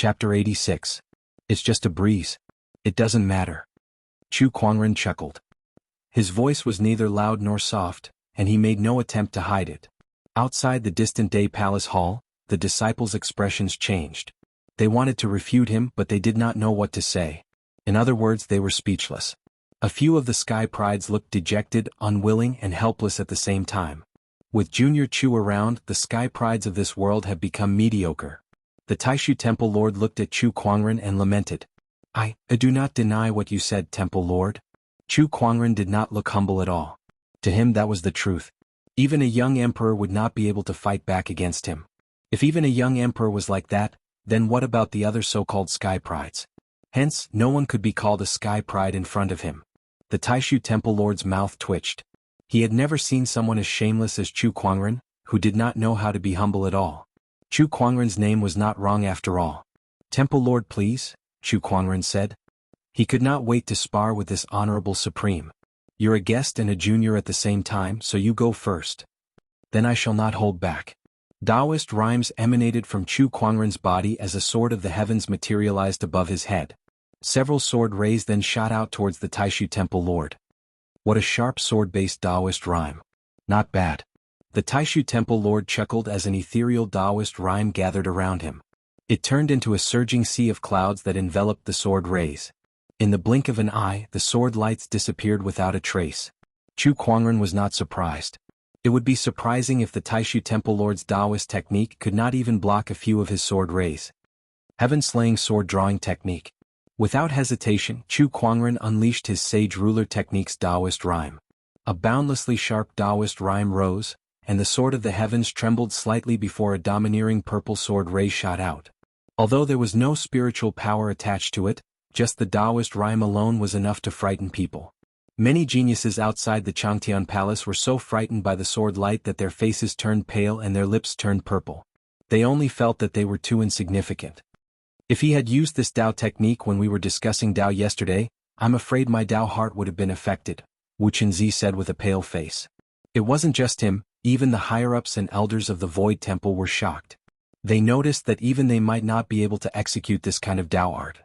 Chapter 86. It's just a breeze. It doesn't matter. Chu Kuangren chuckled. His voice was neither loud nor soft, and he made no attempt to hide it. Outside the distant Day Palace Hall, the disciples' expressions changed. They wanted to refute him, but they did not know what to say. In other words, they were speechless. A few of the Sky Prides looked dejected, unwilling, and helpless at the same time. With Junior Chu around, the Sky Prides of this world have become mediocre. The Taishu Temple Lord looked at Chu Kuangren and lamented. I do not deny what you said, Temple Lord. Chu Kuangren did not look humble at all. To him that was the truth. Even a young emperor would not be able to fight back against him. If even a young emperor was like that, then what about the other so-called Sky Prides? Hence, no one could be called a Sky Pride in front of him. The Taishu Temple Lord's mouth twitched. He had never seen someone as shameless as Chu Kuangren, who did not know how to be humble at all. Chu Kuangren's name was not wrong after all. Temple Lord, please, Chu Kuangren said. He could not wait to spar with this honorable supreme. You're a guest and a junior at the same time, so you go first. Then I shall not hold back. Taoist rhymes emanated from Chu Kuangren's body as a sword of the heavens materialized above his head. Several sword rays then shot out towards the Taishu Temple Lord. What a sharp sword-based Taoist rhyme. Not bad. The Taishu Temple Lord chuckled as an ethereal Taoist rhyme gathered around him. It turned into a surging sea of clouds that enveloped the sword rays. In the blink of an eye, the sword lights disappeared without a trace. Chu Kuangren was not surprised. It would be surprising if the Taishu Temple Lord's Taoist technique could not even block a few of his sword rays. Heaven-slaying sword-drawing technique. Without hesitation, Chu Kuangren unleashed his Sage Ruler Technique's Taoist rhyme. A boundlessly sharp Taoist rhyme rose, and the sword of the heavens trembled slightly before a domineering purple sword ray shot out. Although there was no spiritual power attached to it, just the Taoist rhyme alone was enough to frighten people. Many geniuses outside the Changtian Palace were so frightened by the sword light that their faces turned pale and their lips turned purple. They only felt that they were too insignificant. If he had used this Tao technique when we were discussing Tao yesterday, I'm afraid my Tao heart would have been affected, Wu Chenzi said with a pale face. It wasn't just him, even the higher-ups and elders of the Void Temple were shocked. They noticed that even they might not be able to execute this kind of Tao art.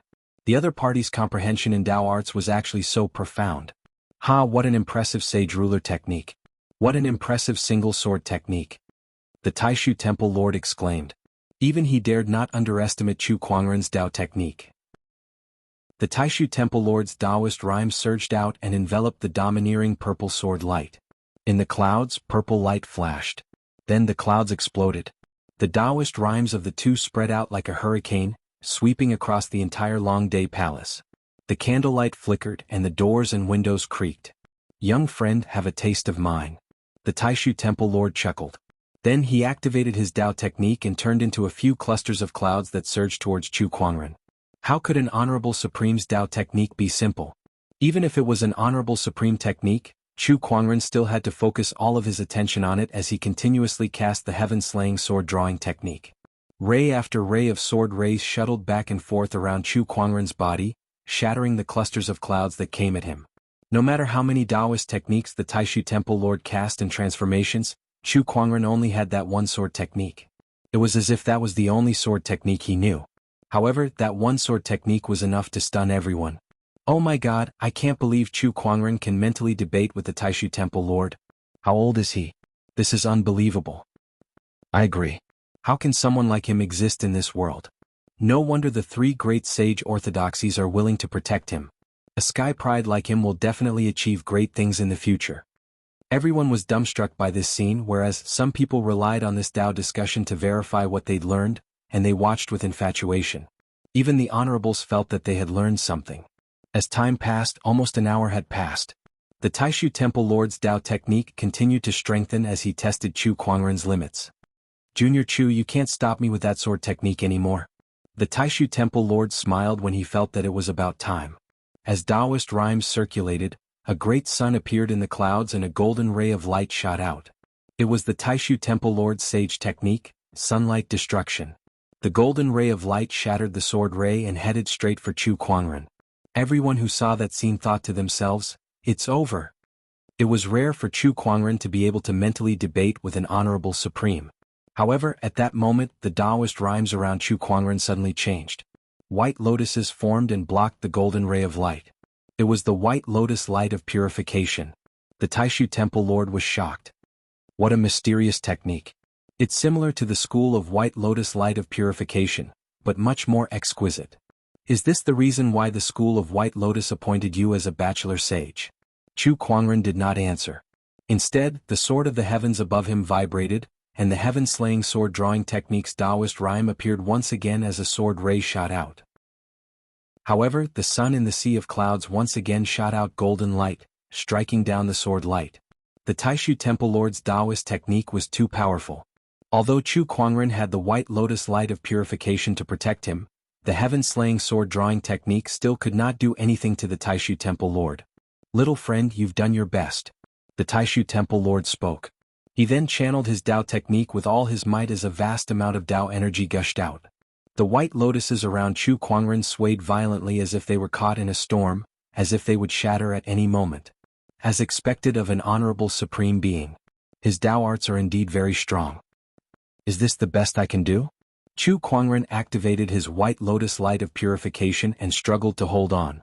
The other party's comprehension in Tao arts was actually so profound. What an impressive Sage Ruler technique. What an impressive single sword technique. The Taishu Temple Lord exclaimed. Even he dared not underestimate Chu Kuangren's Tao technique. The Taishu Temple Lord's Taoist rhyme surged out and enveloped the domineering purple sword light. In the clouds, purple light flashed. Then the clouds exploded. The Taoist rhymes of the two spread out like a hurricane, sweeping across the entire Long Day Palace. The candlelight flickered and the doors and windows creaked. Young friend, have a taste of mine. The Taishu Temple Lord chuckled. Then he activated his Tao technique and turned into a few clusters of clouds that surged towards Chu Kuangren. How could an Honorable Supreme's Tao technique be simple? Even if it was an Honorable Supreme technique, Chu Kuangren still had to focus all of his attention on it as he continuously cast the heaven-slaying sword-drawing technique. Ray after ray of sword rays shuttled back and forth around Chu Kuangren's body, shattering the clusters of clouds that came at him. No matter how many Taoist techniques the Taishu Temple Lord cast in transformations, Chu Kuangren only had that one sword technique. It was as if that was the only sword technique he knew. However, that one sword technique was enough to stun everyone. Oh my god, I can't believe Chu Kuangren can mentally debate with the Taishu Temple Lord. How old is he? This is unbelievable. I agree. How can someone like him exist in this world? No wonder the three great sage orthodoxies are willing to protect him. A Sky Pride like him will definitely achieve great things in the future. Everyone was dumbstruck by this scene, whereas some people relied on this Tao discussion to verify what they'd learned, and they watched with infatuation. Even the honorables felt that they had learned something. As time passed, almost an hour had passed. The Taishu Temple Lord's Tao technique continued to strengthen as he tested Chu Kuangren's limits. Junior Chu, you can't stop me with that sword technique anymore. The Taishu Temple Lord smiled when he felt that it was about time. As Taoist rhymes circulated, a great sun appeared in the clouds and a golden ray of light shot out. It was the Taishu Temple Lord's sage technique, sunlight destruction. The golden ray of light shattered the sword ray and headed straight for Chu Kuangren. Everyone who saw that scene thought to themselves, it's over. It was rare for Chu Kuangren to be able to mentally debate with an honorable supreme. However, at that moment, the Taoist rhymes around Chu Kuangren suddenly changed. White lotuses formed and blocked the golden ray of light. It was the white lotus light of purification. The Taishu Temple Lord was shocked. What a mysterious technique. It's similar to the school of white lotus light of purification, but much more exquisite. Is this the reason why the school of white lotus appointed you as a bachelor sage? Chu Kuangren did not answer. Instead, the sword of the heavens above him vibrated, and the heaven-slaying sword-drawing technique's Taoist rhyme appeared once again as a sword ray shot out. However, the sun in the sea of clouds once again shot out golden light, striking down the sword light. The Taishu Temple Lord's Taoist technique was too powerful. Although Chu Kuangren had the white lotus light of purification to protect him, the heaven-slaying sword-drawing technique still could not do anything to the Taishu Temple Lord. Little friend, you've done your best. The Taishu Temple Lord spoke. He then channeled his Tao technique with all his might as a vast amount of Tao energy gushed out. The white lotuses around Chu Kuangren swayed violently as if they were caught in a storm, as if they would shatter at any moment. As expected of an honorable supreme being. His Tao arts are indeed very strong. Is this the best I can do? Chu Kuangren activated his white lotus light of purification and struggled to hold on.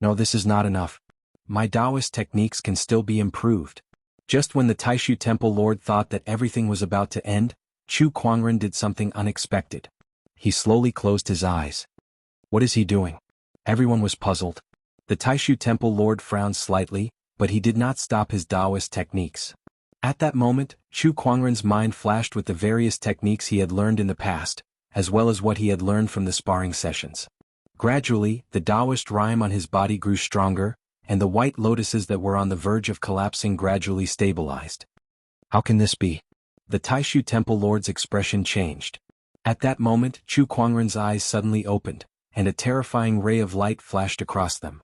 No, this is not enough. My Taoist techniques can still be improved. Just when the Taishu Temple Lord thought that everything was about to end, Chu Kuangren did something unexpected. He slowly closed his eyes. What is he doing? Everyone was puzzled. The Taishu Temple Lord frowned slightly, but he did not stop his Taoist techniques. At that moment, Chu Kuangren's mind flashed with the various techniques he had learned in the past, as well as what he had learned from the sparring sessions. Gradually, the Taoist rhyme on his body grew stronger, and the white lotuses that were on the verge of collapsing gradually stabilized. How can this be? The Taishu Temple Lord's expression changed. At that moment, Chu Kuangren's eyes suddenly opened, and a terrifying ray of light flashed across them.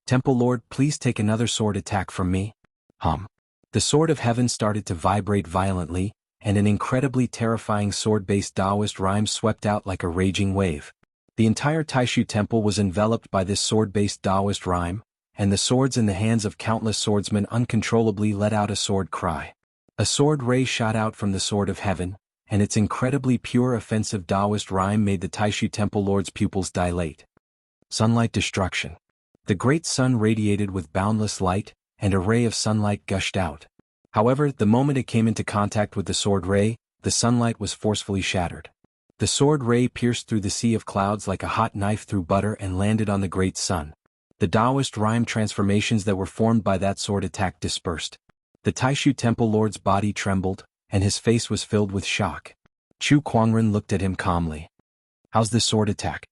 Temple Lord, please take another sword attack from me. The sword of heaven started to vibrate violently, and an incredibly terrifying sword-based Taoist rhyme swept out like a raging wave. The entire Taishu Temple was enveloped by this sword-based Taoist rhyme, and the swords in the hands of countless swordsmen uncontrollably let out a sword cry. A sword ray shot out from the sword of heaven, and its incredibly pure offensive Taoist rhyme made the Taishu Temple Lord's pupils dilate. Sunlight destruction. The great sun radiated with boundless light, and a ray of sunlight gushed out. However, the moment it came into contact with the sword ray, the sunlight was forcefully shattered. The sword ray pierced through the sea of clouds like a hot knife through butter and landed on the great sun. The Taoist rhyme transformations that were formed by that sword attack dispersed. The Taishu Temple Lord's body trembled, and his face was filled with shock. Chu Kuangren looked at him calmly. How's this sword attack?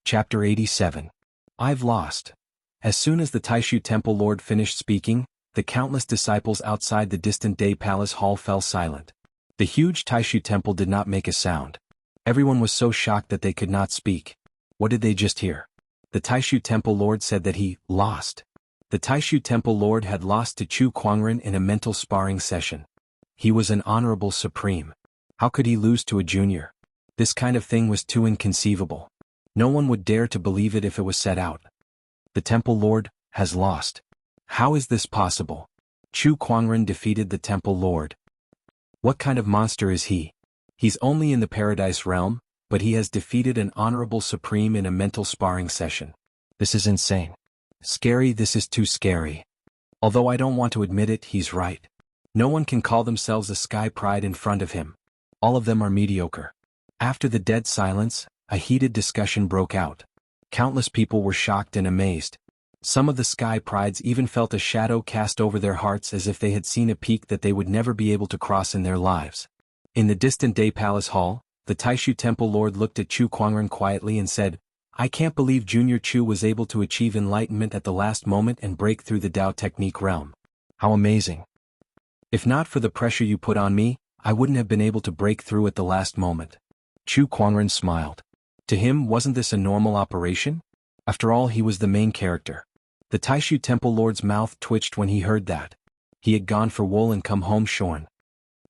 Chapter 87. I've lost. As soon as the Taishu Temple Lord finished speaking, the countless disciples outside the distant Day Palace Hall fell silent. The huge Taishu Temple did not make a sound. Everyone was so shocked that they could not speak. What did they just hear? The Taishu Temple Lord said that he lost. The Taishu Temple Lord had lost to Chu Kuangren in a mental sparring session. He was an honorable supreme. How could he lose to a junior? This kind of thing was too inconceivable. No one would dare to believe it if it was said out. The Temple Lord has lost. How is this possible? Chu Kuangren defeated the Temple Lord. What kind of monster is he? He's only in the Paradise Realm, but he has defeated an honorable supreme in a mental sparring session. This is insane. Scary, this is too scary. Although I don't want to admit it, he's right. No one can call themselves a sky pride in front of him. All of them are mediocre. After the dead silence, a heated discussion broke out. Countless people were shocked and amazed. Some of the sky prides even felt a shadow cast over their hearts as if they had seen a peak that they would never be able to cross in their lives. In the distant Day Palace Hall, the Taishu Temple Lord looked at Chu Kuangren quietly and said, I can't believe Junior Chu was able to achieve enlightenment at the last moment and break through the Tao technique realm. How amazing. If not for the pressure you put on me, I wouldn't have been able to break through at the last moment. Chu Kuangren smiled. To him, wasn't this a normal operation? After all, he was the main character. The Taishu Temple Lord's mouth twitched when he heard that. He had gone for wool and come home shorn.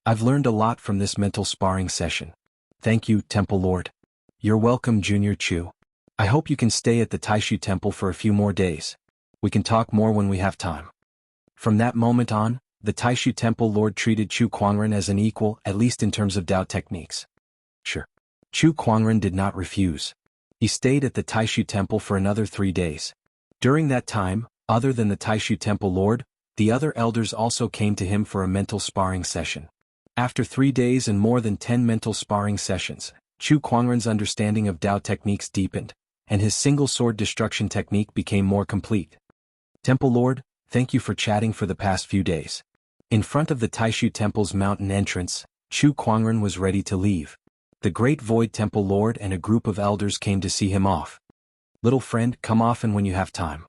I've learned a lot from this mental sparring session. Thank you, Temple Lord. You're welcome, Junior Chu. I hope you can stay at the Taishu Temple for a few more days. We can talk more when we have time. From that moment on, The Taishu Temple Lord treated Chu Kuangren as an equal, at least in terms of Dao techniques. Sure. Chu Kuangren did not refuse. He stayed at the Taishu Temple for another 3 days. During that time, other than the Taishu Temple Lord, the other elders also came to him for a mental sparring session. After 3 days and more than 10 mental sparring sessions, Chu Kuangren's understanding of Dao techniques deepened, and his single sword destruction technique became more complete. Temple Lord, thank you for chatting for the past few days. In front of the Taishu Temple's mountain entrance, Chu Kuangren was ready to leave. The Great Void Temple Lord and a group of elders came to see him off. Little friend, come often when you have time.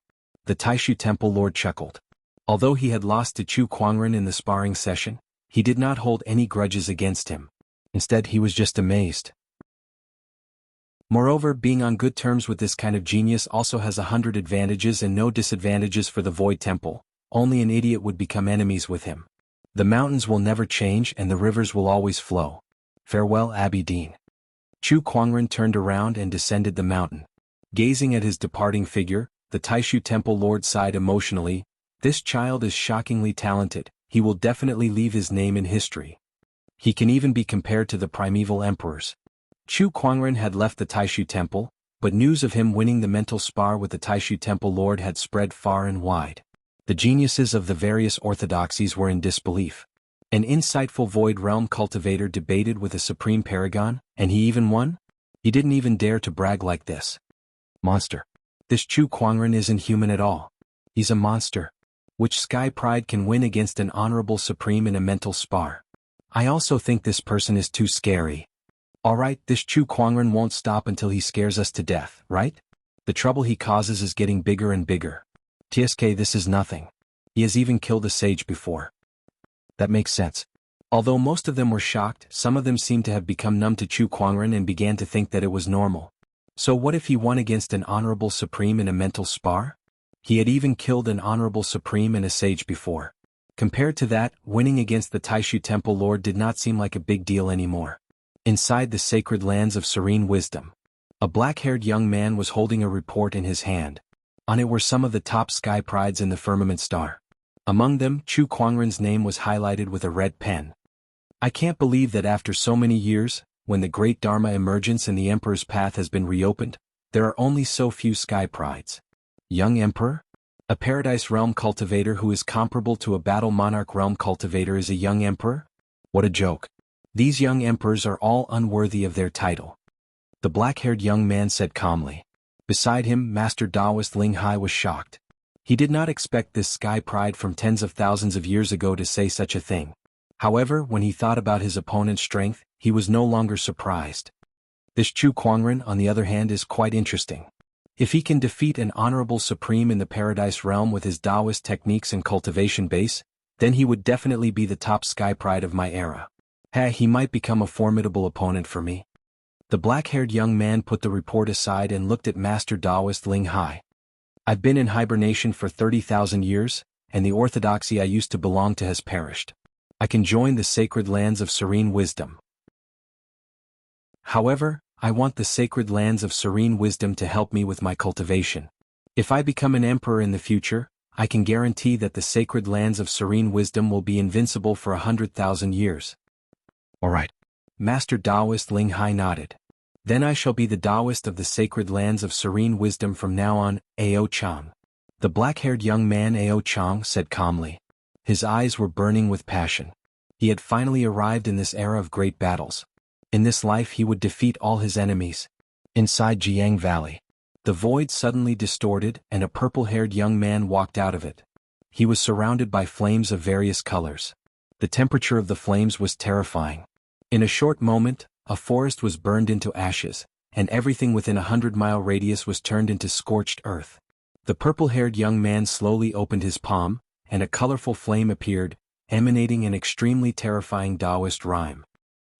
The Taishu Temple Lord chuckled. Although he had lost to Chu Kuangren in the sparring session, he did not hold any grudges against him. Instead, he was just amazed. Moreover, being on good terms with this kind of genius also has 100 advantages and no disadvantages for the Void Temple. Only an idiot would become enemies with him. The mountains will never change and the rivers will always flow. Farewell, Abidine. Chu Kuangren turned around and descended the mountain. Gazing at his departing figure, the Taishu Temple Lord sighed emotionally. This child is shockingly talented. He will definitely leave his name in history. He can even be compared to the primeval emperors. Chu Kuangren had left the Taishu Temple, but news of him winning the mental spar with the Taishu Temple Lord had spread far and wide. The geniuses of the various orthodoxies were in disbelief. An insightful Void Realm cultivator debated with a supreme paragon, and he even won? He didn't even dare to brag like this. Monster. This Chu Kuangren isn't human at all. He's a monster. Which sky pride can win against an honorable supreme in a mental spar? I also think this person is too scary. Alright, this Chu Kuangren won't stop until he scares us to death, right? The trouble he causes is getting bigger and bigger. TSK, this is nothing. He has even killed a sage before. That makes sense. Although most of them were shocked, some of them seemed to have become numb to Chu Kuangren and began to think that it was normal. So what if he won against an honorable supreme in a mental spar? He had even killed an honorable supreme and a sage before. Compared to that, winning against the Taishu Temple Lord did not seem like a big deal anymore. Inside the sacred lands of serene wisdom, a black-haired young man was holding a report in his hand. On it were some of the top sky prides in the firmament star. Among them, Chu Kuangren's name was highlighted with a red pen. I can't believe that after so many years, when the great Dharma emergence and the Emperor's path has been reopened, there are only so few sky prides. Young Emperor? A Paradise Realm cultivator who is comparable to a Battle Monarch Realm cultivator is a young Emperor? What a joke. These young emperors are all unworthy of their title. The black-haired young man said calmly. Beside him, Master Taoist Ling Hai was shocked. He did not expect this sky pride from tens of thousands of years ago to say such a thing. However, when he thought about his opponent's strength, he was no longer surprised. This Chu Kuangren, on the other hand, is quite interesting. If he can defeat an honorable supreme in the Paradise Realm with his Taoist techniques and cultivation base, then he would definitely be the top sky pride of my era. He might become a formidable opponent for me. The black-haired young man put the report aside and looked at Master Taoist Ling Hai. I've been in hibernation for 30,000 years, and the orthodoxy I used to belong to has perished. I can join the sacred lands of serene wisdom. However, I want the sacred lands of serene wisdom to help me with my cultivation. If I become an emperor in the future, I can guarantee that the sacred lands of serene wisdom will be invincible for 100,000 years. Alright. Master Taoist Ling Hai nodded. Then I shall be the Taoist of the sacred lands of serene wisdom from now on, Ao Chang. The black-haired young man Ao Chang said calmly. His eyes were burning with passion. He had finally arrived in this era of great battles. In this life he would defeat all his enemies. Inside Jianghu Valley, the void suddenly distorted and a purple-haired young man walked out of it. He was surrounded by flames of various colors. The temperature of the flames was terrifying. In a short moment, a forest was burned into ashes, and everything within a 100-mile radius was turned into scorched earth. The purple-haired young man slowly opened his palm, and a colorful flame appeared, emanating an extremely terrifying Taoist rhyme.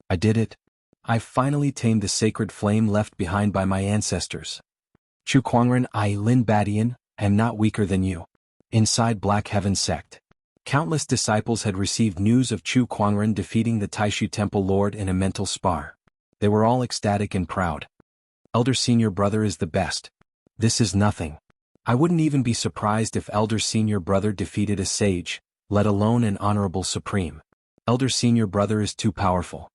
I did it. I've finally tamed the sacred flame left behind by my ancestors. Chu Kuangren, I, Lin Badian, am not weaker than you. Inside Black Heaven Sect, countless disciples had received news of Chu Kuangren defeating the Taishu Temple Lord in a mental spar. They were all ecstatic and proud. Elder Senior Brother is the best. This is nothing. I wouldn't even be surprised if Elder Senior Brother defeated a sage, let alone an honorable supreme. Elder senior brother is too powerful.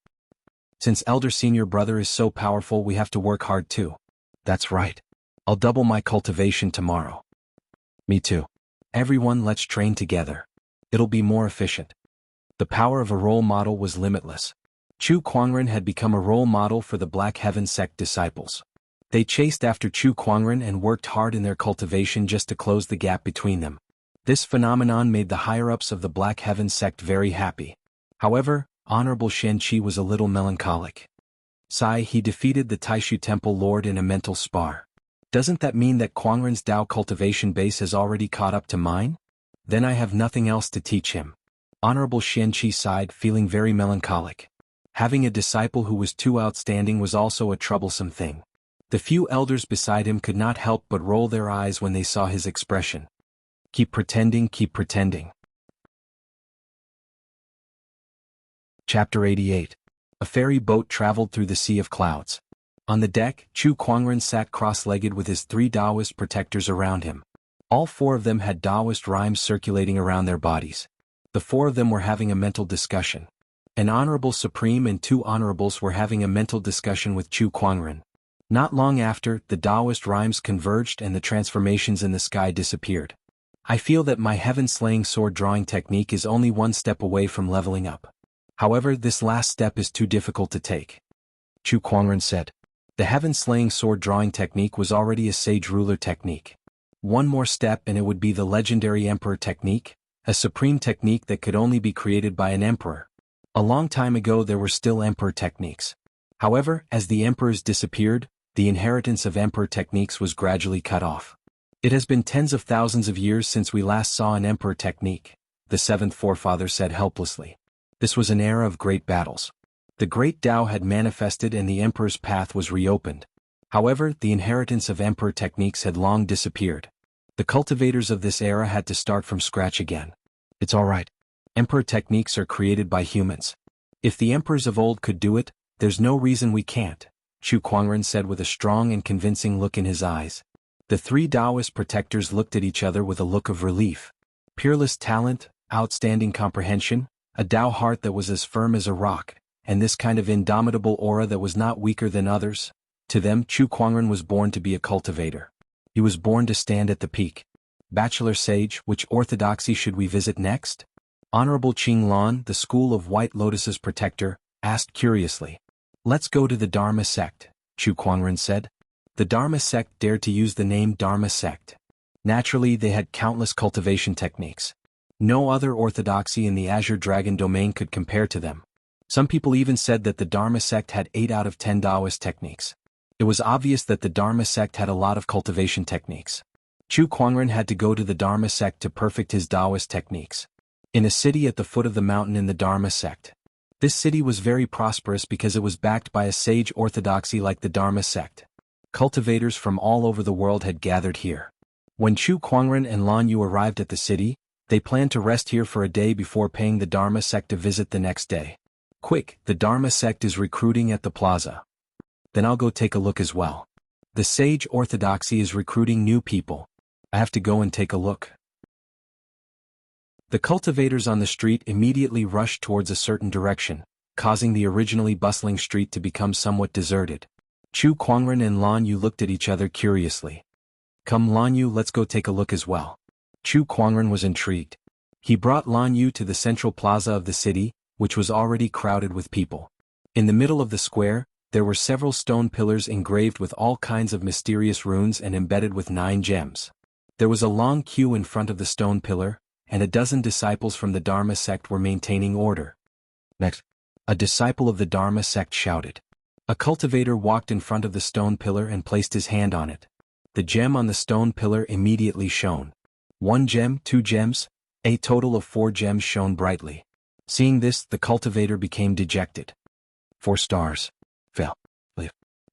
Since elder senior brother is so powerful, we have to work hard too. That's right. I'll double my cultivation tomorrow. Me too. Everyone, let's train together. It'll be more efficient. The power of a role model was limitless. Chu Kuangren had become a role model for the Black Heaven sect disciples. They chased after Chu Kuangren and worked hard in their cultivation just to close the gap between them. This phenomenon made the higher-ups of the Black Heaven sect very happy. However, Honorable Shen Qi was a little melancholic. He defeated the Taishu Temple Lord in a mental spar. Doesn't that mean that Kuangren's Dao cultivation base has already caught up to mine? Then I have nothing else to teach him. Honorable Shen Qi sighed, feeling very melancholic. Having a disciple who was too outstanding was also a troublesome thing. The few elders beside him could not help but roll their eyes when they saw his expression. Keep pretending, keep pretending. Chapter 88. A ferry boat traveled through the sea of clouds. On the deck, Chu Kuangren sat cross-legged with his 3 Taoist protectors around him. All 4 of them had Taoist rhymes circulating around their bodies. The 4 of them were having a mental discussion. An honorable supreme and 2 honorables were having a mental discussion with Chu Kuangren. Not long after, the Taoist rhymes converged and the transformations in the sky disappeared. I feel that my heaven-slaying sword drawing technique is only 1 step away from leveling up. However, this last step is too difficult to take. Chu Kuangren said. The heaven-slaying sword drawing technique was already a sage ruler technique. 1 more step and it would be the legendary emperor technique, a supreme technique that could only be created by an emperor. A long time ago there were still emperor techniques. However, as the emperors disappeared, the inheritance of emperor techniques was gradually cut off. It has been tens of thousands of years since we last saw an emperor technique, the 7th forefather said helplessly. This was an era of great battles. The great Tao had manifested and the emperor's path was reopened. However, the inheritance of emperor techniques had long disappeared. The cultivators of this era had to start from scratch again. It's alright. Emperor techniques are created by humans. If the emperors of old could do it, there's no reason we can't, Chu Kuangren said with a strong and convincing look in his eyes. The 3 Taoist protectors looked at each other with a look of relief. Peerless talent, outstanding comprehension, a Tao heart that was as firm as a rock, and this kind of indomitable aura that was not weaker than others. To them, Chu Kuangren was born to be a cultivator. He was born to stand at the peak. Bachelor Sage, which orthodoxy should we visit next? Honorable Qing Lan, the school of White Lotus's protector, asked curiously. Let's go to the Dharma sect, Chu Kuangren said. The Dharma sect dared to use the name Dharma sect. Naturally, they had countless cultivation techniques. No other orthodoxy in the Azure Dragon domain could compare to them. Some people even said that the Dharma sect had 8 out of 10 Taoist techniques. It was obvious that the Dharma sect had a lot of cultivation techniques. Chu Kuangren had to go to the Dharma sect to perfect his Taoist techniques. In a city at the foot of the mountain in the Dharma sect. This city was very prosperous because it was backed by a sage orthodoxy like the Dharma sect. Cultivators from all over the world had gathered here. When Chu Kuangren and Lan Yu arrived at the city, they planned to rest here for a day before paying the Dharma sect a visit the next day. Quick, the Dharma sect is recruiting at the plaza. Then I'll go take a look as well. The sage orthodoxy is recruiting new people. I have to go and take a look. The cultivators on the street immediately rushed towards a certain direction, causing the originally bustling street to become somewhat deserted. Chu Kuangren and Lan Yu looked at each other curiously. Come Lan Yu, let's go take a look as well. Chu Kuangren was intrigued. He brought Lan Yu to the central plaza of the city, which was already crowded with people. In the middle of the square, there were several stone pillars engraved with all kinds of mysterious runes and embedded with 9 gems. There was a long queue in front of the stone pillar, and a dozen disciples from the Dharma sect were maintaining order. Next, a disciple of the Dharma sect shouted. A cultivator walked in front of the stone pillar and placed his hand on it. The gem on the stone pillar immediately shone. 1 gem, 2 gems, a total of 4 gems shone brightly. Seeing this, the cultivator became dejected. 4 stars. Fail.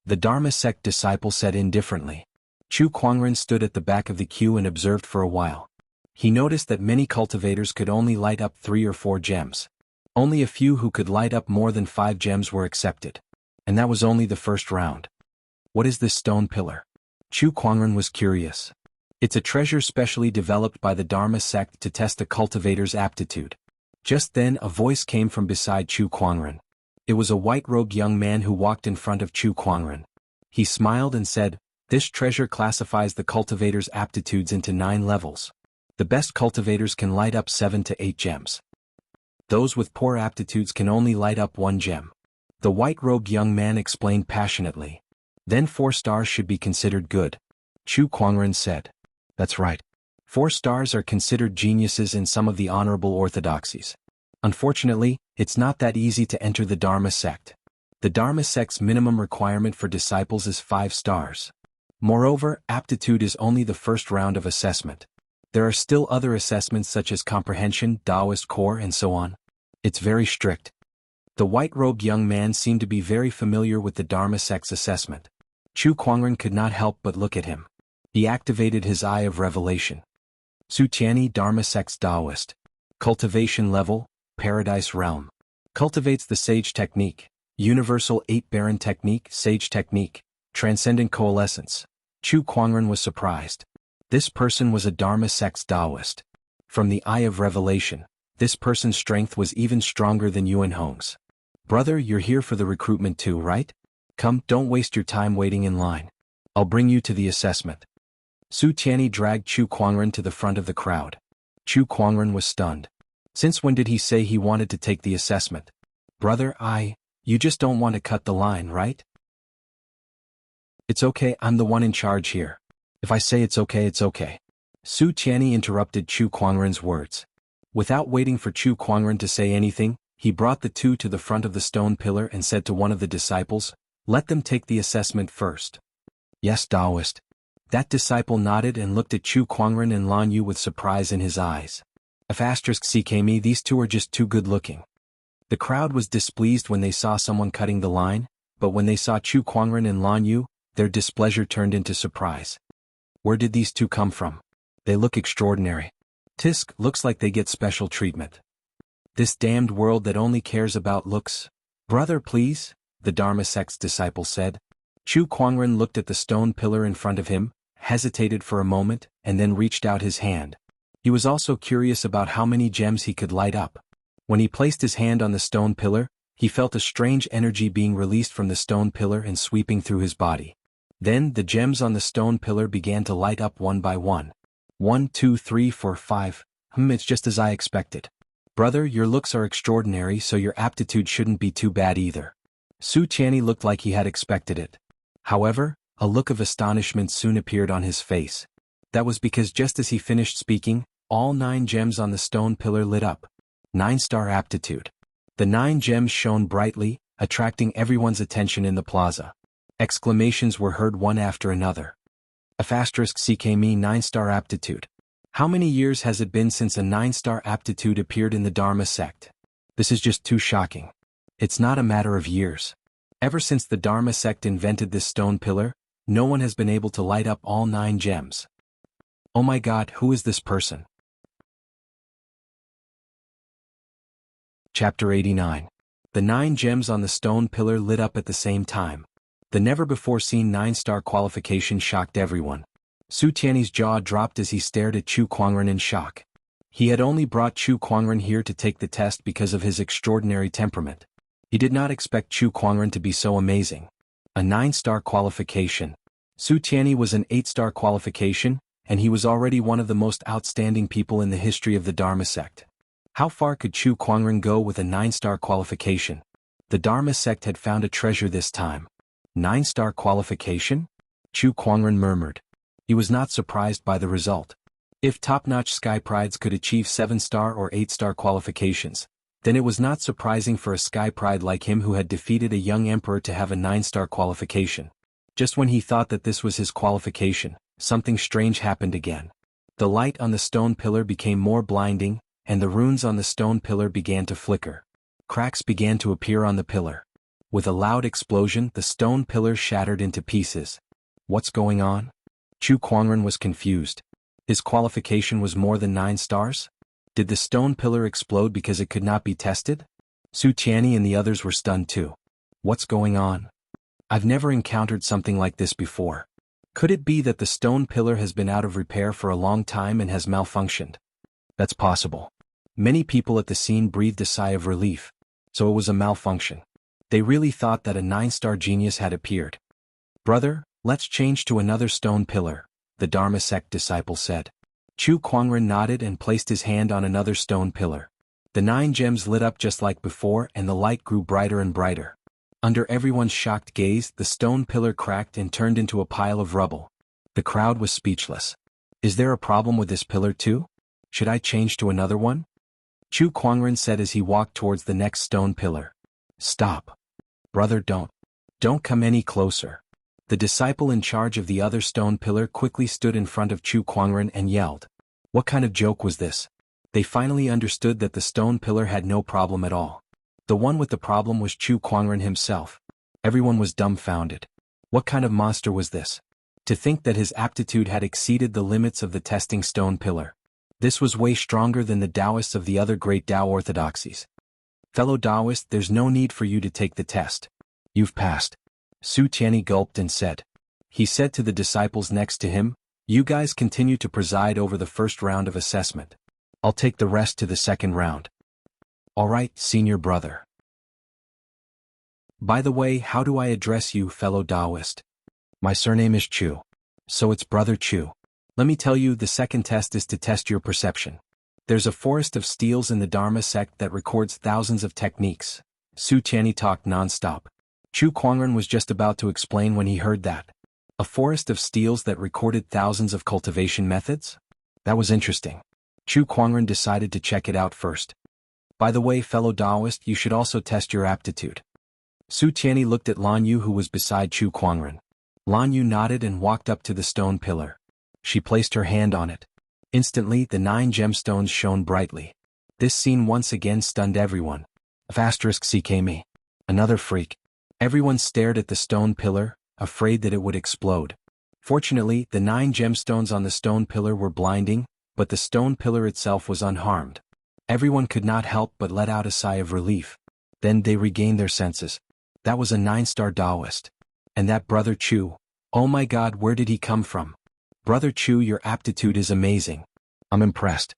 The Dharma sect disciple said indifferently. Chu Kuangren stood at the back of the queue and observed for a while. He noticed that many cultivators could only light up 3 or 4 gems. Only a few who could light up more than 5 gems were accepted. And that was only the first round. What is this stone pillar? Chu Kuangren was curious. It's a treasure specially developed by the Dharma sect to test a cultivator's aptitude. Just then a voice came from beside Chu Kuangren. It was a white-robed young man who walked in front of Chu Kuangren. He smiled and said, "This treasure classifies the cultivator's aptitudes into 9 levels. The best cultivators can light up 7 to 8 gems. Those with poor aptitudes can only light up 1 gem." The white-robed young man explained passionately. "Then 4 stars should be considered good." Chu Kuangren said. "That's right. 4 stars are considered geniuses in some of the honorable orthodoxies. Unfortunately, it's not that easy to enter the Dharma sect. The Dharma sect's minimum requirement for disciples is 5 stars. Moreover, aptitude is only the first round of assessment. There are still other assessments such as comprehension, Taoist core and so on. It's very strict." The white-robed young man seemed to be very familiar with the Dharma sect's assessment. Chu Kuangren could not help but look at him. He activated his eye of revelation. Su Tianyi Dharma sect's Taoist. Cultivation level, Paradise realm. Cultivates the Sage technique, Universal 8 Baron technique, Sage technique, Transcendent coalescence. Chu Kuangren was surprised. This person was a Dharma sect's Taoist. From the eye of revelation, this person's strength was even stronger than Yuan Hong's. "Brother, you're here for the recruitment too, right? Come, don't waste your time waiting in line. I'll bring you to the assessment." Su Tianyi dragged Chu Kuangren to the front of the crowd. Chu Kuangren was stunned. Since when did he say he wanted to take the assessment? "Brother, you just don't want to cut the line, right?" "It's okay, I'm the one in charge here. If I say it's okay, it's okay." Su Tianyi interrupted Chu Kuangren's words. Without waiting for Chu Kuangren to say anything, he brought the 2 to the front of the stone pillar and said to one of the disciples, "Let them take the assessment first." "Yes, Taoist." That disciple nodded and looked at Chu Kuangren and Lan Yu with surprise in his eyes. *CKME, these 2 are just too good looking. The crowd was displeased when they saw someone cutting the line, but when they saw Chu Kuangren and Lan Yu, their displeasure turned into surprise. "Where did these 2 come from? They look extraordinary. Tisk, looks like they get special treatment. This damned world that only cares about looks." "Brother, please," the Dharma sect's disciple said. Chu Kuangren looked at the stone pillar in front of him, hesitated for a moment, and then reached out his hand. He was also curious about how many gems he could light up. When he placed his hand on the stone pillar, he felt a strange energy being released from the stone pillar and sweeping through his body. Then the gems on the stone pillar began to light up one by one. 1, 2, 3, 4, 5. It's just as I expected. "Brother, your looks are extraordinary, so your aptitude shouldn't be too bad either." Su Tianyi looked like he had expected it. However, a look of astonishment soon appeared on his face. That was because just as he finished speaking, all 9 gems on the stone pillar lit up. 9-star aptitude. The 9 gems shone brightly, attracting everyone's attention in the plaza. Exclamations were heard one after another. *CKME 9-star aptitude. How many years has it been since a 9-star aptitude appeared in the Dharma sect? This is just too shocking. It's not a matter of years. Ever since the Dharma sect invented this stone pillar, no one has been able to light up all 9 gems. Oh my God, who is this person? Chapter 89. The 9 gems on the stone pillar lit up at the same time. The never-before-seen 9-star qualification shocked everyone. Su Tianyi's jaw dropped as he stared at Chu Kuangren in shock. He had only brought Chu Kuangren here to take the test because of his extraordinary temperament. He did not expect Chu Kuangren to be so amazing. A 9-star qualification. Su Tianyi was an 8-star qualification, and he was already one of the most outstanding people in the history of the Dharma sect. How far could Chu Kuangren go with a 9-star qualification? The Dharma sect had found a treasure this time. 9-star qualification? Chu Kuangren murmured. He was not surprised by the result. If top-notch sky prides could achieve 7-star or 8-star qualifications, then it was not surprising for a sky pride like him who had defeated a young emperor to have a 9-star qualification. Just when he thought that this was his qualification, something strange happened again. The light on the stone pillar became more blinding, and the runes on the stone pillar began to flicker. Cracks began to appear on the pillar. With a loud explosion, the stone pillar shattered into pieces. What's going on? Chu Kuangren was confused. His qualification was more than 9 stars? Did the stone pillar explode because it could not be tested? Su Tianyi and the others were stunned too. What's going on? I've never encountered something like this before. Could it be that the stone pillar has been out of repair for a long time and has malfunctioned? That's possible. Many people at the scene breathed a sigh of relief. So it was a malfunction. They really thought that a 9-star genius had appeared. Brother, let's change to another stone pillar, the Dharma sect disciple said. Chu Kuangren nodded and placed his hand on another stone pillar. The 9 gems lit up just like before and the light grew brighter and brighter. Under everyone's shocked gaze, the stone pillar cracked and turned into a pile of rubble. The crowd was speechless. Is there a problem with this pillar too? Should I change to another one? Chu Kuangren said as he walked towards the next stone pillar. Stop. Brother, don't come any closer. The disciple in charge of the other stone pillar quickly stood in front of Chu Kuangren and yelled. What kind of joke was this? They finally understood that the stone pillar had no problem at all. The one with the problem was Chu Kuangren himself. Everyone was dumbfounded. What kind of monster was this? To think that his aptitude had exceeded the limits of the testing stone pillar. This was way stronger than the Taoists of the other great Tao orthodoxies. Fellow Taoist, there's no need for you to take the test. You've passed. Su Tianyi gulped and said. He said to the disciples next to him, you guys continue to preside over the first round of assessment. I'll take the rest to the second round. All right, senior brother. By the way, how do I address you, fellow Taoist? My surname is Chu. So it's Brother Chu. Let me tell you, the second test is to test your perception. There's a forest of steels in the Dharma sect that records thousands of techniques. Su Tianyi talked non-stop. Chu Kuangren was just about to explain when he heard that. A forest of steels that recorded thousands of cultivation methods? That was interesting. Chu Kuangren decided to check it out first. By the way, fellow Taoist, you should also test your aptitude. Su Tianyi looked at Lan Yu, who was beside Chu Kuangren. Lan Yu nodded and walked up to the stone pillar. She placed her hand on it. Instantly, the 9 gemstones shone brightly. This scene once again stunned everyone. *CKME. Another freak. Everyone stared at the stone pillar, afraid that it would explode. Fortunately, the 9 gemstones on the stone pillar were blinding, but the stone pillar itself was unharmed. Everyone could not help but let out a sigh of relief. Then they regained their senses. That was a 9-star Taoist. And that Brother Chu. Oh my God, where did he come from? Brother Chu, your aptitude is amazing. I'm impressed.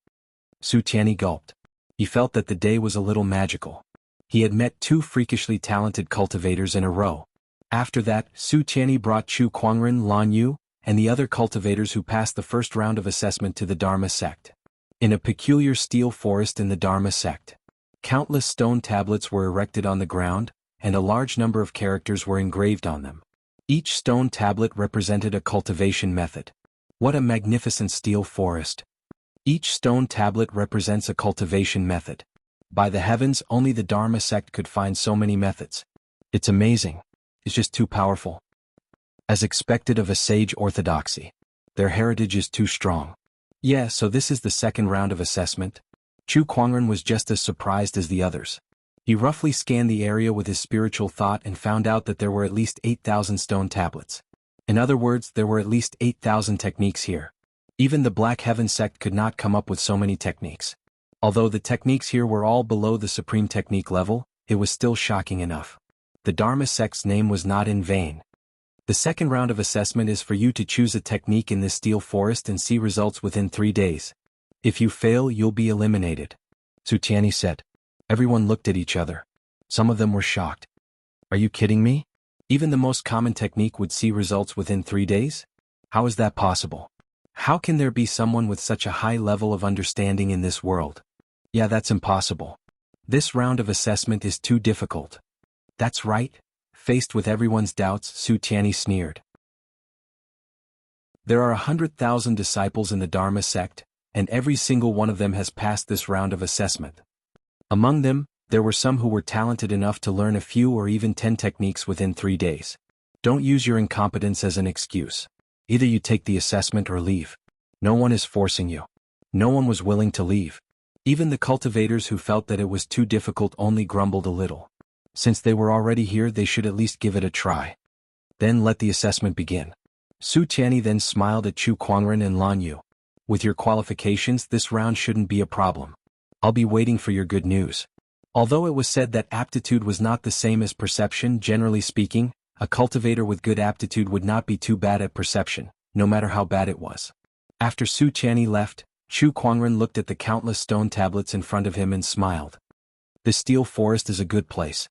Su Tianyi gulped. He felt that the day was a little magical. He had met 2 freakishly talented cultivators in a row. After that, Su Tianyi brought Chu Kuangren, Lan Yu, and the other cultivators who passed the first round of assessment to the Dharma sect. In a peculiar steel forest in the Dharma sect, countless stone tablets were erected on the ground, and a large number of characters were engraved on them. Each stone tablet represented a cultivation method. What a magnificent steel forest. Each stone tablet represents a cultivation method. By the heavens, only the Dharma sect could find so many methods. It's amazing. It's just too powerful. As expected of a sage orthodoxy. Their heritage is too strong. Yeah, so this is the second round of assessment. Chu Kuangren was just as surprised as the others. He roughly scanned the area with his spiritual thought and found out that there were at least 8,000 stone tablets. In other words, there were at least 8,000 techniques here. Even the Black Heaven sect could not come up with so many techniques. Although the techniques here were all below the supreme technique level, it was still shocking enough. The Dharma sect's name was not in vain. The second round of assessment is for you to choose a technique in this steel forest and see results within 3 days. If you fail, you'll be eliminated. Su Tianyi said. Everyone looked at each other. Some of them were shocked. Are you kidding me? Even the most common technique would see results within 3 days? How is that possible? How can there be someone with such a high level of understanding in this world? Yeah, that's impossible. This round of assessment is too difficult. That's right. Faced with everyone's doubts, Su Tianyi sneered. There are 100,000 disciples in the Dharma sect, and every single one of them has passed this round of assessment. Among them, there were some who were talented enough to learn a few or even 10 techniques within 3 days. Don't use your incompetence as an excuse. Either you take the assessment or leave. No one is forcing you. No one was willing to leave. Even the cultivators who felt that it was too difficult only grumbled a little. Since they were already here, they should at least give it a try. Then let the assessment begin. Su Tianyi then smiled at Chu Kuangren and Lan Yu. With your qualifications, this round shouldn't be a problem. I'll be waiting for your good news. Although it was said that aptitude was not the same as perception, generally speaking, A cultivator with good aptitude would not be too bad at perception, no matter how bad it was. After Su Qianyi left, Chu Kuangren looked at the countless stone tablets in front of him and smiled. The steel forest is a good place.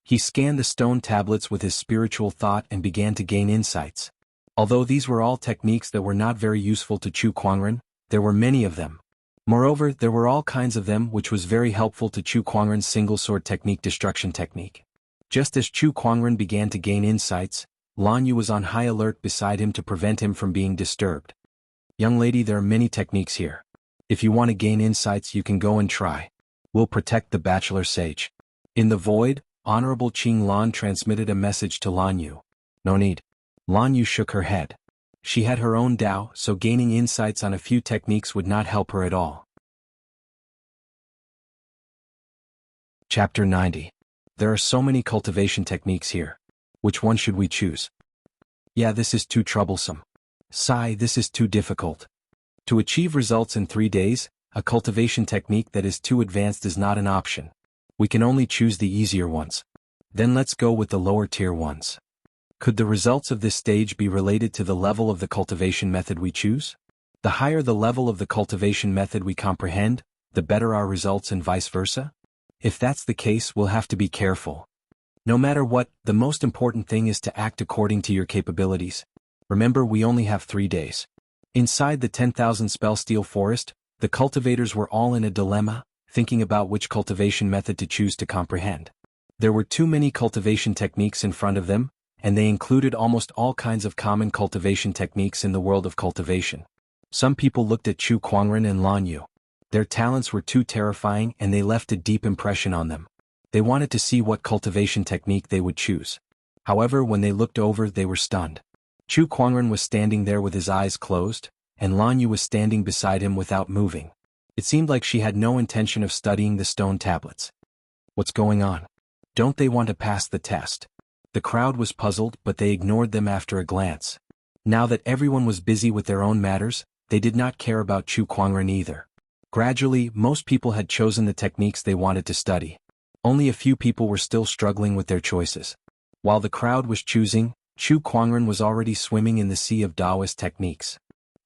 He scanned the stone tablets with his spiritual thought and began to gain insights. Although these were all techniques that were not very useful to Chu Kuangren, there were many of them. Moreover, there were all kinds of them which was very helpful to Chu Kuangren's single sword technique destruction technique. Just as Chu Kuangren began to gain insights, Lan Yu was on high alert beside him to prevent him from being disturbed. Young lady, there are many techniques here. If you want to gain insights, you can go and try. We'll protect the bachelor sage. In the void, Honorable Qing Lan transmitted a message to Lan Yu. No need. Lan Yu shook her head. She had her own Dao, so gaining insights on a few techniques would not help her at all. Chapter 90. There are so many cultivation techniques here. Which one should we choose? Yeah, this is too troublesome. Sigh, this is too difficult. To achieve results in 3 days, a cultivation technique that is too advanced is not an option. We can only choose the easier ones. Then let's go with the lower tier ones. Could the results of this stage be related to the level of the cultivation method we choose? The higher the level of the cultivation method we comprehend, the better our results and vice versa? If that's the case, we'll have to be careful. No matter what, the most important thing is to act according to your capabilities. Remember, we only have 3 days. Inside the 10,000 spell steel forest, the cultivators were all in a dilemma, thinking about which cultivation method to choose to comprehend. There were too many cultivation techniques in front of them, and they included almost all kinds of common cultivation techniques in the world of cultivation. Some people looked at Chu Kuangren and Lan Yu. Their talents were too terrifying and they left a deep impression on them. They wanted to see what cultivation technique they would choose. However, when they looked over, they were stunned. Chu Kuangren was standing there with his eyes closed, and Lan Yu was standing beside him without moving. It seemed like she had no intention of studying the stone tablets. What's going on? Don't they want to pass the test? The crowd was puzzled, but they ignored them after a glance. Now that everyone was busy with their own matters, they did not care about Chu Kuangren either. Gradually, most people had chosen the techniques they wanted to study. Only a few people were still struggling with their choices. While the crowd was choosing, Chu Kuangren was already swimming in the sea of Taoist techniques.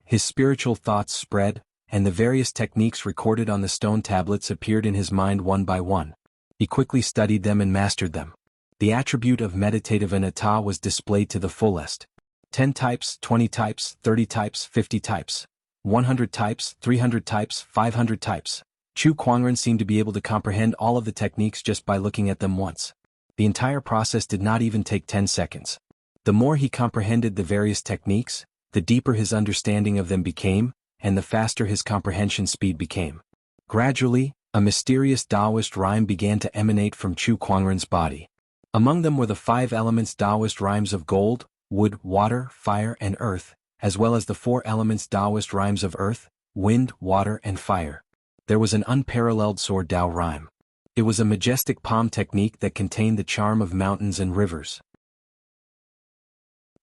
His spiritual thoughts spread, and the various techniques recorded on the stone tablets appeared in his mind one by one. He quickly studied them and mastered them. The attribute of meditative anatta was displayed to the fullest. 10 types, 20 types, 30 types, 50 types. 100 types, 300 types, 500 types. Chu Kuangren seemed to be able to comprehend all of the techniques just by looking at them once. The entire process did not even take 10 seconds. The more he comprehended the various techniques, the deeper his understanding of them became, and the faster his comprehension speed became. Gradually, a mysterious Taoist rhyme began to emanate from Chu Kuangren's body. Among them were the 5 elements Taoist rhymes of gold, wood, water, fire, and earth, as well as the 4 elements Taoist rhymes of earth, wind, water, and fire. There was an unparalleled sword Dao rhyme. It was a majestic palm technique that contained the charm of mountains and rivers.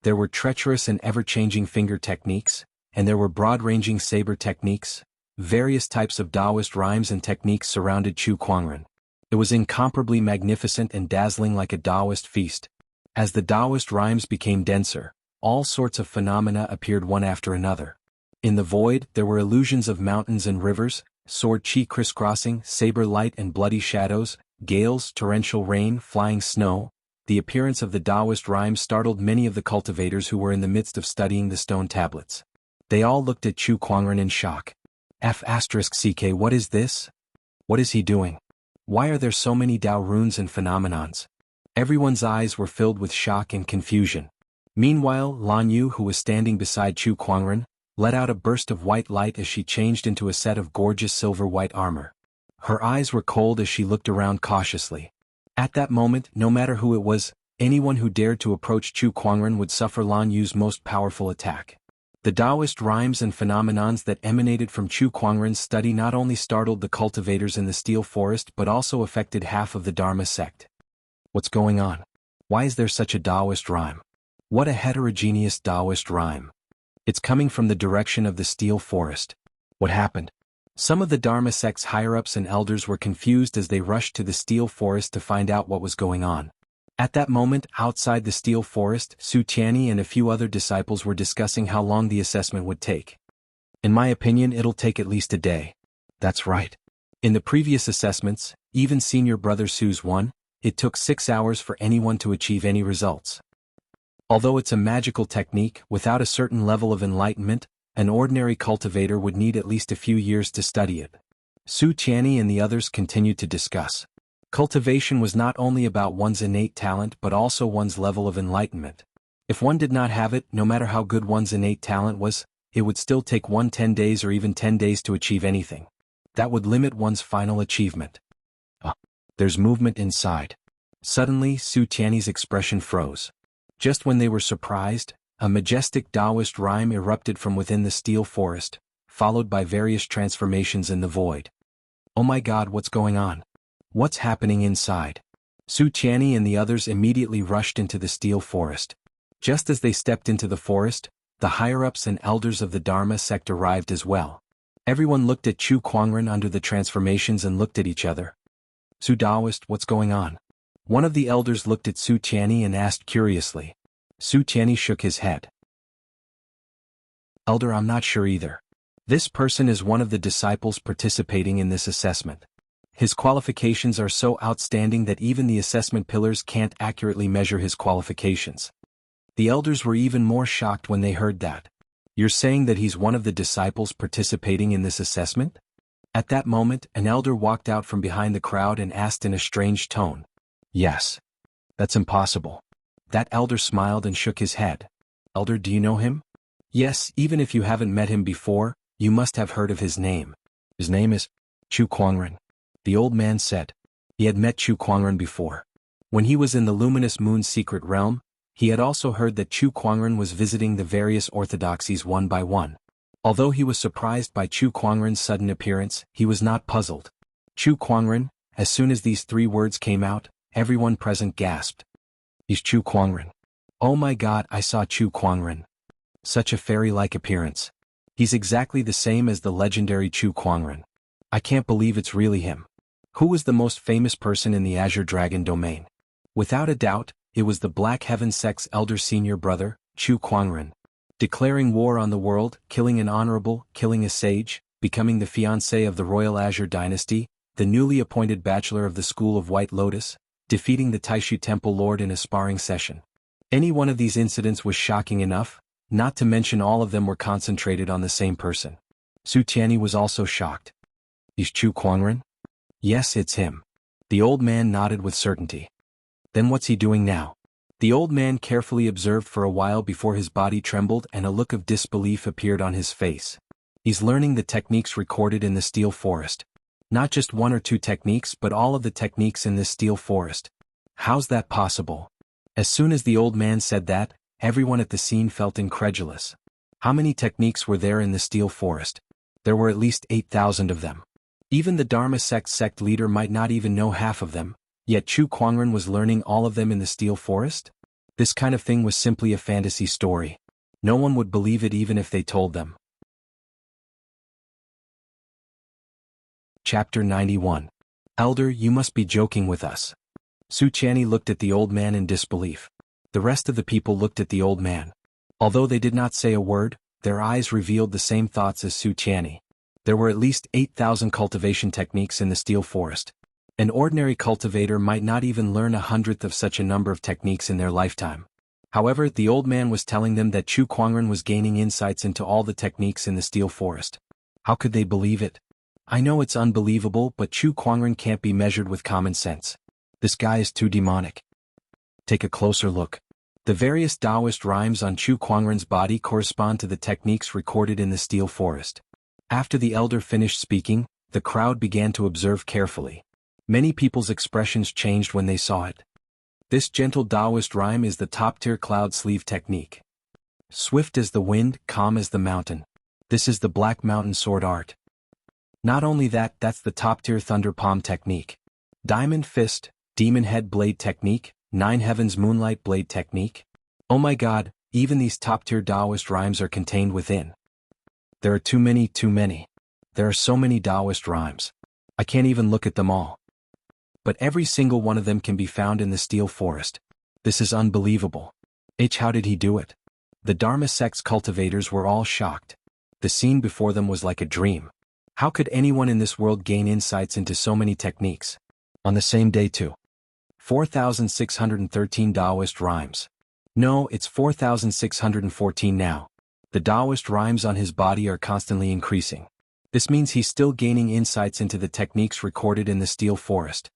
There were treacherous and ever-changing finger techniques, and there were broad-ranging saber techniques. Various types of Taoist rhymes and techniques surrounded Chu Kuangren. It was incomparably magnificent and dazzling like a Taoist feast. As the Taoist rhymes became denser, all sorts of phenomena appeared one after another. In the void, there were illusions of mountains and rivers, sword chi crisscrossing, saber light and bloody shadows, gales, torrential rain, flying snow. The appearance of the Taoist rhymes startled many of the cultivators who were in the midst of studying the stone tablets. They all looked at Chu Kuangren in shock. F***ck, what is this? What is he doing? Why are there so many Dao runes and phenomenons? Everyone's eyes were filled with shock and confusion. Meanwhile, Lan Yu, who was standing beside Chu Kuangren, let out a burst of white light as she changed into a set of gorgeous silver-white armor. Her eyes were cold as she looked around cautiously. At that moment, no matter who it was, anyone who dared to approach Chu Kuangren would suffer Lan Yu's most powerful attack. The Taoist rhymes and phenomenons that emanated from Chu Kuangren's study not only startled the cultivators in the steel forest but also affected half of the Dharma sect. What's going on? Why is there such a Taoist rhyme? What a heterogeneous Taoist rhyme. It's coming from the direction of the steel forest. What happened? Some of the Dharma sect's higher-ups and elders were confused as they rushed to the steel forest to find out what was going on. At that moment, outside the steel forest, Su Qianni and a few other disciples were discussing how long the assessment would take. In my opinion, it'll take at least a day. That's right. In the previous assessments, even senior brother Su's one, it took 6 hours for anyone to achieve any results. Although it's a magical technique, without a certain level of enlightenment, an ordinary cultivator would need at least a few years to study it. Su Qianni and the others continued to discuss. Cultivation was not only about one's innate talent but also one's level of enlightenment. If one did not have it, no matter how good one's innate talent was, it would still take one 10 days or even 10 days to achieve anything. That would limit one's final achievement. There's movement inside. Suddenly, Su Qianni's expression froze. Just when they were surprised, a majestic Taoist rhyme erupted from within the steel forest, followed by various transformations in the void. Oh my God, what's going on? What's happening inside? Su Qianni and the others immediately rushed into the steel forest. Just as they stepped into the forest, the higher-ups and elders of the Dharma sect arrived as well. Everyone looked at Chu Kuangren under the transformations and looked at each other. Su Taoist, what's going on? One of the elders looked at Su Qianni and asked curiously. Su Qianni shook his head. Elder, I'm not sure either. This person is one of the disciples participating in this assessment. His qualifications are so outstanding that even the assessment pillars can't accurately measure his qualifications. The elders were even more shocked when they heard that. You're saying that he's one of the disciples participating in this assessment? At that moment, an elder walked out from behind the crowd and asked in a strange tone. Yes. That's impossible. That elder smiled and shook his head. Elder, do you know him? Yes, even if you haven't met him before, you must have heard of his name. His name is Chu Kuangren. The old man said. He had met Chu Kuangren before. When he was in the Luminous Moon's secret realm, he had also heard that Chu Kuangren was visiting the various orthodoxies one by one. Although he was surprised by Chu Kuangren's sudden appearance, he was not puzzled. Chu Kuangren, as soon as these 3 words came out, everyone present gasped. He's Chu Kuangren. Oh my God, I saw Chu Kuangren. Such a fairy-like appearance. He's exactly the same as the legendary Chu Kuangren. I can't believe it's really him. Who was the most famous person in the Azure Dragon domain? Without a doubt, it was the Black Heaven sect's elder senior brother, Chu Kuangren. Declaring war on the world, killing an honorable, killing a sage, becoming the fiancé of the Royal Azure Dynasty, the newly appointed bachelor of the School of White Lotus, defeating the Taishu Temple Lord in a sparring session. Any one of these incidents was shocking enough, not to mention all of them were concentrated on the same person. Su Qianni was also shocked. Is Chu Kuangren? Yes, it's him. The old man nodded with certainty. Then what's he doing now? The old man carefully observed for a while before his body trembled and a look of disbelief appeared on his face. He's learning the techniques recorded in the steel forest. Not just 1 or 2 techniques but all of the techniques in this steel forest. How's that possible? As soon as the old man said that, everyone at the scene felt incredulous. How many techniques were there in the steel forest? There were at least 8,000 of them. Even the Dharma sect leader might not even know half of them, yet Chu Kuangren was learning all of them in the steel forest? This kind of thing was simply a fantasy story. No one would believe it even if they told them. Chapter 91. Elder, you must be joking with us. Su Qianni looked at the old man in disbelief. The rest of the people looked at the old man. Although they did not say a word, their eyes revealed the same thoughts as Su Qianni. There were at least 8,000 cultivation techniques in the steel forest. An ordinary cultivator might not even learn 1/100th of such a number of techniques in their lifetime. However, the old man was telling them that Chu Kuangren was gaining insights into all the techniques in the steel forest. How could they believe it? I know it's unbelievable, but Chu Kuangren can't be measured with common sense. This guy is too demonic. Take a closer look. The various Taoist rhymes on Chu Kuangren's body correspond to the techniques recorded in the steel forest. After the elder finished speaking, the crowd began to observe carefully. Many people's expressions changed when they saw it. This gentle Taoist rhyme is the top-tier cloud sleeve technique. Swift as the wind, calm as the mountain. This is the Black Mountain Sword art. Not only that, that's the top-tier Thunder Palm technique. Diamond Fist, Demon Head Blade technique, Nine Heavens Moonlight Blade technique. Oh my God, even these top-tier Taoist rhymes are contained within. There are too many. There are so many Taoist rhymes. I can't even look at them all. But every single one of them can be found in the steel forest. This is unbelievable. How did he do it? The Dharma sect's cultivators were all shocked. The scene before them was like a dream. How could anyone in this world gain insights into so many techniques? On the same day too. 4,613 Taoist rhymes. No, it's 4,614 now. The Taoist rhymes on his body are constantly increasing. This means he's still gaining insights into the techniques recorded in the steel forest.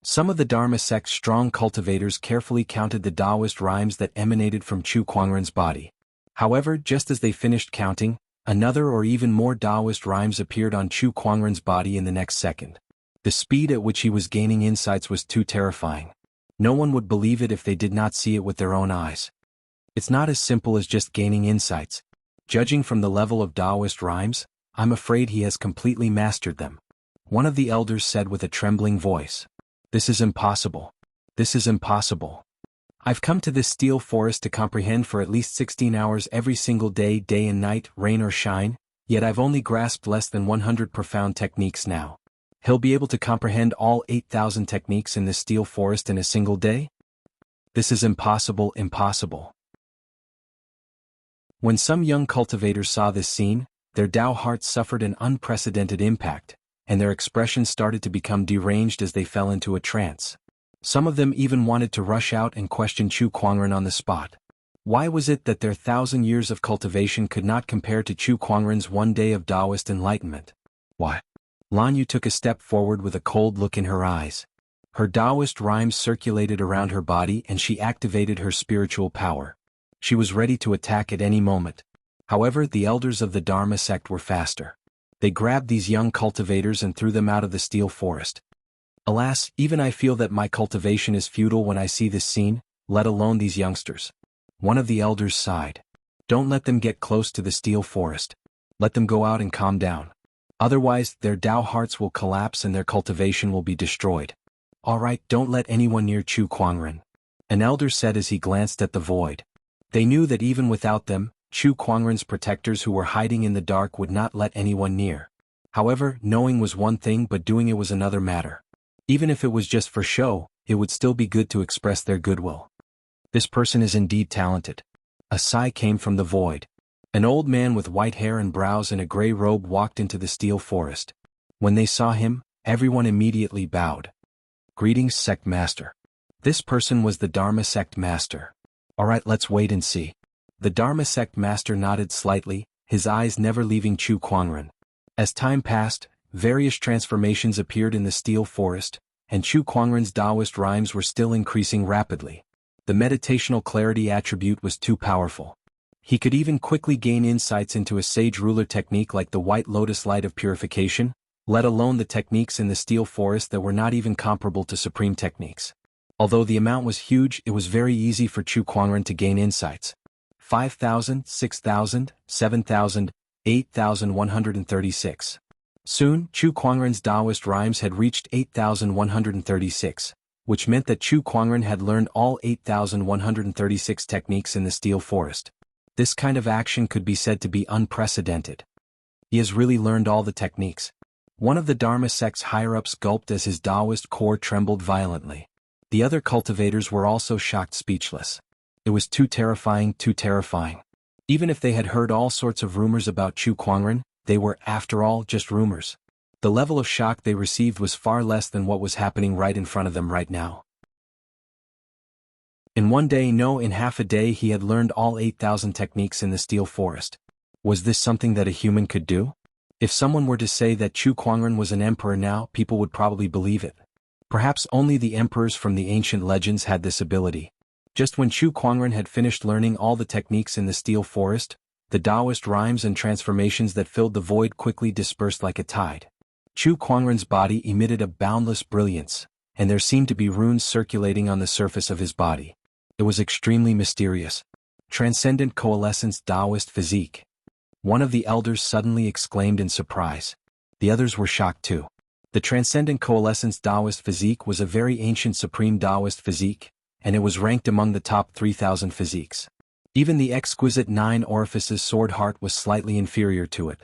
Some of the Dharma sect's strong cultivators carefully counted the Taoist rhymes that emanated from Chu Kuangren's body. However, just as they finished counting, another or even more Taoist rhymes appeared on Chu Kuangren's body in the next second. The speed at which he was gaining insights was too terrifying. No one would believe it if they did not see it with their own eyes. It's not as simple as just gaining insights. Judging from the level of Taoist rhymes, I'm afraid he has completely mastered them. One of the elders said with a trembling voice. This is impossible. This is impossible. I've come to this steel forest to comprehend for at least 16 hours every single day, day and night, rain or shine, yet I've only grasped less than 100 profound techniques now. He'll be able to comprehend all 8,000 techniques in this steel forest in a single day? This is impossible, impossible. When some young cultivators saw this scene, their Tao hearts suffered an unprecedented impact, and their expressions started to become deranged as they fell into a trance. Some of them even wanted to rush out and question Chu Kuangren on the spot. Why was it that their 1,000 years of cultivation could not compare to Chu Kuangren's one day of Taoist enlightenment? Why? Lan Yu took a step forward with a cold look in her eyes. Her Taoist rhymes circulated around her body and she activated her spiritual power. She was ready to attack at any moment. However, the elders of the Dharma sect were faster. They grabbed these young cultivators and threw them out of the steel forest. Alas, even I feel that my cultivation is futile when I see this scene, let alone these youngsters. One of the elders sighed. Don't let them get close to the steel forest. Let them go out and calm down. Otherwise, their Tao hearts will collapse and their cultivation will be destroyed. All right, don't let anyone near Chu Kuangren. An elder said as he glanced at the void. They knew that even without them, Chu Kuangren's protectors who were hiding in the dark would not let anyone near. However, knowing was one thing but doing it was another matter. Even if it was just for show, it would still be good to express their goodwill. This person is indeed talented. A sigh came from the void. An old man with white hair and brows in a gray robe walked into the steel forest. When they saw him, everyone immediately bowed. Greetings, sect master. This person was the Dharma sect master. Alright, let's wait and see. The Dharma sect master nodded slightly, his eyes never leaving Chu Kuangren. As time passed, various transformations appeared in the steel forest, and Chu Kuangren's Taoist rhymes were still increasing rapidly. The meditational clarity attribute was too powerful. He could even quickly gain insights into a sage ruler technique like the white lotus light of purification, let alone the techniques in the steel forest that were not even comparable to supreme techniques. Although the amount was huge, it was very easy for Chu Kuangren to gain insights. 5,000, 6,000, 7,000, 8,136. Soon, Chu Kuangren's Taoist rhymes had reached 8,136, which meant that Chu Kuangren had learned all 8,136 techniques in the steel forest. This kind of action could be said to be unprecedented. He has really learned all the techniques. One of the Dharma sect's higher-ups gulped as his Taoist core trembled violently. The other cultivators were also shocked speechless. It was too terrifying, too terrifying. Even if they had heard all sorts of rumors about Chu Kuangren, they were, after all, just rumors. The level of shock they received was far less than what was happening right in front of them right now. In one day, no, in half a day he had learned all 8,000 techniques in the steel forest. Was this something that a human could do? If someone were to say that Chu Kuangren was an emperor now, people would probably believe it. Perhaps only the emperors from the ancient legends had this ability. Just when Chu Kuangren had finished learning all the techniques in the steel forest, the Taoist rhymes and transformations that filled the void quickly dispersed like a tide. Chu Kuangren's body emitted a boundless brilliance, and there seemed to be runes circulating on the surface of his body. It was extremely mysterious. Transcendent coalescence Taoist physique. One of the elders suddenly exclaimed in surprise. The others were shocked too. The Transcendent Coalescence Taoist physique was a very ancient supreme Taoist physique, and it was ranked among the top 3,000 physiques. Even the exquisite 9 orifices sword heart was slightly inferior to it.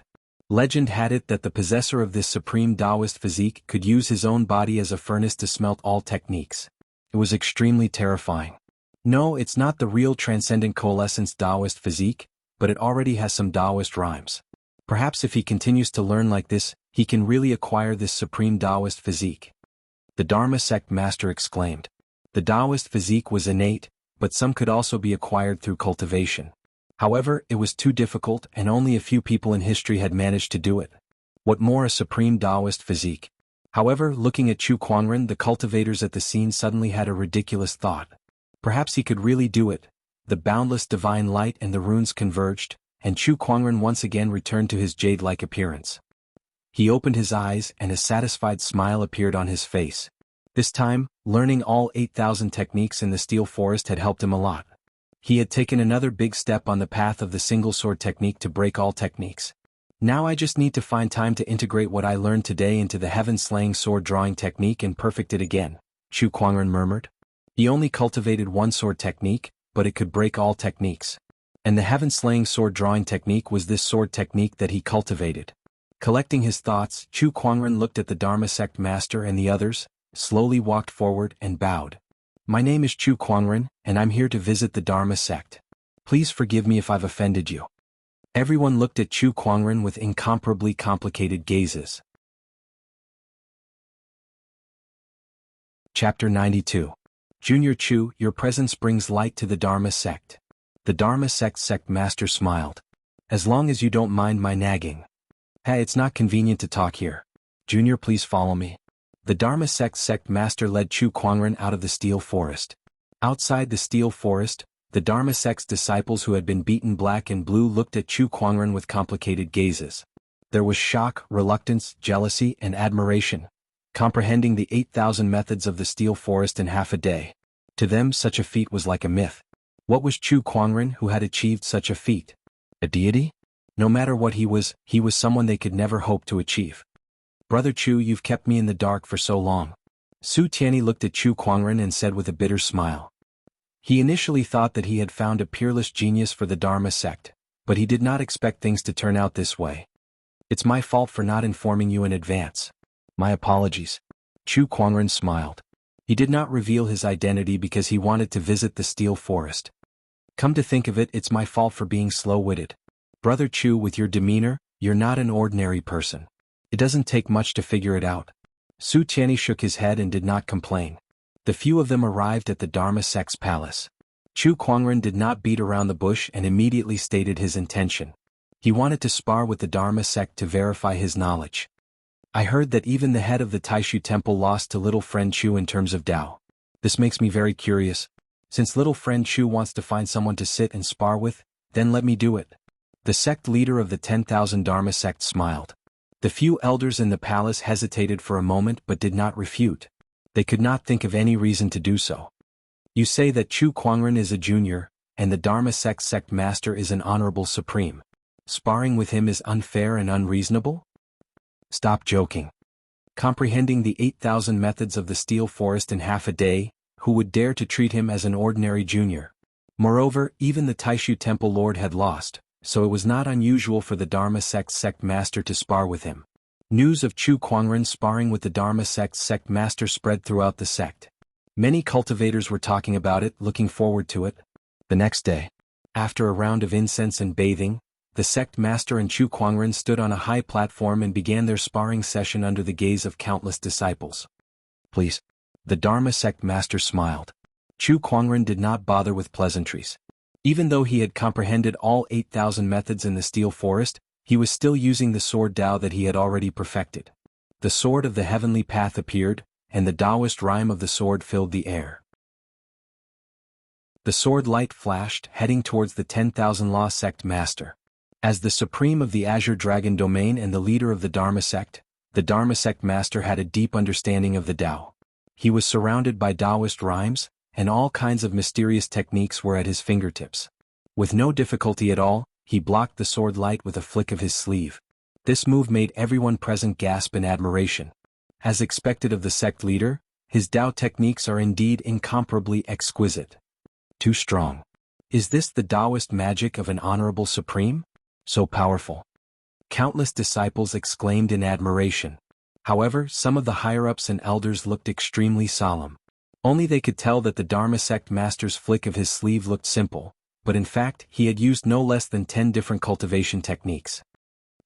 Legend had it that the possessor of this supreme Taoist physique could use his own body as a furnace to smelt all techniques. It was extremely terrifying. No, it's not the real transcendent coalescence Taoist physique, but it already has some Taoist rhymes. Perhaps if he continues to learn like this, he can really acquire this supreme Taoist physique. The Dharma sect master exclaimed. The Taoist physique was innate, but some could also be acquired through cultivation. However, it was too difficult and only a few people in history had managed to do it. What more, a supreme Taoist physique? However, looking at Chu Kuangren, the cultivators at the scene suddenly had a ridiculous thought. Perhaps he could really do it. The boundless divine light and the runes converged, and Chu Kuangren once again returned to his jade-like appearance. He opened his eyes and a satisfied smile appeared on his face. This time, learning all 8,000 techniques in the steel forest had helped him a lot. He had taken another big step on the path of the single sword technique to break all techniques. Now I just need to find time to integrate what I learned today into the heaven-slaying sword drawing technique and perfect it again, Chu Kuangren murmured. He only cultivated one sword technique, but it could break all techniques. And the heaven-slaying sword drawing technique was this sword technique that he cultivated. Collecting his thoughts, Chu Kuangren looked at the Dharma sect master and the others, slowly walked forward and bowed. My name is Chu Kuangren, and I'm here to visit the Dharma sect. Please forgive me if I've offended you. Everyone looked at Chu Kuangren with incomparably complicated gazes. Chapter 92. Junior Chu, your presence brings light to the Dharma sect. The Dharma sect master smiled. As long as you don't mind my nagging. Hey, it's not convenient to talk here. Junior, please follow me. The Dharma sect master led Chu Kuangren out of the steel forest. Outside the steel forest, the Dharma sect's disciples who had been beaten black and blue looked at Chu Kuangren with complicated gazes. There was shock, reluctance, jealousy, and admiration. Comprehending the 8,000 methods of the steel forest in half a day. To them, such a feat was like a myth. What was Chu Kuangren who had achieved such a feat? A deity? No matter what he was someone they could never hope to achieve. Brother Chu, you've kept me in the dark for so long. Su Tianyi looked at Chu Kuangren and said with a bitter smile. He initially thought that he had found a peerless genius for the Dharma sect, but he did not expect things to turn out this way. It's my fault for not informing you in advance. My apologies. Chu Kuangren smiled. He did not reveal his identity because he wanted to visit the steel forest. Come to think of it, it's my fault for being slow-witted. Brother Chu, with your demeanor, you're not an ordinary person. It doesn't take much to figure it out. Su Tianyi shook his head and did not complain. The few of them arrived at the Dharma sect's palace. Chu Kuangren did not beat around the bush and immediately stated his intention. He wanted to spar with the Dharma sect to verify his knowledge. I heard that even the head of the Taishu temple lost to little friend Chu in terms of Tao. This makes me very curious. Since little friend Chu wants to find someone to sit and spar with, then let me do it. The sect leader of the 10,000 Dharma sect smiled. The few elders in the palace hesitated for a moment but did not refute. They could not think of any reason to do so. You say that Chu Kuangren is a junior, and the Dharma sect master is an honorable supreme. Sparring with him is unfair and unreasonable? Stop joking. Comprehending the 8,000 methods of the steel forest in half a day, who would dare to treat him as an ordinary junior? Moreover, even the Taishu temple lord had lost, so it was not unusual for the Dharma sect master to spar with him. News of Chu Kuangren sparring with the Dharma sect master spread throughout the sect. Many cultivators were talking about it, looking forward to it. The next day, after a round of incense and bathing, the sect master and Chu Kuangren stood on a high platform and began their sparring session under the gaze of countless disciples. Please. The Dharma sect master smiled. Chu Kuangren did not bother with pleasantries. Even though he had comprehended all 8,000 methods in the steel forest, he was still using the sword Tao that he had already perfected. The sword of the heavenly path appeared, and the Taoist rhyme of the sword filled the air. The sword light flashed, heading towards the 10,000 Law sect master. As the supreme of the Azure Dragon domain and the leader of the Dharma sect master had a deep understanding of the Tao. He was surrounded by Taoist rhymes, and all kinds of mysterious techniques were at his fingertips. With no difficulty at all, he blocked the sword light with a flick of his sleeve. This move made everyone present gasp in admiration. As expected of the sect leader, his Tao techniques are indeed incomparably exquisite. Too strong. Is this the Taoist magic of an honorable supreme? So powerful. Countless disciples exclaimed in admiration. However, some of the higher-ups and elders looked extremely solemn. Only they could tell that the Dharma sect master's flick of his sleeve looked simple, but in fact he had used no less than 10 different cultivation techniques.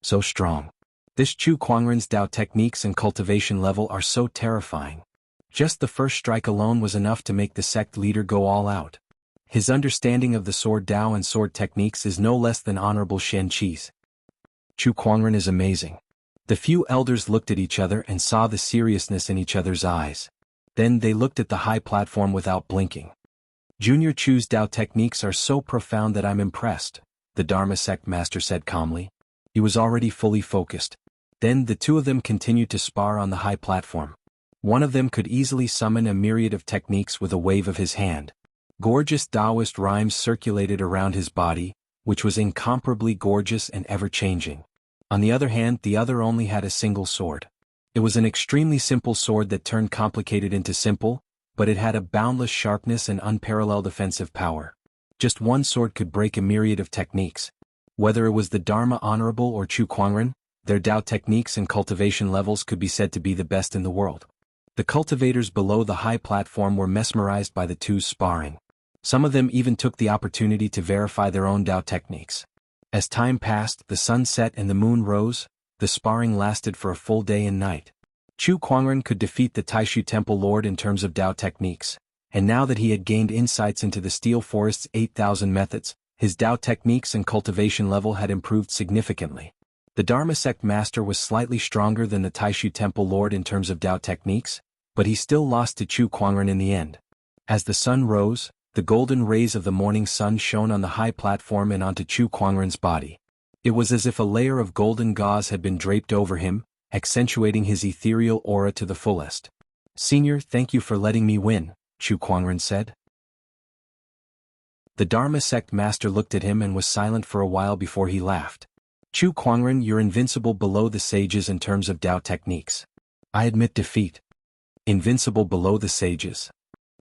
So strong. This Chu Kuangren's Dao techniques and cultivation level are so terrifying. Just the first strike alone was enough to make the sect leader go all out. His understanding of the sword Dao and sword techniques is no less than honorable Shen Qi's. Chu Kuangren is amazing. The few elders looked at each other and saw the seriousness in each other's eyes. Then they looked at the high platform without blinking. Junior Chu's Dao techniques are so profound that I'm impressed, the Dharma sect master said calmly. He was already fully focused. Then the two of them continued to spar on the high platform. One of them could easily summon a myriad of techniques with a wave of his hand. Gorgeous Taoist rhymes circulated around his body, which was incomparably gorgeous and ever-changing. On the other hand, the other only had a single sword. It was an extremely simple sword that turned complicated into simple, but it had a boundless sharpness and unparalleled offensive power. Just one sword could break a myriad of techniques. Whether it was the Dharma Honorable or Chu Kuangren, their Dao techniques and cultivation levels could be said to be the best in the world. The cultivators below the high platform were mesmerized by the two's sparring. Some of them even took the opportunity to verify their own Dao techniques. As time passed, the sun set and the moon rose, the sparring lasted for a full day and night. Chu Kuangren could defeat the Taishu Temple Lord in terms of Dao techniques, and now that he had gained insights into the Steel Forest's 8,000 methods, his Dao techniques and cultivation level had improved significantly. The Dharma sect master was slightly stronger than the Taishu Temple Lord in terms of Dao techniques, but he still lost to Chu Kuangren in the end. As the sun rose, the golden rays of the morning sun shone on the high platform and onto Chu Kuangren's body. It was as if a layer of golden gauze had been draped over him, accentuating his ethereal aura to the fullest. "Senior, thank you for letting me win," Chu Kuangren said. The Dharma sect master looked at him and was silent for a while before he laughed. "Chu Kuangren, you're invincible below the sages in terms of Dao techniques." "I admit defeat." "Invincible below the sages."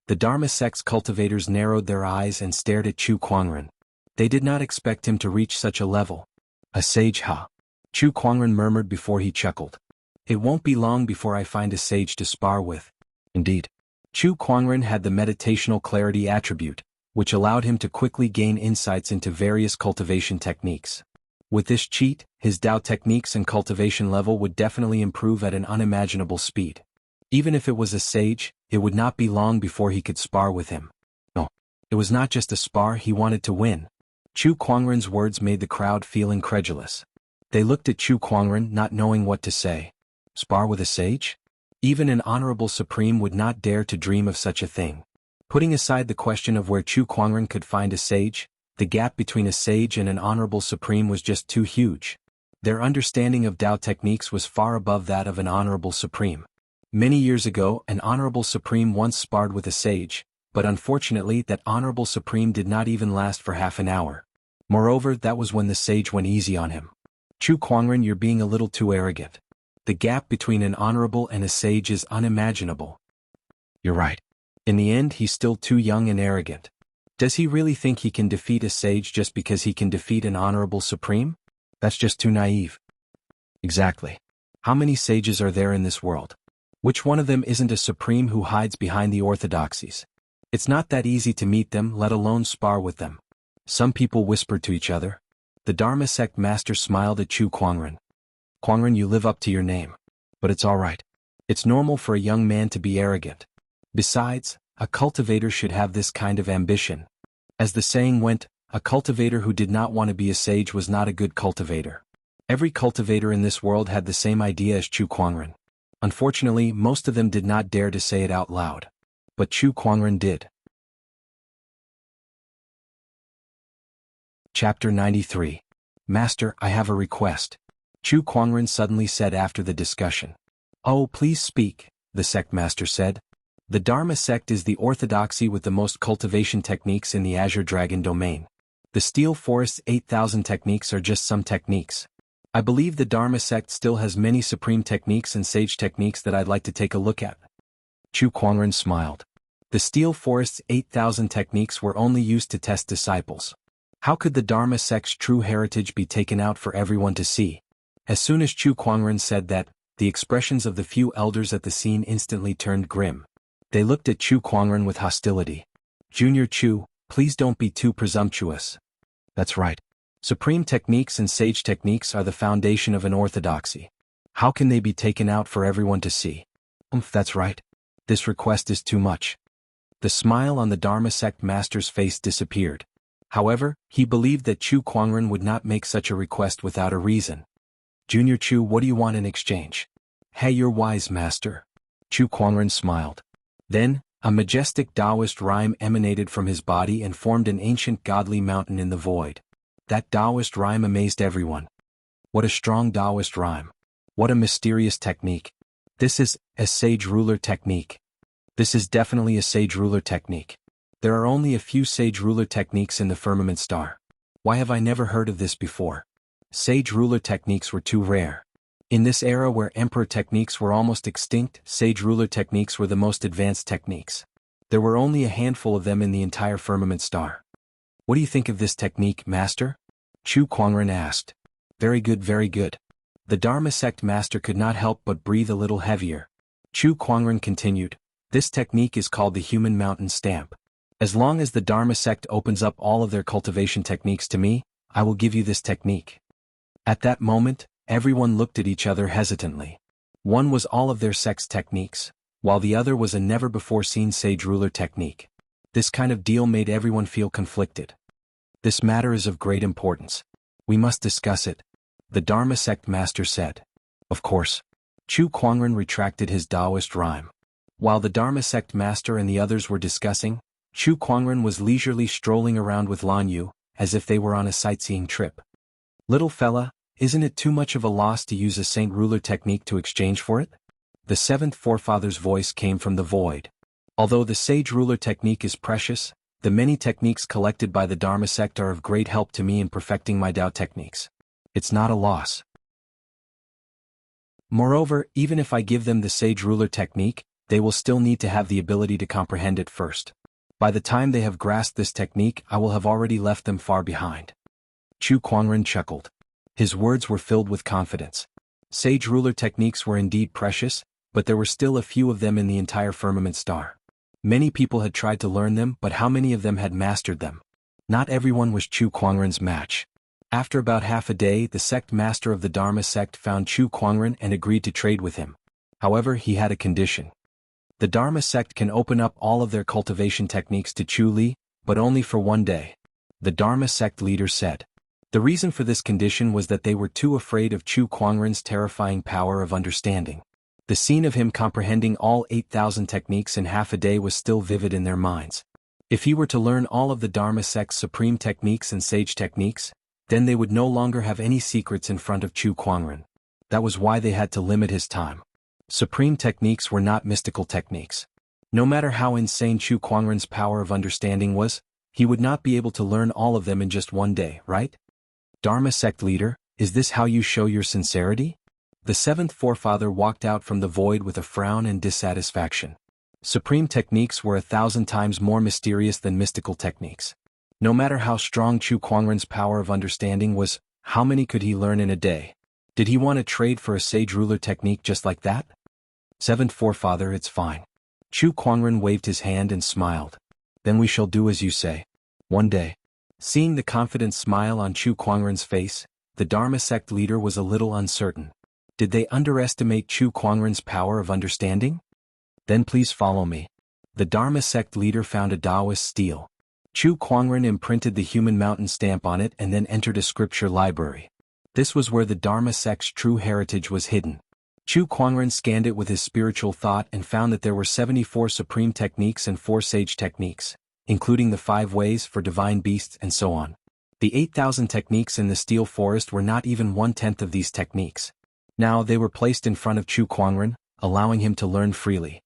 The Dharma sect's cultivators narrowed their eyes and stared at Chu Kuangren. They did not expect him to reach such a level. "A sage, huh?" Chu Kuangren murmured before he chuckled. "It won't be long before I find a sage to spar with." Indeed. Chu Kuangren had the meditational clarity attribute, which allowed him to quickly gain insights into various cultivation techniques. With this cheat, his Dao techniques and cultivation level would definitely improve at an unimaginable speed. Even if it was a sage, it would not be long before he could spar with him. No, it was not just a spar, he wanted to win. Chu Kuangren's words made the crowd feel incredulous. They looked at Chu Kuangren, not knowing what to say. Spar with a sage? Even an honorable supreme would not dare to dream of such a thing. Putting aside the question of where Chu Kuangren could find a sage, the gap between a sage and an honorable supreme was just too huge. Their understanding of Dao techniques was far above that of an honorable supreme. Many years ago, an honorable supreme once sparred with a sage, but unfortunately that honorable supreme did not even last for half an hour. Moreover, that was when the sage went easy on him. "Chu Kuangren, you're being a little too arrogant. The gap between an honorable and a sage is unimaginable." "You're right. In the end, he's still too young and arrogant. Does he really think he can defeat a sage just because he can defeat an honorable supreme? That's just too naive." "Exactly. How many sages are there in this world? Which one of them isn't a supreme who hides behind the orthodoxies? It's not that easy to meet them, let alone spar with them." Some people whispered to each other. The Dharma sect master smiled at Chu Kuangren. "Kuangren, you live up to your name. But it's all right. It's normal for a young man to be arrogant. Besides, a cultivator should have this kind of ambition. As the saying went, a cultivator who did not want to be a sage was not a good cultivator." Every cultivator in this world had the same idea as Chu Kuangren. Unfortunately, most of them did not dare to say it out loud. But Chu Kuangren did. Chapter 93. "Master, I have a request," Chu Kuangren suddenly said after the discussion. "Oh, please speak," the sect master said. "The Dharma sect is the orthodoxy with the most cultivation techniques in the Azure Dragon domain. The Steel Forest's 8,000 techniques are just some techniques. I believe the Dharma sect still has many supreme techniques and sage techniques that I'd like to take a look at." Chu Kuangren smiled. The Steel Forest's 8,000 techniques were only used to test disciples. How could the Dharma sect's true heritage be taken out for everyone to see? As soon as Chu Kuangren said that, the expressions of the few elders at the scene instantly turned grim. They looked at Chu Kuangren with hostility. Junior Chu, please don't be too presumptuous. That's right. Supreme techniques and sage techniques are the foundation of an orthodoxy. How can they be taken out for everyone to see? That's right. This request is too much. The smile on the Dharma sect master's face disappeared. However, he believed that Chu Kuangren would not make such a request without a reason. Junior Chu, what do you want in exchange? Hey, you're wise, master. Chu Kuangren smiled. Then, a majestic Taoist rhyme emanated from his body and formed an ancient godly mountain in the void. That Taoist rhyme amazed everyone. What a strong Taoist rhyme. What a mysterious technique. This is a sage ruler technique. This is definitely a sage ruler technique. There are only a few sage ruler techniques in the firmament star. Why have I never heard of this before? Sage ruler techniques were too rare. In this era where emperor techniques were almost extinct, sage ruler techniques were the most advanced techniques. There were only a handful of them in the entire firmament star. What do you think of this technique, master? Chu Kuangren asked. Very good, very good. The Dharma sect master could not help but breathe a little heavier. Chu Kuangren continued. This technique is called the human mountain stamp. As long as the Dharma sect opens up all of their cultivation techniques to me, I will give you this technique. At that moment, everyone looked at each other hesitantly. One was all of their sect's techniques, while the other was a never-before-seen sage ruler technique. This kind of deal made everyone feel conflicted. This matter is of great importance. We must discuss it, the Dharma sect master said. Of course. Chu Kuangren retracted his Taoist rhyme. While the Dharma sect master and the others were discussing, Chu Kuangren was leisurely strolling around with Lan Yu, as if they were on a sightseeing trip. Little fella, isn't it too much of a loss to use a saint ruler technique to exchange for it? The seventh forefather's voice came from the void. Although the sage ruler technique is precious, the many techniques collected by the Dharma sect are of great help to me in perfecting my Tao techniques. It's not a loss. Moreover, even if I give them the sage ruler technique, they will still need to have the ability to comprehend it first. By the time they have grasped this technique, I will have already left them far behind. Chu Kuangren chuckled. His words were filled with confidence. Sage ruler techniques were indeed precious, but there were still a few of them in the entire firmament star. Many people had tried to learn them, but how many of them had mastered them? Not everyone was Chu Kuangren's match. After about half a day, the sect master of the Dharma sect found Chu Kuangren and agreed to trade with him. However, he had a condition. The Dharma sect can open up all of their cultivation techniques to Chu Li, but only for one day. The Dharma sect leader said. The reason for this condition was that they were too afraid of Chu Kuangren's terrifying power of understanding. The scene of him comprehending all 8,000 techniques in half a day was still vivid in their minds. If he were to learn all of the Dharma sect's supreme techniques and sage techniques, then they would no longer have any secrets in front of Chu Kuangren. That was why they had to limit his time. Supreme techniques were not mystical techniques. No matter how insane Chu Kuangren's power of understanding was, he would not be able to learn all of them in just one day, right? Dharma sect leader, is this how you show your sincerity? The seventh forefather walked out from the void with a frown and dissatisfaction. Supreme techniques were 1,000 times more mysterious than mystical techniques. No matter how strong Chu Kuangren's power of understanding was, how many could he learn in a day? Did he want to trade for a sage ruler technique just like that? Seventh forefather, it's fine. Chu Kuangren waved his hand and smiled. Then we shall do as you say. One day. Seeing the confident smile on Chu Kuangren's face, the Dharma sect leader was a little uncertain. Did they underestimate Chu Kuangren's power of understanding? Then please follow me. The Dharma sect leader found a Taoist stele. Chu Kuangren imprinted the human mountain stamp on it and then entered a scripture library. This was where the Dharma sect's true heritage was hidden. Chu Kuangren scanned it with his spiritual thought and found that there were 74 supreme techniques and 4 sage techniques, including the 5 ways for divine beasts and so on. The 8,000 techniques in the steel forest were not even 1/10 of these techniques. Now they were placed in front of Chu Kuangren, allowing him to learn freely.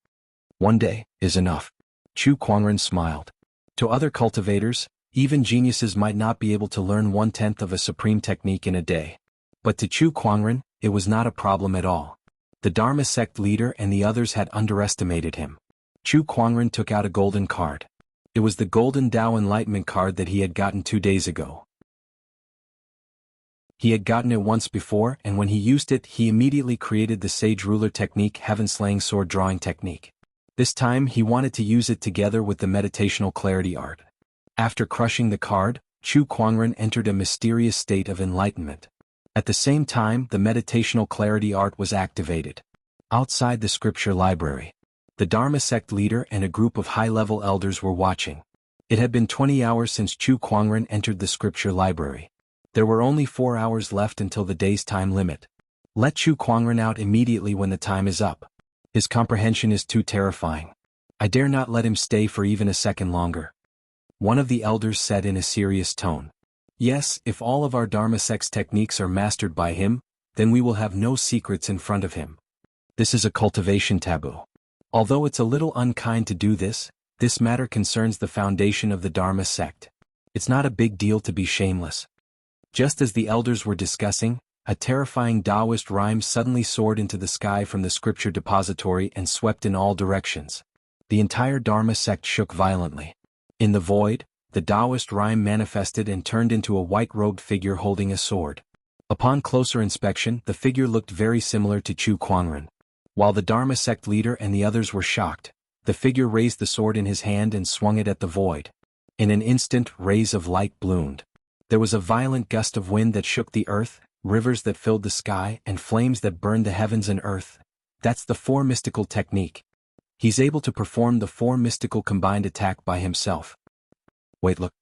One day is enough. Chu Kuangren smiled. To other cultivators, even geniuses might not be able to learn 1/10 of a supreme technique in a day. But to Chu Kuangren, it was not a problem at all. The Dharma sect leader and the others had underestimated him. Chu Kuangren took out a golden card. It was the golden Tao Enlightenment card that he had gotten 2 days ago. He had gotten it once before, and when he used it, he immediately created the Sage Ruler technique, Heaven Slaying Sword Drawing technique. This time he wanted to use it together with the meditational clarity art. After crushing the card, Chu Kuangren entered a mysterious state of enlightenment. At the same time, the meditational clarity art was activated. Outside the scripture library, the Dharma sect leader and a group of high-level elders were watching. It had been 20 hours since Chu Kuangren entered the scripture library. There were only 4 hours left until the day's time limit. Let Chu Kuangren out immediately when the time is up. His comprehension is too terrifying. I dare not let him stay for even a second longer. One of the elders said in a serious tone. Yes, if all of our Dharma sect's techniques are mastered by him, then we will have no secrets in front of him. This is a cultivation taboo. Although it's a little unkind to do this matter concerns the foundation of the Dharma sect. It's not a big deal to be shameless. Just as the elders were discussing, a terrifying Taoist rhyme suddenly soared into the sky from the scripture depository and swept in all directions. The entire Dharma sect shook violently. In the void, the Taoist rhyme manifested and turned into a white-robed figure holding a sword. Upon closer inspection, the figure looked very similar to Chu Kuangren. While the Dharma sect leader and the others were shocked, the figure raised the sword in his hand and swung it at the void. In an instant, rays of light bloomed. There was a violent gust of wind that shook the earth, rivers that filled the sky, and flames that burned the heavens and earth. That's the four mystical technique. He's able to perform the four mystical combined attack by himself. Wait, look.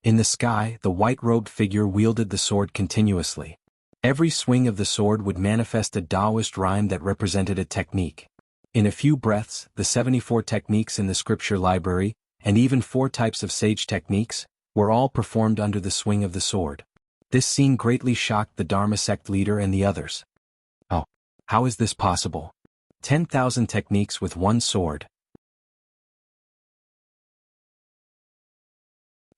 In the sky, the white-robed figure wielded the sword continuously. Every swing of the sword would manifest a Taoist rhyme that represented a technique. In a few breaths, the 74 techniques in the scripture library, and even 4 types of sage techniques, were all performed under the swing of the sword. This scene greatly shocked the Dharma sect leader and the others. Oh, how is this possible? 10,000 techniques with one sword.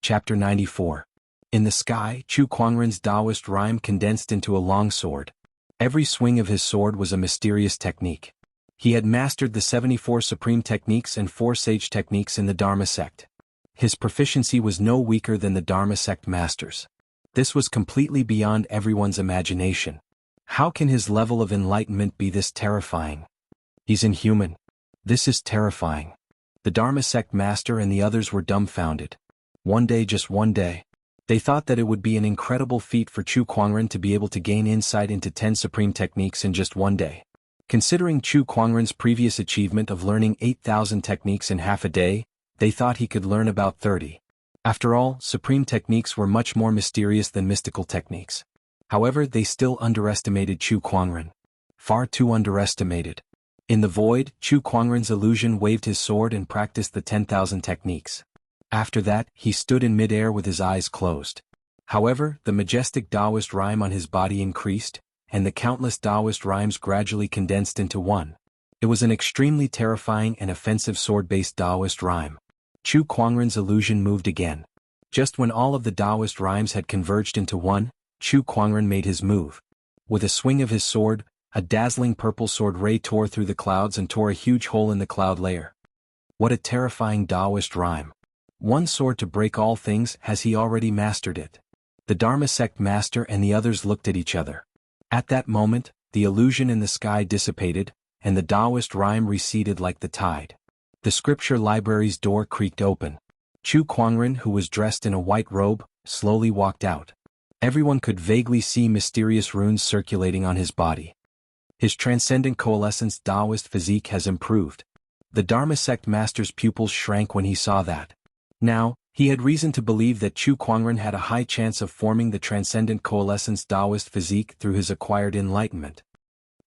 Chapter 94. In the sky, Chu Kuangren's Taoist rhyme condensed into a long sword. Every swing of his sword was a mysterious technique. He had mastered the 74 supreme techniques and 4 sage techniques in the Dharma sect. His proficiency was no weaker than the Dharma sect masters. This was completely beyond everyone's imagination. How can his level of enlightenment be this terrifying? He's inhuman. This is terrifying. The Dharma sect master and the others were dumbfounded. One day, just one day. They thought that it would be an incredible feat for Chu Kuangren to be able to gain insight into 10 supreme techniques in just one day. Considering Chu Kuangren's previous achievement of learning 8,000 techniques in half a day, they thought he could learn about 30. After all, supreme techniques were much more mysterious than mystical techniques. However, they still underestimated Chu Kuangren. Far too underestimated. In the void, Chu Kuangren's illusion waved his sword and practiced the 10,000 techniques. After that, he stood in mid-air with his eyes closed. However, the majestic Taoist rhyme on his body increased, and the countless Taoist rhymes gradually condensed into one. It was an extremely terrifying and offensive sword-based Taoist rhyme. Chu Kuangren's illusion moved again. Just when all of the Taoist rhymes had converged into one, Chu Kuangren made his move. With a swing of his sword, a dazzling purple sword ray tore through the clouds and tore a huge hole in the cloud layer. What a terrifying Taoist rhyme. One sword to break all things, has he already mastered it? The Dharma sect master and the others looked at each other. At that moment, the illusion in the sky dissipated, and the Taoist rhyme receded like the tide. The scripture library's door creaked open. Chu Kuangren, who was dressed in a white robe, slowly walked out. Everyone could vaguely see mysterious runes circulating on his body. His transcendent coalescence Taoist physique has improved. The Dharma sect master's pupils shrank when he saw that. Now, he had reason to believe that Chu Kuangren had a high chance of forming the transcendent coalescence Taoist physique through his acquired enlightenment.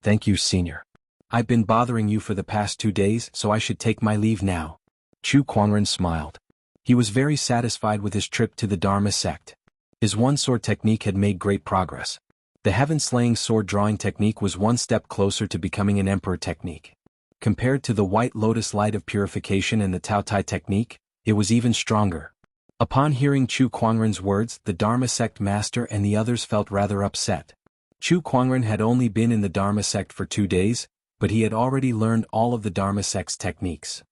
Thank you, Senior. I've been bothering you for the past 2 days, so I should take my leave now. Chu Kuangren smiled. He was very satisfied with his trip to the Dharma sect. His one-sword technique had made great progress. The heaven-slaying sword-drawing technique was one step closer to becoming an emperor technique. Compared to the white lotus light of purification and the Tao Tai technique, it was even stronger. Upon hearing Chu Kuangren's words, the Dharma sect master and the others felt rather upset. Chu Kuangren had only been in the Dharma sect for 2 days, but he had already learned all of the Dharma sect's techniques.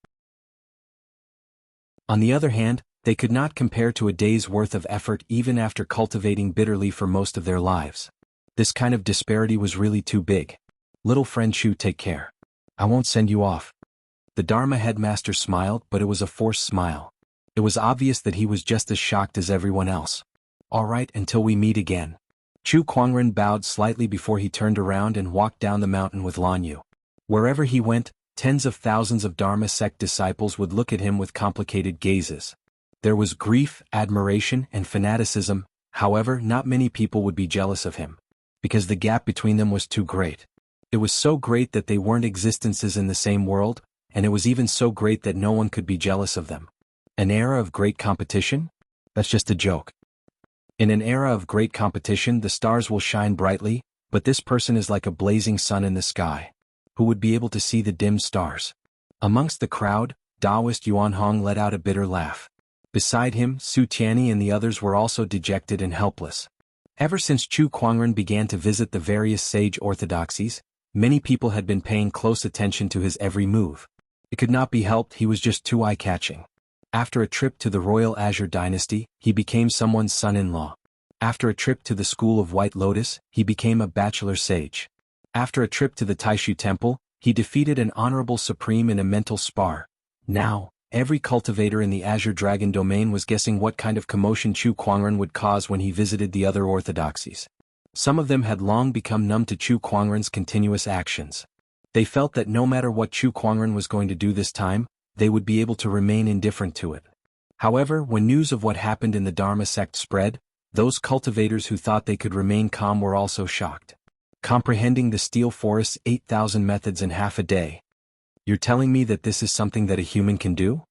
On the other hand, they could not compare to a day's worth of effort even after cultivating bitterly for most of their lives. This kind of disparity was really too big. Little friend Chu, take care. I won't send you off. The Dharma headmaster smiled, but it was a forced smile. It was obvious that he was just as shocked as everyone else. All right, until we meet again. Chu Kuangren bowed slightly before he turned around and walked down the mountain with Lan Yu. Wherever he went, tens of thousands of Dharma sect disciples would look at him with complicated gazes. There was grief, admiration, and fanaticism. However, not many people would be jealous of him, because the gap between them was too great. It was so great that they weren't existences in the same world, and it was even so great that no one could be jealous of them. An era of great competition? That's just a joke. In an era of great competition, the stars will shine brightly, but this person is like a blazing sun in the sky. Who would be able to see the dim stars? Amongst the crowd, Taoist Yuan Hong let out a bitter laugh. Beside him, Su Tianyi and the others were also dejected and helpless. Ever since Chu Kuangren began to visit the various sage orthodoxies, many people had been paying close attention to his every move. It could not be helped, he was just too eye-catching. After a trip to the Royal Azure Dynasty, he became someone's son-in-law. After a trip to the School of White Lotus, he became a bachelor sage. After a trip to the Taishu Temple, he defeated an honorable supreme in a mental spar. Now, every cultivator in the Azure Dragon domain was guessing what kind of commotion Chu Kuangren would cause when he visited the other orthodoxies. Some of them had long become numb to Chu Kuangren's continuous actions. They felt that no matter what Chu Kuangren was going to do this time, they would be able to remain indifferent to it. However, when news of what happened in the Dharma sect spread, those cultivators who thought they could remain calm were also shocked. Comprehending the steel forest's 8,000 methods in half a day. You're telling me that this is something that a human can do?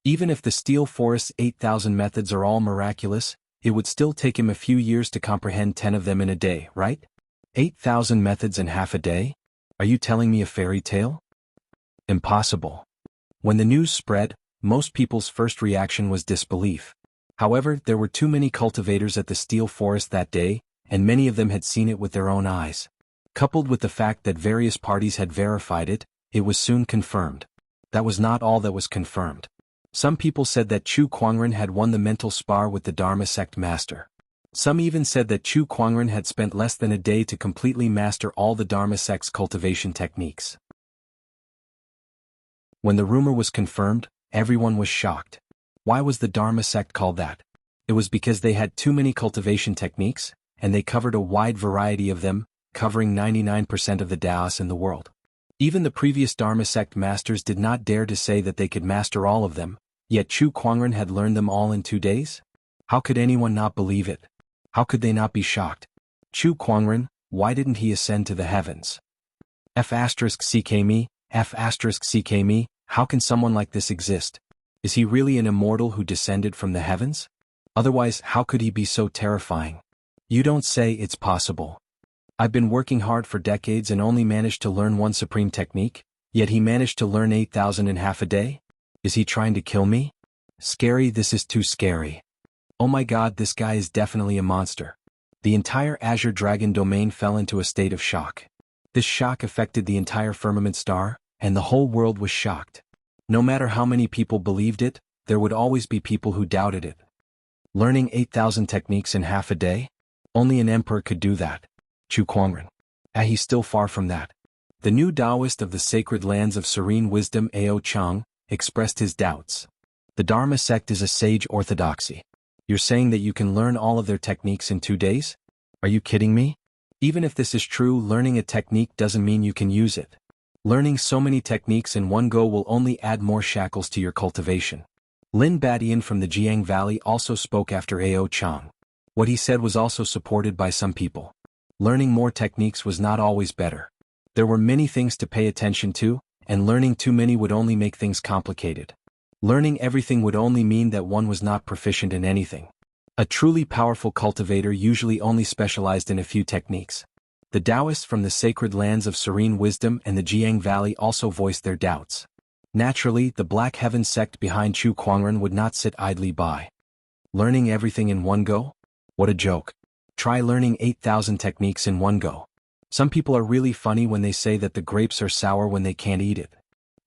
Even if the steel forest's 8,000 methods are all miraculous, it would still take him a few years to comprehend 10 of them in a day, right? 8,000 methods in half a day? Are you telling me a fairy tale? Impossible. When the news spread, most people's first reaction was disbelief. However, there were too many cultivators at the steel forest that day, and many of them had seen it with their own eyes. Coupled with the fact that various parties had verified it, it was soon confirmed. That was not all that was confirmed. Some people said that Chu Kuangren had won the mental spar with the Dharma sect master. Some even said that Chu Kuangren had spent less than a day to completely master all the Dharma sect's cultivation techniques. When the rumor was confirmed, everyone was shocked. Why was the Dharma sect called that? It was because they had too many cultivation techniques, and they covered a wide variety of them, covering 99% of the Taoists in the world. Even the previous Dharma sect masters did not dare to say that they could master all of them, yet Chu Kuangren had learned them all in 2 days? How could anyone not believe it? How could they not be shocked? Chu Kuangren, why didn't he ascend to the heavens? F***ck me, how can someone like this exist? Is he really an immortal who descended from the heavens? Otherwise, how could he be so terrifying? You don't say it's possible. I've been working hard for decades and only managed to learn one supreme technique, yet he managed to learn 8,000 in half a day? Is he trying to kill me? Scary, this is too scary. Oh my god, this guy is definitely a monster. The entire Azure Dragon domain fell into a state of shock. This shock affected the entire firmament star, and the whole world was shocked. No matter how many people believed it, there would always be people who doubted it. Learning 8,000 techniques in half a day? Only an emperor could do that. Chu Kuangren. He's still far from that. The new Taoist of the sacred lands of serene wisdom Ao Chang expressed his doubts. The Dharma sect is a sage orthodoxy. You're saying that you can learn all of their techniques in 2 days? Are you kidding me? Even if this is true, learning a technique doesn't mean you can use it. Learning so many techniques in one go will only add more shackles to your cultivation. Lin Badian from the Jianghu Valley also spoke after Ao Chang. What he said was also supported by some people. Learning more techniques was not always better. There were many things to pay attention to, and learning too many would only make things complicated. Learning everything would only mean that one was not proficient in anything. A truly powerful cultivator usually only specialized in a few techniques. The Taoists from the sacred lands of serene wisdom and the Jianghu Valley also voiced their doubts. Naturally, the Black Heaven sect behind Chu Kuangren would not sit idly by. Learning everything in one go? What a joke. Try learning 8,000 techniques in one go. Some people are really funny when they say that the grapes are sour when they can't eat it.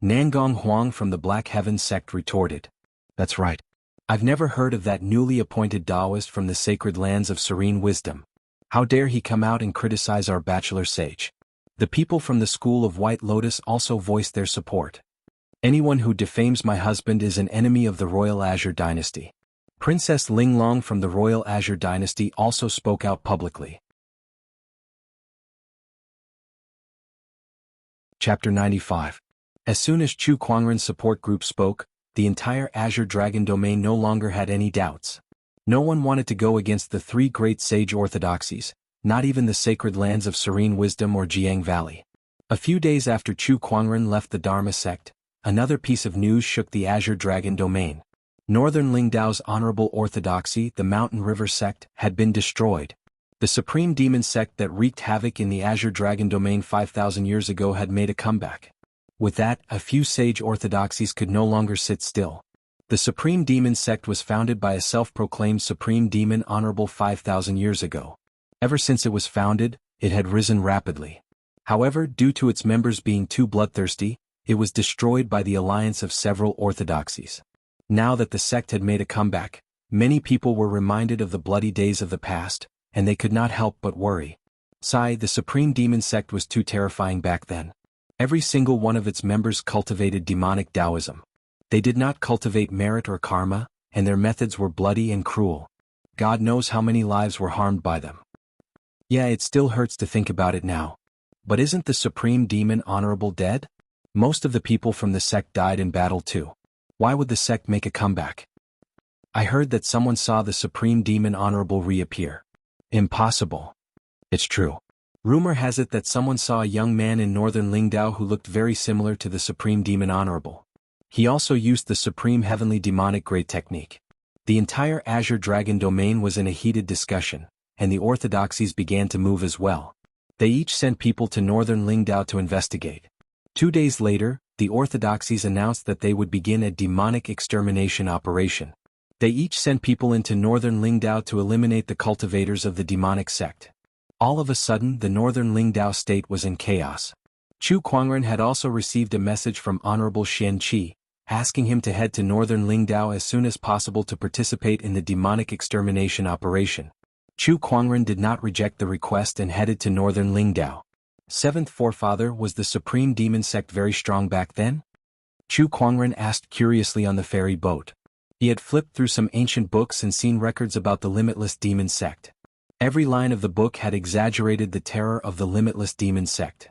Nangong Huang from the Black Heaven sect retorted. That's right. I've never heard of that newly appointed Taoist from the sacred lands of serene wisdom. How dare he come out and criticize our bachelor sage? The people from the School of White Lotus also voiced their support. Anyone who defames my husband is an enemy of the royal Azure dynasty. Princess Linglong from the royal Azure dynasty also spoke out publicly. Chapter 95. As soon as Chu Kuangren's support group spoke, the entire Azure Dragon domain no longer had any doubts. No one wanted to go against the three great sage orthodoxies, not even the sacred lands of Serene Wisdom or Jianghu Valley. A few days after Chu Kuangren left the Dharma sect, another piece of news shook the Azure Dragon domain. Northern Lingdao's honorable orthodoxy, the Mountain River sect, had been destroyed. The supreme demon sect that wreaked havoc in the Azure Dragon domain 5,000 years ago had made a comeback. With that, a few sage orthodoxies could no longer sit still. The supreme demon sect was founded by a self-proclaimed supreme demon honorable 5,000 years ago. Ever since it was founded, it had risen rapidly. However, due to its members being too bloodthirsty, it was destroyed by the alliance of several orthodoxies. Now that the sect had made a comeback, many people were reminded of the bloody days of the past, and they could not help but worry. The supreme demon sect was too terrifying back then. Every single one of its members cultivated demonic Taoism. They did not cultivate merit or karma, and their methods were bloody and cruel. God knows how many lives were harmed by them. Yeah, it still hurts to think about it now. But isn't the supreme demon honorable dead? Most of the people from the sect died in battle too. Why would the sect make a comeback? I heard that someone saw the supreme demon honorable reappear. Impossible. It's true. Rumor has it that someone saw a young man in northern Lingdao who looked very similar to the supreme demon honorable. He also used the supreme heavenly demonic great technique. The entire Azure Dragon domain was in a heated discussion, and the orthodoxies began to move as well. They each sent people to northern Lingdao to investigate. 2 days later, the orthodoxies announced that they would begin a demonic extermination operation. They each sent people into northern Lingdao to eliminate the cultivators of the demonic sect. All of a sudden, the northern Lingdao state was in chaos. Chu Kuangren had also received a message from Honorable Xian Qi, asking him to head to northern Lingdao as soon as possible to participate in the demonic extermination operation. Chu Kuangren did not reject the request and headed to northern Lingdao. Seventh Forefather, was the supreme demon sect very strong back then? Chu Kuangren asked curiously on the ferry boat. He had flipped through some ancient books and seen records about the limitless demon sect. Every line of the book had exaggerated the terror of the limitless demon sect.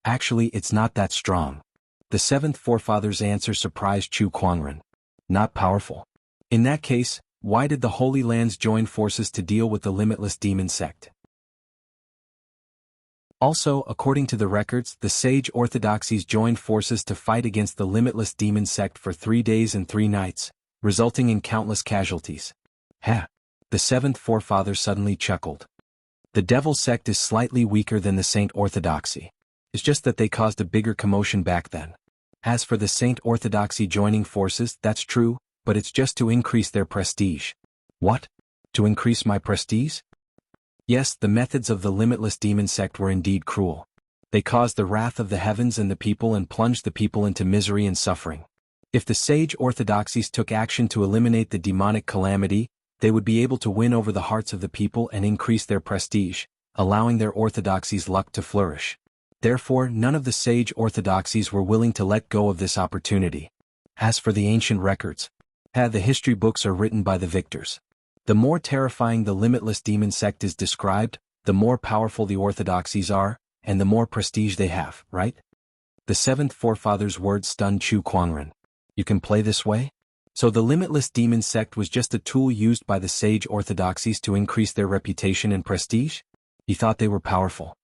Actually, it's not that strong. The Seventh Forefather's answer surprised Chu Kuangren. Not powerful. In that case, why did the Holy Lands join forces to deal with the limitless demon sect? Also, according to the records, the sage orthodoxies joined forces to fight against the limitless demon sect for 3 days and 3 nights, resulting in countless casualties. Heh. The Seventh Forefather suddenly chuckled. The Devil sect is slightly weaker than the Saint Orthodoxy. It's just that they caused a bigger commotion back then. As for the Saint Orthodoxy joining forces, that's true, but it's just to increase their prestige. What? To increase my prestige? Yes, the methods of the limitless demon sect were indeed cruel. They caused the wrath of the heavens and the people and plunged the people into misery and suffering. If the sage orthodoxies took action to eliminate the demonic calamity, they would be able to win over the hearts of the people and increase their prestige, allowing their orthodoxy's luck to flourish. Therefore, none of the sage orthodoxies were willing to let go of this opportunity. As for the ancient records, the history books are written by the victors. The more terrifying the limitless demon sect is described, the more powerful the orthodoxies are, and the more prestige they have, right? The Seventh Forefather's words stunned Chu Kuangren. You can play this way? So the limitless demon sect was just a tool used by the sage orthodoxies to increase their reputation and prestige? He thought they were powerful.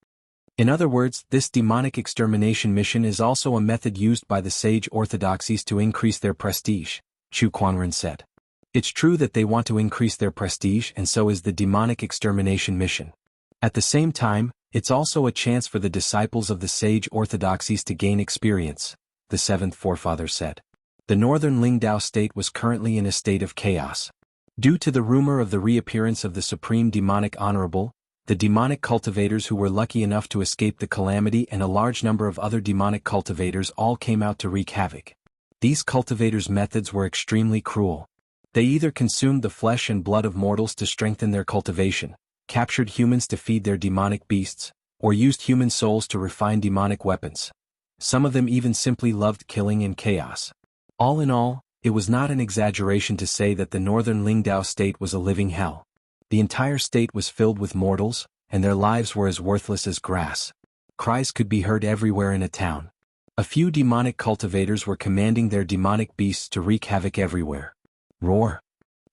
In other words, this demonic extermination mission is also a method used by the sage orthodoxies to increase their prestige, Chu Kuangren said. It's true that they want to increase their prestige, and so is the demonic extermination mission. At the same time, it's also a chance for the disciples of the sage orthodoxies to gain experience, the Seventh Forefather said. The northern Lingdao state was currently in a state of chaos. Due to the rumor of the reappearance of the supreme demonic honorable, the demonic cultivators who were lucky enough to escape the calamity and a large number of other demonic cultivators all came out to wreak havoc. These cultivators' methods were extremely cruel. They either consumed the flesh and blood of mortals to strengthen their cultivation, captured humans to feed their demonic beasts, or used human souls to refine demonic weapons. Some of them even simply loved killing and chaos. All in all, it was not an exaggeration to say that the northern Lingdao state was a living hell. The entire state was filled with mortals, and their lives were as worthless as grass. Cries could be heard everywhere in a town. A few demonic cultivators were commanding their demonic beasts to wreak havoc everywhere. Roar!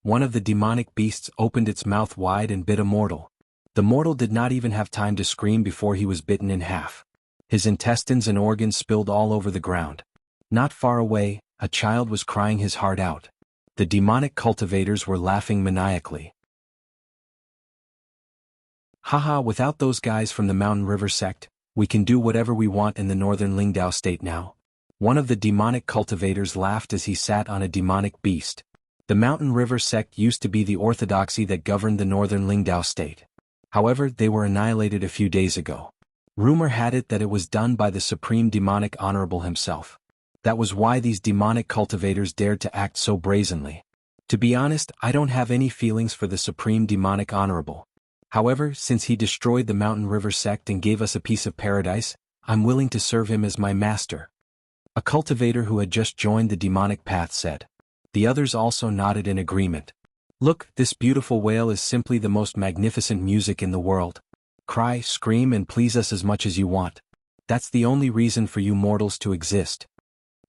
One of the demonic beasts opened its mouth wide and bit a mortal. The mortal did not even have time to scream before he was bitten in half. His intestines and organs spilled all over the ground. Not far away, a child was crying his heart out. The demonic cultivators were laughing maniacally. Haha, without those guys from the Mountain River sect, we can do whatever we want in the northern Lingdao state now. One of the demonic cultivators laughed as he sat on a demonic beast. The Mountain River sect used to be the orthodoxy that governed the northern Lingdao state. However, they were annihilated a few days ago. Rumor had it that it was done by the Supreme Demonic Honorable himself. That was why these demonic cultivators dared to act so brazenly. To be honest, I don't have any feelings for the Supreme Demonic Honorable. However, since he destroyed the Mountain River sect and gave us a piece of paradise, I'm willing to serve him as my master. A cultivator who had just joined the demonic path said. The others also nodded in agreement. Look, this beautiful wail is simply the most magnificent music in the world. Cry, scream, and please us as much as you want. That's the only reason for you mortals to exist.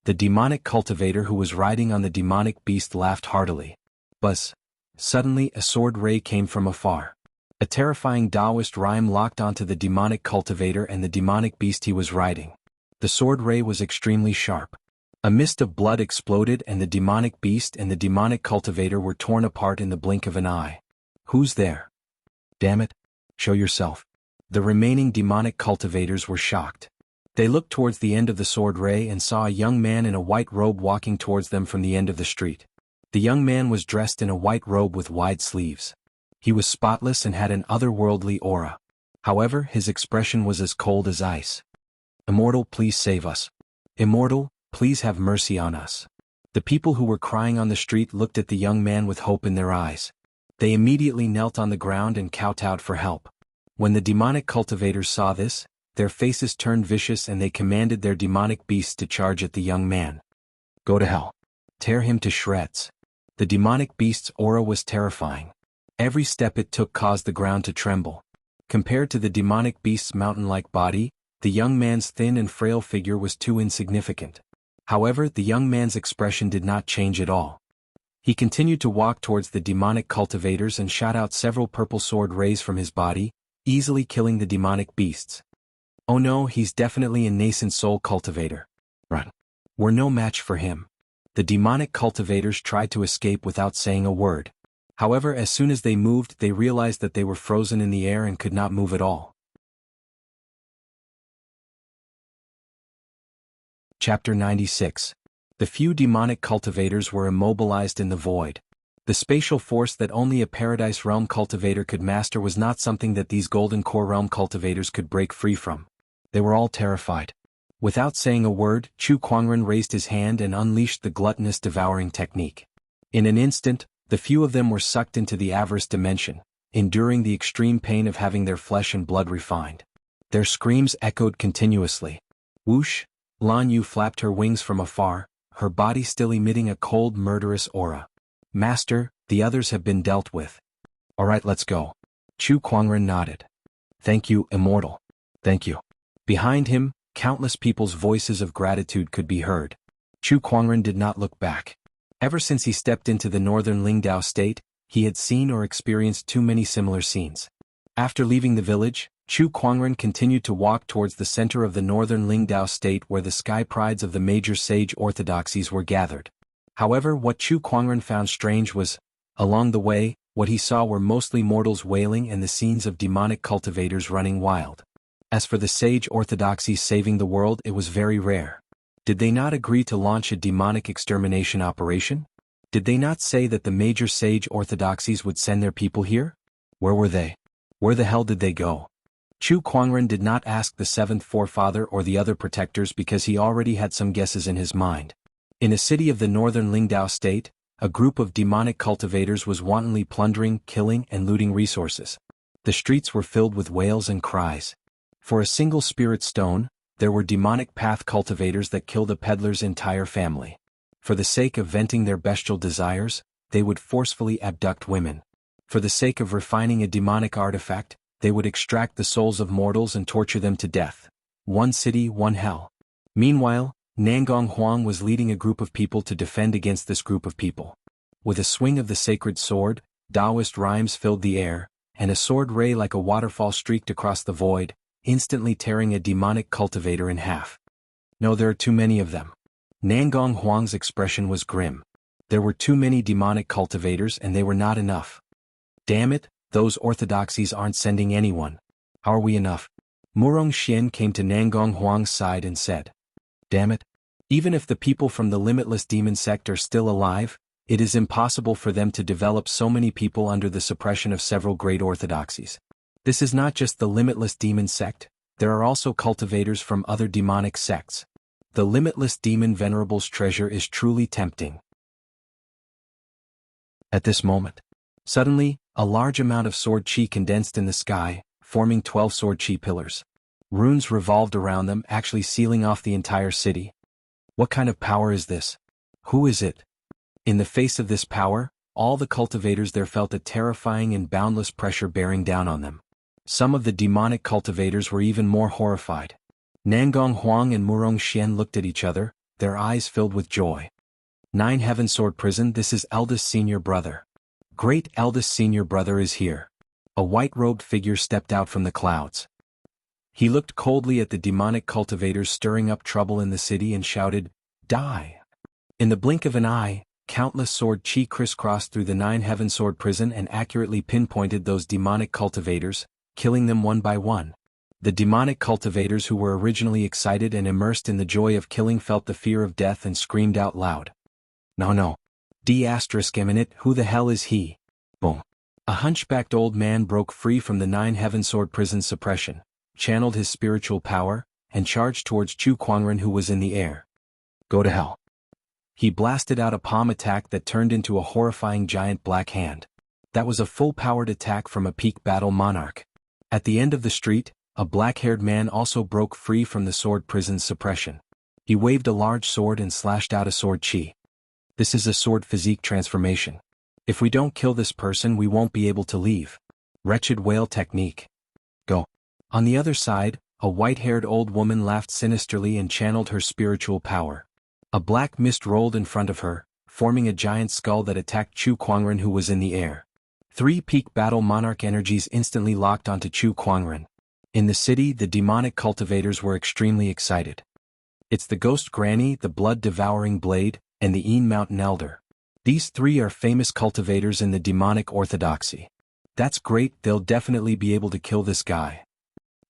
The demonic cultivator who was riding on the demonic beast laughed heartily. Buzz! Suddenly a sword ray came from afar. A terrifying Taoist rhyme locked onto the demonic cultivator and the demonic beast he was riding. The sword ray was extremely sharp. A mist of blood exploded and the demonic beast and the demonic cultivator were torn apart in the blink of an eye. Who's there? Damn it! Show yourself. The remaining demonic cultivators were shocked. They looked towards the end of the sword ray and saw a young man in a white robe walking towards them from the end of the street. The young man was dressed in a white robe with wide sleeves. He was spotless and had an otherworldly aura. However, his expression was as cold as ice. Immortal, please save us. Immortal, please have mercy on us. The people who were crying on the street looked at the young man with hope in their eyes. They immediately knelt on the ground and kowtowed for help. When the demonic cultivators saw this, their faces turned vicious and they commanded their demonic beasts to charge at the young man. Go to hell. Tear him to shreds. The demonic beast's aura was terrifying. Every step it took caused the ground to tremble. Compared to the demonic beast's mountain-like body, the young man's thin and frail figure was too insignificant. However, the young man's expression did not change at all. He continued to walk towards the demonic cultivators and shot out several purple sword rays from his body, easily killing the demonic beasts. Oh no, he's definitely a nascent soul cultivator. Run. We're no match for him. The demonic cultivators tried to escape without saying a word. However, as soon as they moved, they realized that they were frozen in the air and could not move at all. Chapter 96. The few demonic cultivators were immobilized in the void. The spatial force that only a Paradise Realm cultivator could master was not something that these Golden Core Realm cultivators could break free from. They were all terrified. Without saying a word, Chu Kuangren raised his hand and unleashed the gluttonous devouring technique. In an instant, the few of them were sucked into the avarice dimension, enduring the extreme pain of having their flesh and blood refined. Their screams echoed continuously. Whoosh! Lan Yu flapped her wings from afar, her body still emitting a cold, murderous aura. Master, the others have been dealt with. Alright, let's go. Chu Kuangren nodded. Thank you, Immortal. Thank you. Behind him, countless people's voices of gratitude could be heard. Chu Kuangren did not look back. Ever since he stepped into the northern Lingdao state, he had seen or experienced too many similar scenes. After leaving the village, Chu Kuangren continued to walk towards the center of the northern Lingdao state where the sky prides of the major sage orthodoxies were gathered. However, what Chu Kuangren found strange was, along the way, what he saw were mostly mortals wailing and the scenes of demonic cultivators running wild. As for the sage orthodoxies saving the world, it was very rare. Did they not agree to launch a demonic extermination operation? Did they not say that the major sage orthodoxies would send their people here? Where were they? Where the hell did they go? Chu Kuangren did not ask the seventh forefather or the other protectors because he already had some guesses in his mind. In a city of the northern Lingdao state, a group of demonic cultivators was wantonly plundering, killing, and looting resources. The streets were filled with wails and cries. For a single spirit stone, There were demonic path cultivators that killed a peddler's entire family. For the sake of venting their bestial desires, they would forcefully abduct women. For the sake of refining a demonic artifact, they would extract the souls of mortals and torture them to death. One city, one hell. Meanwhile, Nangong Huang was leading a group of people to defend against this group of people. With a swing of the sacred sword, Taoist rhymes filled the air, and a sword ray like a waterfall streaked across the void, instantly tearing a demonic cultivator in half. No, there are too many of them. Nangong Huang's expression was grim. There were too many demonic cultivators and they were not enough. Damn it, those orthodoxies aren't sending anyone. How are we enough? Murong Xian came to Nangong Huang's side and said, "Damn it. Even if the people from the Limitless Demon sect are still alive, it is impossible for them to develop so many people under the suppression of several great orthodoxies. This is not just the Limitless Demon sect, there are also cultivators from other demonic sects. The Limitless Demon Venerable's treasure is truly tempting." At this moment, suddenly, a large amount of sword chi condensed in the sky, forming 12 sword chi pillars. Runes revolved around them, actually sealing off the entire city. What kind of power is this? Who is it? In the face of this power, all the cultivators there felt a terrifying and boundless pressure bearing down on them. Some of the demonic cultivators were even more horrified. Nangong Huang and Murong Xian looked at each other, their eyes filled with joy. Nine Heaven Sword Prison, this is eldest senior brother. Great eldest senior brother is here. A white-robed figure stepped out from the clouds. He looked coldly at the demonic cultivators stirring up trouble in the city and shouted, "Die!" In the blink of an eye, countless sword chi crisscrossed through the Nine Heaven Sword Prison and accurately pinpointed those demonic cultivators, killing them one by one. The demonic cultivators who were originally excited and immersed in the joy of killing felt the fear of death and screamed out loud. No. D***, who the hell is he? Boom. A hunchbacked old man broke free from the Nine Heaven Sword Prison's suppression, channeled his spiritual power, and charged towards Chu Kuangren who was in the air. Go to hell. He blasted out a palm attack that turned into a horrifying giant black hand. That was a full-powered attack from a peak battle monarch. At the end of the street, a black-haired man also broke free from the sword prison's suppression. He waved a large sword and slashed out a sword chi. This is a sword physique transformation. If we don't kill this person we won't be able to leave. Wretched whale technique. Go. On the other side, a white-haired old woman laughed sinisterly and channeled her spiritual power. A black mist rolled in front of her, forming a giant skull that attacked Chu Kuangren who was in the air. 3 peak battle monarch energies instantly locked onto Chu Kuangren. In the city, the demonic cultivators were extremely excited. It's the Ghost Granny, the Blood-Devouring Blade, and the Een Mountain Elder. These 3 are famous cultivators in the demonic orthodoxy. That's great, they'll definitely be able to kill this guy.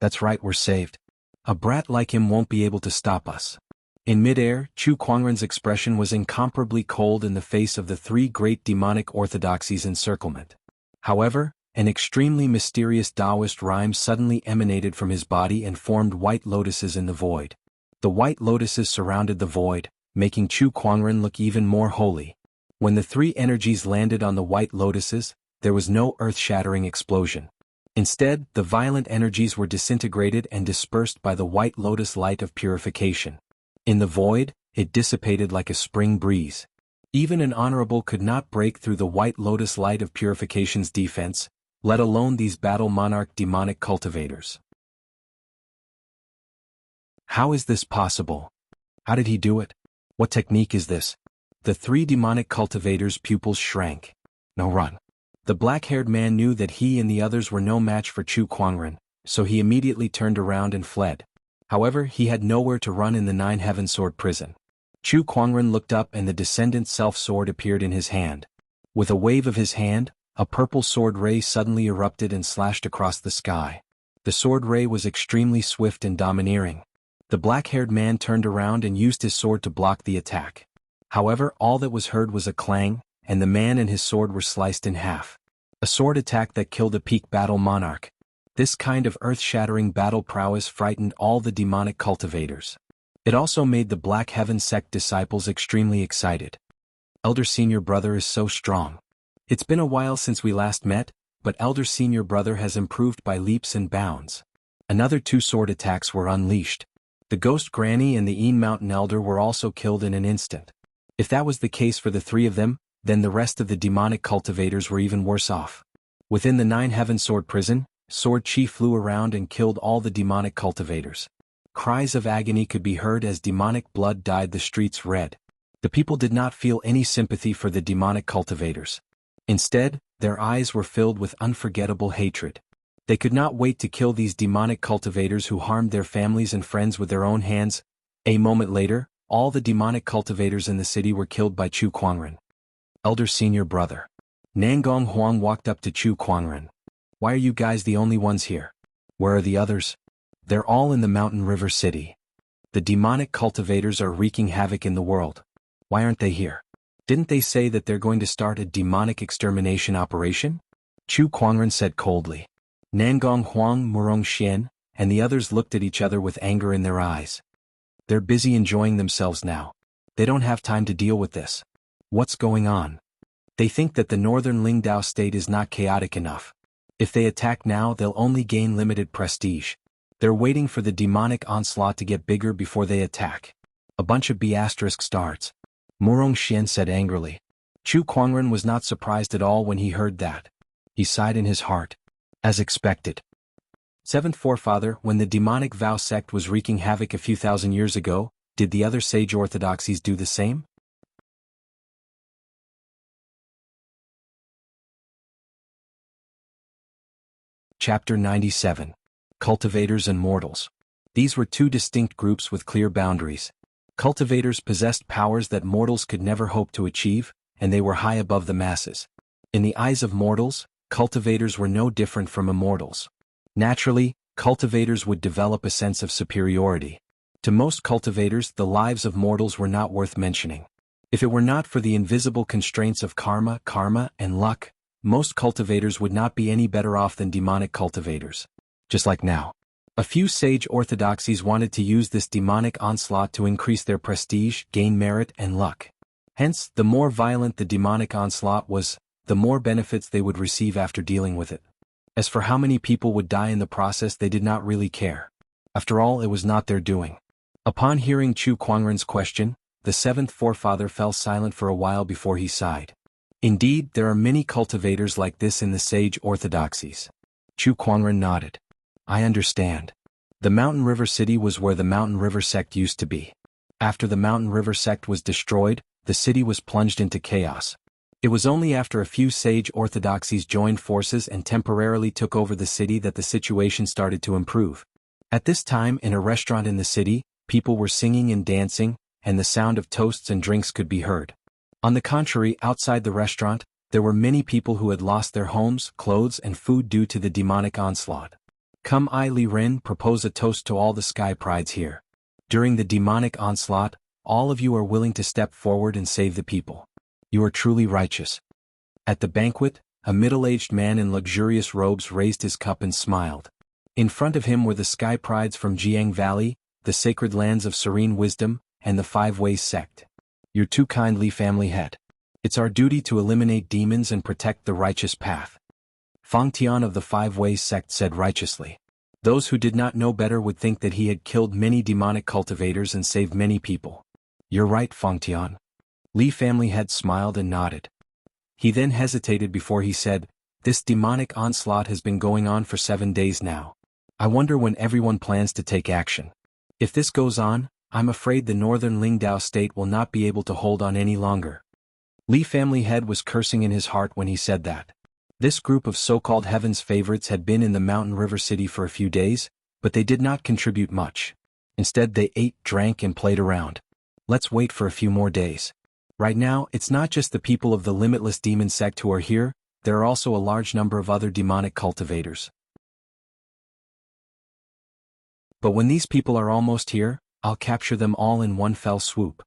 That's right, we're saved. A brat like him won't be able to stop us. In midair, Chu Kuangren's expression was incomparably cold in the face of the 3 great demonic orthodoxies' encirclement. However, an extremely mysterious Taoist rhyme suddenly emanated from his body and formed white lotuses in the void. The white lotuses surrounded the void, making Chu Kuangren look even more holy. When the 3 energies landed on the white lotuses, there was no earth-shattering explosion. Instead, the violent energies were disintegrated and dispersed by the white lotus light of purification. In the void, it dissipated like a spring breeze. Even an honorable could not break through the white lotus light of purification's defense, let alone these battle monarch demonic cultivators. How is this possible? How did he do it? What technique is this? The 3 demonic cultivators' pupils shrank. No, run. The black-haired man knew that he and the others were no match for Chu Kuangren, so he immediately turned around and fled. However, he had nowhere to run in the Nine Heaven Sword Prison. Chu Kuangren looked up and the Descendant Self-Sword appeared in his hand. With a wave of his hand, a purple sword ray suddenly erupted and slashed across the sky. The sword ray was extremely swift and domineering. The black-haired man turned around and used his sword to block the attack. However, all that was heard was a clang, and the man and his sword were sliced in half. A sword attack that killed a peak battle monarch. This kind of earth-shattering battle prowess frightened all the demonic cultivators. It also made the Black Heaven sect disciples extremely excited. Elder Senior Brother is so strong. It's been a while since we last met, but Elder Senior Brother has improved by leaps and bounds. Another 2 sword attacks were unleashed. The ghost granny and the Een Mountain elder were also killed in an instant. If that was the case for the three of them, then the rest of the demonic cultivators were even worse off. Within the Nine Heaven Sword prison, Sword Chi flew around and killed all the demonic cultivators. Cries of agony could be heard as demonic blood dyed the streets red. The people did not feel any sympathy for the demonic cultivators. Instead, their eyes were filled with unforgettable hatred. They could not wait to kill these demonic cultivators who harmed their families and friends with their own hands. A moment later, all the demonic cultivators in the city were killed by Chu Kuangren. Elder senior brother. Nangong Huang walked up to Chu Kuangren. Why are you guys the only ones here? Where are the others? They're all in the Mountain River City. The demonic cultivators are wreaking havoc in the world. Why aren't they here? Didn't they say that they're going to start a demonic extermination operation? Chu Kuangren said coldly. Nangong Huang, Murong Xian, and the others looked at each other with anger in their eyes. They're busy enjoying themselves now. They don't have time to deal with this. What's going on? They think that the northern Lingdao state is not chaotic enough. If they attack now, they'll only gain limited prestige. They're waiting for the demonic onslaught to get bigger before they attack. A bunch of B** starts. Murong Xian said angrily. Chu Kuangren was not surprised at all when he heard that. He sighed in his heart. As expected. Seventh forefather, when the demonic Vow sect was wreaking havoc a few thousand years ago, did the other sage orthodoxies do the same? Chapter 97. Cultivators and Mortals. These were two distinct groups with clear boundaries. Cultivators possessed powers that mortals could never hope to achieve, and they were high above the masses. In the eyes of mortals, cultivators were no different from immortals. Naturally, cultivators would develop a sense of superiority. To most cultivators, the lives of mortals were not worth mentioning. If it were not for the invisible constraints of karma, and luck, most cultivators would not be any better off than demonic cultivators. Just like now. A few sage orthodoxies wanted to use this demonic onslaught to increase their prestige, gain merit, and luck. Hence, the more violent the demonic onslaught was, the more benefits they would receive after dealing with it. As for how many people would die in the process, they did not really care. After all, it was not their doing. Upon hearing Chu Kuangren's question, the seventh forefather fell silent for a while before he sighed. Indeed, there are many cultivators like this in the sage orthodoxies. Chu Kuangren nodded. I understand. The Mountain River City was where the Mountain River sect used to be. After the Mountain River sect was destroyed, the city was plunged into chaos. It was only after a few sage orthodoxies joined forces and temporarily took over the city that the situation started to improve. At this time, in a restaurant in the city, people were singing and dancing, and the sound of toasts and drinks could be heard. On the contrary, outside the restaurant, there were many people who had lost their homes, clothes, and food due to the demonic onslaught. Come, I Li Ren, propose a toast to all the sky prides here. During the demonic onslaught, all of you are willing to step forward and save the people. You are truly righteous. At the banquet, a middle-aged man in luxurious robes raised his cup and smiled. In front of him were the sky prides from Jianghu Valley, the sacred lands of serene wisdom, and the Five Ways sect. You're too kind, Li family head. It's our duty to eliminate demons and protect the righteous path. Fang Tian of the Five Ways sect said righteously. Those who did not know better would think that he had killed many demonic cultivators and saved many people. You're right, Fang Tian. Li family head smiled and nodded. He then hesitated before he said, this demonic onslaught has been going on for 7 days now. I wonder when everyone plans to take action. If this goes on, I'm afraid the northern Lingdao state will not be able to hold on any longer. Li family head was cursing in his heart when he said that. This group of so-called heaven's favorites had been in the Mountain River City for a few days, but they did not contribute much. Instead, they ate, drank, and played around. Let's wait for a few more days. Right now, it's not just the people of the limitless demon sect who are here, there are also a large number of other demonic cultivators. But when these people are almost here, I'll capture them all in one fell swoop.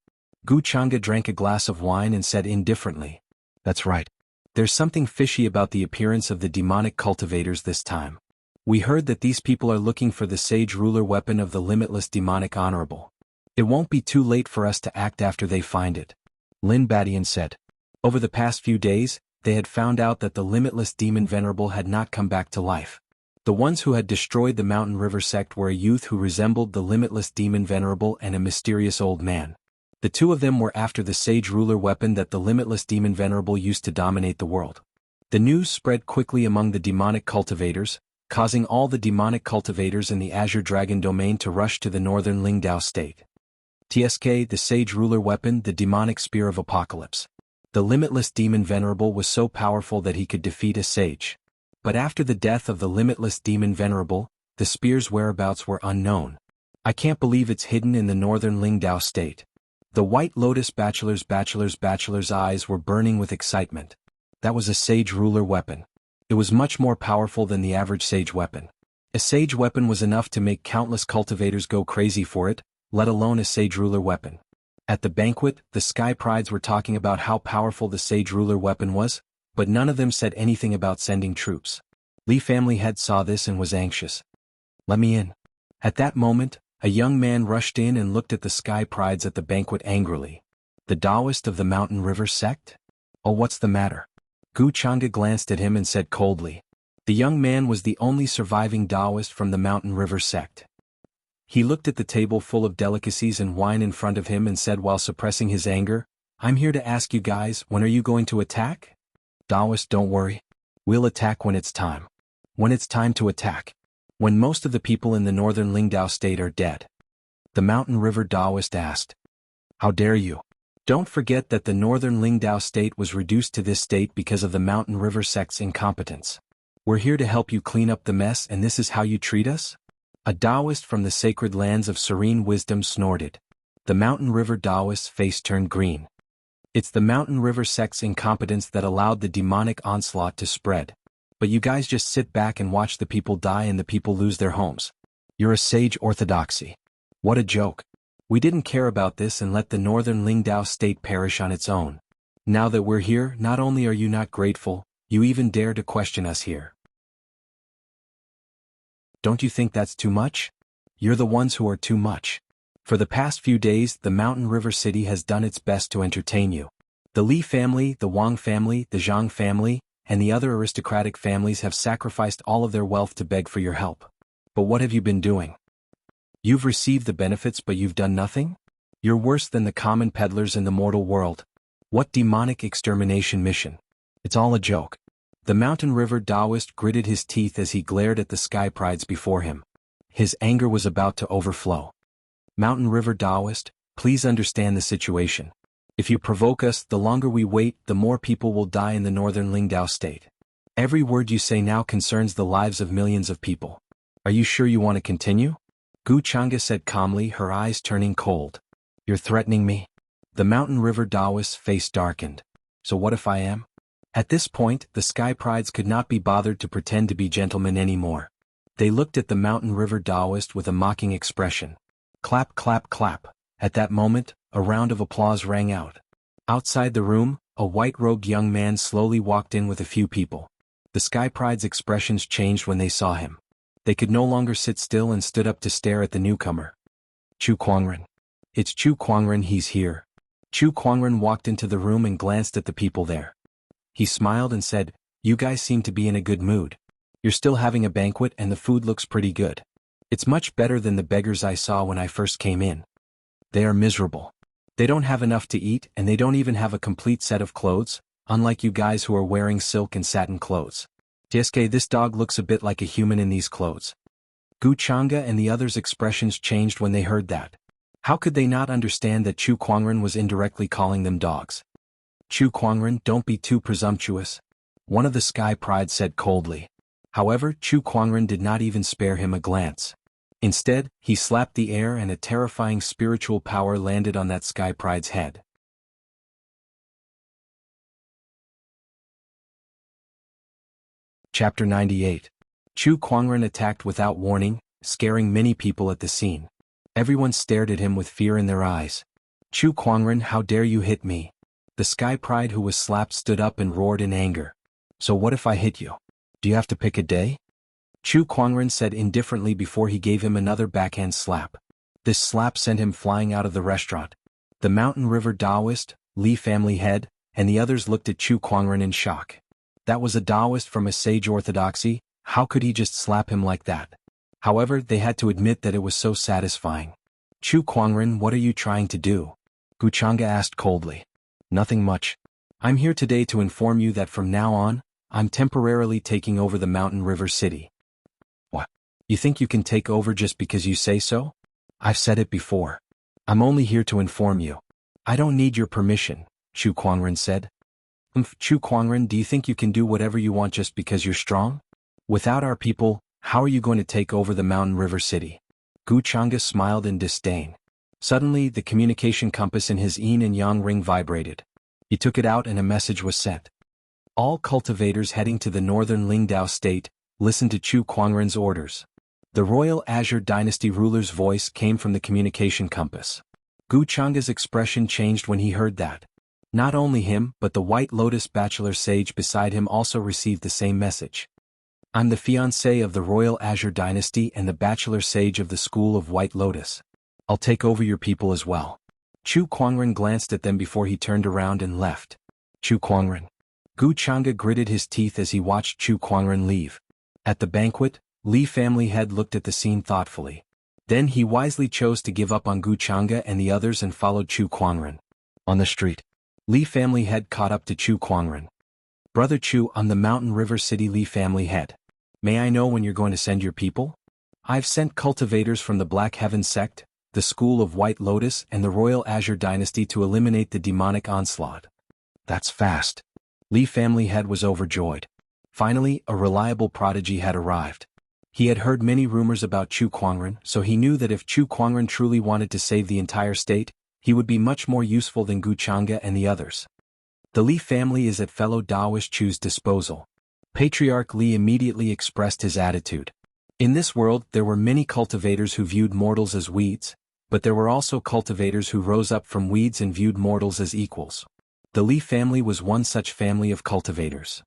Gu Changa drank a glass of wine and said indifferently. That's right. There's something fishy about the appearance of the demonic cultivators this time. We heard that these people are looking for the sage ruler weapon of the limitless demonic honorable. It won't be too late for us to act after they find it. Lin Badian said. Over the past few days, they had found out that the limitless demon venerable had not come back to life. The ones who had destroyed the Mountain River sect were a youth who resembled the limitless demon venerable and a mysterious old man. The two of them were after the sage ruler weapon that the limitless demon venerable used to dominate the world. The news spread quickly among the demonic cultivators, causing all the demonic cultivators in the Azure Dragon domain to rush to the northern Lingdao state. TSK, the sage ruler weapon, the demonic spear of apocalypse. The limitless demon venerable was so powerful that he could defeat a sage. But after the death of the limitless demon venerable, the spear's whereabouts were unknown. I can't believe it's hidden in the northern Lingdao state. The White Lotus bachelor's eyes were burning with excitement. That was a sage ruler weapon. It was much more powerful than the average sage weapon. A sage weapon was enough to make countless cultivators go crazy for it, let alone a sage ruler weapon. At the banquet, the Sky Prides were talking about how powerful the sage ruler weapon was, but none of them said anything about sending troops. Li family head saw this and was anxious. "Let me in." At that moment, a young man rushed in and looked at the Sky Prides at the banquet angrily. "The Taoist of the Mountain River sect? Oh, what's the matter?" Gu Chang'e glanced at him and said coldly. The young man was the only surviving Taoist from the Mountain River sect. He looked at the table full of delicacies and wine in front of him and said while suppressing his anger, "I'm here to ask you guys, when are you going to attack?" "Taoist, don't worry. We'll attack when it's time. When it's time to attack. When most of the people in the northern Lingdao state are dead." The Mountain River Taoist asked. "How dare you? Don't forget that the northern Lingdao state was reduced to this state because of the Mountain River sect's incompetence. We're here to help you clean up the mess and this is how you treat us?" A Taoist from the sacred lands of serene wisdom snorted. The Mountain River Taoist's face turned green. It's the Mountain River sect's incompetence that allowed the demonic onslaught to spread. But you guys just sit back and watch the people die and the people lose their homes. You're a sage orthodoxy. What a joke. We didn't care about this and let the northern Lingdao state perish on its own. Now that we're here, not only are you not grateful, you even dare to question us here. Don't you think that's too much? You're the ones who are too much. For the past few days, the Mountain River City has done its best to entertain you. The Li family, the Wang family, the Zhang family, and the other aristocratic families have sacrificed all of their wealth to beg for your help. But what have you been doing? You've received the benefits but you've done nothing? You're worse than the common peddlers in the mortal world. What demonic extermination mission? It's all a joke. The Mountain River Taoist gritted his teeth as he glared at the Sky Prides before him. His anger was about to overflow. Mountain River Taoist, please understand the situation. If you provoke us, the longer we wait, the more people will die in the northern Lingdao state. Every word you say now concerns the lives of millions of people. Are you sure you want to continue? Gu Chang'e said calmly, her eyes turning cold. You're threatening me? The Mountain River Taoist's face darkened. So what if I am? At this point, the Sky Prides could not be bothered to pretend to be gentlemen anymore. They looked at the Mountain River Taoist with a mocking expression. Clap, clap, clap. At that moment, a round of applause rang out. Outside the room, a white-robed young man slowly walked in with a few people. The Sky Pride's expressions changed when they saw him. They could no longer sit still and stood up to stare at the newcomer. Chu Kuangren. It's Chu Kuangren, he's here. Chu Kuangren walked into the room and glanced at the people there. He smiled and said, "You guys seem to be in a good mood. You're still having a banquet and the food looks pretty good. It's much better than the beggars I saw when I first came in. They are miserable. They don't have enough to eat and they don't even have a complete set of clothes, unlike you guys who are wearing silk and satin clothes. TSK, this dog looks a bit like a human in these clothes." Gu Chang'e and the others' expressions changed when they heard that. How could they not understand that Chu Kuangren was indirectly calling them dogs? Chu Kuangren, don't be too presumptuous. One of the Sky Pride said coldly. However, Chu Kuangren did not even spare him a glance. Instead, he slapped the air and a terrifying spiritual power landed on that Sky Pride's head. Chapter 98. Chu Kuangren attacked without warning, scaring many people at the scene. Everyone stared at him with fear in their eyes. Chu Kuangren, how dare you hit me? The Sky Pride who was slapped stood up and roared in anger. So what if I hit you? Do you have to pick a day? Chu Kuangren said indifferently before he gave him another backhand slap. This slap sent him flying out of the restaurant. The Mountain River Taoist, Li family head, and the others looked at Chu Kuangren in shock. That was a Taoist from a sage orthodoxy, How could he just slap him like that? However, they had to admit that it was so satisfying. Chu Kuangren, what are you trying to do? Gu Chang'e asked coldly. Nothing much. I'm here today to inform you that from now on, I'm temporarily taking over the Mountain River City. What? You think you can take over just because you say so? I've said it before. I'm only here to inform you. I don't need your permission, Chu Kuangren said. Chu Kuangren, do you think you can do whatever you want just because you're strong? Without our people, how are you going to take over the Mountain River City? Gu Chang'e smiled in disdain. Suddenly, the communication compass in his yin and yang ring vibrated. He took it out and a message was sent. All cultivators heading to the northern Lingdao state, listen to Chu Kuangren's orders. The royal Azure Dynasty ruler's voice came from the communication compass. Gu Chang'e's expression changed when he heard that. Not only him, but the White Lotus bachelor sage beside him also received the same message. I'm the fiancé of the royal Azure Dynasty and the bachelor sage of the school of White Lotus. I'll take over your people as well. Chu Kuangren glanced at them before he turned around and left. Chu Kuangren. Gu Chang'e gritted his teeth as he watched Chu Kuangren leave. At the banquet, Li family head looked at the scene thoughtfully. Then he wisely chose to give up on Gu Chang'e and the others and followed Chu Kuangren. On the street, Li family head caught up to Chu Kuangren. Brother Chu, I'm the Mountain River City Li family head. May I know when you're going to send your people? I've sent cultivators from the Black Heaven sect, the School of White Lotus and the Royal Azure Dynasty to eliminate the demonic onslaught. That's fast. Li family head was overjoyed. Finally, a reliable prodigy had arrived. He had heard many rumors about Chu Kuangren, so he knew that if Chu Kuangren truly wanted to save the entire state, he would be much more useful than Gu Chang'e and the others. The Li family is at fellow Taoist Chu's disposal. Patriarch Li immediately expressed his attitude. In this world, there were many cultivators who viewed mortals as weeds, but there were also cultivators who rose up from weeds and viewed mortals as equals. The Li family was one such family of cultivators.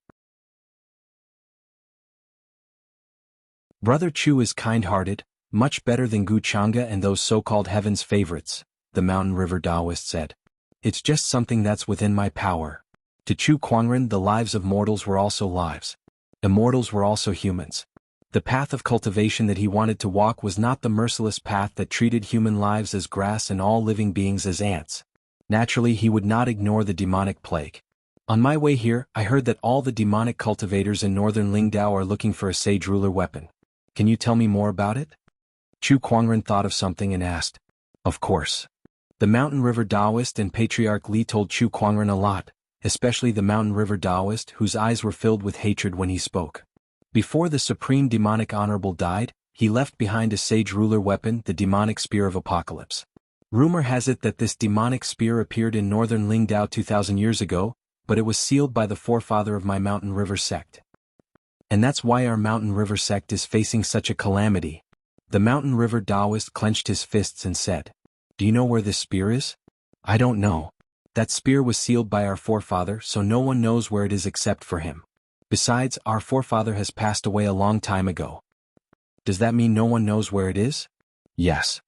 Brother Chu is kind-hearted, much better than Gu Chang'e and those so-called heaven's favorites, the Mountain River Taoist said. It's just something that's within my power. To Chu Kuangren, the lives of mortals were also lives. Immortals were also humans. The path of cultivation that he wanted to walk was not the merciless path that treated human lives as grass and all living beings as ants. Naturally, he would not ignore the demonic plague. On my way here, I heard that all the demonic cultivators in northern Lingdao are looking for a sage ruler weapon. Can you tell me more about it? Chu Kuangren thought of something and asked. Of course. The Mountain River Taoist and Patriarch Li told Chu Kuangren a lot, especially the Mountain River Taoist whose eyes were filled with hatred when he spoke. Before the Supreme Demonic Honorable died, he left behind a sage ruler weapon, the demonic spear of apocalypse. Rumor has it that this demonic spear appeared in northern Lingdao 2,000 years ago, but it was sealed by the forefather of my Mountain River sect. And that's why our Mountain River sect is facing such a calamity. The Mountain River Taoist clenched his fists and said, Do you know where this spear is? I don't know. That spear was sealed by our forefather, so no one knows where it is except for him. Besides, our forefather has passed away a long time ago. Does that mean no one knows where it is? Yes.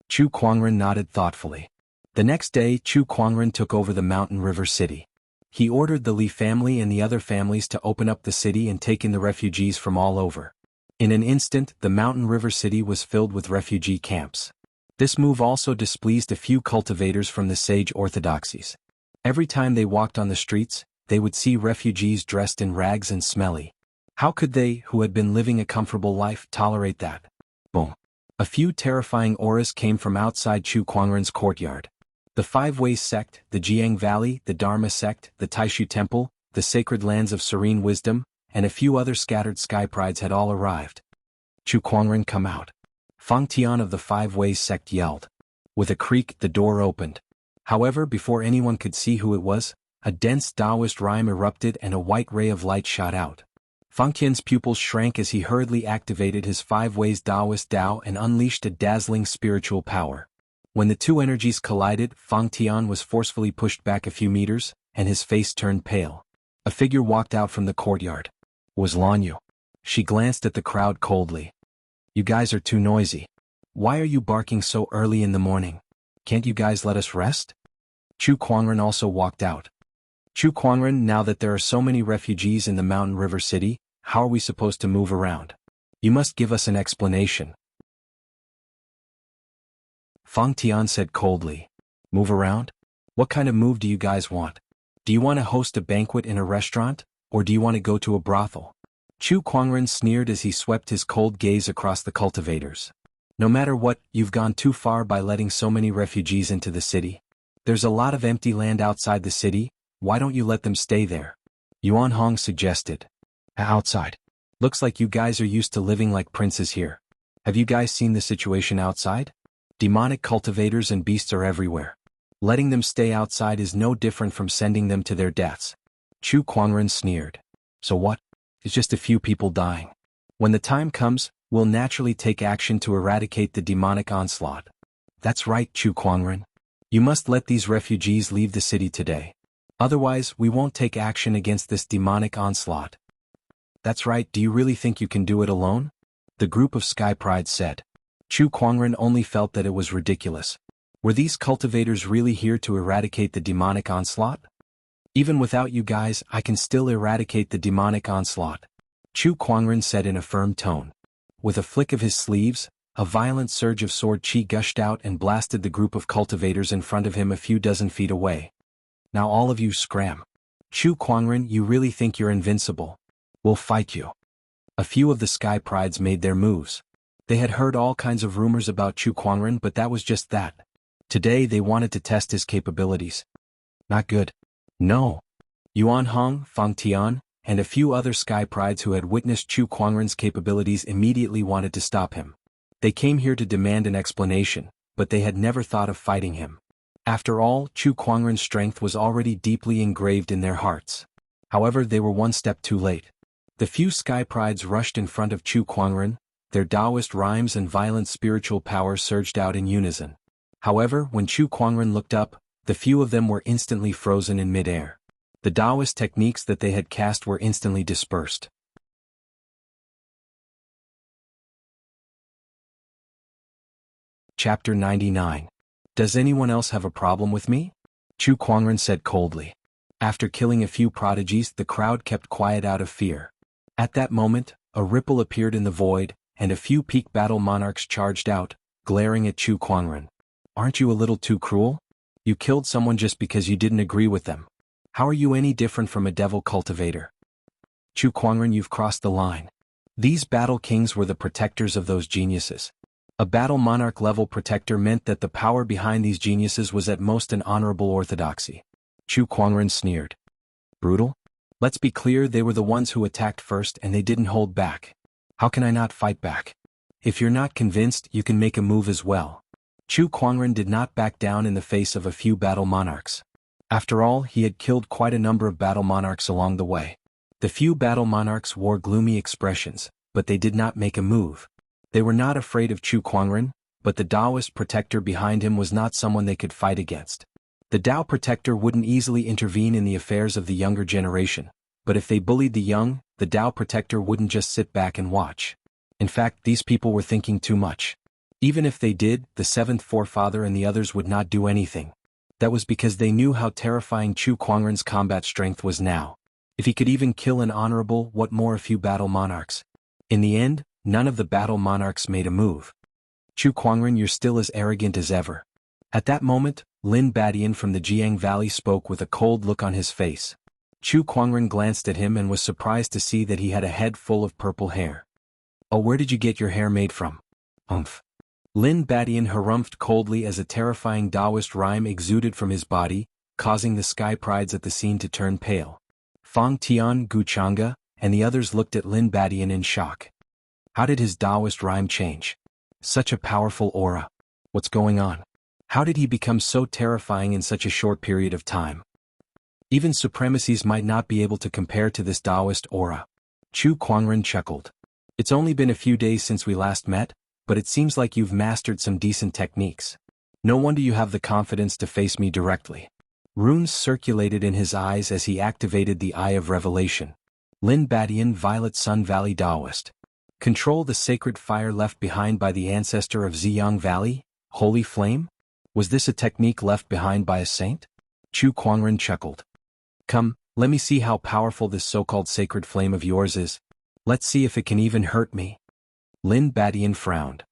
Chu Kuangren nodded thoughtfully. The next day, Chu Kuangren took over the Mountain River City. He ordered the Li family and the other families to open up the city and take in the refugees from all over. In an instant, the Mountain River City was filled with refugee camps. This move also displeased a few cultivators from the sage orthodoxies. Every time they walked on the streets, they would see refugees dressed in rags and smelly. How could they, who had been living a comfortable life, tolerate that? Boom. A few terrifying auras came from outside Chu Kuangren's courtyard. The Five Ways sect, the Jianghu Valley, the Dharma sect, the Taishu Temple, the Sacred Lands of Serene Wisdom, and a few other scattered sky prides had all arrived. Chu Kuangren, come out. Fang Tian of the Five Ways sect yelled. With a creak, the door opened. However, before anyone could see who it was, a dense Taoist rhyme erupted and a white ray of light shot out. Fang Tian's pupils shrank as he hurriedly activated his Five Ways Taoist Tao and unleashed a dazzling spiritual power. When the two energies collided, Fang Tian was forcefully pushed back a few meters, and his face turned pale. A figure walked out from the courtyard. Was Lanyu. She glanced at the crowd coldly. You guys are too noisy. Why are you barking so early in the morning? Can't you guys let us rest? Chu Kuangren also walked out. Chu Kuangren, now that there are so many refugees in the Mountain River City, how are we supposed to move around? You must give us an explanation. Fang Tian said coldly. Move around? What kind of move do you guys want? Do you want to host a banquet in a restaurant, or do you want to go to a brothel? Chu Kuangren sneered as he swept his cold gaze across the cultivators. No matter what, you've gone too far by letting so many refugees into the city. There's a lot of empty land outside the city, why don't you let them stay there? Yuan Hong suggested. Outside. Looks like you guys are used to living like princes here. Have you guys seen the situation outside? Demonic cultivators and beasts are everywhere. Letting them stay outside is no different from sending them to their deaths. Chu Kuangren sneered. So what? It's just a few people dying. When the time comes, we'll naturally take action to eradicate the demonic onslaught. That's right, Chu Kuangren. You must let these refugees leave the city today. Otherwise, we won't take action against this demonic onslaught. That's right, do you really think you can do it alone? The group of Sky Pride said. Chu Kuangren only felt that it was ridiculous. Were these cultivators really here to eradicate the demonic onslaught? Even without you guys, I can still eradicate the demonic onslaught. Chu Kuangren said in a firm tone. With a flick of his sleeves, a violent surge of sword chi gushed out and blasted the group of cultivators in front of him a few dozen feet away. Now all of you scram. Chu Kuangren, you really think you're invincible? We'll fight you. A few of the Sky Prides made their moves. They had heard all kinds of rumors about Chu Kuangren, but that was just that. Today they wanted to test his capabilities. Not good. No. Yuan Hong, Fang Tian, and a few other Sky Prides who had witnessed Chu Kuangren's capabilities immediately wanted to stop him. They came here to demand an explanation, but they had never thought of fighting him. After all, Chu Kuangren's strength was already deeply engraved in their hearts. However, they were one step too late. The few Sky Prides rushed in front of Chu Kuangren, their Taoist rhymes and violent spiritual power surged out in unison. However, when Chu Kuangren looked up, the few of them were instantly frozen in midair. The Taoist techniques that they had cast were instantly dispersed. Chapter 99. Does anyone else have a problem with me? Chu Kuangren said coldly. After killing a few prodigies, the crowd kept quiet out of fear. At that moment, a ripple appeared in the void, and a few peak battle monarchs charged out, glaring at Chu Kuangren. Aren't you a little too cruel? You killed someone just because you didn't agree with them. How are you any different from a devil cultivator? Chu Kuangren, you've crossed the line. These battle kings were the protectors of those geniuses. A battle monarch level protector meant that the power behind these geniuses was at most an honorable orthodoxy. Chu Kuangren sneered. Brutal? Let's be clear, they were the ones who attacked first and they didn't hold back. How can I not fight back? If you're not convinced, you can make a move as well. Chu Kuangren did not back down in the face of a few battle monarchs. After all, he had killed quite a number of battle monarchs along the way. The few battle monarchs wore gloomy expressions, but they did not make a move. They were not afraid of Chu Kuangren, but the Taoist protector behind him was not someone they could fight against. The Tao protector wouldn't easily intervene in the affairs of the younger generation, but if they bullied the young, the Tao protector wouldn't just sit back and watch. In fact, these people were thinking too much. Even if they did, the seventh forefather and the others would not do anything. That was because they knew how terrifying Chu Kuangren's combat strength was now. If he could even kill an honorable, what more a few battle monarchs? In the end, none of the battle monarchs made a move. Chu Kuangren, you're still as arrogant as ever. At that moment, Lin Badian from the Jianghu Valley spoke with a cold look on his face. Chu Kuangren glanced at him and was surprised to see that he had a head full of purple hair. Oh, where did you get your hair made from? Umph. Lin Badian harumphed coldly as a terrifying Taoist rhyme exuded from his body, causing the Sky Prides at the scene to turn pale. Fang Tian, Gu Chang'e, and the others looked at Lin Badian in shock. How did his Taoist rhyme change? Such a powerful aura. What's going on? How did he become so terrifying in such a short period of time? Even Supremacies might not be able to compare to this Taoist aura. Chu Kuangren chuckled. It's only been a few days since we last met, but it seems like you've mastered some decent techniques. No wonder you have the confidence to face me directly. Runes circulated in his eyes as he activated the Eye of Revelation. Lin Badian, Violet Sun Valley Taoist. Control the sacred fire left behind by the ancestor of Ziyang Valley, Holy Flame? Was this a technique left behind by a saint? Chu Kuangren chuckled. Come, let me see how powerful this so-called sacred flame of yours is. Let's see if it can even hurt me. Lin Badian frowned.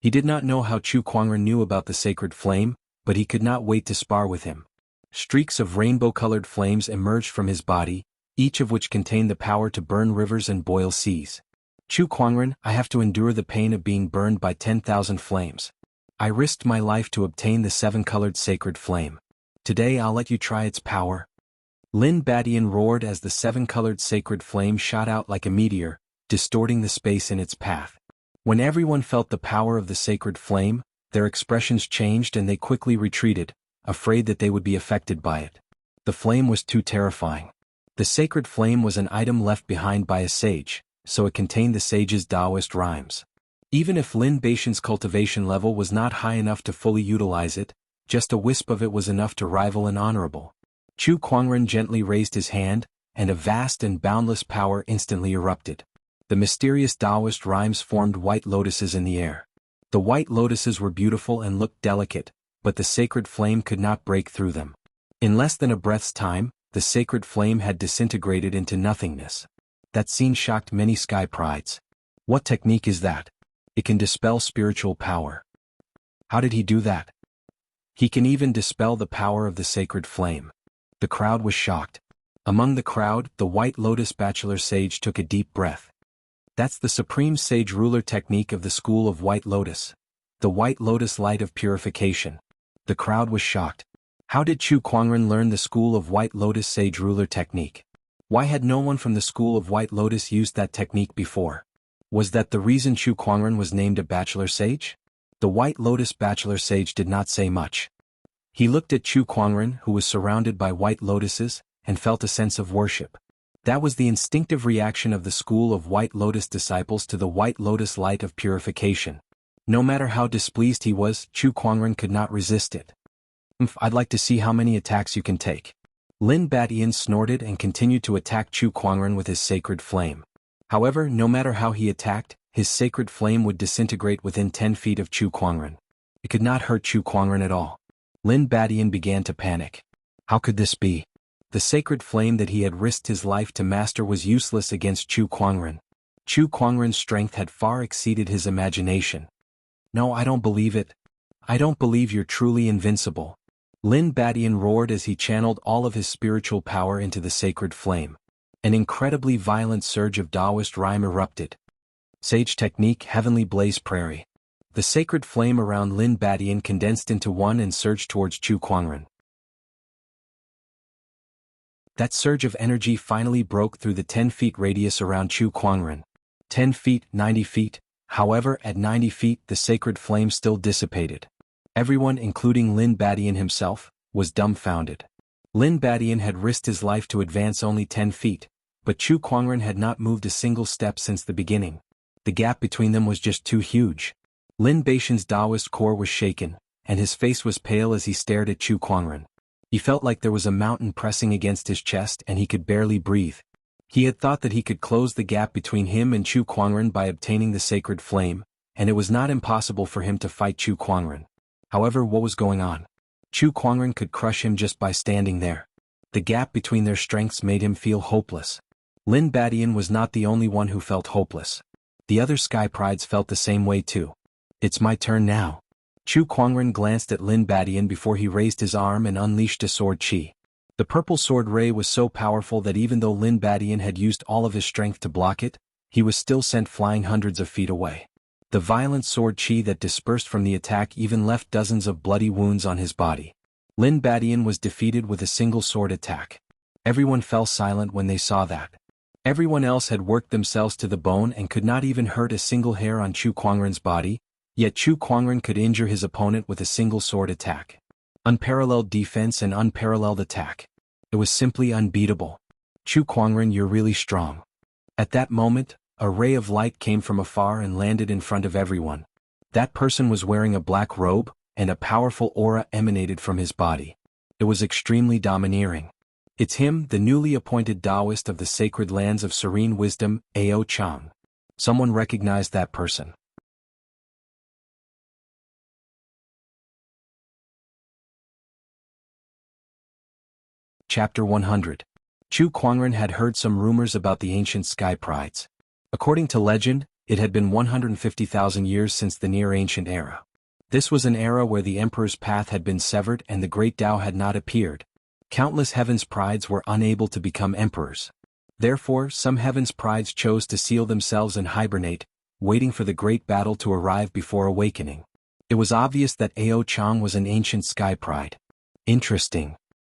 He did not know how Chu Kuangren knew about the sacred flame, but he could not wait to spar with him. Streaks of rainbow-colored flames emerged from his body, each of which contained the power to burn rivers and boil seas. Chu Kuangren, I have to endure the pain of being burned by 10,000 flames. I risked my life to obtain the 7-colored sacred flame. Today I'll let you try its power. Lin Badian roared as the 7-colored sacred flame shot out like a meteor, distorting the space in its path. When everyone felt the power of the sacred flame, their expressions changed and they quickly retreated, afraid that they would be affected by it. The flame was too terrifying. The sacred flame was an item left behind by a sage, so it contained the sage's Taoist rhymes. Even if Lin Badian's cultivation level was not high enough to fully utilize it, just a wisp of it was enough to rival an honorable. Chu Kuangren gently raised his hand, and a vast and boundless power instantly erupted. The mysterious Taoist rhymes formed white lotuses in the air. The white lotuses were beautiful and looked delicate, but the sacred flame could not break through them. In less than a breath's time, the sacred flame had disintegrated into nothingness. That scene shocked many sky prides. What technique is that? It can dispel spiritual power. How did he do that? He can even dispel the power of the sacred flame. The crowd was shocked. Among the crowd, the White Lotus Bachelor Sage took a deep breath. That's the supreme sage ruler technique of the school of White Lotus. The White Lotus Light of Purification. The crowd was shocked. How did Chu Kuangren learn the school of White Lotus sage ruler technique? Why had no one from the school of White Lotus used that technique before? Was that the reason Chu Kuangren was named a bachelor sage? The White Lotus Bachelor Sage did not say much. He looked at Chu Kuangren, who was surrounded by white lotuses, and felt a sense of worship. That was the instinctive reaction of the school of White Lotus disciples to the White Lotus Light of Purification. No matter how displeased he was, Chu Kuangren could not resist it. I'd like to see how many attacks you can take. Lin Badian snorted and continued to attack Chu Kuangren with his sacred flame. However, no matter how he attacked, his sacred flame would disintegrate within 10 feet of Chu Kuangren. It could not hurt Chu Kuangren at all. Lin Badian began to panic. How could this be? The sacred flame that he had risked his life to master was useless against Chu Kuangren. Chu Kuangren's strength had far exceeded his imagination. No, I don't believe it. I don't believe you're truly invincible. Lin Badian roared as he channeled all of his spiritual power into the sacred flame. An incredibly violent surge of Taoist rhyme erupted. Sage technique, Heavenly Blaze Prairie. The sacred flame around Lin Badian condensed into one and surged towards Chu Kuangren. That surge of energy finally broke through the 10 feet radius around Chu Kuangren. 10 feet, 90 feet, however, at 90 feet the sacred flame still dissipated. Everyone, including Lin Badian himself, was dumbfounded. Lin Badian had risked his life to advance only 10 feet, but Chu Kuangren had not moved a single step since the beginning. The gap between them was just too huge. Lin Badian's Taoist core was shaken, and his face was pale as he stared at Chu Kuangren. He felt like there was a mountain pressing against his chest and he could barely breathe. He had thought that he could close the gap between him and Chu Kuangren by obtaining the sacred flame, and it was not impossible for him to fight Chu Kuangren. However, what was going on? Chu Kuangren could crush him just by standing there. The gap between their strengths made him feel hopeless. Lin Badian was not the only one who felt hopeless. The other Sky Prides felt the same way too. It's my turn now. Chu Kuangren glanced at Lin Badian before he raised his arm and unleashed a sword chi. The purple sword ray was so powerful that even though Lin Badian had used all of his strength to block it, he was still sent flying hundreds of feet away. The violent sword chi that dispersed from the attack even left dozens of bloody wounds on his body. Lin Badian was defeated with a single sword attack. Everyone fell silent when they saw that. Everyone else had worked themselves to the bone and could not even hurt a single hair on Chu Kuangren's body, yet Chu Kuangren could injure his opponent with a single sword attack. Unparalleled defense and unparalleled attack. It was simply unbeatable. Chu Kuangren, you're really strong. At that moment, a ray of light came from afar and landed in front of everyone. That person was wearing a black robe, and a powerful aura emanated from his body. It was extremely domineering. It's him, the newly appointed Taoist of the sacred lands of serene wisdom, Ao Chang. Someone recognized that person. Chapter 100. Chu Kuangren had heard some rumors about the ancient sky prides. According to legend, it had been 150,000 years since the near ancient era. This was an era where the emperor's path had been severed and the great Tao had not appeared. Countless heaven's prides were unable to become emperors. Therefore, some heaven's prides chose to seal themselves and hibernate, waiting for the great battle to arrive before awakening. It was obvious that Ao Chang was an ancient sky pride. Interesting.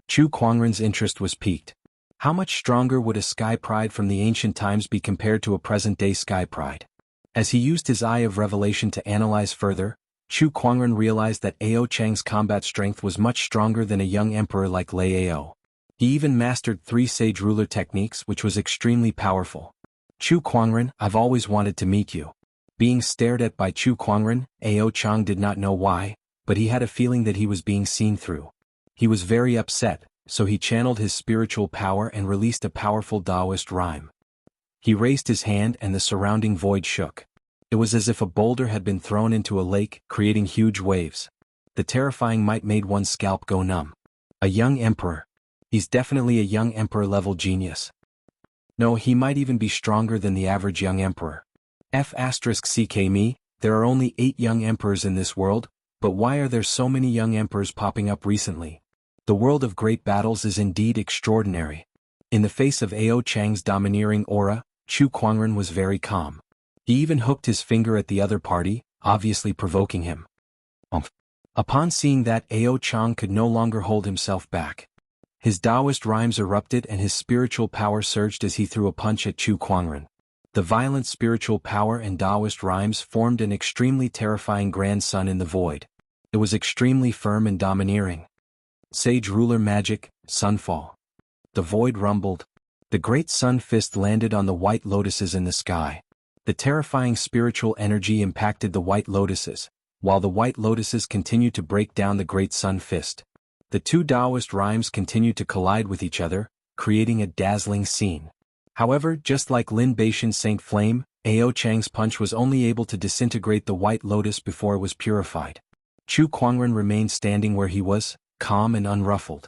Chu Kuangren's interest was piqued. How much stronger would a sky pride from the ancient times be compared to a present-day sky pride? As he used his eye of revelation to analyze further, Chu Kuangren realized that Ao Chang's combat strength was much stronger than a young emperor like Lei Ao. He even mastered 3 sage ruler techniques, which was extremely powerful. Chu Kuangren, I've always wanted to meet you. Being stared at by Chu Kuangren, Ao Chang did not know why, but he had a feeling that he was being seen through. He was very upset, so he channeled his spiritual power and released a powerful Taoist rhyme. He raised his hand and the surrounding void shook. It was as if a boulder had been thrown into a lake, creating huge waves. The terrifying might made one's scalp go numb. A young emperor. He's definitely a young emperor-level genius. No, he might even be stronger than the average young emperor. F***ck me, there are only 8 young emperors in this world, but why are there so many young emperors popping up recently? The world of great battles is indeed extraordinary. In the face of Ao Chang's domineering aura, Chu Kuangren was very calm. He even hooked his finger at the other party, obviously provoking him. Upon seeing that, Ao Chang could no longer hold himself back. His Taoist rhymes erupted and his spiritual power surged as he threw a punch at Chu Kuangren. The violent spiritual power and Taoist rhymes formed an extremely terrifying grand sun in the void. It was extremely firm and domineering. Sage ruler magic, sunfall. The void rumbled. The great sun fist landed on the white lotuses in the sky. The terrifying spiritual energy impacted the white lotuses, while the white lotuses continued to break down the great sun fist. The 2 Taoist rhymes continued to collide with each other, creating a dazzling scene. However, just like Lin Baishan's Saint Flame, Ao Chang's punch was only able to disintegrate the white lotus before it was purified. Chu Kuangren remained standing where he was, calm and unruffled.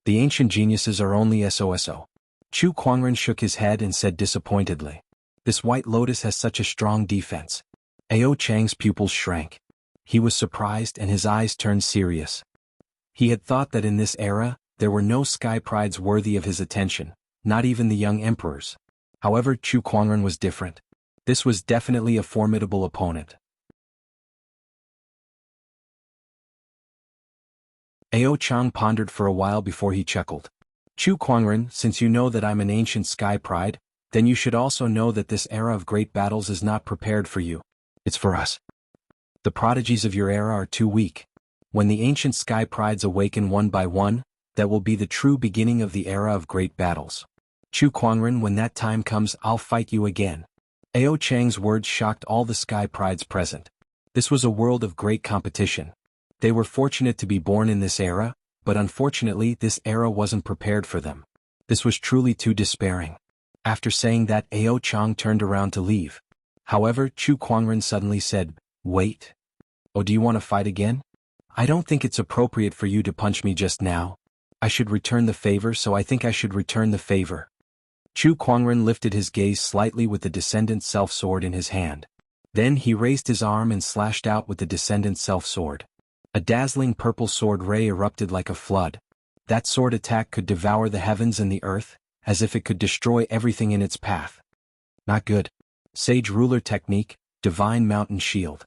The ancient geniuses are only SOSO. Chu Kuangren shook his head and said disappointedly. This white lotus has such a strong defense. Ao Chang's pupils shrank. He was surprised and his eyes turned serious. He had thought that in this era, there were no sky prides worthy of his attention, not even the young emperors. However, Chu Kuangren was different. This was definitely a formidable opponent. Ao Chang pondered for a while before he chuckled. Chu Kuangren, since you know that I'm an ancient sky pride, then you should also know that this era of great battles is not prepared for you. It's for us. The prodigies of your era are too weak. When the ancient sky prides awaken one by one, that will be the true beginning of the era of great battles. Chu Kuangren, when that time comes, I'll fight you again. Ao Chang's words shocked all the sky prides present. This was a world of great competition. They were fortunate to be born in this era, but unfortunately this era wasn't prepared for them. This was truly too despairing. After saying that, Ao Chang turned around to leave. However, Chu Kuangren suddenly said, "Wait. Oh, do you want to fight again? I don't think it's appropriate for you to punch me just now. I should return the favor, so I think I should return the favor." Chu Kuangren lifted his gaze slightly with the Descendant Self-Sword in his hand. Then he raised his arm and slashed out with the Descendant Self-Sword. A dazzling purple sword ray erupted like a flood. That sword attack could devour the heavens and the earth, as if it could destroy everything in its path. Not good. Sage ruler technique, divine mountain shield.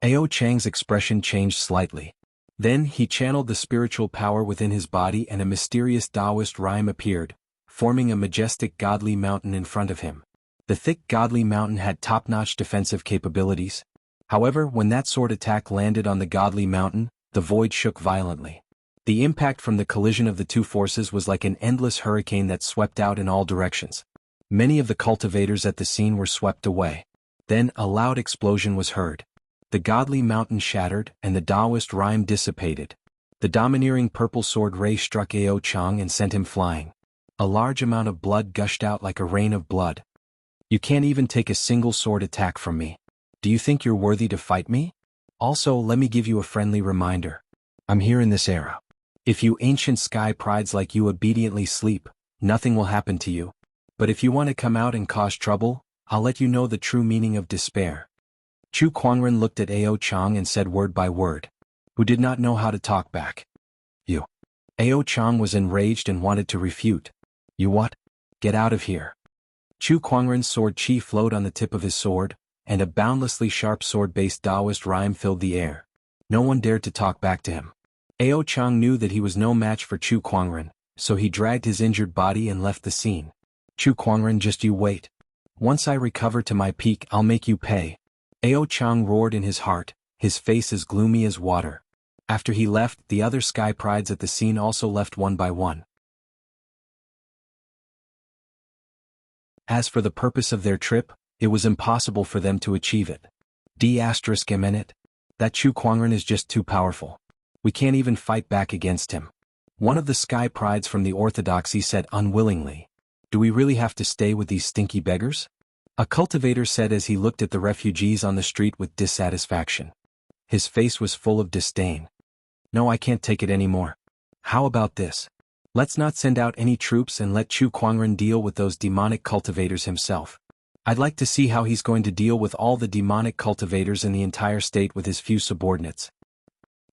Ao Chang's expression changed slightly. Then he channeled the spiritual power within his body and a mysterious Taoist rhyme appeared, forming a majestic godly mountain in front of him. The thick godly mountain had top-notch defensive capabilities. However, when that sword attack landed on the godly mountain, the void shook violently. The impact from the collision of the 2 forces was like an endless hurricane that swept out in all directions. Many of the cultivators at the scene were swept away. Then a loud explosion was heard. The godly mountain shattered and the Taoist rhyme dissipated. The domineering purple sword ray struck Ao Chang and sent him flying. A large amount of blood gushed out like a rain of blood. You can't even take a single sword attack from me. Do you think you're worthy to fight me? Also, let me give you a friendly reminder. I'm here in this era. If you ancient sky prides like you obediently sleep, nothing will happen to you. But if you want to come out and cause trouble, I'll let you know the true meaning of despair. Chu Kuangren looked at Ao Chang and said word by word, who did not know how to talk back. You. Ao Chang was enraged and wanted to refute. You what? Get out of here. Chu Kuangren's sword chi flowed on the tip of his sword, and a boundlessly sharp sword-based Taoist rhyme filled the air. No one dared to talk back to him. Ao Chang knew that he was no match for Chu Kuangren, so he dragged his injured body and left the scene. Chu Kuangren, just you wait. Once I recover to my peak, I'll make you pay. Ao Chang roared in his heart, his face as gloomy as water. After he left, the other sky prides at the scene also left one by one. As for the purpose of their trip, it was impossible for them to achieve it. D****, that Chu Kuangren is just too powerful. We can't even fight back against him. One of the sky prides from the orthodoxy said unwillingly. Do we really have to stay with these stinky beggars? A cultivator said as he looked at the refugees on the street with dissatisfaction. His face was full of disdain. No, I can't take it anymore. How about this? Let's not send out any troops and let Chu Kuangren deal with those demonic cultivators himself. I'd like to see how he's going to deal with all the demonic cultivators in the entire state with his few subordinates.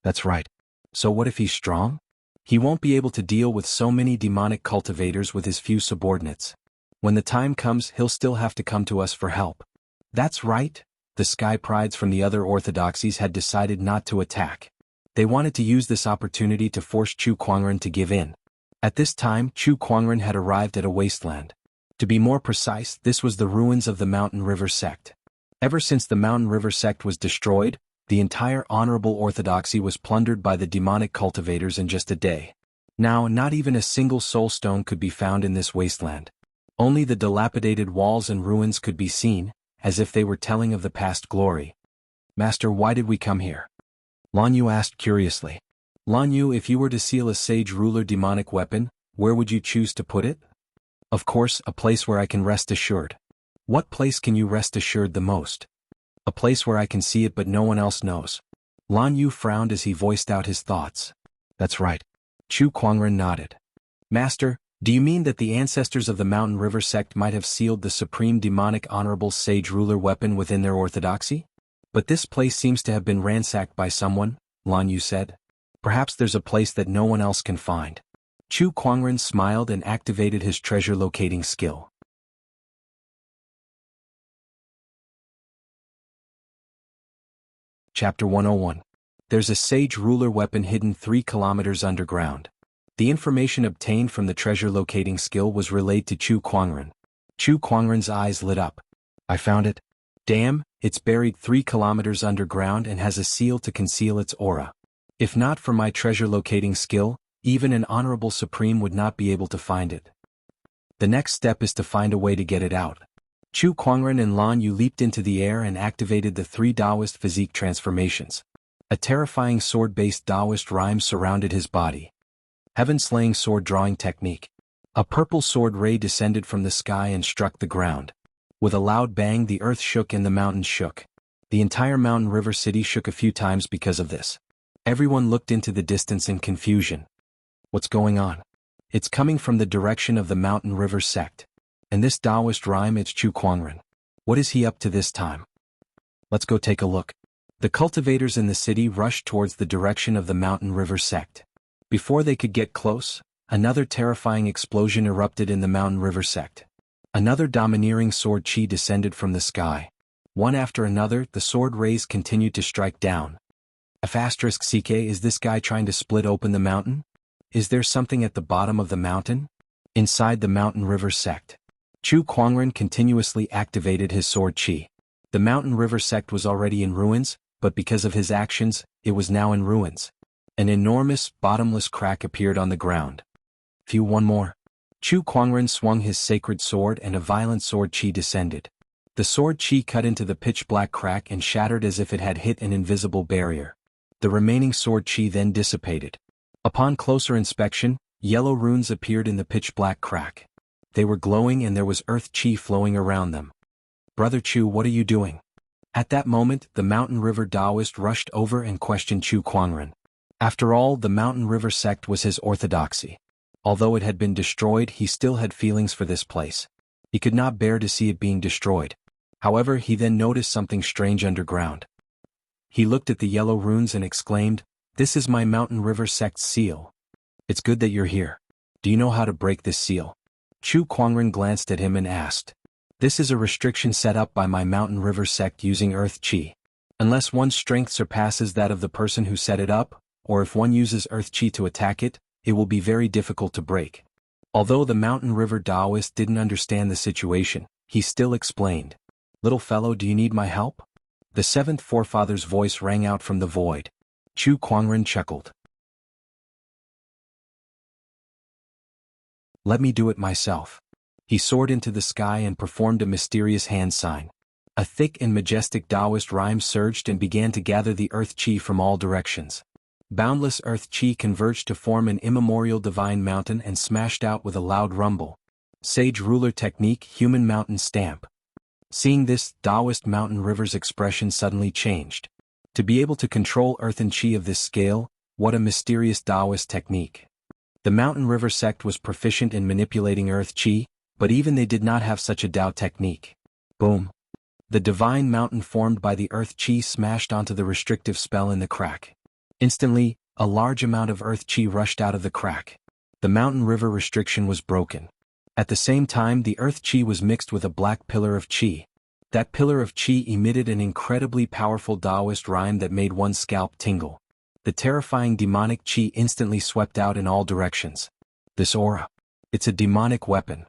That's right. So what if he's strong? He won't be able to deal with so many demonic cultivators with his few subordinates. When the time comes, he'll still have to come to us for help. That's right. The sky prides from the other orthodoxies had decided not to attack. They wanted to use this opportunity to force Chu Kuangren to give in. At this time, Chu Kuangren had arrived at a wasteland. To be more precise, this was the ruins of the Mountain River sect. Ever since the Mountain River sect was destroyed, the entire honorable orthodoxy was plundered by the demonic cultivators in just a day. Now, not even a single soul stone could be found in this wasteland. Only the dilapidated walls and ruins could be seen, as if they were telling of the past glory. Master, why did we come here? Lan Yu asked curiously. Lan Yu, if you were to seal a sage ruler demonic weapon, where would you choose to put it? Of course, a place where I can rest assured. What place can you rest assured the most? A place where I can see it but no one else knows. Lan Yu frowned as he voiced out his thoughts. That's right. Chu Kuangren nodded. Master, do you mean that the ancestors of the Mountain River sect might have sealed the supreme demonic honorable sage ruler weapon within their orthodoxy? But this place seems to have been ransacked by someone, Lan Yu said. Perhaps there's a place that no one else can find. Chu Kuangren smiled and activated his treasure locating skill. Chapter 101. There's a sage ruler weapon hidden 3 kilometers underground. The information obtained from the treasure locating skill was relayed to Chu Kuangren. Chu Kuangren's eyes lit up. I found it. Damn, it's buried 3 kilometers underground and has a seal to conceal its aura. If not for my treasure locating skill, even an honorable supreme would not be able to find it. The next step is to find a way to get it out. Chu Kuangren and Lan Yu leaped into the air and activated the 3 Taoist physique transformations. A terrifying sword-based Taoist rhyme surrounded his body. Heaven-slaying sword drawing technique. A purple sword ray descended from the sky and struck the ground. With a loud bang, the earth shook and the mountains shook. The entire Mountain River city shook a few times because of this. Everyone looked into the distance in confusion. What's going on? It's coming from the direction of the Mountain River sect. And this Taoist rhyme, it's Chu Kuangren. What is he up to this time? Let's go take a look. The cultivators in the city rushed towards the direction of the Mountain River sect. Before they could get close, another terrifying explosion erupted in the Mountain River sect. Another domineering sword chi descended from the sky. One after another, the sword rays continued to strike down. *CK, is this guy trying to split open the mountain? Is there something at the bottom of the mountain? Inside the Mountain River sect. Chu Kuangren continuously activated his sword chi. The Mountain River sect was already in ruins, but because of his actions, it was now in ruins. An enormous, bottomless crack appeared on the ground. Phew, one more. Chu Kuangren swung his sacred sword and a violent sword chi descended. The sword chi cut into the pitch-black crack and shattered as if it had hit an invisible barrier. The remaining sword chi then dissipated. Upon closer inspection, yellow runes appeared in the pitch-black crack. They were glowing and there was earth chi flowing around them. Brother Chu, what are you doing? At that moment, the Mountain River Taoist rushed over and questioned Chu Kuangren. After all, the Mountain River sect was his orthodoxy. Although it had been destroyed, he still had feelings for this place. He could not bear to see it being destroyed. However, he then noticed something strange underground. He looked at the yellow runes and exclaimed, "This is my Mountain River sect's seal. It's good that you're here. Do you know how to break this seal?" Chu Kuangren glanced at him and asked. "This is a restriction set up by my Mountain River sect using Earth Qi. Unless one's strength surpasses that of the person who set it up, or if one uses Earth Qi to attack it, it will be very difficult to break." Although the Mountain River Taoist didn't understand the situation, he still explained. "Little fellow, do you need my help?" The seventh forefather's voice rang out from the void. Chu Kuangren chuckled. "Let me do it myself." He soared into the sky and performed a mysterious hand sign. A thick and majestic Taoist rhyme surged and began to gather the Earth Qi from all directions. Boundless Earth Qi converged to form an immemorial divine mountain and smashed out with a loud rumble. Sage ruler technique, human mountain stamp. Seeing this, Taoist Mountain River's expression suddenly changed. To be able to control earth and Qi of this scale, what a mysterious Taoist technique. The Mountain River sect was proficient in manipulating Earth Qi, but even they did not have such a Tao technique. Boom. The divine mountain formed by the Earth Qi smashed onto the restrictive spell in the crack. Instantly, a large amount of Earth Qi rushed out of the crack. The Mountain River restriction was broken. At the same time, the Earth Qi was mixed with a black pillar of Qi. That pillar of Qi emitted an incredibly powerful Taoist rhyme that made one's scalp tingle. The terrifying demonic Qi instantly swept out in all directions. This aura. It's a demonic weapon.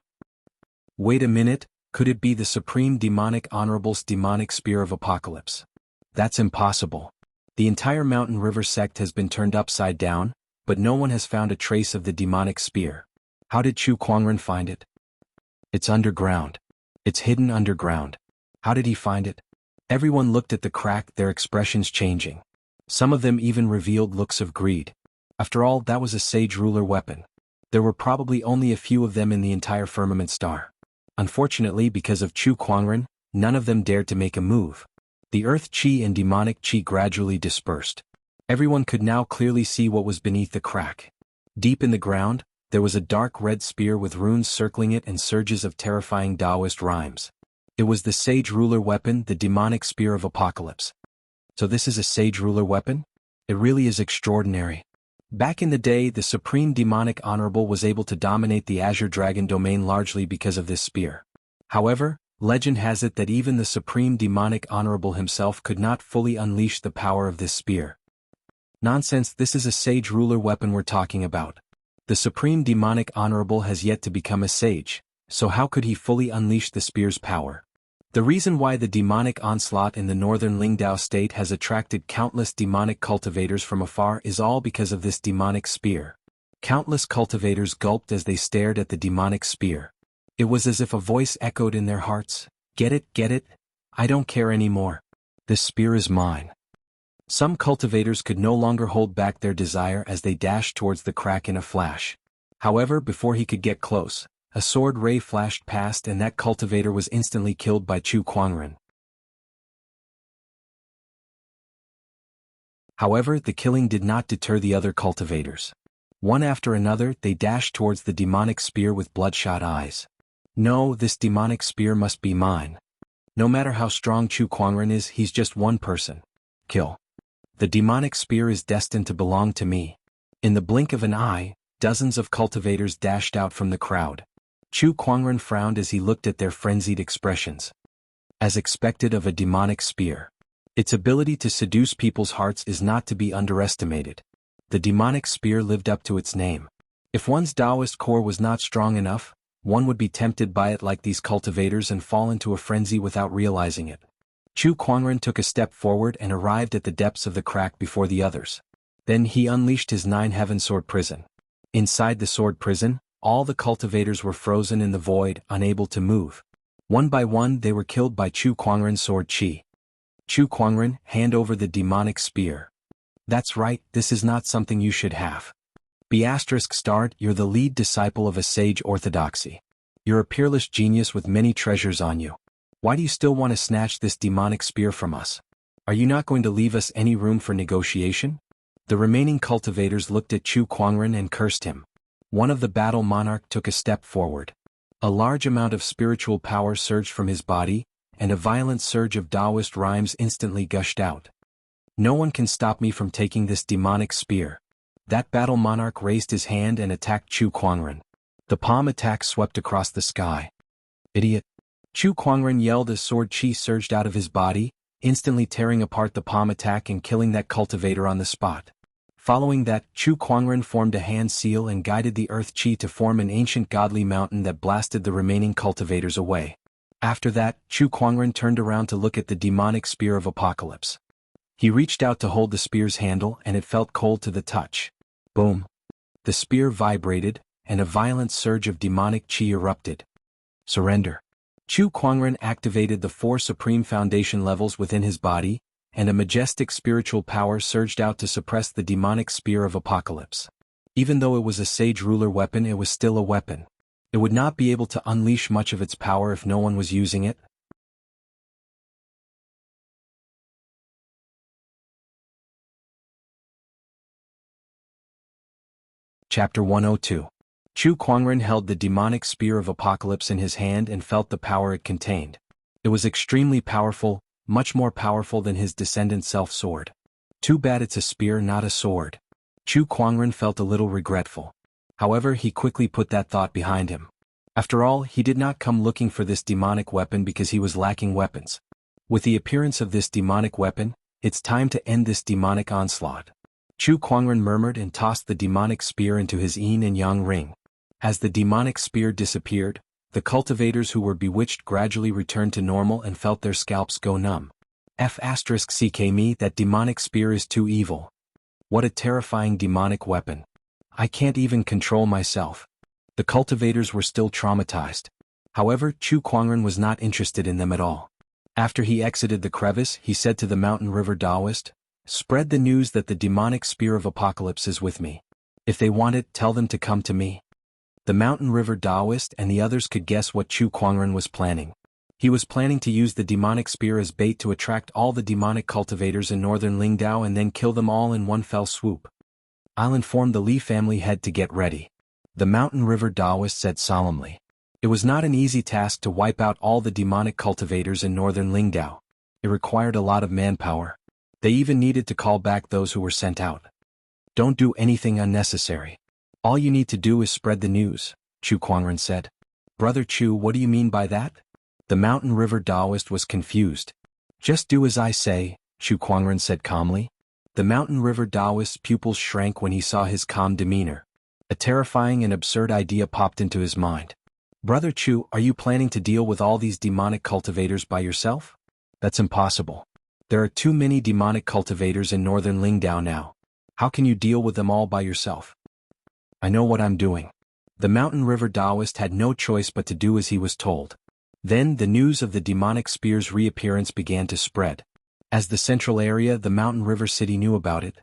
Wait a minute, could it be the Supreme Demonic Honorable's demonic spear of apocalypse? That's impossible. The entire Mountain River sect has been turned upside down, but no one has found a trace of the demonic spear. How did Chu Kuangren find it? It's underground. It's hidden underground. How did he find it? Everyone looked at the crack, their expressions changing. Some of them even revealed looks of greed. After all, that was a sage ruler weapon. There were probably only a few of them in the entire firmament star. Unfortunately, because of Chu Kuangren, none of them dared to make a move. The Earth Qi and demonic Qi gradually dispersed. Everyone could now clearly see what was beneath the crack. Deep in the ground, there was a dark red spear with runes circling it and surges of terrifying Taoist rhymes. It was the sage ruler weapon, the demonic spear of apocalypse. So this is a sage ruler weapon? It really is extraordinary. Back in the day, the Supreme Demonic Honorable was able to dominate the Azure Dragon domain largely because of this spear. However, legend has it that even the Supreme Demonic Honorable himself could not fully unleash the power of this spear. Nonsense, this is a sage ruler weapon we're talking about. The Supreme Demonic Honorable has yet to become a sage, so how could he fully unleash the spear's power? The reason why the demonic onslaught in the northern Lingdao state has attracted countless demonic cultivators from afar is all because of this demonic spear. Countless cultivators gulped as they stared at the demonic spear. It was as if a voice echoed in their hearts, "Get it, get it? I don't care anymore. This spear is mine." Some cultivators could no longer hold back their desire as they dashed towards the crack in a flash. However, before he could get close, a sword ray flashed past and that cultivator was instantly killed by Chu Kuangren. However, the killing did not deter the other cultivators. One after another, they dashed towards the demonic spear with bloodshot eyes. "No, this demonic spear must be mine. No matter how strong Chu Kuangren is, he's just one person. Kill. The demonic spear is destined to belong to me." In the blink of an eye, dozens of cultivators dashed out from the crowd. Chu Kuangren frowned as he looked at their frenzied expressions. As expected of a demonic spear, its ability to seduce people's hearts is not to be underestimated. The demonic spear lived up to its name. If one's Taoist core was not strong enough, one would be tempted by it like these cultivators and fall into a frenzy without realizing it. Chu Kuangren took a step forward and arrived at the depths of the crack before the others. Then he unleashed his 9-heaven sword prison. Inside the sword prison, all the cultivators were frozen in the void, unable to move. One by one they were killed by Chu Kuangren's sword Qi. Chu Kuangren, hand over the demonic spear. That's right, this is not something you should have. ****, you're the lead disciple of a sage orthodoxy. You're a peerless genius with many treasures on you. Why do you still want to snatch this demonic spear from us? Are you not going to leave us any room for negotiation? The remaining cultivators looked at Chu Kuangren and cursed him. One of the battle monarch took a step forward. A large amount of spiritual power surged from his body, and a violent surge of Taoist rhymes instantly gushed out. No one can stop me from taking this demonic spear. That battle monarch raised his hand and attacked Chu Kuangren. The palm attack swept across the sky. Idiot! Chu Kuangren yelled as sword chi surged out of his body, instantly tearing apart the palm attack and killing that cultivator on the spot. Following that, Chu Kuangren formed a hand seal and guided the earth chi to form an ancient godly mountain that blasted the remaining cultivators away. After that, Chu Kuangren turned around to look at the demonic spear of apocalypse. He reached out to hold the spear's handle and it felt cold to the touch. Boom! The spear vibrated, and a violent surge of demonic chi erupted. Surrender. Chu Kuangren activated the 4 supreme foundation levels within his body, and a majestic spiritual power surged out to suppress the demonic spear of apocalypse. Even though it was a sage ruler weapon, it was still a weapon. It would not be able to unleash much of its power if no one was using it. Chapter 102. Chu Kuangren held the demonic spear of apocalypse in his hand and felt the power it contained. It was extremely powerful, much more powerful than his descendant self-sword. Too bad it's a spear, not a sword. Chu Kuangren felt a little regretful. However, he quickly put that thought behind him. After all, he did not come looking for this demonic weapon because he was lacking weapons. With the appearance of this demonic weapon, it's time to end this demonic onslaught. Chu Kuangren murmured and tossed the demonic spear into his yin and yang ring. As the demonic spear disappeared, the cultivators who were bewitched gradually returned to normal and felt their scalps go numb. *ck me, that demonic spear is too evil. What a terrifying demonic weapon. I can't even control myself. The cultivators were still traumatized. However, Chu Kuangren was not interested in them at all. After he exited the crevice, he said to the mountain river Taoist, "Spread the news that the demonic spear of apocalypse is with me. If they want it, tell them to come to me." The mountain river Taoist and the others could guess what Chu Kuangren was planning. He was planning to use the demonic spear as bait to attract all the demonic cultivators in northern Lingdao and then kill them all in one fell swoop. "I'll inform the Li family head to get ready," the mountain river Taoist said solemnly. It was not an easy task to wipe out all the demonic cultivators in northern Lingdao. It required a lot of manpower. They even needed to call back those who were sent out. "Don't do anything unnecessary. All you need to do is spread the news," Chu Kuangren said. "Brother Chu, what do you mean by that?" The mountain river Taoist was confused. "Just do as I say," Chu Kuangren said calmly. The mountain river Taoist's pupils shrank when he saw his calm demeanor. A terrifying and absurd idea popped into his mind. "Brother Chu, are you planning to deal with all these demonic cultivators by yourself?" "That's impossible. There are too many demonic cultivators in northern Lingdao now. How can you deal with them all by yourself?" "I know what I'm doing." The mountain river Taoist had no choice but to do as he was told. Then the news of the demonic spear's reappearance began to spread. As the central area, the mountain river city knew about it.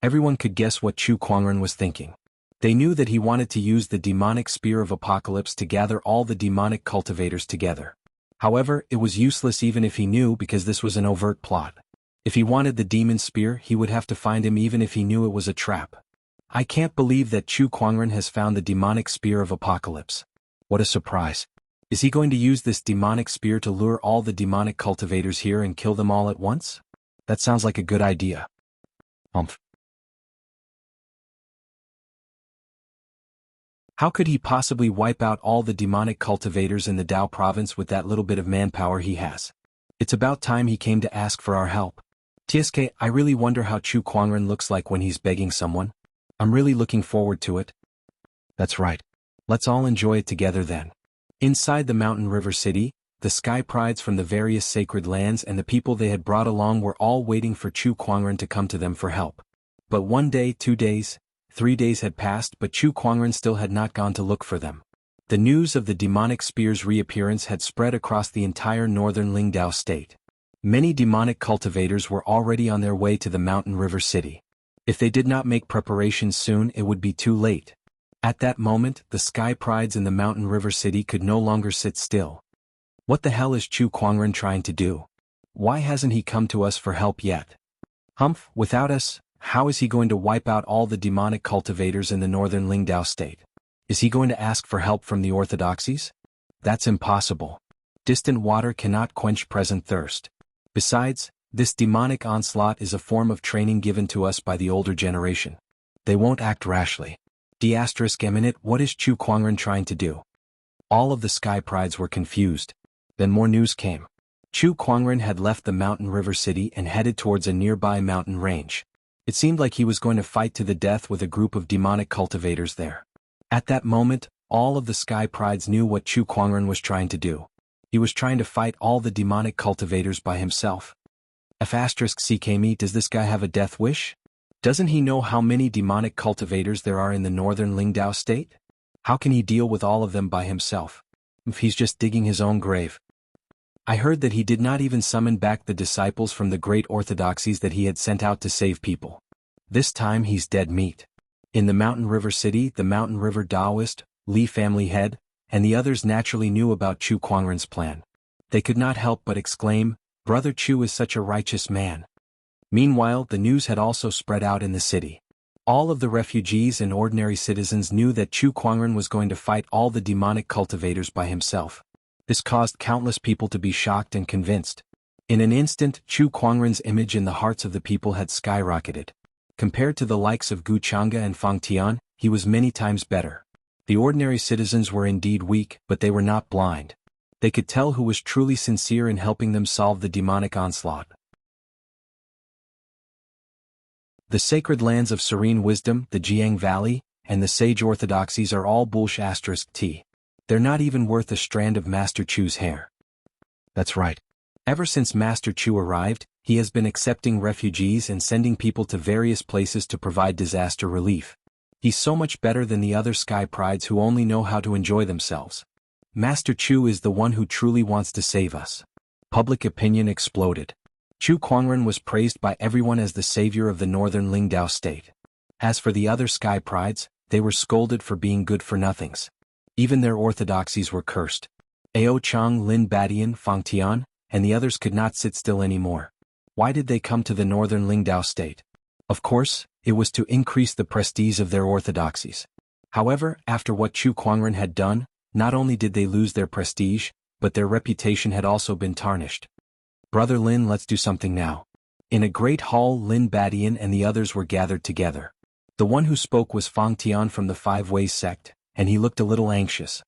Everyone could guess what Chu Kuangren was thinking. They knew that he wanted to use the demonic spear of apocalypse to gather all the demonic cultivators together. However, it was useless even if he knew, because this was an overt plot. If he wanted the demon spear, he would have to find him even if he knew it was a trap. "I can't believe that Chu Kuangren has found the demonic spear of apocalypse. What a surprise. Is he going to use this demonic spear to lure all the demonic cultivators here and kill them all at once? That sounds like a good idea." How could he possibly wipe out all the demonic cultivators in the Dao province with that little bit of manpower he has? It's about time he came to ask for our help. I really wonder how Chu Kuangren looks like when he's begging someone. I'm really looking forward to it. That's right. Let's all enjoy it together then. Inside the mountain river city, the sky prides from the various sacred lands and the people they had brought along were all waiting for Chu Kuangren to come to them for help. But 1 day, 2 days, 3 days had passed, but Chu Kuangren still had not gone to look for them. The news of the demonic spear's reappearance had spread across the entire northern Lingdao state. Many demonic cultivators were already on their way to the mountain river city. If they did not make preparations soon, it would be too late. At that moment, the sky prides in the mountain river city could no longer sit still. What the hell is Chu Kuangren trying to do? Why hasn't he come to us for help yet? Without us, how is he going to wipe out all the demonic cultivators in the northern Lingdao state? Is he going to ask for help from the orthodoxies? That's impossible. Distant water cannot quench present thirst. Besides, this demonic onslaught is a form of training given to us by the older generation. They won't act rashly. What is Chu Kuangren trying to do? All of the Sky Prides were confused. Then more news came. Chu Kuangren had left the mountain river city and headed towards a nearby mountain range. It seemed like he was going to fight to the death with a group of demonic cultivators there. At that moment, all of the Sky Prides knew what Chu Kuangren was trying to do. He was trying to fight all the demonic cultivators by himself. CKM, does this guy have a death wish? Doesn't he know how many demonic cultivators there are in the northern Lingdao state? How can he deal with all of them by himself? If he's just digging his own grave. I heard that he did not even summon back the disciples from the great orthodoxies that he had sent out to save people. This time he's dead meat. In the Mountain River City, the Mountain River Taoist, Li family head, and the others naturally knew about Chu Kuangren's plan. They could not help but exclaim, "Brother Chu is such a righteous man." Meanwhile, the news had also spread out in the city. All of the refugees and ordinary citizens knew that Chu Kuangren was going to fight all the demonic cultivators by himself. This caused countless people to be shocked and convinced. In an instant, Chu Kuangren's image in the hearts of the people had skyrocketed. Compared to the likes of Gu Chang'e and Fang Tian, he was many times better. The ordinary citizens were indeed weak, but they were not blind. They could tell who was truly sincere in helping them solve the demonic onslaught. The sacred lands of serene wisdom, the Jianghu Valley, and the sage orthodoxies are all bullsh*t. They're not even worth a strand of Master Chu's hair. That's right. Ever since Master Chu arrived, he has been accepting refugees and sending people to various places to provide disaster relief. He's so much better than the other Sky Prides who only know how to enjoy themselves. Master Chu is the one who truly wants to save us. Public opinion exploded. Chu Kuangren was praised by everyone as the savior of the northern Lingdao state. As for the other Sky Prides, they were scolded for being good-for-nothings. Even their orthodoxies were cursed. Ao Chang, Lin Badian, Fang Tian, and the others could not sit still anymore. Why did they come to the northern Lingdao state? Of course, it was to increase the prestige of their orthodoxies. However, after what Chu Kuangren had done, not only did they lose their prestige, but their reputation had also been tarnished. "Brother Lin, let's do something now." In a great hall, Lin Badian and the others were gathered together. The one who spoke was Fang Tian from the Five Ways sect, and he looked a little anxious.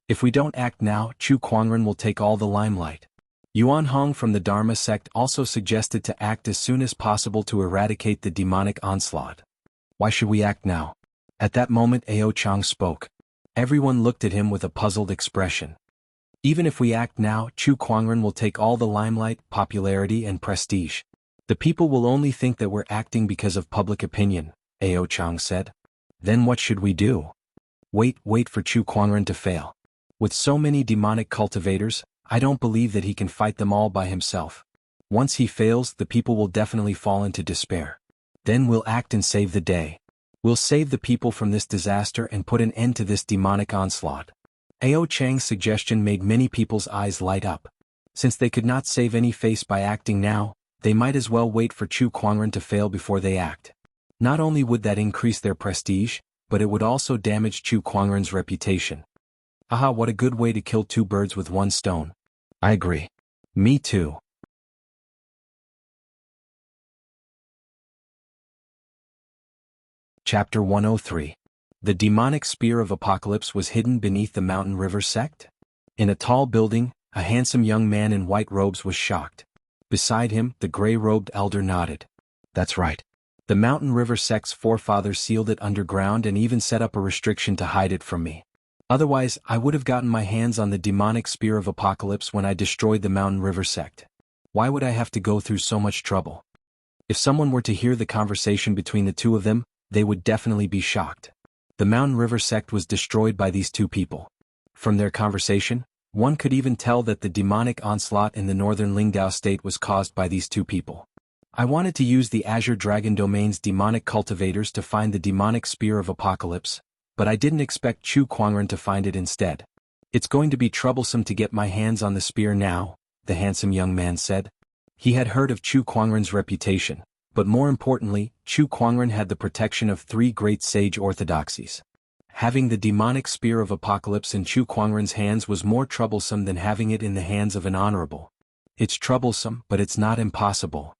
"If we don't act now, Chu Kuangren will take all the limelight." Yuan Hong from the Dharma sect also suggested to act as soon as possible to eradicate the demonic onslaught. "Why should we act now?" At that moment Ao Chang spoke. Everyone looked at him with a puzzled expression. "Even if we act now, Chu Kuangren will take all the limelight, popularity and prestige. The people will only think that we're acting because of public opinion," Ao Chang said. "Then what should we do?" Wait for Chu Kuangren to fail. With so many demonic cultivators, I don't believe that he can fight them all by himself. Once he fails, the people will definitely fall into despair. Then we'll act and save the day. We'll save the people from this disaster and put an end to this demonic onslaught." Ao Chang's suggestion made many people's eyes light up. Since they could not save any face by acting now, they might as well wait for Chu Kuangren to fail before they act. Not only would that increase their prestige, but it would also damage Chu Kuangren's reputation. Aha, what a good way to kill two birds with one stone. I agree. Me too. Chapter 103. The demonic spear of apocalypse was hidden beneath the Mountain River sect? In a tall building, a handsome young man in white robes was shocked. Beside him, the gray-robed elder nodded. "That's right. The Mountain River sect's forefathers sealed it underground and even set up a restriction to hide it from me. Otherwise, I would have gotten my hands on the demonic spear of apocalypse when I destroyed the Mountain River sect. Why would I have to go through so much trouble?" If someone were to hear the conversation between the two of them, they would definitely be shocked. The Mountain River sect was destroyed by these two people. From their conversation, one could even tell that the demonic onslaught in the northern Lingdao state was caused by these two people. I wanted to use the Azure Dragon Domain's demonic cultivators to find the demonic spear of apocalypse, but I didn't expect Chu Kuangren to find it instead. "It's going to be troublesome to get my hands on the spear now," the handsome young man said. He had heard of Chu Kuangren's reputation, but more importantly, Chu Kuangren had the protection of three great sage orthodoxies. Having the demonic spear of apocalypse in Chu Kuangren's hands was more troublesome than having it in the hands of an honorable. It's troublesome, but it's not impossible.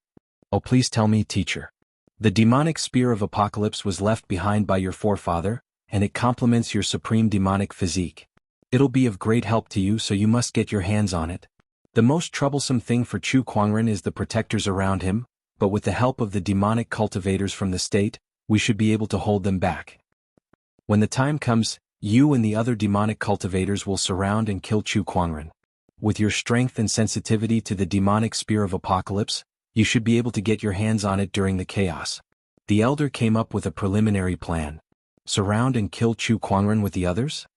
Oh, please tell me, teacher. The demonic spear of apocalypse was left behind by your forefather, and it complements your supreme demonic physique. It'll be of great help to you, so you must get your hands on it. The most troublesome thing for Chu Kuangren is the protectors around him, but with the help of the demonic cultivators from the state, we should be able to hold them back. When the time comes, you and the other demonic cultivators will surround and kill Chu Kuangren. With your strength and sensitivity to the demonic spear of apocalypse, you should be able to get your hands on it during the chaos. The elder came up with a preliminary plan. Surround and kill Chu Kuangren with the others?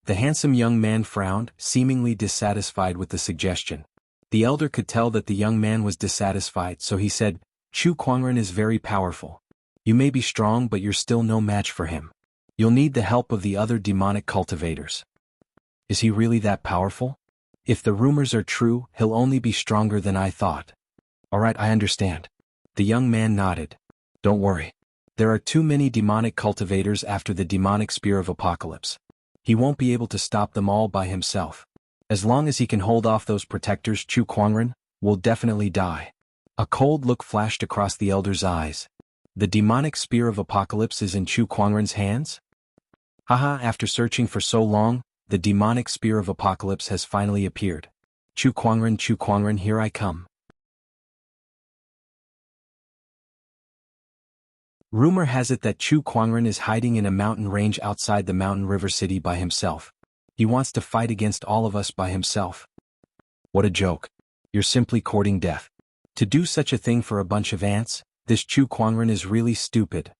The handsome young man frowned, seemingly dissatisfied with the suggestion. The elder could tell that the young man was dissatisfied, so he said, Chu Kuangren is very powerful. You may be strong, but you're still no match for him. You'll need the help of the other demonic cultivators. Is he really that powerful? If the rumors are true, he'll only be stronger than I thought. All right, I understand. The young man nodded. Don't worry. There are too many demonic cultivators after the demonic spear of apocalypse. He won't be able to stop them all by himself. As long as he can hold off those protectors, Chu Kuangren will definitely die. A cold look flashed across the elder's eyes. The demonic spear of apocalypse is in Chu Kuangren's hands? Haha, after searching for so long, the demonic spear of apocalypse has finally appeared. Chu Kuangren, here I come. Rumor has it that Chu Kuangren is hiding in a mountain range outside the mountain river city by himself. He wants to fight against all of us by himself. What a joke. You're simply courting death. To do such a thing for a bunch of ants, this Chu Kuangren is really stupid.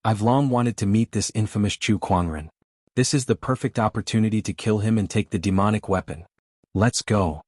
I've long wanted to meet this infamous Chu Kuangren. This is the perfect opportunity to kill him and take the demonic weapon. Let's go.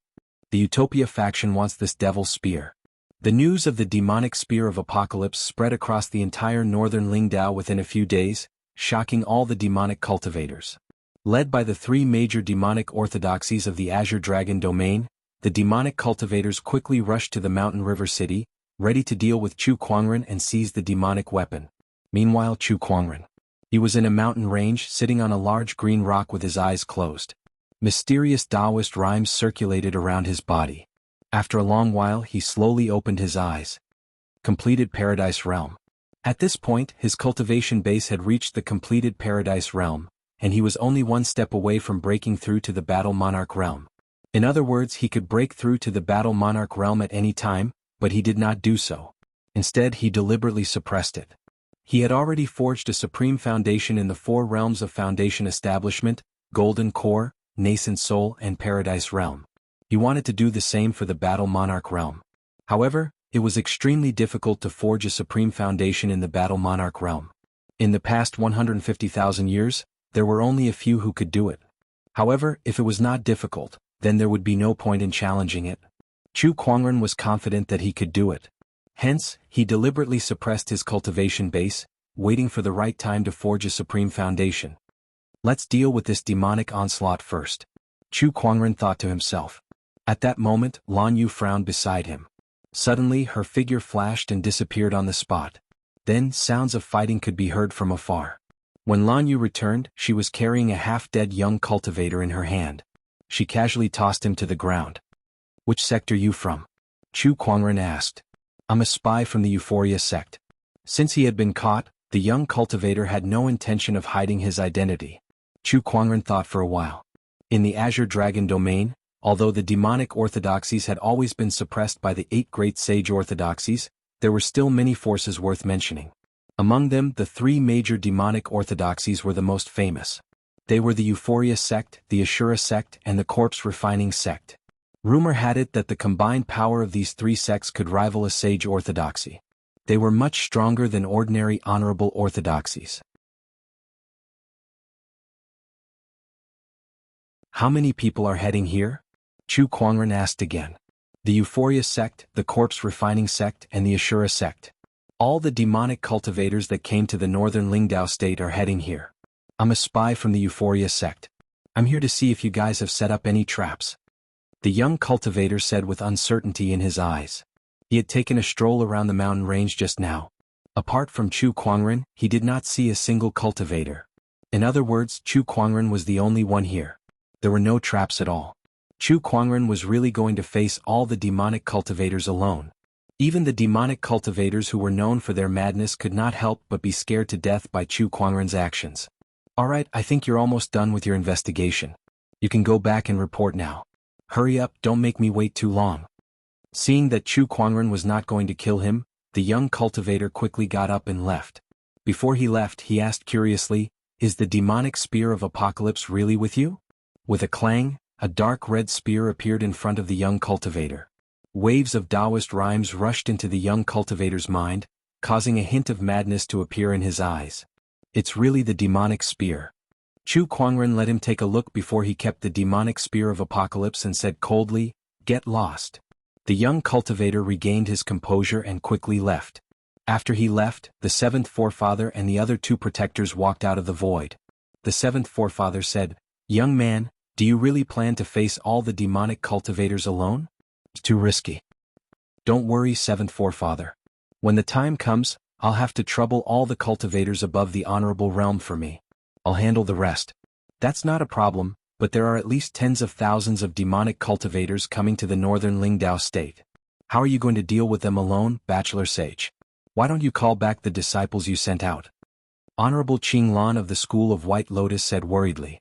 The Utopia faction wants this devil's spear. The news of the demonic spear of apocalypse spread across the entire northern Lingdao within a few days, shocking all the demonic cultivators. Led by the three major demonic orthodoxies of the Azure Dragon domain, the demonic cultivators quickly rushed to the mountain river city, ready to deal with Chu Kuangren and seize the demonic weapon. Meanwhile, Chu Kuangren. He was in a mountain range, sitting on a large green rock with his eyes closed. Mysterious Taoist rhymes circulated around his body. After a long while, he slowly opened his eyes. Completed Paradise Realm. At this point, his cultivation base had reached the completed Paradise Realm, and he was only one step away from breaking through to the Battle Monarch Realm. In other words, he could break through to the Battle Monarch Realm at any time, but he did not do so. Instead, he deliberately suppressed it. He had already forged a supreme foundation in the four realms of foundation establishment, Golden Core, Nascent Soul, and Paradise Realm. He wanted to do the same for the Battle Monarch Realm. However, it was extremely difficult to forge a supreme foundation in the Battle Monarch Realm. In the past 150,000 years, there were only a few who could do it. However, if it was not difficult, then there would be no point in challenging it. Chu Kuangren was confident that he could do it. Hence, he deliberately suppressed his cultivation base, waiting for the right time to forge a supreme foundation. Let's deal with this demonic onslaught first. Chu Kuangren thought to himself. At that moment, Lan Yu frowned beside him. Suddenly, her figure flashed and disappeared on the spot. Then, sounds of fighting could be heard from afar. When Lan Yu returned, she was carrying a half-dead young cultivator in her hand. She casually tossed him to the ground. Which sect are you from? Chu Kuangren asked. I'm a spy from the Euphoria sect. Since he had been caught, the young cultivator had no intention of hiding his identity. Chu Kuangren thought for a while. In the Azure Dragon domain, although the demonic orthodoxies had always been suppressed by the 8 great sage orthodoxies, there were still many forces worth mentioning. Among them, the 3 major demonic orthodoxies were the most famous. They were the Euphoria sect, the Ashura sect, and the Corpse Refining sect. Rumor had it that the combined power of these 3 sects could rival a sage orthodoxy. They were much stronger than ordinary honorable orthodoxies. How many people are heading here? Chu Kuangren asked again. The Euphoria sect, the Corpse Refining sect, and the Ashura sect. All the demonic cultivators that came to the northern Lingdao state are heading here. I'm a spy from the Euphoria sect. I'm here to see if you guys have set up any traps. The young cultivator said with uncertainty in his eyes. He had taken a stroll around the mountain range just now. Apart from Chu Kuangren, he did not see a single cultivator. In other words, Chu Kuangren was the only one here. There were no traps at all. Chu Kuangren was really going to face all the demonic cultivators alone. Even the demonic cultivators who were known for their madness could not help but be scared to death by Chu Kuangren's actions. Alright, I think you're almost done with your investigation. You can go back and report now. Hurry up, don't make me wait too long. Seeing that Chu Kuangren was not going to kill him, the young cultivator quickly got up and left. Before he left, he asked curiously, "Is the demonic spear of apocalypse really with you?" With a clang, a dark red spear appeared in front of the young cultivator. Waves of Taoist rhymes rushed into the young cultivator's mind, causing a hint of madness to appear in his eyes. It's really the demonic spear. Chu Kuangren let him take a look before he kept the demonic spear of apocalypse and said coldly, "Get lost." The young cultivator regained his composure and quickly left. After he left, the seventh forefather and the other two protectors walked out of the void. The seventh forefather said, "Young man, do you really plan to face all the demonic cultivators alone? It's too risky." "Don't worry, seventh forefather. When the time comes, I'll have to trouble all the cultivators above the honorable realm for me. I'll handle the rest." "That's not a problem, but there are at least tens of thousands of demonic cultivators coming to the northern Lingdao state. How are you going to deal with them alone, bachelor sage? Why don't you call back the disciples you sent out?" Honorable Qing Lan of the School of White Lotus said worriedly.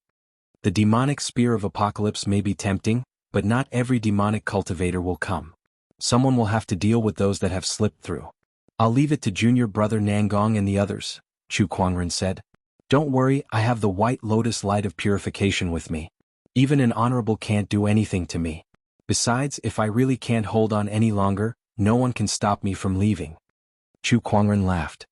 "The demonic spear of apocalypse may be tempting, but not every demonic cultivator will come. Someone will have to deal with those that have slipped through. I'll leave it to junior brother Nangong and the others," Chu Kuangren said. "Don't worry, I have the White Lotus Light of Purification with me. Even an honorable can't do anything to me. Besides, if I really can't hold on any longer, no one can stop me from leaving." Chu Kuangren laughed.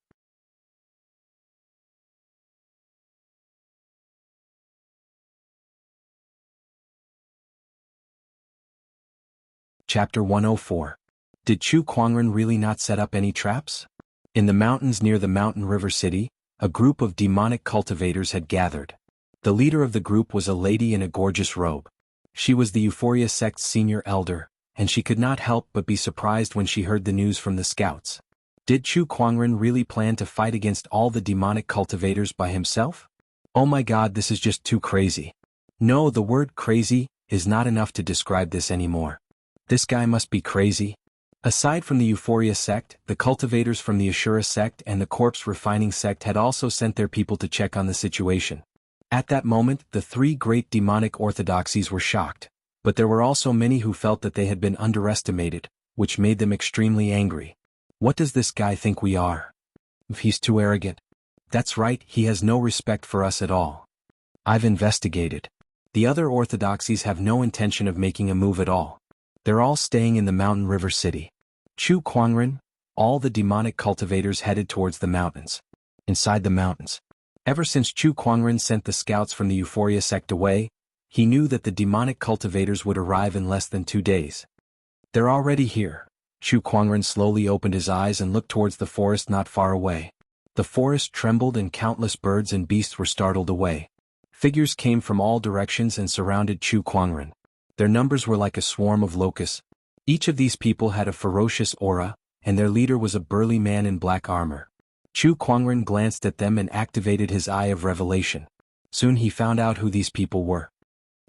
Chapter 104. Did Chu Kuangren really not set up any traps? In the mountains near the mountain river city, a group of demonic cultivators had gathered. The leader of the group was a lady in a gorgeous robe. She was the Euphoria sect's senior elder, and she could not help but be surprised when she heard the news from the scouts. Did Chu Kuangren really plan to fight against all the demonic cultivators by himself? Oh my god, this is just too crazy. No, the word crazy is not enough to describe this anymore. This guy must be crazy. Aside from the Euphoria sect, the cultivators from the Ashura sect and the corpse refining sect had also sent their people to check on the situation. At that moment, the three great demonic orthodoxies were shocked, but there were also many who felt that they had been underestimated, which made them extremely angry. What does this guy think we are? If he's too arrogant. That's right, he has no respect for us at all. I've investigated. The other orthodoxies have no intention of making a move at all. They're all staying in the mountain river city. Chu Kuangren, all the demonic cultivators headed towards the mountains. Inside the mountains. Ever since Chu Kuangren sent the scouts from the Euphoria sect away, he knew that the demonic cultivators would arrive in less than 2 days. They're already here. Chu Kuangren slowly opened his eyes and looked towards the forest not far away. The forest trembled and countless birds and beasts were startled away. Figures came from all directions and surrounded Chu Kuangren. Their numbers were like a swarm of locusts. Each of these people had a ferocious aura, and their leader was a burly man in black armor. Chu Kuangren glanced at them and activated his eye of revelation. Soon he found out who these people were.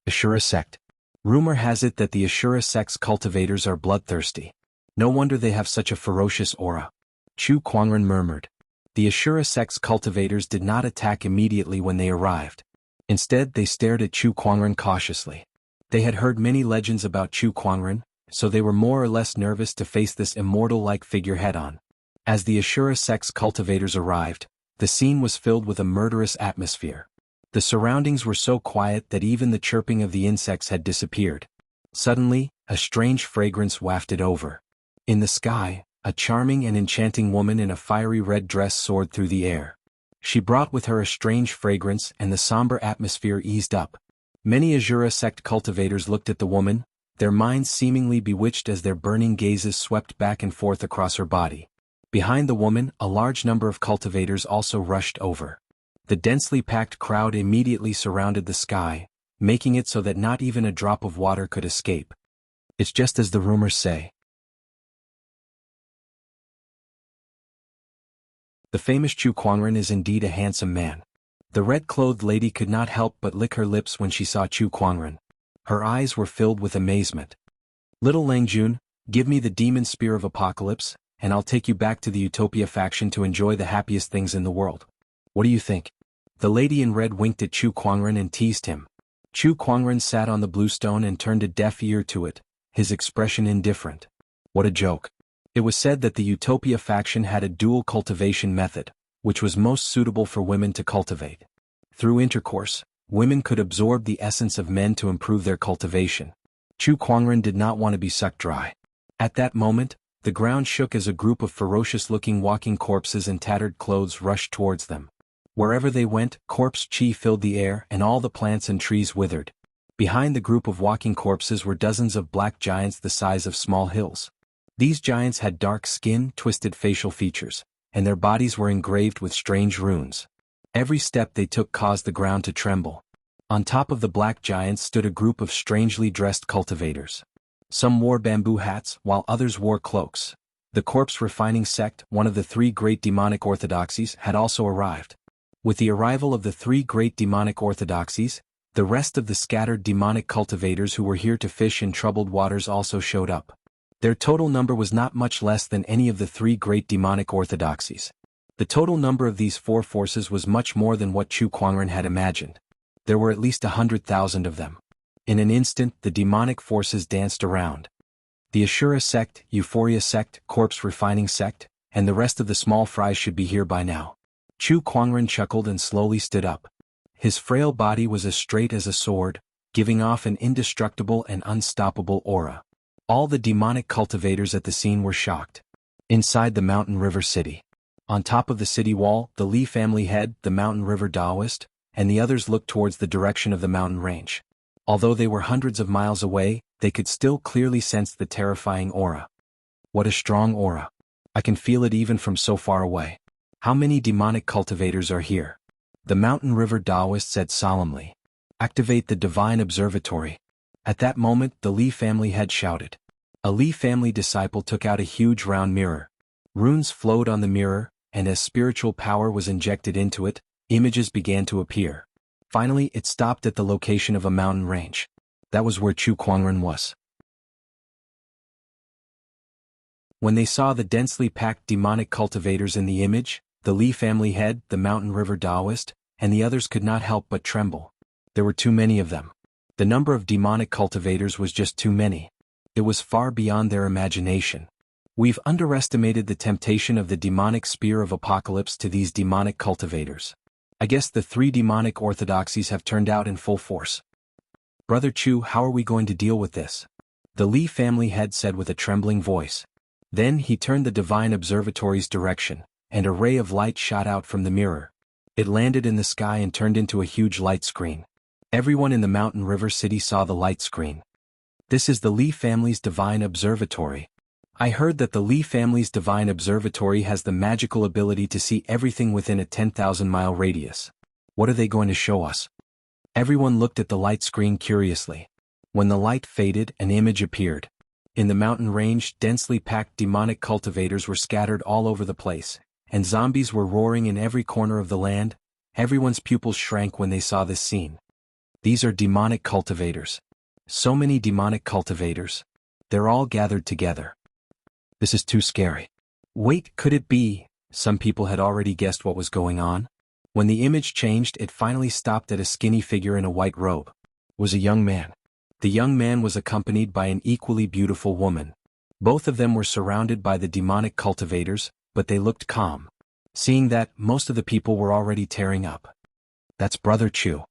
Ashura sect. Rumor has it that the Ashura sect's cultivators are bloodthirsty. No wonder they have such a ferocious aura. Chu Kuangren murmured. The Ashura sect's cultivators did not attack immediately when they arrived. Instead, they stared at Chu Kuangren cautiously. They had heard many legends about Chu Kuangren, so they were more or less nervous to face this immortal-like figure head-on. As the Ashura sect's cultivators arrived, the scene was filled with a murderous atmosphere. The surroundings were so quiet that even the chirping of the insects had disappeared. Suddenly, a strange fragrance wafted over. In the sky, a charming and enchanting woman in a fiery red dress soared through the air. She brought with her a strange fragrance and the somber atmosphere eased up. Many Ashura sect cultivators looked at the woman, their minds seemingly bewitched as their burning gazes swept back and forth across her body. Behind the woman, a large number of cultivators also rushed over. The densely packed crowd immediately surrounded the sky, making it so that not even a drop of water could escape. It's just as the rumors say. The famous Chu Kuangren is indeed a handsome man. The red-clothed lady could not help but lick her lips when she saw Chu Kuangren. Her eyes were filled with amazement. "Little Langjun, give me the demon spear of apocalypse, and I'll take you back to the Utopia faction to enjoy the happiest things in the world. What do you think?" The lady in red winked at Chu Kuangren and teased him. Chu Kuangren sat on the blue stone and turned a deaf ear to it, his expression indifferent. What a joke. It was said that the Utopia faction had a dual cultivation method, which was most suitable for women to cultivate. Through intercourse, women could absorb the essence of men to improve their cultivation. Chu Kuangren did not want to be sucked dry. At that moment, the ground shook as a group of ferocious-looking walking corpses in tattered clothes rushed towards them. Wherever they went, corpse chi filled the air and all the plants and trees withered. Behind the group of walking corpses were dozens of black giants the size of small hills. These giants had dark skin, twisted facial features, and their bodies were engraved with strange runes. Every step they took caused the ground to tremble. On top of the black giants stood a group of strangely dressed cultivators. Some wore bamboo hats, while others wore cloaks. The corpse refining sect, one of the three great demonic orthodoxies, had also arrived. With the arrival of the three great demonic orthodoxies, the rest of the scattered demonic cultivators who were here to fish in troubled waters also showed up. Their total number was not much less than any of the three great demonic orthodoxies. The total number of these four forces was much more than what Chu Kuangren had imagined. There were at least 100,000 of them. In an instant, the demonic forces danced around. The Ashura sect, Euphoria sect, Corpse Refining sect, and the rest of the small fries should be here by now. Chu Kuangren chuckled and slowly stood up. His frail body was as straight as a sword, giving off an indestructible and unstoppable aura. All the demonic cultivators at the scene were shocked. Inside the Mountain River City. On top of the city wall, the Li family head, the Mountain River Taoist, and the others looked towards the direction of the mountain range. Although they were hundreds of miles away, they could still clearly sense the terrifying aura. What a strong aura. I can feel it even from so far away. How many demonic cultivators are here? The Mountain River Taoist said solemnly. Activate the Divine Observatory. At that moment, the Li family head shouted. A Li family disciple took out a huge round mirror. Runes flowed on the mirror, and as spiritual power was injected into it, images began to appear. Finally, it stopped at the location of a mountain range. That was where Chu Kuangren was. When they saw the densely packed demonic cultivators in the image, the Li family head, the Mountain River Taoist, and the others could not help but tremble. There were too many of them. The number of demonic cultivators was just too many. It was far beyond their imagination. We've underestimated the temptation of the demonic spear of apocalypse to these demonic cultivators. I guess the three demonic orthodoxies have turned out in full force. Brother Chu, how are we going to deal with this? The Li family head said with a trembling voice. Then he turned the Divine Observatory's direction, and a ray of light shot out from the mirror. It landed in the sky and turned into a huge light screen. Everyone in the Mountain River City saw the light screen. This is the Li family's Divine Observatory. I heard that the Li family's Divine Observatory has the magical ability to see everything within a 10,000-mile radius. What are they going to show us? Everyone looked at the light screen curiously. When the light faded, an image appeared. In the mountain range, densely packed demonic cultivators were scattered all over the place, and zombies were roaring in every corner of the land. Everyone's pupils shrank when they saw this scene. These are demonic cultivators. So many demonic cultivators. They're all gathered together. This is too scary. Wait, could it be? Some people had already guessed what was going on. When the image changed, it finally stopped at a skinny figure in a white robe. It was a young man. The young man was accompanied by an equally beautiful woman. Both of them were surrounded by the demonic cultivators, but they looked calm. Seeing that, most of the people were already tearing up. That's Brother Chu.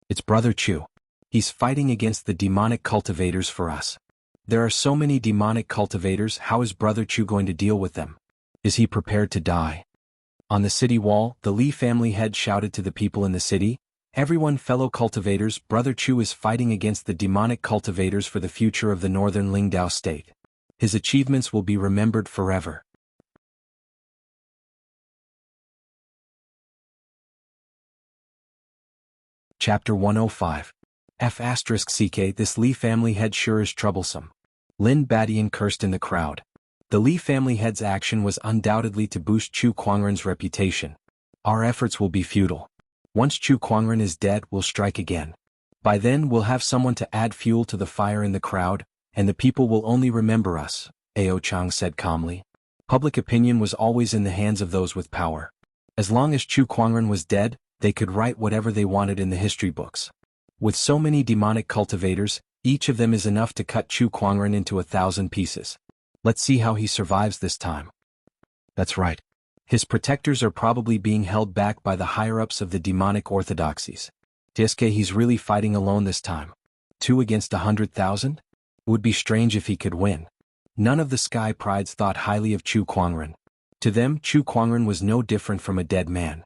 It's Brother Chu. He's fighting against the demonic cultivators for us. There are so many demonic cultivators, how is Brother Chu going to deal with them? Is he prepared to die? On the city wall, the Li family head shouted to the people in the city, Everyone fellow cultivators, Brother Chu is fighting against the demonic cultivators for the future of the northern Lingdao state. His achievements will be remembered forever. Chapter 105. F***CK This Li family head sure is troublesome. Lin Badian cursed in the crowd. The Li family head's action was undoubtedly to boost Chu Kuangren's reputation. Our efforts will be futile. Once Chu Kuangren is dead, we'll strike again. By then we'll have someone to add fuel to the fire in the crowd, and the people will only remember us, Ao Chang said calmly. Public opinion was always in the hands of those with power. As long as Chu Kuangren was dead, they could write whatever they wanted in the history books. With so many demonic cultivators, each of them is enough to cut Chu Kuangren into 1,000 pieces. Let's see how he survives this time. That's right. His protectors are probably being held back by the higher-ups of the demonic orthodoxies. Tsk, he's really fighting alone this time. 2 against 100,000? It would be strange if he could win. None of the Sky Prides thought highly of Chu Kuangren. To them, Chu Kuangren was no different from a dead man.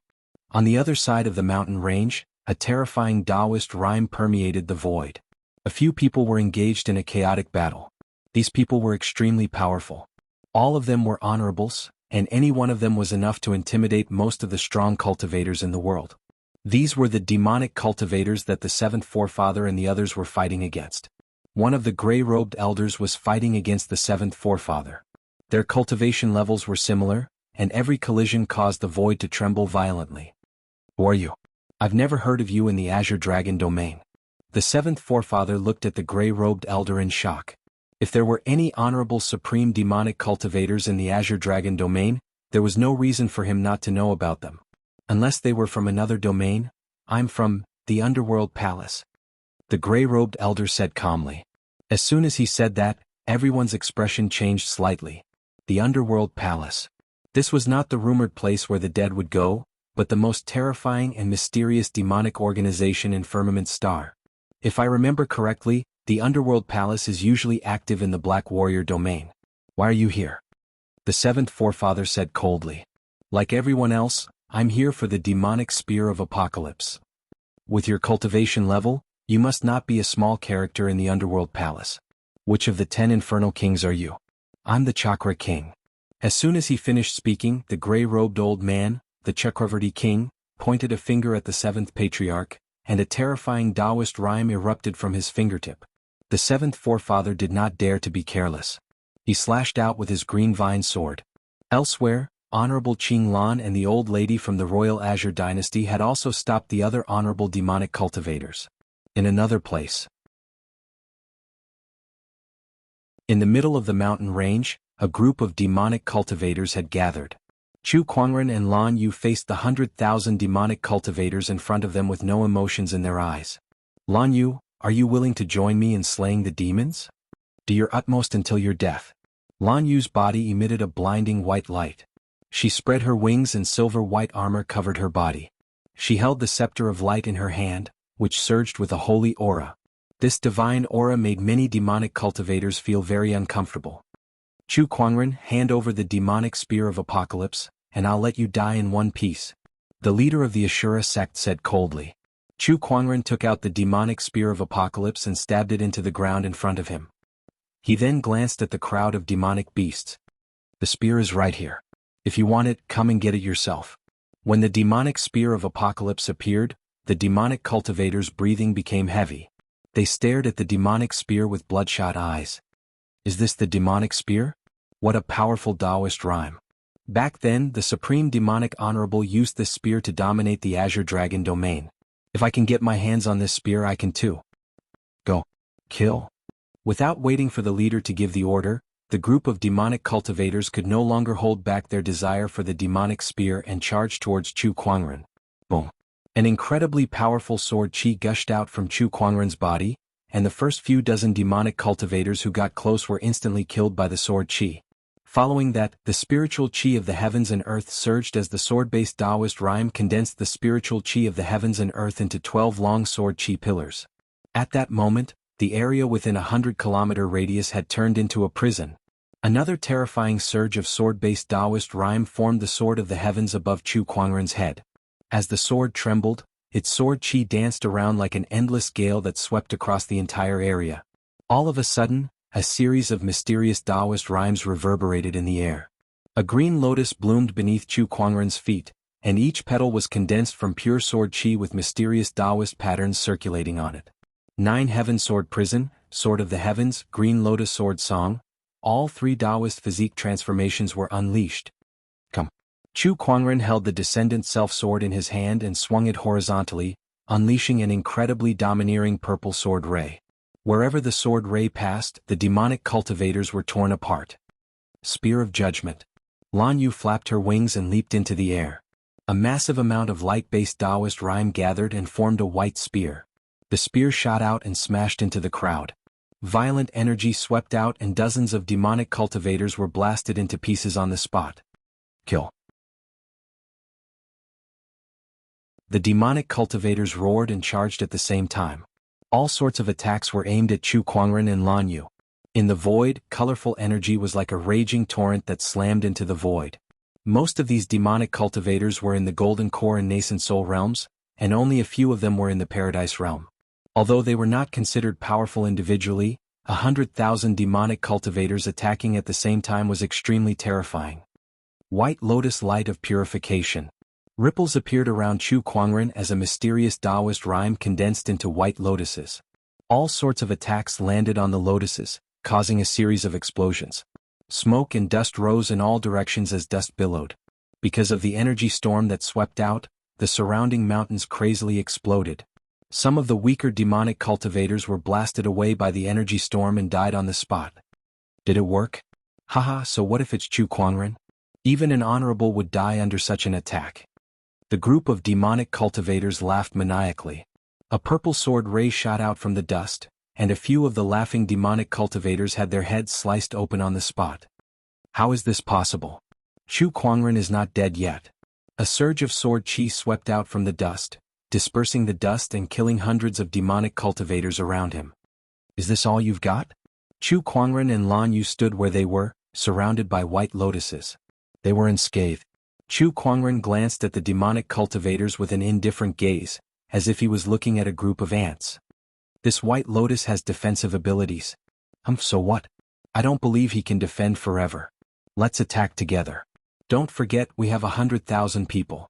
On the other side of the mountain range, a terrifying Taoist rhyme permeated the void. A few people were engaged in a chaotic battle. These people were extremely powerful. All of them were honorables, and any one of them was enough to intimidate most of the strong cultivators in the world. These were the demonic cultivators that the seventh forefather and the others were fighting against. One of the gray-robed elders was fighting against the seventh forefather. Their cultivation levels were similar, and every collision caused the void to tremble violently. Who are you? I've never heard of you in the Azure Dragon domain. The seventh forefather looked at the gray-robed elder in shock. If there were any honorable supreme demonic cultivators in the Azure Dragon domain, there was no reason for him not to know about them. Unless they were from another domain, I'm from the Underworld Palace. The gray-robed elder said calmly. As soon as he said that, everyone's expression changed slightly. The Underworld Palace. This was not the rumored place where the dead would go, but the most terrifying and mysterious demonic organization in Firmament Star. If I remember correctly, the Underworld Palace is usually active in the Black Warrior domain. Why are you here? The seventh forefather said coldly. Like everyone else, I'm here for the demonic spear of apocalypse. With your cultivation level, you must not be a small character in the Underworld Palace. Which of the 10 infernal kings are you? I'm the Chakra King. As soon as he finished speaking, the gray-robed old man, the Chakravarti King, pointed a finger at the seventh patriarch, and a terrifying Taoist rhyme erupted from his fingertip. The seventh forefather did not dare to be careless. He slashed out with his green vine sword. Elsewhere, Honorable Qing Lan and the old lady from the Royal Azure Dynasty had also stopped the other honorable demonic cultivators. In another place. In the middle of the mountain range, a group of demonic cultivators had gathered. Chu Kuangren and Lan Yu faced the 100,000 demonic cultivators in front of them with no emotions in their eyes. Lan Yu, are you willing to join me in slaying the demons? Do your utmost until your death. Lan Yu's body emitted a blinding white light. She spread her wings and silver-white armor covered her body. She held the scepter of light in her hand, which surged with a holy aura. This divine aura made many demonic cultivators feel very uncomfortable. Chu Kuangren, hand over the demonic spear of apocalypse, and I'll let you die in one piece. The leader of the Ashura sect said coldly. Chu Kuangren took out the demonic spear of apocalypse and stabbed it into the ground in front of him. He then glanced at the crowd of demonic beasts. The spear is right here. If you want it, come and get it yourself. When the demonic spear of apocalypse appeared, the demonic cultivators' breathing became heavy. They stared at the demonic spear with bloodshot eyes. Is this the demonic spear? What a powerful Taoist rhyme. Back then, the Supreme Demonic Honorable used this spear to dominate the Azure Dragon domain. If I can get my hands on this spear, I can too. Go. Kill. Without waiting for the leader to give the order, the group of demonic cultivators could no longer hold back their desire for the demonic spear and charged towards Chu Kuangren. Boom. An incredibly powerful sword chi gushed out from Chu Kuangren's body, and the first few dozen demonic cultivators who got close were instantly killed by the sword chi. Following that, the spiritual chi of the heavens and earth surged as the sword-based Taoist rhyme condensed the spiritual chi of the heavens and earth into 12 long sword chi pillars. At that moment, the area within a 100-kilometer radius had turned into a prison. Another terrifying surge of sword-based Taoist rhyme formed the sword of the heavens above Chu Kuangren's head. As the sword trembled, its sword chi danced around like an endless gale that swept across the entire area. All of a sudden, a series of mysterious Taoist rhymes reverberated in the air. A green lotus bloomed beneath Chu Kuangren's feet, and each petal was condensed from pure sword chi with mysterious Taoist patterns circulating on it. 9 Heaven Sword Prison, Sword of the Heavens, Green Lotus Sword Song. All 3 Taoist physique transformations were unleashed. Come. Chu Kuangren held the Descendant Self-Sword in his hand and swung it horizontally, unleashing an incredibly domineering purple sword ray. Wherever the sword ray passed, the demonic cultivators were torn apart. Spear of Judgment. Lan Yu flapped her wings and leaped into the air. A massive amount of light-based Taoist rhyme gathered and formed a white spear. The spear shot out and smashed into the crowd. Violent energy swept out and dozens of demonic cultivators were blasted into pieces on the spot. Kill. The demonic cultivators roared and charged at the same time. All sorts of attacks were aimed at Chu Kuangren and Lan Yu. In the void, colorful energy was like a raging torrent that slammed into the void. Most of these demonic cultivators were in the Golden Core and Nascent Soul realms, and only a few of them were in the Paradise realm. Although they were not considered powerful individually, 100,000 demonic cultivators attacking at the same time was extremely terrifying. White Lotus Light of Purification. Ripples appeared around Chu Kuangren as a mysterious Taoist rhyme condensed into white lotuses. All sorts of attacks landed on the lotuses, causing a series of explosions. Smoke and dust rose in all directions as dust billowed. Because of the energy storm that swept out, the surrounding mountains crazily exploded. Some of the weaker demonic cultivators were blasted away by the energy storm and died on the spot. Did it work? Haha, so what if it's Chu Kuangren? Even an honorable would die under such an attack. The group of demonic cultivators laughed maniacally. A purple sword ray shot out from the dust, and a few of the laughing demonic cultivators had their heads sliced open on the spot. How is this possible? Chu Kuangren is not dead yet. A surge of sword chi swept out from the dust, dispersing the dust and killing hundreds of demonic cultivators around him. Is this all you've got? Chu Kuangren and Lan Yu stood where they were, surrounded by white lotuses. They were unscathed. Chu Kuangren glanced at the demonic cultivators with an indifferent gaze, as if he was looking at a group of ants. This white lotus has defensive abilities. So what? I don't believe he can defend forever. Let's attack together. Don't forget we have 100,000 people.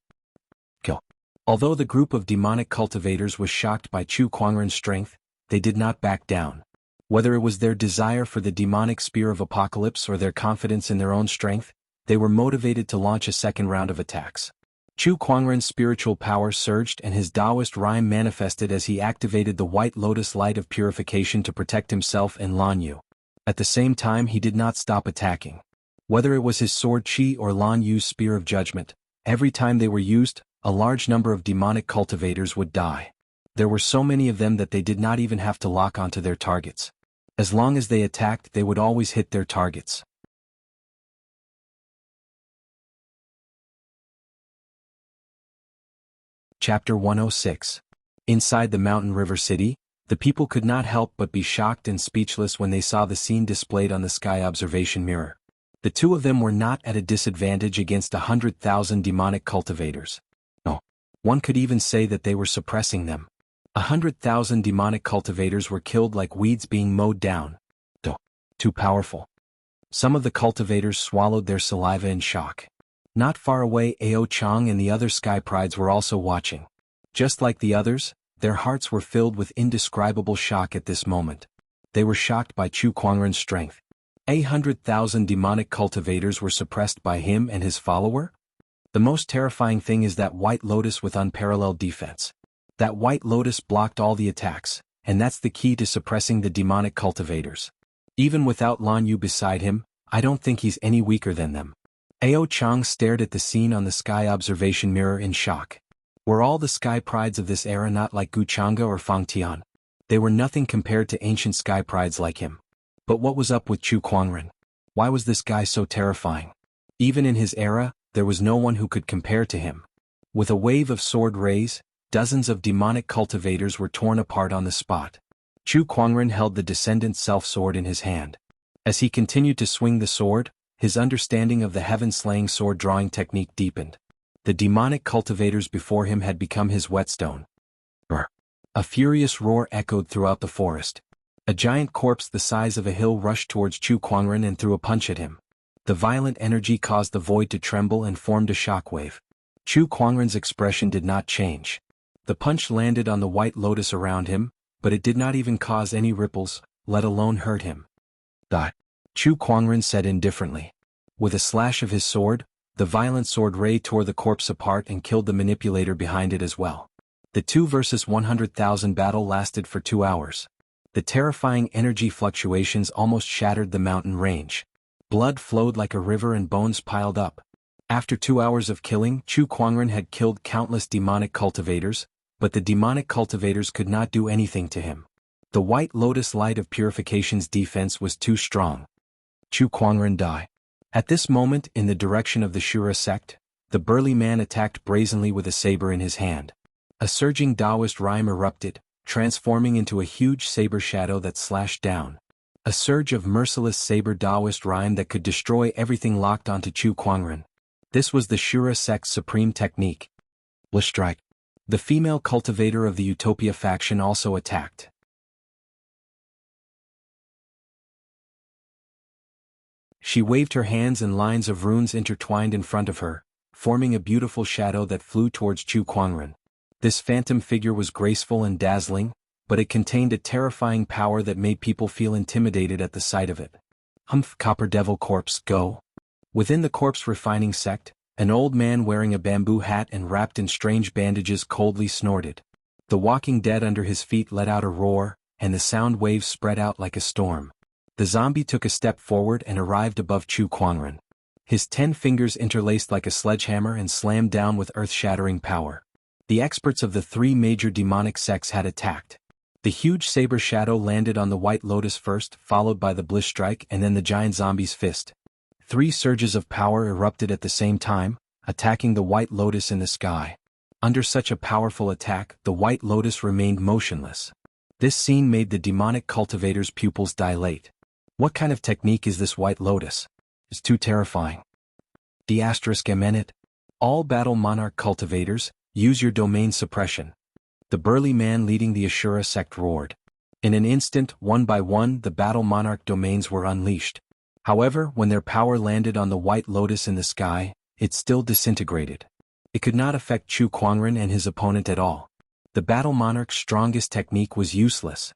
Kill. Although the group of demonic cultivators was shocked by Chu Kuangren's strength, they did not back down. Whether it was their desire for the demonic spear of apocalypse or their confidence in their own strength, they were motivated to launch a second round of attacks. Chu Kuangren's spiritual power surged and his Taoist rhyme manifested as he activated the White Lotus Light of Purification to protect himself and Lan Yu. At the same time he did not stop attacking. Whether it was his sword chi or Lan Yu's spear of judgment, every time they were used, a large number of demonic cultivators would die. There were so many of them that they did not even have to lock onto their targets. As long as they attacked, they would always hit their targets. Chapter 106. Inside the Mountain River City, the people could not help but be shocked and speechless when they saw the scene displayed on the sky observation mirror. The two of them were not at a disadvantage against 100,000 demonic cultivators. No. One could even say that they were suppressing them. 100,000 demonic cultivators were killed like weeds being mowed down. Too powerful. Some of the cultivators swallowed their saliva in shock. Not far away, Ao Chang and the other Sky Prides were also watching. Just like the others, their hearts were filled with indescribable shock at this moment. They were shocked by Chu Kuangren's strength. 100,000 demonic cultivators were suppressed by him and his follower? The most terrifying thing is that White Lotus with unparalleled defense. That White Lotus blocked all the attacks, and that's the key to suppressing the demonic cultivators. Even without Lan Yu beside him, I don't think he's any weaker than them. Ao Chang stared at the scene on the sky observation mirror in shock. Were all the Sky Prides of this era not like Gu Chang'e or Fang Tian? They were nothing compared to ancient Sky Prides like him. But what was up with Chu Kuangren? Why was this guy so terrifying? Even in his era, there was no one who could compare to him. With a wave of sword rays, dozens of demonic cultivators were torn apart on the spot. Chu Kuangren held the Descendant Self-Sword in his hand. As he continued to swing the sword, his understanding of the heaven-slaying sword-drawing technique deepened. The demonic cultivators before him had become his whetstone. A furious roar echoed throughout the forest. A giant corpse the size of a hill rushed towards Chu Kuangren and threw a punch at him. The violent energy caused the void to tremble and formed a shockwave. Chu Kuangren's expression did not change. The punch landed on the White Lotus around him, but it did not even cause any ripples, let alone hurt him. Die. Chu Kuangren said indifferently. With a slash of his sword, The violent sword ray tore the corpse apart and killed the manipulator behind it as well. The 2 versus 100,000 battle lasted for 2 hours. The terrifying energy fluctuations almost shattered the mountain range. Blood flowed like a river and bones piled up. After 2 hours of killing, Chu Kuangren had killed countless demonic cultivators, but the demonic cultivators could not do anything to him. The White Lotus Light of Purification's defense was too strong. Chu Kuangren died. At this moment, in the direction of the Shura sect, the burly man attacked brazenly with a saber in his hand. A surging Taoist rhyme erupted, transforming into a huge saber shadow that slashed down. A surge of merciless saber Taoist rhyme that could destroy everything locked onto Chu Kuangren. This was the Shura sect's supreme technique. Bliss strike. The female cultivator of the Utopia faction also attacked. She waved her hands and lines of runes intertwined in front of her, forming a beautiful shadow that flew towards Chu Kuangren. This phantom figure was graceful and dazzling, but it contained a terrifying power that made people feel intimidated at the sight of it. Humph, Copper Devil Corpse, go! Within the corpse refining sect, an old man wearing a bamboo hat and wrapped in strange bandages coldly snorted. The walking dead under his feet let out a roar, and the sound waves spread out like a storm. The zombie took a step forward and arrived above Chu Kuangren. His 10 fingers interlaced like a sledgehammer and slammed down with earth-shattering power. The experts of the 3 major demonic sects had attacked. The huge saber shadow landed on the White Lotus first, followed by the Bliss Strike and then the giant zombie's fist. 3 surges of power erupted at the same time, attacking the White Lotus in the sky. Under such a powerful attack, the White Lotus remained motionless. This scene made the demonic cultivator's pupils dilate. What kind of technique is this White Lotus? It's too terrifying. ***. All Battle Monarch cultivators, use your domain suppression. The burly man leading the Ashura sect roared. In an instant, one by one, the Battle Monarch domains were unleashed. However, when their power landed on the White Lotus in the sky, it still disintegrated. It could not affect Chu Kuangren and his opponent at all. The Battle Monarch's strongest technique was useless.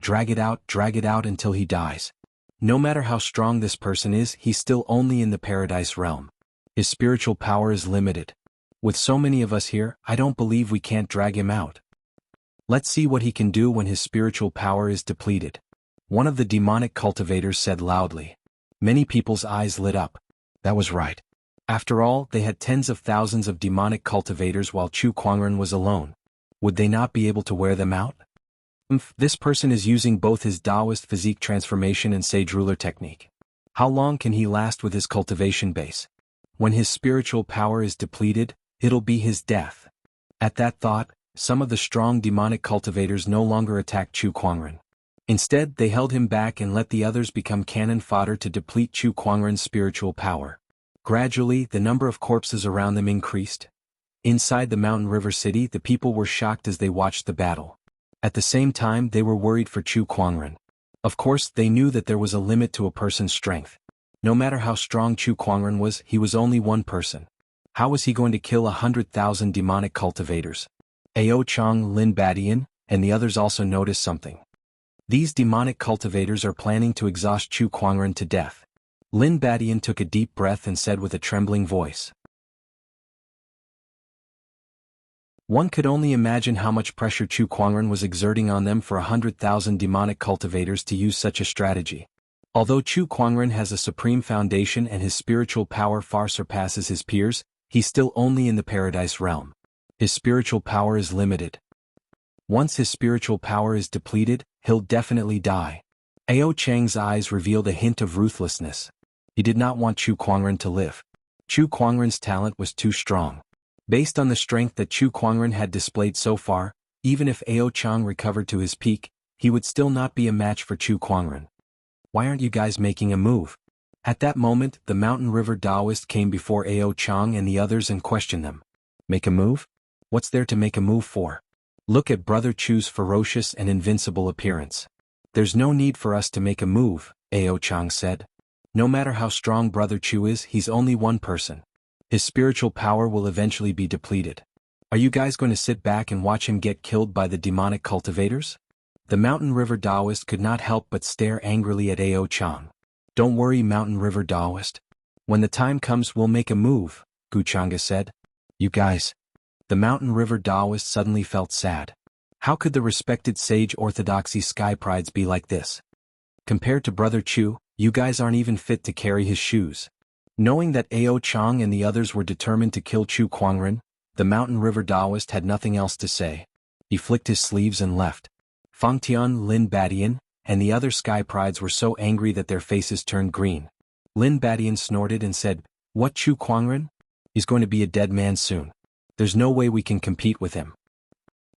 Drag it out until he dies. No matter how strong this person is, he's still only in the paradise realm. His spiritual power is limited. With so many of us here, I don't believe we can't drag him out. Let's see what he can do when his spiritual power is depleted. One of the demonic cultivators said loudly. Many people's eyes lit up. That was right. After all, they had tens of thousands of demonic cultivators while Chu Kuangren was alone. Would they not be able to wear them out? This person is using both his Taoist physique transformation and Sage Ruler technique. How long can he last with his cultivation base? When his spiritual power is depleted, it'll be his death. At that thought, some of the strong demonic cultivators no longer attacked Chu Kuangren. Instead, they held him back and let the others become cannon fodder to deplete Chu Kuangren's spiritual power. Gradually, the number of corpses around them increased. Inside the mountain river city, the people were shocked as they watched the battle. At the same time, they were worried for Chu Kuangren. Of course, they knew that there was a limit to a person's strength. No matter how strong Chu Kuangren was, he was only one person. How was he going to kill 100,000 demonic cultivators? Ao Chong, Lin Badian, and the others also noticed something. These demonic cultivators are planning to exhaust Chu Kuangren to death. Lin Badian took a deep breath and said with a trembling voice. One could only imagine how much pressure Chu Kuangren was exerting on them for 100,000 demonic cultivators to use such a strategy. Although Chu Kuangren has a supreme foundation and his spiritual power far surpasses his peers, he's still only in the paradise realm. His spiritual power is limited. Once his spiritual power is depleted, he'll definitely die. Ao Chang's eyes revealed a hint of ruthlessness. He did not want Chu Kuangren to live. Chu Kuangren's talent was too strong. Based on the strength that Chu Kuangren had displayed so far, even if Ao Chang recovered to his peak, he would still not be a match for Chu Kuangren. Why aren't you guys making a move? At that moment, the Mountain River Taoist came before Ao Chang and the others and questioned them. Make a move? What's there to make a move for? Look at Brother Chu's ferocious and invincible appearance. There's no need for us to make a move, Ao Chang said. No matter how strong Brother Chu is, he's only one person. His spiritual power will eventually be depleted. Are you guys going to sit back and watch him get killed by the demonic cultivators? The Mountain River Taoist could not help but stare angrily at Ao Chang. Don't worry, Mountain River Taoist. When the time comes we'll make a move, Guchanga said. You guys. The Mountain River Taoist suddenly felt sad. How could the respected sage orthodoxy sky prides be like this? Compared to Brother Chu, you guys aren't even fit to carry his shoes. Knowing that Ao Chang and the others were determined to kill Chu Kuangren, the Mountain River Taoist had nothing else to say. He flicked his sleeves and left. Fangtian, Lin Badian, and the other sky prides were so angry that their faces turned green. Lin Badian snorted and said, "What, Chu Kuangren? He's going to be a dead man soon. There's no way we can compete with him."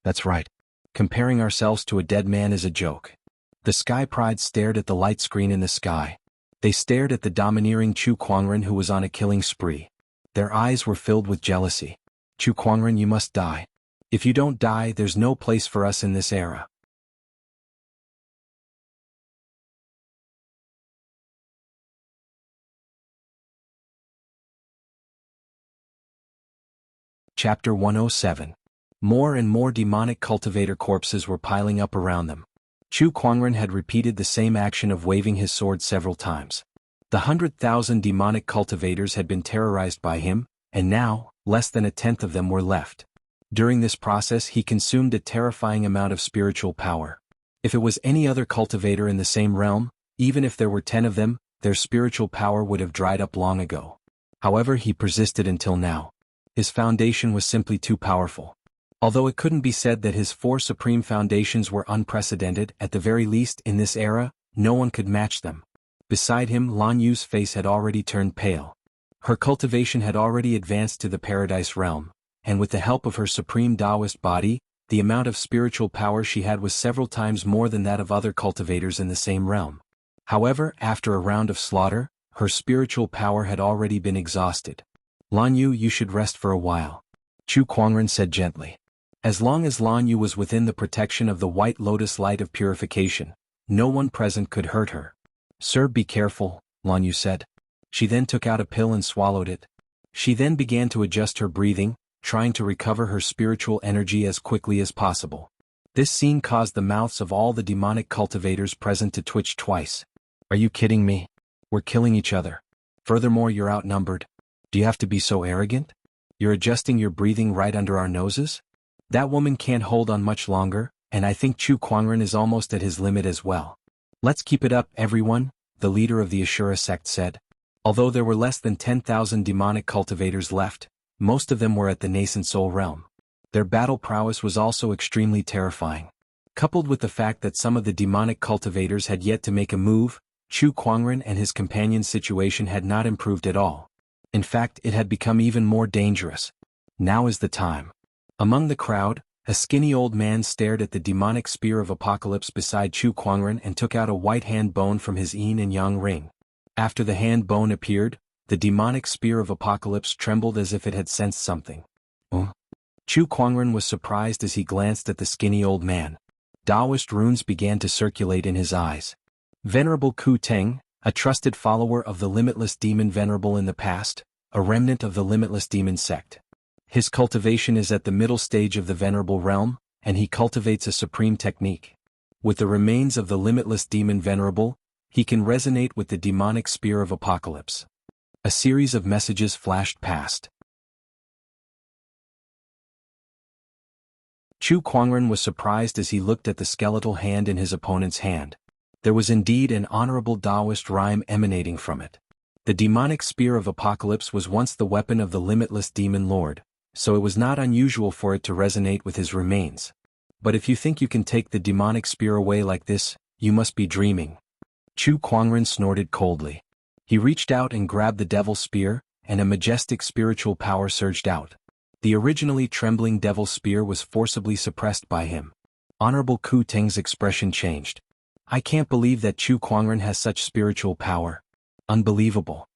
That's right. Comparing ourselves to a dead man is a joke. The sky prides stared at the light screen in the sky. They stared at the domineering Chu Kuangren who was on a killing spree. Their eyes were filled with jealousy. Chu Kuangren, you must die. If you don't die, there's no place for us in this era. Chapter 107. More and more demonic cultivator corpses were piling up around them. Chu Kuangren had repeated the same action of waving his sword several times. The 100,000 demonic cultivators had been terrorized by him, and now, less than a tenth of them were left. During this process he consumed a terrifying amount of spiritual power. If it was any other cultivator in the same realm, even if there were 10 of them, their spiritual power would have dried up long ago. However, he persisted until now. His foundation was simply too powerful. Although it couldn't be said that his 4 supreme foundations were unprecedented, at the very least in this era, no one could match them. Beside him, Lan Yu's face had already turned pale. Her cultivation had already advanced to the paradise realm, and with the help of her supreme Taoist body, the amount of spiritual power she had was several times more than that of other cultivators in the same realm. However, after a round of slaughter, her spiritual power had already been exhausted. Lan Yu, you should rest for a while, Chu Kuangren said gently. As long as Lan Yu was within the protection of the white lotus light of purification, no one present could hurt her. Sir, be careful, Lan Yu said. She then took out a pill and swallowed it. She then began to adjust her breathing, trying to recover her spiritual energy as quickly as possible. This scene caused the mouths of all the demonic cultivators present to twitch twice. Are you kidding me? We're killing each other. Furthermore, you're outnumbered. Do you have to be so arrogant? You're adjusting your breathing right under our noses? That woman can't hold on much longer, and I think Chu Kuangren is almost at his limit as well. Let's keep it up, everyone, the leader of the Ashura sect said. Although there were less than 10,000 demonic cultivators left, most of them were at the nascent soul realm. Their battle prowess was also extremely terrifying. Coupled with the fact that some of the demonic cultivators had yet to make a move, Chu Kuangren and his companion's situation had not improved at all. In fact, it had become even more dangerous. Now is the time. Among the crowd, a skinny old man stared at the demonic spear of apocalypse beside Chu Kuangren and took out a white hand bone from his yin and yang ring. After the hand bone appeared, the demonic spear of apocalypse trembled as if it had sensed something. Chu Kuangren was surprised as he glanced at the skinny old man. Taoist runes began to circulate in his eyes. Venerable Ku Teng, a trusted follower of the Limitless Demon Venerable in the past, a remnant of the Limitless Demon sect. His cultivation is at the middle stage of the Venerable realm, and he cultivates a supreme technique. With the remains of the Limitless Demon Venerable, he can resonate with the demonic spear of apocalypse. A series of messages flashed past. Chu Kuangren was surprised as he looked at the skeletal hand in his opponent's hand. There was indeed an honorable Taoist rhyme emanating from it. The demonic spear of apocalypse was once the weapon of the limitless demon lord, so it was not unusual for it to resonate with his remains. But if you think you can take the demonic spear away like this, you must be dreaming. Chu Kuangren snorted coldly. He reached out and grabbed the devil spear, and a majestic spiritual power surged out. The originally trembling devil spear was forcibly suppressed by him. Honorable Ku Teng's expression changed. I can't believe that Chu Kuangren has such spiritual power. Unbelievable.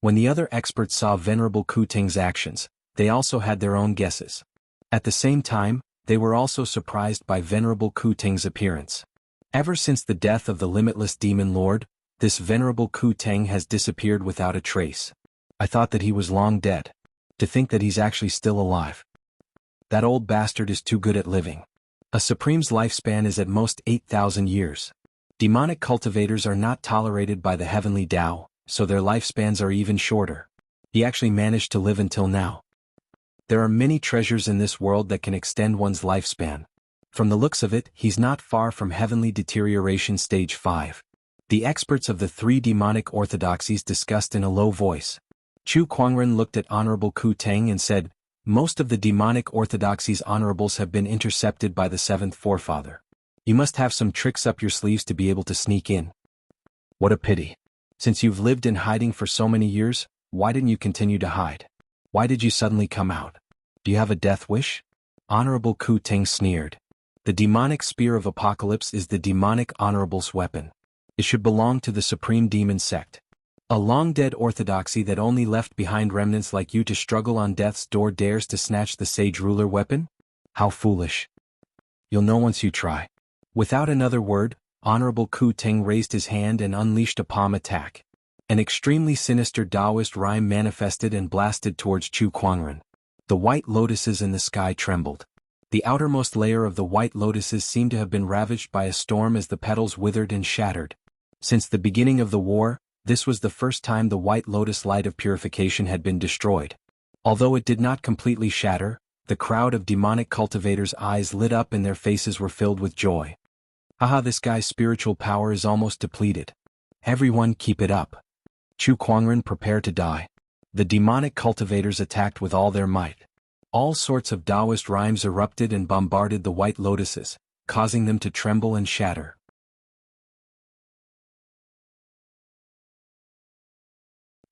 When the other experts saw Venerable Ku Teng's actions, they also had their own guesses. At the same time, they were also surprised by Venerable Ku Teng's appearance. Ever since the death of the Limitless Demon Lord, this Venerable Ku Teng has disappeared without a trace. I thought that he was long dead. To think that he's actually still alive. That old bastard is too good at living. A Supreme's lifespan is at most 8,000 years. Demonic cultivators are not tolerated by the heavenly Tao, so their lifespans are even shorter. He actually managed to live until now. There are many treasures in this world that can extend one's lifespan. From the looks of it, he's not far from heavenly deterioration stage 5. The experts of the 3 demonic orthodoxies discussed in a low voice. Chu Kuangren looked at Honorable Ku Teng and said, "Most of the demonic orthodoxies' honorables have been intercepted by the 7th forefather. You must have some tricks up your sleeves to be able to sneak in." "What a pity. Since you've lived in hiding for so many years, why didn't you continue to hide? Why did you suddenly come out? Do you have a death wish?" Honorable Ku Teng sneered. The demonic spear of apocalypse is the demonic honorable's weapon. It should belong to the supreme demon sect. A long-dead orthodoxy that only left behind remnants like you to struggle on death's door dares to snatch the sage ruler weapon? How foolish. You'll know once you try. Without another word, Honorable Ku Teng raised his hand and unleashed a palm attack. An extremely sinister Taoist rhyme manifested and blasted towards Chu Kuangren. The white lotuses in the sky trembled. The outermost layer of the white lotuses seemed to have been ravaged by a storm as the petals withered and shattered. Since the beginning of the war, this was the first time the white lotus light of purification had been destroyed. Although it did not completely shatter, the crowd of demonic cultivators' eyes lit up and their faces were filled with joy. Haha, this guy's spiritual power is almost depleted. Everyone keep it up. Chu Kuangren prepared to die. The demonic cultivators attacked with all their might. All sorts of Taoist rhymes erupted and bombarded the white lotuses, causing them to tremble and shatter.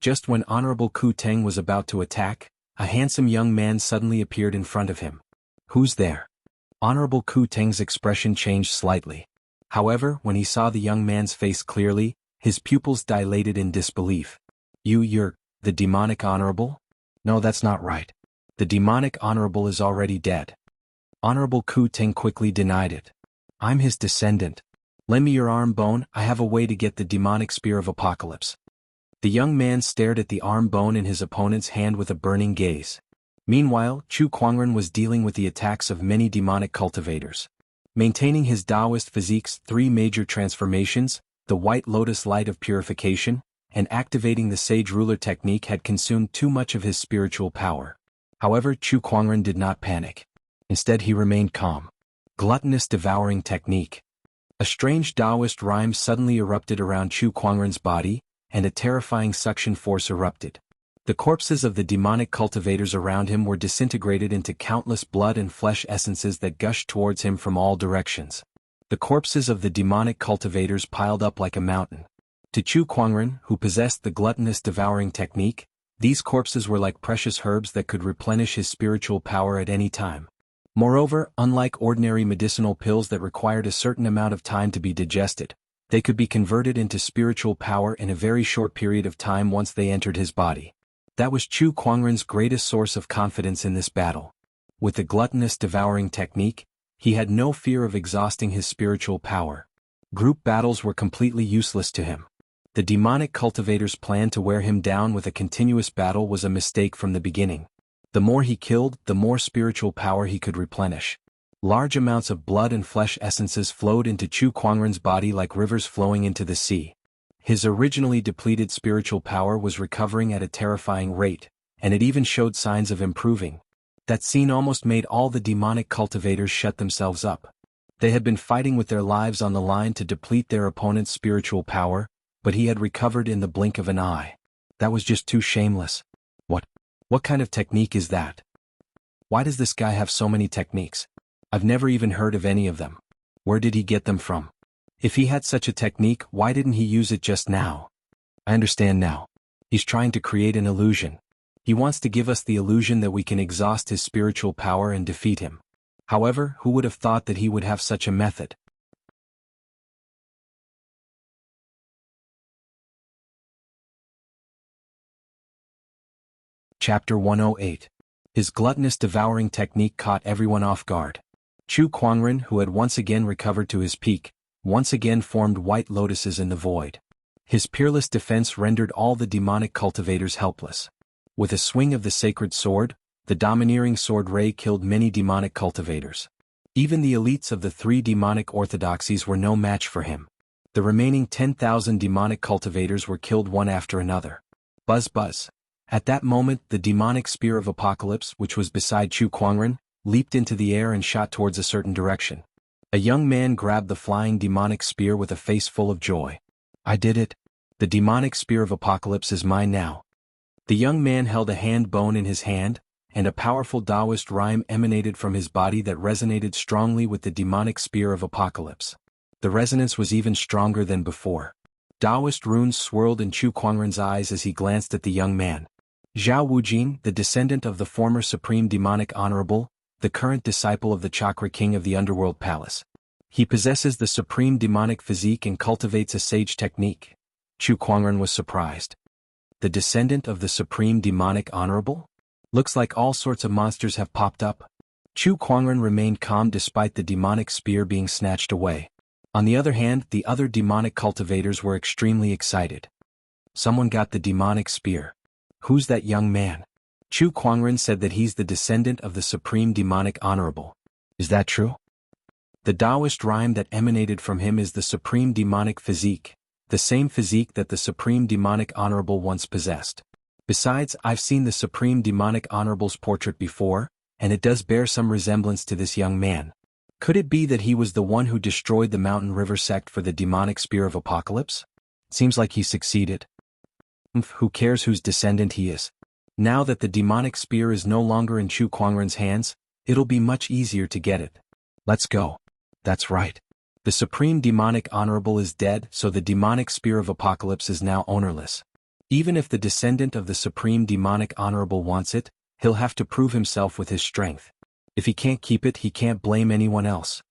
Just when Honorable Ku Teng was about to attack, a handsome young man suddenly appeared in front of him. "Who's there?" Honorable Ku Teng's expression changed slightly. However, when he saw the young man's face clearly, his pupils dilated in disbelief. You're the demonic honorable?" "No, that's not right. The demonic honorable is already dead." Honorable Ku Teng quickly denied it. "I'm his descendant. Lend me your arm bone, I have a way to get the demonic spear of apocalypse." The young man stared at the arm bone in his opponent's hand with a burning gaze. Meanwhile, Chu Kuangren was dealing with the attacks of many demonic cultivators. Maintaining his Taoist physique's 3 major transformations, the white lotus light of purification, and activating the sage ruler technique had consumed too much of his spiritual power. However, Chu Kuangren did not panic. Instead, he remained calm. Gluttonous devouring technique. A strange Taoist rhyme suddenly erupted around Chu Kuangren's body, and a terrifying suction force erupted. The corpses of the demonic cultivators around him were disintegrated into countless blood and flesh essences that gushed towards him from all directions. The corpses of the demonic cultivators piled up like a mountain. To Chu Kuangren, who possessed the gluttonous devouring technique, these corpses were like precious herbs that could replenish his spiritual power at any time. Moreover, unlike ordinary medicinal pills that required a certain amount of time to be digested, they could be converted into spiritual power in a very short period of time once they entered his body. That was Chu Kuangren's greatest source of confidence in this battle. With the gluttonous devouring technique, he had no fear of exhausting his spiritual power. Group battles were completely useless to him. The demonic cultivator's plan to wear him down with a continuous battle was a mistake from the beginning. The more he killed, the more spiritual power he could replenish. Large amounts of blood and flesh essences flowed into Chu Kuangren's body like rivers flowing into the sea. His originally depleted spiritual power was recovering at a terrifying rate, and it even showed signs of improving. That scene almost made all the demonic cultivators shut themselves up. They had been fighting with their lives on the line to deplete their opponent's spiritual power, but he had recovered in the blink of an eye. That was just too shameless. What kind of technique is that? Why does this guy have so many techniques? I've never even heard of any of them. Where did he get them from? If he had such a technique, why didn't he use it just now? I understand now. He's trying to create an illusion. He wants to give us the illusion that we can exhaust his spiritual power and defeat him. However, who would have thought that he would have such a method? Chapter 108. His gluttonous devouring technique caught everyone off guard. Chu Kuangren, who had once again recovered to his peak, once again formed white lotuses in the void. His peerless defense rendered all the demonic cultivators helpless. With a swing of the sacred sword, the domineering sword ray killed many demonic cultivators. Even the elites of the 3 demonic orthodoxies were no match for him. The remaining 10,000 demonic cultivators were killed one after another. Buzz buzz. At that moment the demonic spear of apocalypse, which was beside Chu Kuangren, leaped into the air and shot towards a certain direction. A young man grabbed the flying demonic spear with a face full of joy. I did it. The demonic spear of apocalypse is mine now. The young man held a hand bone in his hand, and a powerful Taoist rhyme emanated from his body that resonated strongly with the demonic spear of apocalypse. The resonance was even stronger than before. Taoist runes swirled in Chu Kuangren's eyes as he glanced at the young man. Zhao Wujin, the descendant of the former Supreme Demonic Honorable, the current disciple of the Chakra King of the Underworld Palace. He possesses the Supreme Demonic Physique and cultivates a sage technique. Chu Kuangren was surprised. The descendant of the Supreme Demonic Honorable? Looks like all sorts of monsters have popped up. Chu Kuangren remained calm despite the demonic spear being snatched away. On the other hand, the other demonic cultivators were extremely excited. Someone got the demonic spear. Who's that young man? Chu Kuangren said that he's the descendant of the Supreme Demonic Honorable. Is that true? The Taoist rhyme that emanated from him is the Supreme Demonic Physique, the same physique that the Supreme Demonic Honorable once possessed. Besides, I've seen the Supreme Demonic Honorable's portrait before, and it does bear some resemblance to this young man. Could it be that he was the one who destroyed the Mountain River sect for the demonic spear of apocalypse? Seems like he succeeded. Who cares whose descendant he is? Now that the demonic spear is no longer in Chu Kuangren's hands, it'll be much easier to get it. Let's go. That's right. The Supreme Demonic Honorable is dead, so the demonic spear of apocalypse is now ownerless. Even if the descendant of the Supreme Demonic Honorable wants it, he'll have to prove himself with his strength. If he can't keep it, he can't blame anyone else.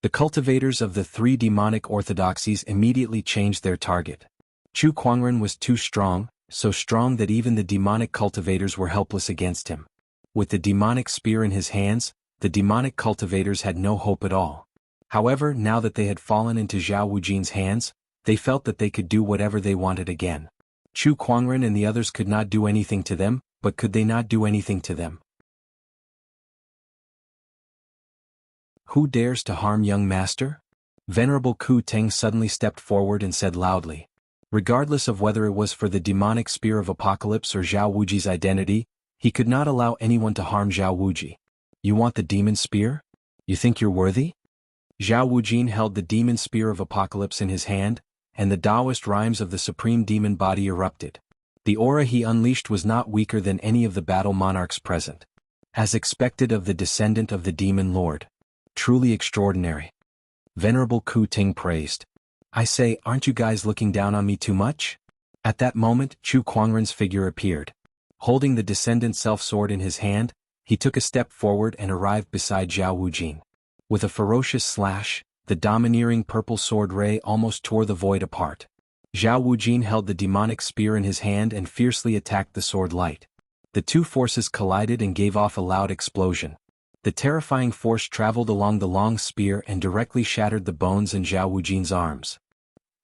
The cultivators of the three demonic orthodoxies immediately changed their target. Chu Kuangren was too strong, so strong that even the demonic cultivators were helpless against him. With the demonic spear in his hands, the demonic cultivators had no hope at all. However, now that they had fallen into Zhao Wujin's hands, they felt that they could do whatever they wanted again. Chu Kuangren and the others could not do anything to them, but could they not do anything to them? Who dares to harm young master? Venerable Ku Teng suddenly stepped forward and said loudly. Regardless of whether it was for the demonic spear of apocalypse or Zhao Wuji's identity, he could not allow anyone to harm Zhao Wuji. You want the demon spear? You think you're worthy? Zhao Wujin held the demon spear of apocalypse in his hand, and the Taoist rhymes of the supreme demon body erupted. The aura he unleashed was not weaker than any of the battle monarchs present. As expected of the descendant of the demon lord. Truly extraordinary. Venerable Ku Ting praised. I say, aren't you guys looking down on me too much? At that moment, Chu Kuangren's figure appeared. Holding the descendant self-sword in his hand, he took a step forward and arrived beside Zhao Wujin. With a ferocious slash, the domineering purple sword ray almost tore the void apart. Zhao Wujin held the demonic spear in his hand and fiercely attacked the sword light. The two forces collided and gave off a loud explosion. The terrifying force traveled along the long spear and directly shattered the bones in Zhao Wujin's arms.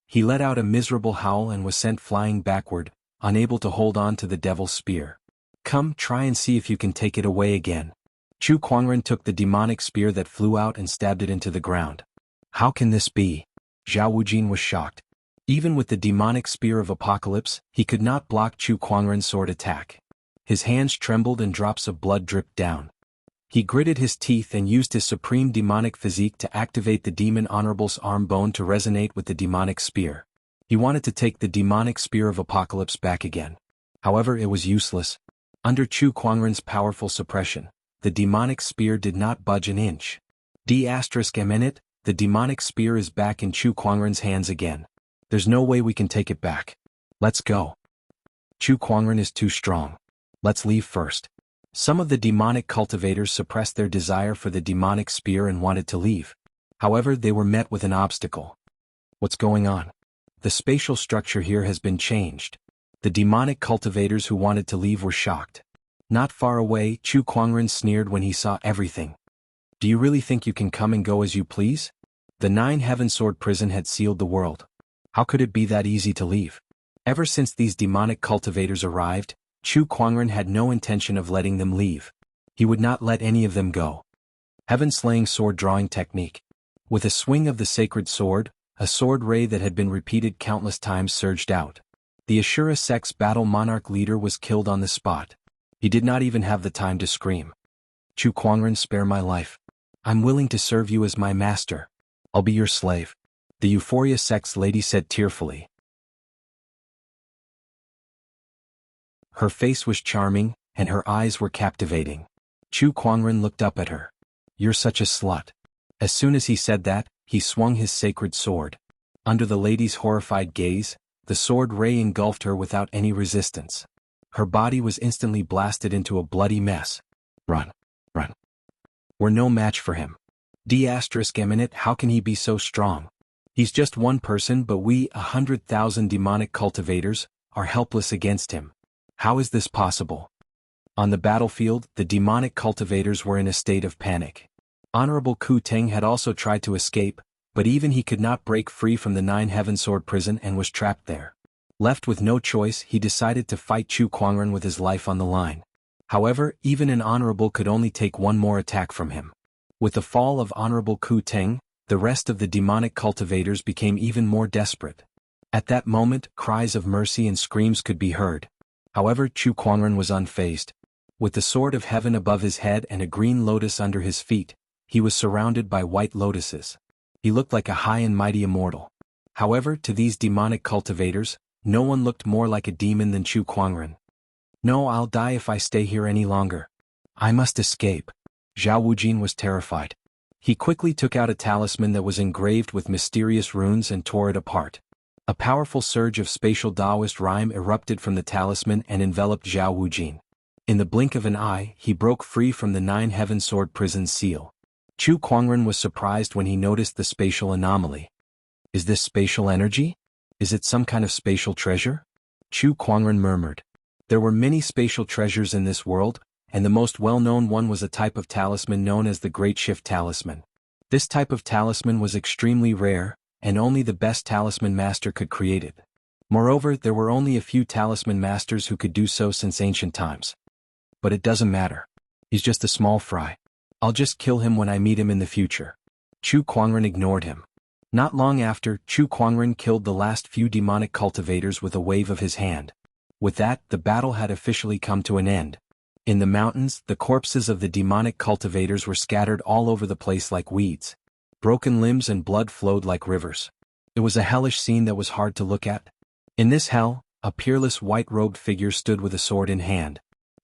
He let out a miserable howl and was sent flying backward, unable to hold on to the devil's spear. Come, try and see if you can take it away again. Chu Kuangren took the demonic spear that flew out and stabbed it into the ground. How can this be? Zhao Wujin was shocked. Even with the demonic spear of apocalypse, he could not block Chu Kuangren's sword attack. His hands trembled and drops of blood dripped down. He gritted his teeth and used his supreme demonic physique to activate the demon honorable's arm bone to resonate with the demonic spear. He wanted to take the demonic spear of apocalypse back again. However, it was useless. Under Chu Kuangren's powerful suppression, the demonic spear did not budge an inch. D*MN, the demonic spear is back in Chu Kuangren's hands again. There's no way we can take it back. Let's go. Chu Kuangren is too strong. Let's leave first. Some of the demonic cultivators suppressed their desire for the demonic spear and wanted to leave. However, they were met with an obstacle. What's going on? The spatial structure here has been changed. The demonic cultivators who wanted to leave were shocked. Not far away, Chu Kuangren sneered when he saw everything. Do you really think you can come and go as you please? The 9 Heaven Sword prison had sealed the world. How could it be that easy to leave? Ever since these demonic cultivators arrived, Chu Kuangren had no intention of letting them leave. He would not let any of them go. Heaven-slaying sword drawing technique. With a swing of the sacred sword, a sword ray that had been repeated countless times surged out. The Ashura sect's battle monarch leader was killed on the spot. He did not even have the time to scream. Chu Kuangren, spare my life. I'm willing to serve you as my master. I'll be your slave, the Euphoria sect's lady said tearfully. Her face was charming, and her eyes were captivating. Chu Kuangren looked up at her. You're such a slut. As soon as he said that, he swung his sacred sword. Under the lady's horrified gaze, the sword ray engulfed her without any resistance. Her body was instantly blasted into a bloody mess. Run. Run. We're no match for him. D*Eminent, how can he be so strong? He's just one person, but we, 100,000 demonic cultivators, are helpless against him. How is this possible? On the battlefield, the demonic cultivators were in a state of panic. Honorable Ku Teng had also tried to escape, but even he could not break free from the Nine Heaven Sword prison and was trapped there. Left with no choice, he decided to fight Chu Kuangren with his life on the line. However, even an Honorable could only take one more attack from him. With the fall of Honorable Ku Teng, the rest of the demonic cultivators became even more desperate. At that moment, cries of mercy and screams could be heard. However, Chu Kuangren was unfazed. With the sword of heaven above his head and a green lotus under his feet, he was surrounded by white lotuses. He looked like a high and mighty immortal. However, to these demonic cultivators, no one looked more like a demon than Chu Kuangren. No, I'll die if I stay here any longer. I must escape. Zhao Wujin was terrified. He quickly took out a talisman that was engraved with mysterious runes and tore it apart. A powerful surge of spatial Taoist rhyme erupted from the talisman and enveloped Zhao Wujin. In the blink of an eye, he broke free from the Nine Heaven Sword prison's seal. Chu Kuangren was surprised when he noticed the spatial anomaly. Is this spatial energy? Is it some kind of spatial treasure? Chu Kuangren murmured. There were many spatial treasures in this world, and the most well-known one was a type of talisman known as the Great Shift Talisman. This type of talisman was extremely rare, and only the best talisman master could create it. Moreover, there were only a few talisman masters who could do so since ancient times. But it doesn't matter. He's just a small fry. I'll just kill him when I meet him in the future. Chu Kuangren ignored him. Not long after, Chu Kuangren killed the last few demonic cultivators with a wave of his hand. With that, the battle had officially come to an end. In the mountains, the corpses of the demonic cultivators were scattered all over the place like weeds. Broken limbs and blood flowed like rivers. It was a hellish scene that was hard to look at. In this hell, a peerless white-robed figure stood with a sword in hand.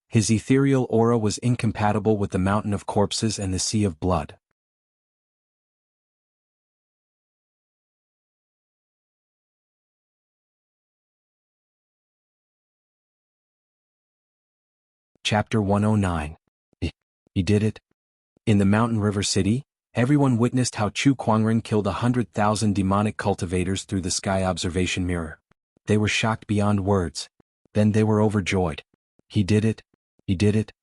His ethereal aura was incompatible with the mountain of corpses and the sea of blood. Chapter 109. He did it. In the Mountain River City, everyone witnessed how Chu Kuangren killed 100,000 demonic cultivators through the sky observation mirror. They were shocked beyond words. Then they were overjoyed. He did it. He did it.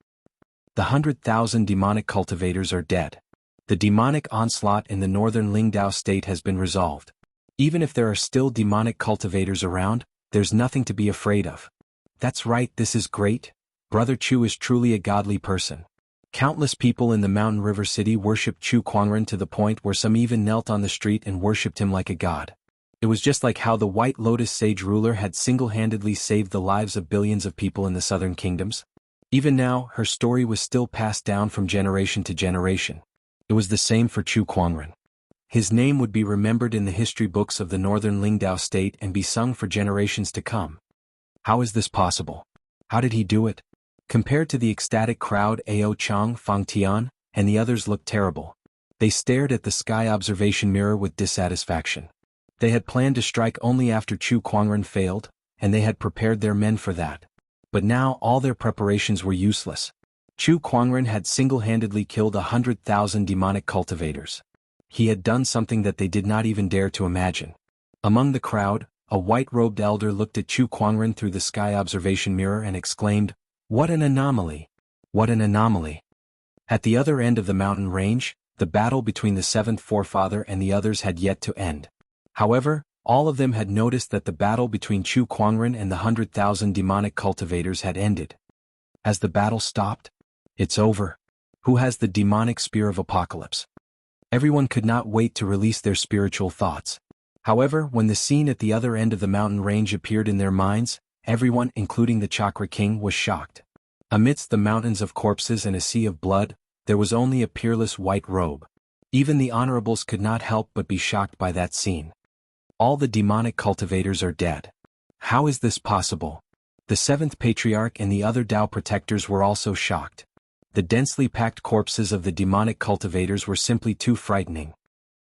The 100,000 demonic cultivators are dead. The demonic onslaught in the northern Lingdao state has been resolved. Even if there are still demonic cultivators around, there's nothing to be afraid of. That's right, this is great. Brother Chu is truly a godly person. Countless people in the Mountain River City worshipped Chu Kuangren to the point where some even knelt on the street and worshipped him like a god. It was just like how the White Lotus sage ruler had single-handedly saved the lives of billions of people in the southern kingdoms. Even now, her story was still passed down from generation to generation. It was the same for Chu Kuangren. His name would be remembered in the history books of the northern Lingdao state and be sung for generations to come. How is this possible? How did he do it? Compared to the ecstatic crowd, Ao Chang, Fang Tian, and the others looked terrible. They stared at the sky observation mirror with dissatisfaction. They had planned to strike only after Chu Kuangren failed, and they had prepared their men for that. But now all their preparations were useless. Chu Kuangren had single-handedly killed 100,000 demonic cultivators. He had done something that they did not even dare to imagine. Among the crowd, a white-robed elder looked at Chu Kuangren through the sky observation mirror and exclaimed, "What an anomaly! What an anomaly!" At the other end of the mountain range, the battle between the seventh forefather and the others had yet to end. However, all of them had noticed that the battle between Chu Kuangren and the 100,000 demonic cultivators had ended. Has the battle stopped? It's over. Who has the demonic spear of apocalypse? Everyone could not wait to release their spiritual thoughts. However, when the scene at the other end of the mountain range appeared in their minds, everyone, including the Chakra King, was shocked. Amidst the mountains of corpses and a sea of blood, there was only a peerless white robe. Even the honorables could not help but be shocked by that scene. All the demonic cultivators are dead. How is this possible? The seventh patriarch and the other Tao protectors were also shocked. The densely packed corpses of the demonic cultivators were simply too frightening.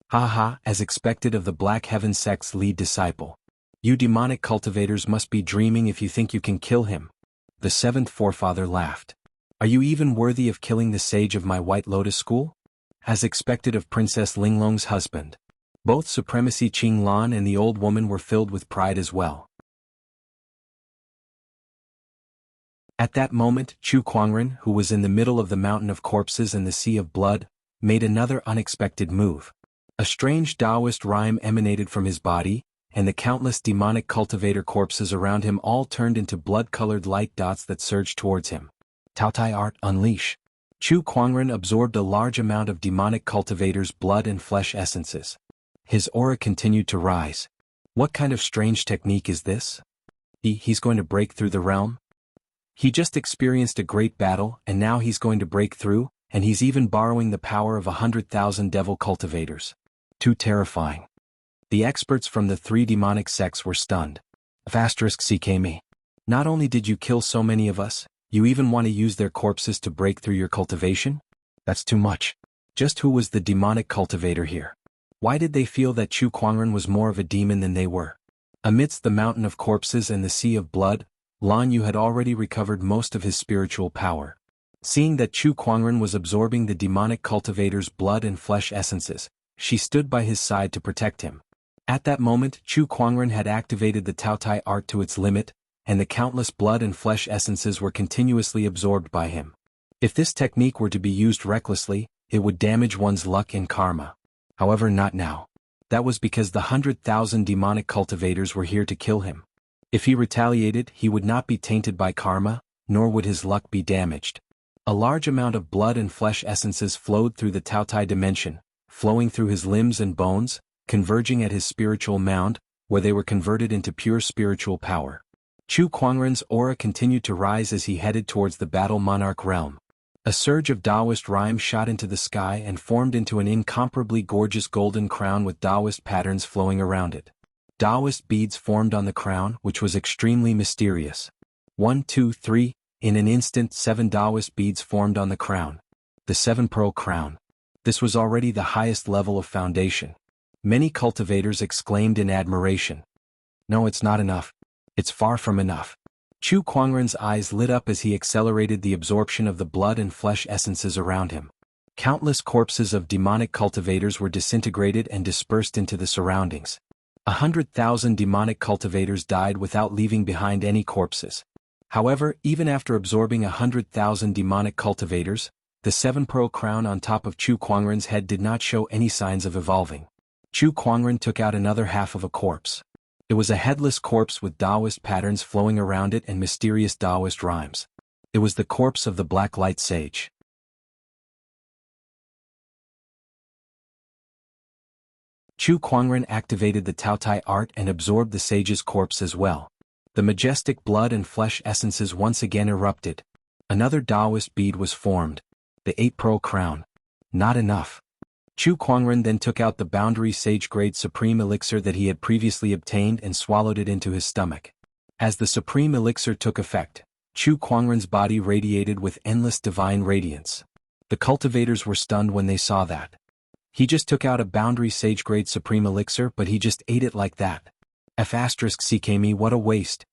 Ha, as expected of the Black Heaven sect's lead disciple. You demonic cultivators must be dreaming if you think you can kill him. The seventh forefather laughed. Are you even worthy of killing the sage of my White Lotus school? As expected of Princess Linglong's husband. Both Supremacy Qing Lan and the old woman were filled with pride as well. At that moment, Chu Kuangren, who was in the middle of the mountain of corpses and the sea of blood, made another unexpected move. A strange Taoist rhyme emanated from his body, and the countless demonic cultivator corpses around him all turned into blood-colored light dots that surged towards him. Taotai Art Unleash. Chu Kuangren absorbed a large amount of demonic cultivators' blood and flesh essences. His aura continued to rise. What kind of strange technique is this? He's going to break through the realm? He just experienced a great battle, and now he's going to break through, and he's even borrowing the power of 100,000 devil cultivators. Too terrifying. The experts from the three demonic sects were stunned. *CKMe. Not only did you kill so many of us, you even want to use their corpses to break through your cultivation? That's too much. Just who was the demonic cultivator here? Why did they feel that Chu Kuangren was more of a demon than they were? Amidst the mountain of corpses and the sea of blood, Lan Yu had already recovered most of his spiritual power. Seeing that Chu Kuangren was absorbing the demonic cultivator's blood and flesh essences, she stood by his side to protect him. At that moment, Chu Kuangren had activated the Taotai art to its limit, and the countless blood and flesh essences were continuously absorbed by him. If this technique were to be used recklessly, it would damage one's luck and karma. However, not now. That was because the 100,000 demonic cultivators were here to kill him. If he retaliated, he would not be tainted by karma, nor would his luck be damaged. A large amount of blood and flesh essences flowed through the Taotai dimension, flowing through his limbs and bones, converging at his spiritual mound, where they were converted into pure spiritual power. Chu Kuangren's aura continued to rise as he headed towards the battle monarch realm. A surge of Taoist rhyme shot into the sky and formed into an incomparably gorgeous golden crown with Taoist patterns flowing around it. Taoist beads formed on the crown, which was extremely mysterious. 1, 2, 3, in an instant 7 Taoist beads formed on the crown. The 7-pearl crown. This was already the highest level of foundation. Many cultivators exclaimed in admiration. No, it's not enough. It's far from enough. Chu Kuangren's eyes lit up as he accelerated the absorption of the blood and flesh essences around him. Countless corpses of demonic cultivators were disintegrated and dispersed into the surroundings. 100,000 demonic cultivators died without leaving behind any corpses. However, even after absorbing 100,000 demonic cultivators, the 7-pearl crown on top of Chu Kuangren's head did not show any signs of evolving. Chu Kuangren took out another half of a corpse. It was a headless corpse with Taoist patterns flowing around it and mysterious Taoist rhymes. It was the corpse of the Black Light Sage. Chu Kuangren activated the Taotai art and absorbed the sage's corpse as well. The majestic blood and flesh essences once again erupted. Another Taoist bead was formed. The 8-pearl crown. Not enough. Chu Kuangren then took out the boundary sage-grade supreme elixir that he had previously obtained and swallowed it into his stomach. As the supreme elixir took effect, Chu Kuangren's body radiated with endless divine radiance. The cultivators were stunned when they saw that. He just took out a boundary sage-grade supreme elixir, but he just ate it like that. *CKme, what a waste.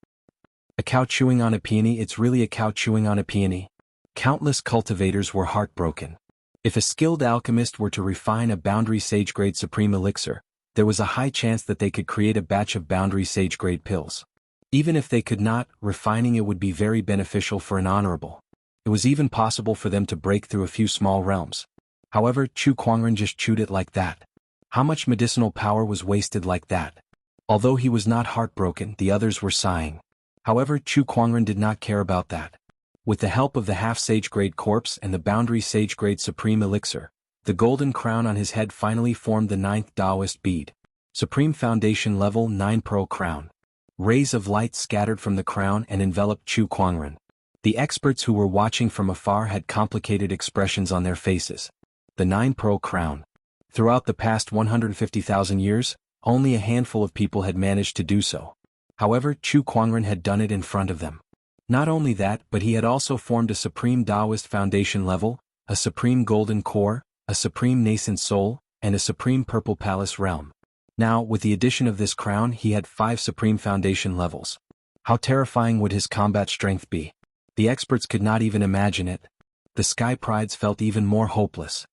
A cow chewing on a peony, it's really a cow chewing on a peony. Countless cultivators were heartbroken. If a skilled alchemist were to refine a boundary sage-grade supreme elixir, there was a high chance that they could create a batch of boundary sage-grade pills. Even if they could not, refining it would be very beneficial for an honorable. It was even possible for them to break through a few small realms. However, Chu Kuangren just chewed it like that. How much medicinal power was wasted like that? Although he was not heartbroken, the others were sighing. However, Chu Kuangren did not care about that. With the help of the half-sage-grade corpse and the boundary sage-grade supreme elixir, the golden crown on his head finally formed the 9th Taoist bead. Supreme Foundation Level 9 Pearl Crown. Rays of light scattered from the crown and enveloped Chu Kuangren. The experts who were watching from afar had complicated expressions on their faces. The 9 Pearl Crown. Throughout the past 150,000 years, only a handful of people had managed to do so. However, Chu Kuangren had done it in front of them. Not only that, but he had also formed a Supreme Taoist Foundation Level, a Supreme Golden Core, a Supreme Nascent Soul, and a Supreme Purple Palace Realm. Now, with the addition of this crown, he had 5 Supreme Foundation levels. How terrifying would his combat strength be? The experts could not even imagine it. The Sky Prides felt even more hopeless.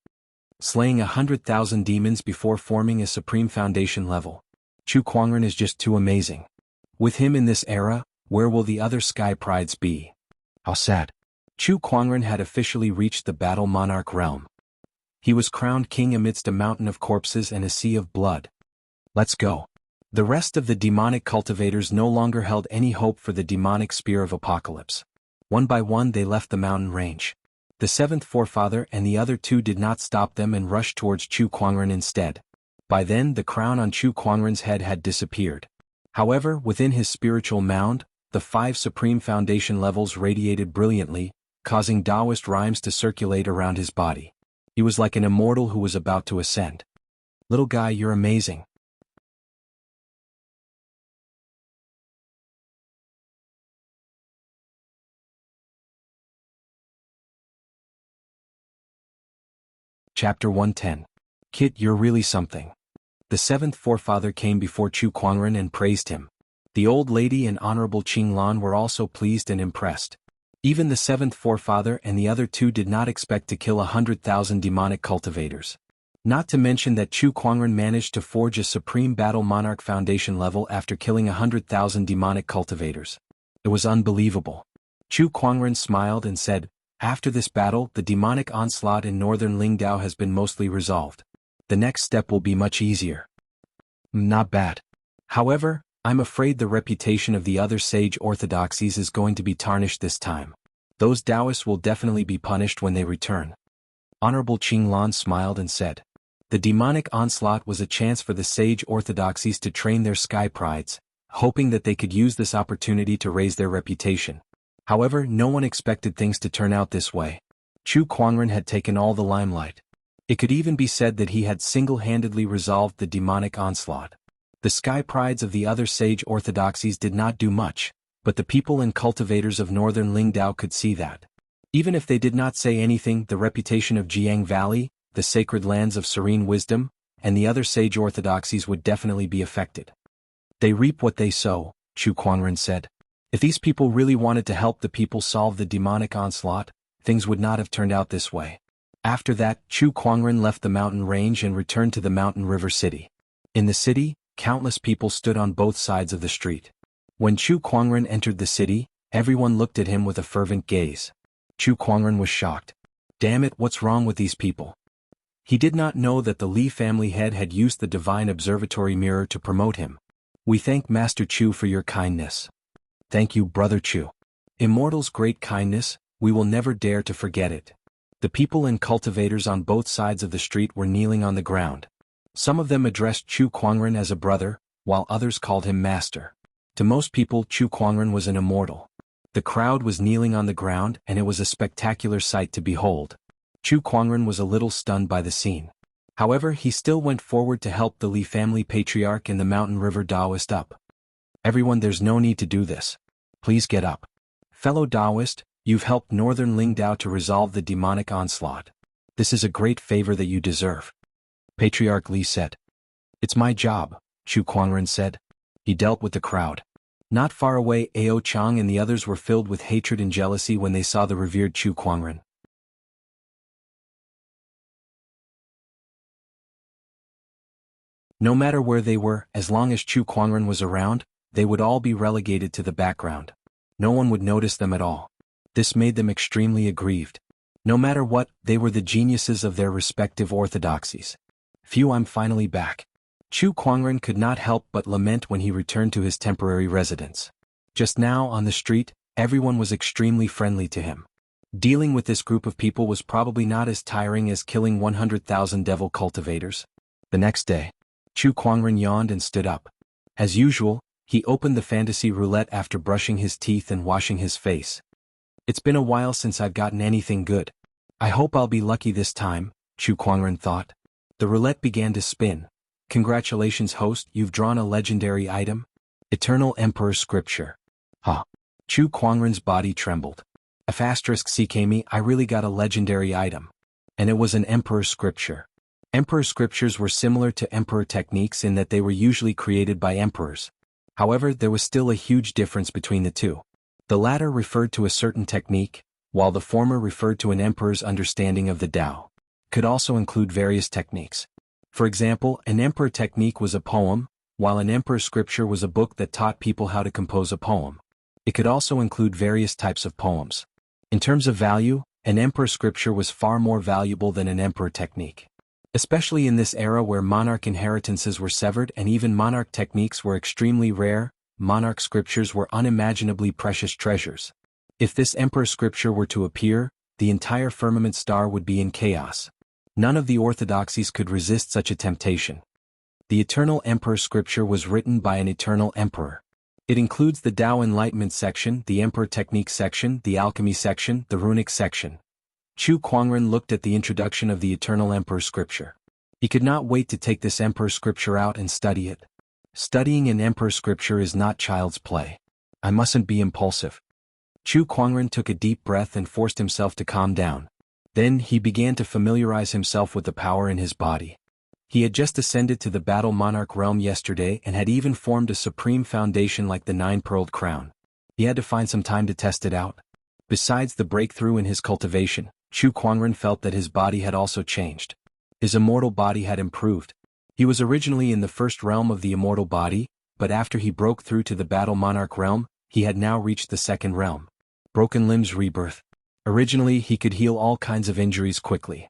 Slaying 100,000 demons before forming a Supreme Foundation level. Chu Kuangren is just too amazing. With him in this era, where will the other Sky Prides be? How sad. Chu Kuangren had officially reached the Battle Monarch realm. He was crowned king amidst a mountain of corpses and a sea of blood. Let's go. The rest of the demonic cultivators no longer held any hope for the demonic spear of apocalypse. One by one they left the mountain range. The 7th forefather and the other 2 did not stop them and rushed towards Chu Kuangren instead. By then the crown on Chu Kuangren's head had disappeared. However, within his spiritual mound, the 5 Supreme Foundation levels radiated brilliantly, causing Taoist rhymes to circulate around his body. He was like an immortal who was about to ascend. Little guy, you're amazing. Chapter 110. Kit, you're really something. The 7th forefather came before Chu Kuangren and praised him. The old lady and Honorable Qing Lan were also pleased and impressed. Even the 7th forefather and the other 2 did not expect to kill 100,000 demonic cultivators. Not to mention that Chu Kuangren managed to forge a Supreme Battle Monarch Foundation level after killing 100,000 demonic cultivators. It was unbelievable. Chu Kuangren smiled and said, after this battle, the demonic onslaught in northern Lingdao has been mostly resolved. The next step will be much easier. Not bad. However, I'm afraid the reputation of the other sage orthodoxies is going to be tarnished this time. Those Taoists will definitely be punished when they return. Honorable Qing Lan smiled and said, the demonic onslaught was a chance for the sage orthodoxies to train their Sky Prides, hoping that they could use this opportunity to raise their reputation. However, no one expected things to turn out this way. Chu Kuangren had taken all the limelight. It could even be said that he had single-handedly resolved the demonic onslaught. The Sky Prides of the other sage orthodoxies did not do much, but the people and cultivators of northern Lingdao could see that. Even if they did not say anything, the reputation of Jianghu Valley, the sacred lands of serene wisdom, and the other sage orthodoxies would definitely be affected. They reap what they sow, Chu Kuangren said. If these people really wanted to help the people solve the demonic onslaught, things would not have turned out this way. After that, Chu Kuangren left the mountain range and returned to the mountain river city. In the city, countless people stood on both sides of the street. When Chu Kuangren entered the city, everyone looked at him with a fervent gaze. Chu Kuangren was shocked. Damn it, what's wrong with these people? He did not know that the Li family head had used the divine observatory mirror to promote him. We thank Master Chu for your kindness. Thank you, Brother Chu. Immortal's great kindness, we will never dare to forget it. The people and cultivators on both sides of the street were kneeling on the ground. Some of them addressed Chu Kuangren as a brother, while others called him master. To most people, Chu Kuangren was an immortal. The crowd was kneeling on the ground and it was a spectacular sight to behold. Chu Kuangren was a little stunned by the scene. However, he still went forward to help the Li family patriarch and the mountain river Taoist up. Everyone, there's no need to do this. Please get up. Fellow Taoist, you've helped northern Lingdao to resolve the demonic onslaught. This is a great favor that you deserve. Patriarch Li said. It's my job, Chu Kuangren said. He dealt with the crowd. Not far away, Ao Chang and the others were filled with hatred and jealousy when they saw the revered Chu Kuangren. No matter where they were, as long as Chu Kuangren was around, they would all be relegated to the background. No one would notice them at all. This made them extremely aggrieved. No matter what, they were the geniuses of their respective orthodoxies. Phew, I'm finally back. Chu Kuangren could not help but lament when he returned to his temporary residence. Just now, on the street, everyone was extremely friendly to him. Dealing with this group of people was probably not as tiring as killing 100,000 devil cultivators. The next day, Chu Kuangren yawned and stood up. As usual, he opened the fantasy roulette after brushing his teeth and washing his face. It's been a while since I've gotten anything good. I hope I'll be lucky this time, Chu Kuangren thought. The roulette began to spin. Congratulations, host, you've drawn a legendary item. Eternal Emperor Scripture. Huh. Chu Kuangren's body trembled. *CKME, I really got a legendary item. And it was an Emperor Scripture. Emperor Scriptures were similar to Emperor techniques in that they were usually created by emperors. However, there was still a huge difference between the two. The latter referred to a certain technique, while the former referred to an emperor's understanding of the Tao. Could also include various techniques. For example, an emperor technique was a poem, while an emperor scripture was a book that taught people how to compose a poem. It could also include various types of poems. In terms of value, an emperor scripture was far more valuable than an emperor technique. Especially in this era where monarch inheritances were severed and even monarch techniques were extremely rare, monarch scriptures were unimaginably precious treasures. If this emperor scripture were to appear, the entire firmament star would be in chaos. None of the orthodoxies could resist such a temptation. The Eternal Emperor Scripture was written by an eternal emperor. It includes the Tao Enlightenment section, the Emperor Technique section, the Alchemy section, the Runic section. Chu Kuangren looked at the introduction of the Eternal Emperor Scripture. He could not wait to take this Emperor Scripture out and study it. Studying an Emperor Scripture is not child's play. I mustn't be impulsive. Chu Kuangren took a deep breath and forced himself to calm down. Then he began to familiarize himself with the power in his body. He had just ascended to the Battle Monarch realm yesterday and had even formed a supreme foundation like the Nine-Pearled Crown. He had to find some time to test it out. Besides the breakthrough in his cultivation, Chu Kuangren felt that his body had also changed. His immortal body had improved. He was originally in the first realm of the immortal body, but after he broke through to the Battle Monarch realm, he had now reached the second realm. Broken limbs rebirth. Originally, he could heal all kinds of injuries quickly.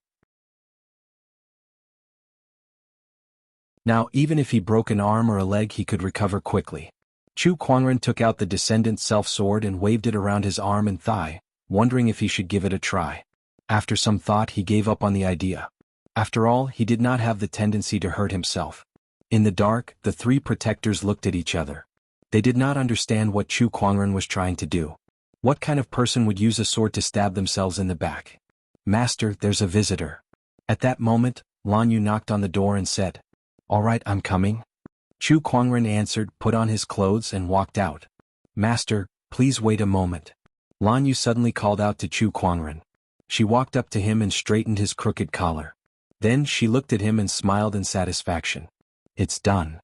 Now, even if he broke an arm or a leg, he could recover quickly. Chu Kuangren took out the Descendant Self-Sword and waved it around his arm and thigh, wondering if he should give it a try. After some thought, he gave up on the idea. After all, he did not have the tendency to hurt himself. In the dark, the three protectors looked at each other. They did not understand what Chu Kuangren was trying to do. What kind of person would use a sword to stab themselves in the back? Master, there's a visitor. At that moment, Lan Yu knocked on the door and said, All right, I'm coming. Chu Kuangren answered, put on his clothes and walked out. Master, please wait a moment. Lan Yu suddenly called out to Chu Kuangren. She walked up to him and straightened his crooked collar. Then she looked at him and smiled in satisfaction. It's done.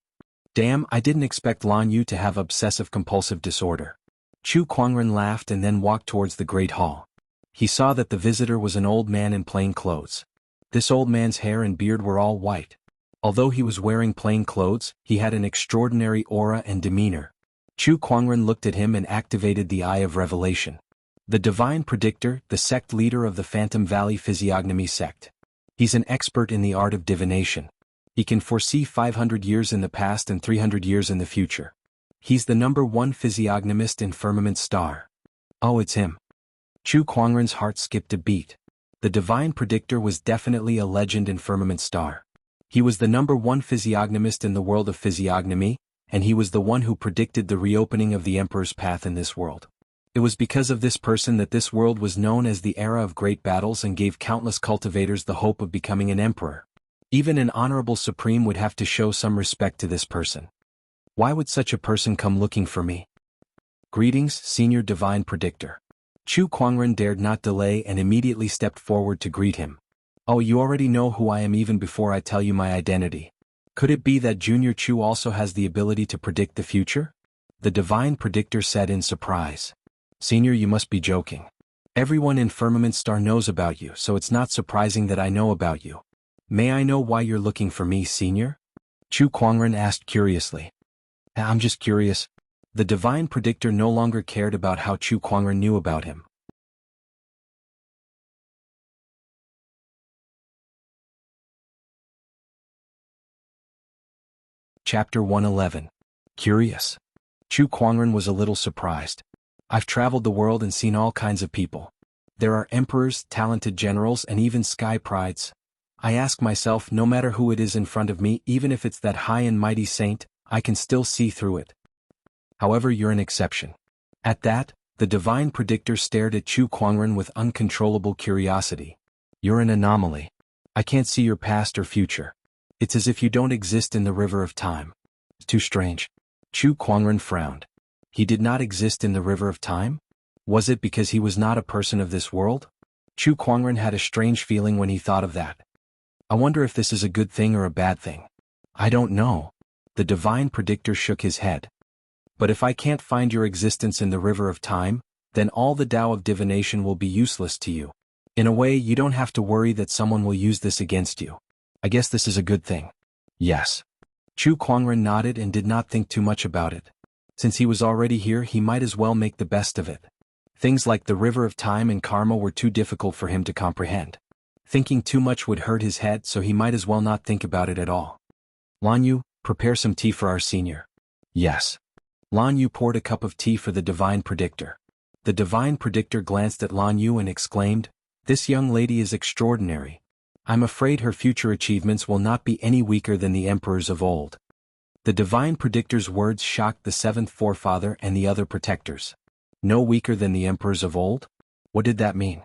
Damn, I didn't expect Lan Yu to have obsessive-compulsive disorder. Chu Kuangren laughed and then walked towards the great hall. He saw that the visitor was an old man in plain clothes. This old man's hair and beard were all white. Although he was wearing plain clothes, he had an extraordinary aura and demeanor. Chu Kuangren looked at him and activated the Eye of Revelation. The Divine Predictor, the sect leader of the Phantom Valley Physiognomy sect. He's an expert in the art of divination. He can foresee 500 years in the past and 300 years in the future. He's the #1 physiognomist in Firmament Star. Oh, it's him. Chu Kuangren's heart skipped a beat. The Divine Predictor was definitely a legend in Firmament Star. He was the #1 physiognomist in the world of physiognomy, and he was the one who predicted the reopening of the Emperor's path in this world. It was because of this person that this world was known as the era of great battles and gave countless cultivators the hope of becoming an emperor. Even an honorable supreme would have to show some respect to this person. Why would such a person come looking for me? Greetings, Senior Divine Predictor. Chu Kuangren dared not delay and immediately stepped forward to greet him. Oh, you already know who I am even before I tell you my identity. Could it be that Junior Chu also has the ability to predict the future? The Divine Predictor said in surprise. Senior, you must be joking. Everyone in Firmament Star knows about you, so it's not surprising that I know about you. May I know why you're looking for me, Senior? Chu Kuangren asked curiously. I'm just curious. The Divine Predictor no longer cared about how Chu Kuangren knew about him. Chapter 111. Curious. Chu Kuangren was a little surprised. I've traveled the world and seen all kinds of people. There are emperors, talented generals, and even sky prides. I ask myself, no matter who it is in front of me, even if it's that high and mighty saint, I can still see through it. However, you're an exception. At that, the divine predictor stared at Chu Kuangren with uncontrollable curiosity. You're an anomaly. I can't see your past or future. It's as if you don't exist in the river of time. It's too strange. Chu Kuangren frowned. He did not exist in the river of time? Was it because he was not a person of this world? Chu Kuangren had a strange feeling when he thought of that. I wonder if this is a good thing or a bad thing. I don't know. The divine predictor shook his head. But if I can't find your existence in the river of time, then all the Tao of divination will be useless to you. In a way, you don't have to worry that someone will use this against you. I guess this is a good thing. Yes. Chu Kuangren nodded and did not think too much about it. Since he was already here, he might as well make the best of it. Things like the river of time and karma were too difficult for him to comprehend. Thinking too much would hurt his head, so he might as well not think about it at all. Lan Yu, prepare some tea for our senior. Yes. Lan Yu poured a cup of tea for the divine predictor. The divine predictor glanced at Lan Yu and exclaimed, "This young lady is extraordinary. I'm afraid her future achievements will not be any weaker than the emperors of old." The divine predictor's words shocked the seventh forefather and the other protectors. No weaker than the emperors of old? What did that mean?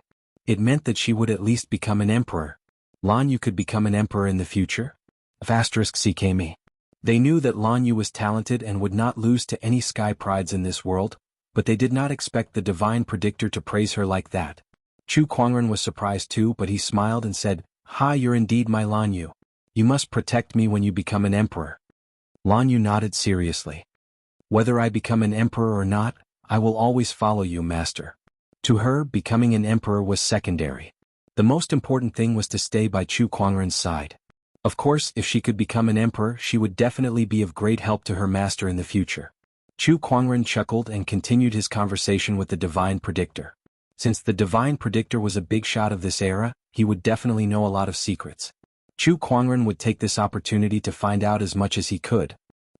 It meant that she would at least become an emperor. Lan Yu could become an emperor in the future? *CKME. They knew that Lan Yu was talented and would not lose to any sky prides in this world, but they did not expect the divine predictor to praise her like that. Chu Kuangren was surprised too, but he smiled and said, "Ha, you're indeed my Lan Yu. You must protect me when you become an emperor." Lan Yu nodded seriously. "Whether I become an emperor or not, I will always follow you, master." To her, becoming an emperor was secondary. The most important thing was to stay by Chu Kuangren's side. Of course, if she could become an emperor, she would definitely be of great help to her master in the future. Chu Kuangren chuckled and continued his conversation with the divine predictor. Since the divine predictor was a big shot of this era, he would definitely know a lot of secrets. Chu Kuangren would take this opportunity to find out as much as he could.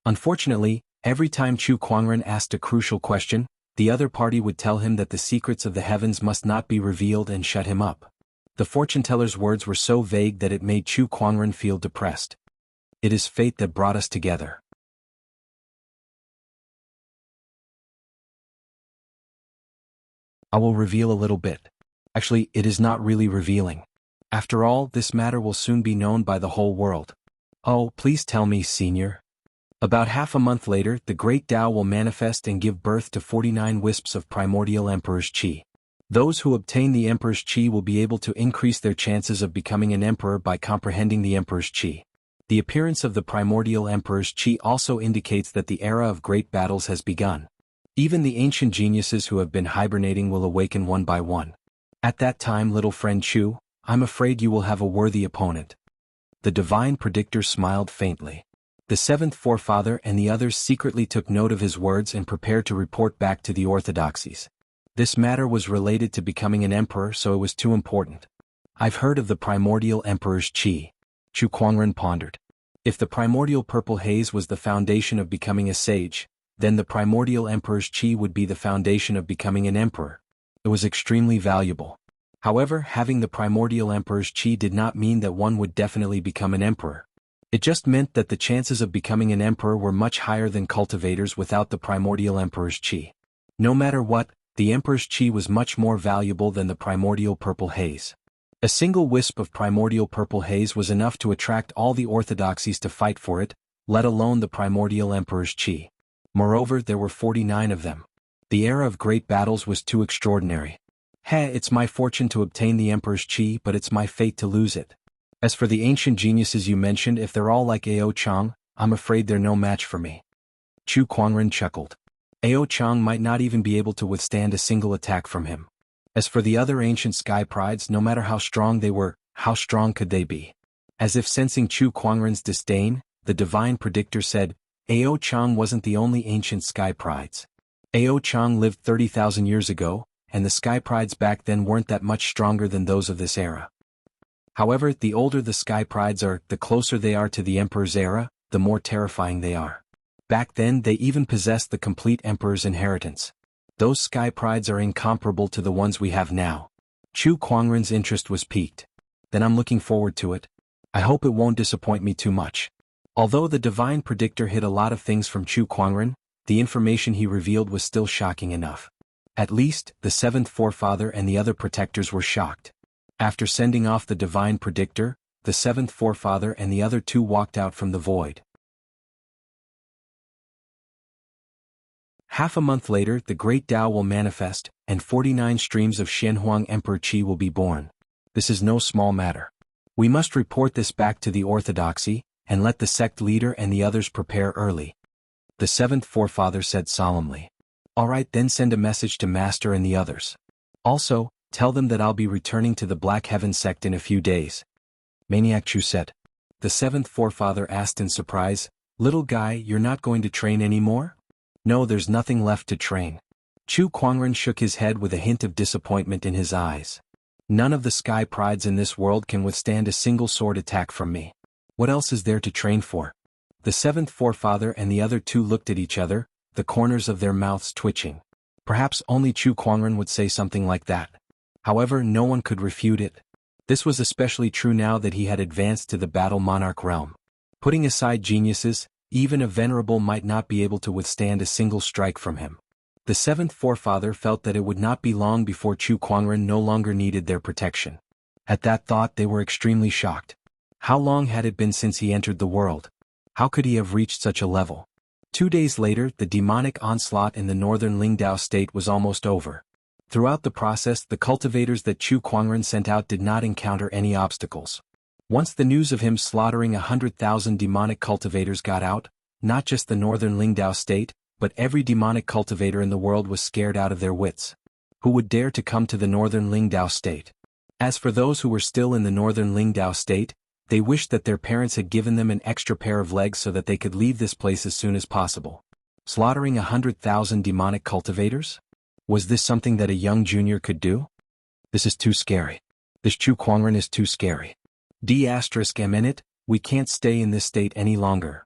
Unfortunately, every time Chu Kuangren asked a crucial question, the other party would tell him that the secrets of the heavens must not be revealed and shut him up. The fortune-teller's words were so vague that it made Chu Kuangren feel depressed. It is fate that brought us together. I will reveal a little bit. Actually, it is not really revealing. After all, this matter will soon be known by the whole world. Oh, please tell me, senior. About half a month later, the great Tao will manifest and give birth to 49 wisps of primordial Emperor's Qi. Those who obtain the Emperor's Qi will be able to increase their chances of becoming an emperor by comprehending the Emperor's Qi. The appearance of the primordial Emperor's Qi also indicates that the era of great battles has begun. Even the ancient geniuses who have been hibernating will awaken one by one. At that time, little friend Chu, I'm afraid you will have a worthy opponent. The divine predictor smiled faintly. The seventh forefather and the others secretly took note of his words and prepared to report back to the orthodoxies. This matter was related to becoming an emperor, so it was too important. I've heard of the primordial emperor's Qi. Chu Kuangren pondered. If the primordial purple haze was the foundation of becoming a sage, then the primordial emperor's Qi would be the foundation of becoming an emperor. It was extremely valuable. However, having the primordial emperor's Qi did not mean that one would definitely become an emperor. It just meant that the chances of becoming an emperor were much higher than cultivators without the primordial emperor's Qi. No matter what, the emperor's Qi was much more valuable than the primordial purple haze. A single wisp of primordial purple haze was enough to attract all the orthodoxies to fight for it, let alone the primordial emperor's Qi. Moreover, there were 49 of them. The era of great battles was too extraordinary. It's my fortune to obtain the emperor's Qi, but it's my fate to lose it. As for the ancient geniuses you mentioned, if they're all like Ao Chang, I'm afraid they're no match for me. Chu Kuangren chuckled. Ao Chang might not even be able to withstand a single attack from him. As for the other ancient sky prides, no matter how strong they were, how strong could they be? As if sensing Chu Kuangren's disdain, the divine predictor said, Ao Chang wasn't the only ancient sky prides. Ao Chang lived 30,000 years ago, and the sky prides back then weren't that much stronger than those of this era. However, the older the sky prides are, the closer they are to the emperor's era, the more terrifying they are. Back then they even possessed the complete emperor's inheritance. Those sky prides are incomparable to the ones we have now. Chu Kuangren's interest was piqued. Then I'm looking forward to it. I hope it won't disappoint me too much. Although the divine predictor hid a lot of things from Chu Kuangren, the information he revealed was still shocking enough. At least, the seventh forefather and the other protectors were shocked. After sending off the divine predictor, the seventh forefather and the other two walked out from the void. Half a month later, the great Tao will manifest, and 49 streams of Xianhuang Emperor Qi will be born. This is no small matter. We must report this back to the orthodoxy, and let the sect leader and the others prepare early. The seventh forefather said solemnly. Alright, then send a message to Master and the others. Also, tell them that I'll be returning to the Black Heaven sect in a few days. Maniac Chu said. The seventh forefather asked in surprise, Little guy, you're not going to train anymore? No, there's nothing left to train. Chu Kuangren shook his head with a hint of disappointment in his eyes. None of the sky prides in this world can withstand a single sword attack from me. What else is there to train for? The seventh forefather and the other two looked at each other, the corners of their mouths twitching. Perhaps only Chu Kuangren would say something like that. However, no one could refute it. This was especially true now that he had advanced to the battle monarch realm. Putting aside geniuses, even a venerable might not be able to withstand a single strike from him. The seventh forefather felt that it would not be long before Chu Kuangren no longer needed their protection. At that thought they were extremely shocked. How long had it been since he entered the world? How could he have reached such a level? 2 days later, the demonic onslaught in the northern Lingdao state was almost over. Throughout the process, the cultivators that Chu Kuangren sent out did not encounter any obstacles. Once the news of him slaughtering 100,000 demonic cultivators got out, not just the northern Lingdao state, but every demonic cultivator in the world was scared out of their wits. Who would dare to come to the northern Lingdao state? As for those who were still in the northern Lingdao state, they wished that their parents had given them an extra pair of legs so that they could leave this place as soon as possible. Slaughtering 100,000 demonic cultivators? Was this something that a young junior could do? This is too scary. This Chu Kuangren is too scary. D***, we can't stay in this state any longer.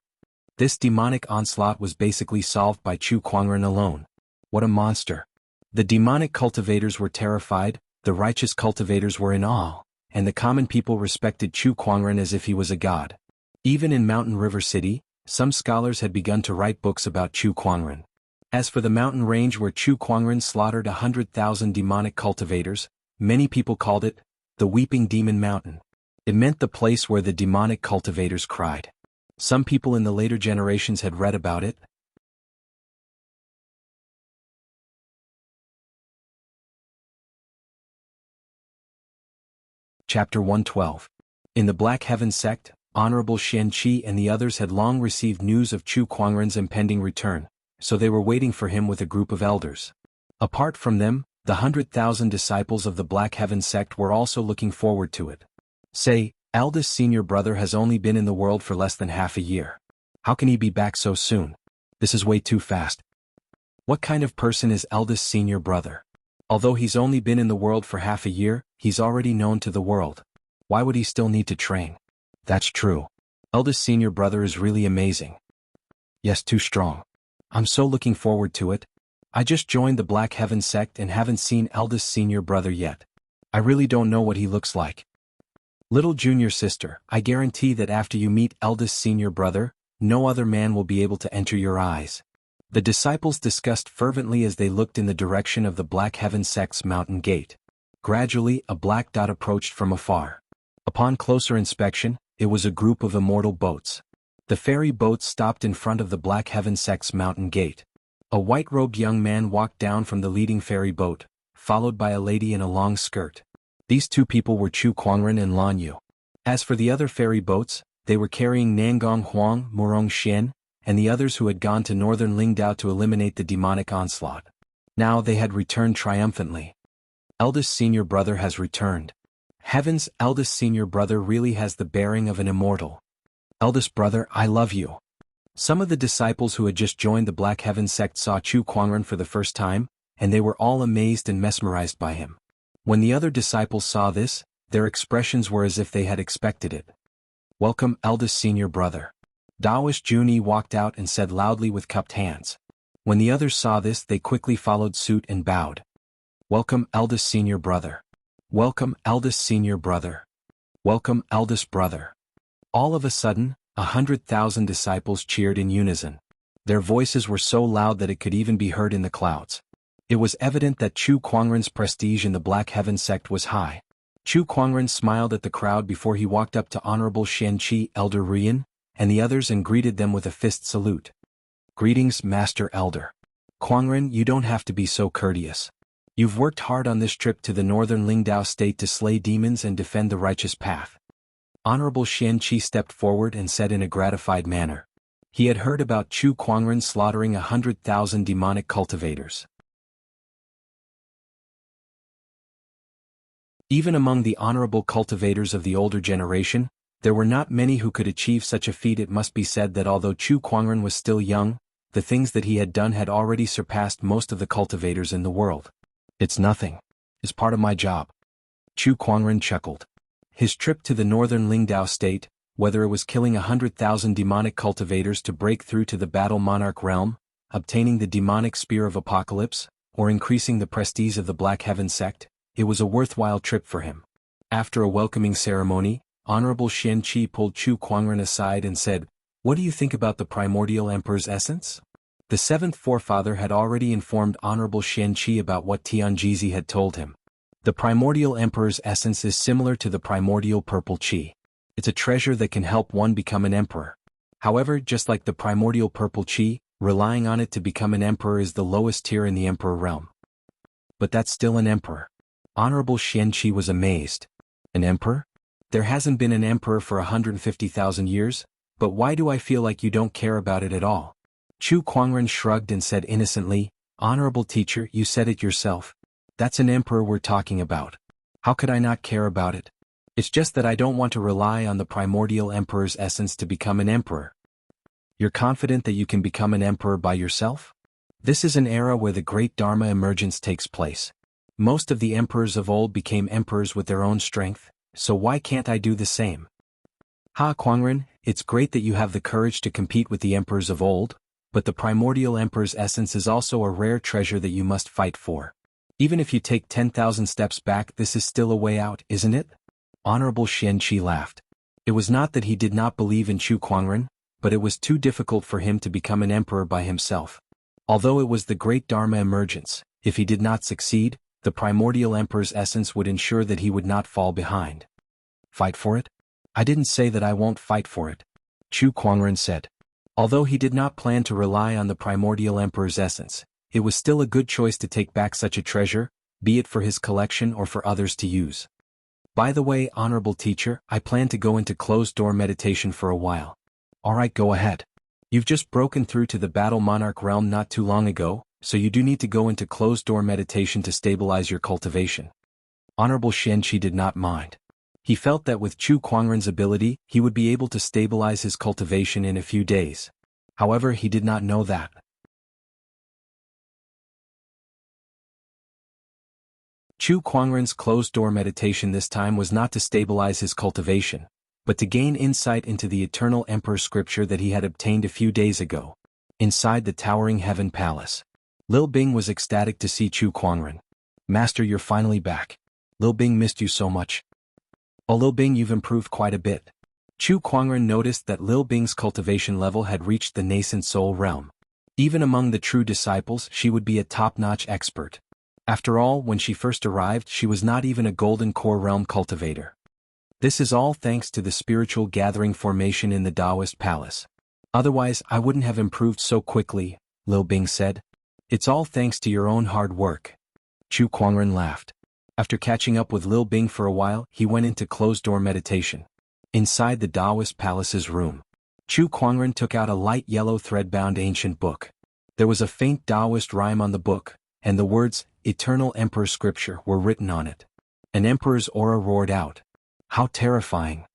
This demonic onslaught was basically solved by Chu Kuangren alone. What a monster. The demonic cultivators were terrified, the righteous cultivators were in awe, and the common people respected Chu Kuangren as if he was a god. Even in Mountain River City, some scholars had begun to write books about Chu Kuangren. As for the mountain range where Chu Kuangren slaughtered 100,000 demonic cultivators, many people called it the Weeping Demon Mountain. It meant the place where the demonic cultivators cried. Some people in the later generations had read about it. Chapter 112. In the Black Heaven sect, Honorable Shen Qi and the others had long received news of Chu Kuangren's impending return, so they were waiting for him with a group of elders. Apart from them, the 100,000 disciples of the Black Heaven sect were also looking forward to it. Say, eldest senior brother has only been in the world for less than half a year. How can he be back so soon? This is way too fast. What kind of person is eldest senior brother? Although he's only been in the world for half a year, he's already known to the world. Why would he still need to train? That's true. Eldest senior brother is really amazing. Yes, too strong. I'm so looking forward to it. I just joined the Black Heaven sect and haven't seen eldest senior brother yet. I really don't know what he looks like. Little junior sister, I guarantee that after you meet eldest senior brother, no other man will be able to enter your eyes. The disciples discussed fervently as they looked in the direction of the Black Heaven sect's mountain gate. Gradually, a black dot approached from afar. Upon closer inspection, it was a group of immortal boats. The ferry boats stopped in front of the Black Heaven sect's mountain gate. A white-robed young man walked down from the leading ferry boat, followed by a lady in a long skirt. These two people were Chu Kuangren and Lan Yu. As for the other ferry boats, they were carrying Nangong Huang, Murong Xian, and the others who had gone to northern Lingdao to eliminate the demonic onslaught. Now they had returned triumphantly. Eldest senior brother has returned. Heavens, eldest senior brother really has the bearing of an immortal. Eldest brother, I love you. Some of the disciples who had just joined the Black Heaven sect saw Chu Kuangren for the first time, and they were all amazed and mesmerized by him. When the other disciples saw this, their expressions were as if they had expected it. Welcome, eldest senior brother. Daoist Junyi walked out and said loudly with cupped hands. When the others saw this, they quickly followed suit and bowed. Welcome, eldest senior brother. Welcome, eldest senior brother. Welcome, eldest brother. All of a sudden, 100,000 disciples cheered in unison. Their voices were so loud that it could even be heard in the clouds. It was evident that Chu Kuangren's prestige in the Black Heaven sect was high. Chu Kuangren smiled at the crowd before he walked up to Honorable Xianqi Elder Rian, and the others and greeted them with a fist salute. Greetings, Master Elder. Kuangren, you don't have to be so courteous. You've worked hard on this trip to the northern Lingdao state to slay demons and defend the righteous path. Honorable Xianqi stepped forward and said in a gratified manner. He had heard about Chu Kuangren slaughtering 100,000 demonic cultivators. Even among the honorable cultivators of the older generation, there were not many who could achieve such a feat. It must be said that although Chu Kuangren was still young, the things that he had done had already surpassed most of the cultivators in the world. It's nothing. It's part of my job. Chu Kuangren chuckled. His trip to the northern Lingdao state, whether it was killing 100,000 demonic cultivators to break through to the Battle Monarch realm, obtaining the demonic Spear of Apocalypse, or increasing the prestige of the Black Heaven sect, it was a worthwhile trip for him. After a welcoming ceremony, Honorable Xianqi pulled Chu Kuangren aside and said, "What do you think about the primordial emperor's essence?" The seventh forefather had already informed Honorable Xianqi about what Tianjizi had told him. The primordial emperor's essence is similar to the primordial purple qi. It's a treasure that can help one become an emperor. However, just like the primordial purple qi, relying on it to become an emperor is the lowest tier in the emperor realm. But that's still an emperor. Honorable Xianqi was amazed. An emperor? There hasn't been an emperor for 150,000 years, but why do I feel like you don't care about it at all? Chu Kuangren shrugged and said innocently, "Honorable teacher, you said it yourself. That's an emperor we're talking about. How could I not care about it? It's just that I don't want to rely on the primordial emperor's essence to become an emperor." You're confident that you can become an emperor by yourself? This is an era where the great Dharma emergence takes place. Most of the emperors of old became emperors with their own strength, so why can't I do the same? Ha Kuangren, it's great that you have the courage to compete with the emperors of old, but the primordial emperor's essence is also a rare treasure that you must fight for. Even if you take 10,000 steps back, this is still a way out, isn't it? Honorable Xianqi laughed. It was not that he did not believe in Chu Kuangren, but it was too difficult for him to become an emperor by himself. Although it was the great Dharma emergence, if he did not succeed, the primordial emperor's essence would ensure that he would not fall behind. Fight for it? I didn't say that I won't fight for it, Chu Kuangren said. Although he did not plan to rely on the primordial emperor's essence, it was still a good choice to take back such a treasure, be it for his collection or for others to use. By the way, honorable teacher, I plan to go into closed-door meditation for a while. Alright, go ahead. You've just broken through to the Battle Monarch realm not too long ago, so you do need to go into closed-door meditation to stabilize your cultivation. Honorable Xianqi did not mind. He felt that with Chu Kuangren's ability, he would be able to stabilize his cultivation in a few days. However, he did not know that. Chu Kuangren's closed-door meditation this time was not to stabilize his cultivation, but to gain insight into the Eternal Emperor scripture that he had obtained a few days ago. Inside the towering Heaven Palace, Lil Bing was ecstatic to see Chu Kuangren. "Master, you're finally back. Lil Bing missed you so much." "Oh, Lil Bing, you've improved quite a bit." Chu Kuangren noticed that Lil Bing's cultivation level had reached the nascent soul realm. Even among the true disciples, she would be a top-notch expert. After all, when she first arrived, she was not even a golden core realm cultivator. This is all thanks to the spiritual gathering formation in the Taoist palace. "Otherwise, I wouldn't have improved so quickly," Lil Bing said. "It's all thanks to your own hard work." Chu Kuangren laughed. After catching up with Lil Bing for a while, he went into closed-door meditation. Inside the Taoist palace's room, Chu Kuangren took out a light yellow thread-bound ancient book. There was a faint Taoist rhyme on the book, and the words, "Eternal Emperor Scripture," were written on it. An emperor's aura roared out. How terrifying.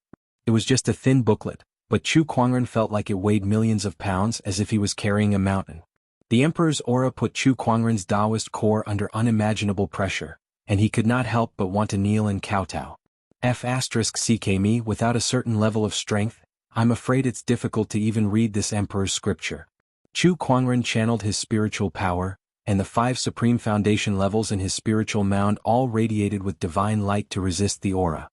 It was just a thin booklet, but Chu Kuangren felt like it weighed millions of pounds, as if he was carrying a mountain. The emperor's aura put Chu Kuangren's Taoist core under unimaginable pressure, and he could not help but want to kneel and kowtow. *CK me, without a certain level of strength, I'm afraid it's difficult to even read this emperor's scripture. Chu Kuangren channeled his spiritual power, and the 5 supreme foundation levels in his spiritual mound all radiated with divine light to resist the aura.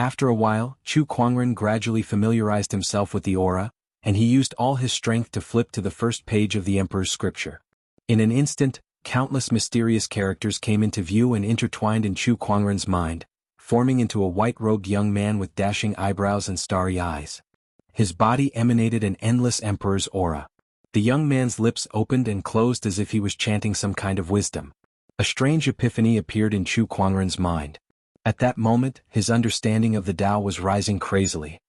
After a while, Chu Kuangren gradually familiarized himself with the aura, and he used all his strength to flip to the first page of the Emperor's scripture. In an instant, countless mysterious characters came into view and intertwined in Chu Kuangren's mind, forming into a white-robed young man with dashing eyebrows and starry eyes. His body emanated an endless Emperor's aura. The young man's lips opened and closed as if he was chanting some kind of wisdom. A strange epiphany appeared in Chu Kuangren's mind. At that moment, his understanding of the Tao was rising crazily.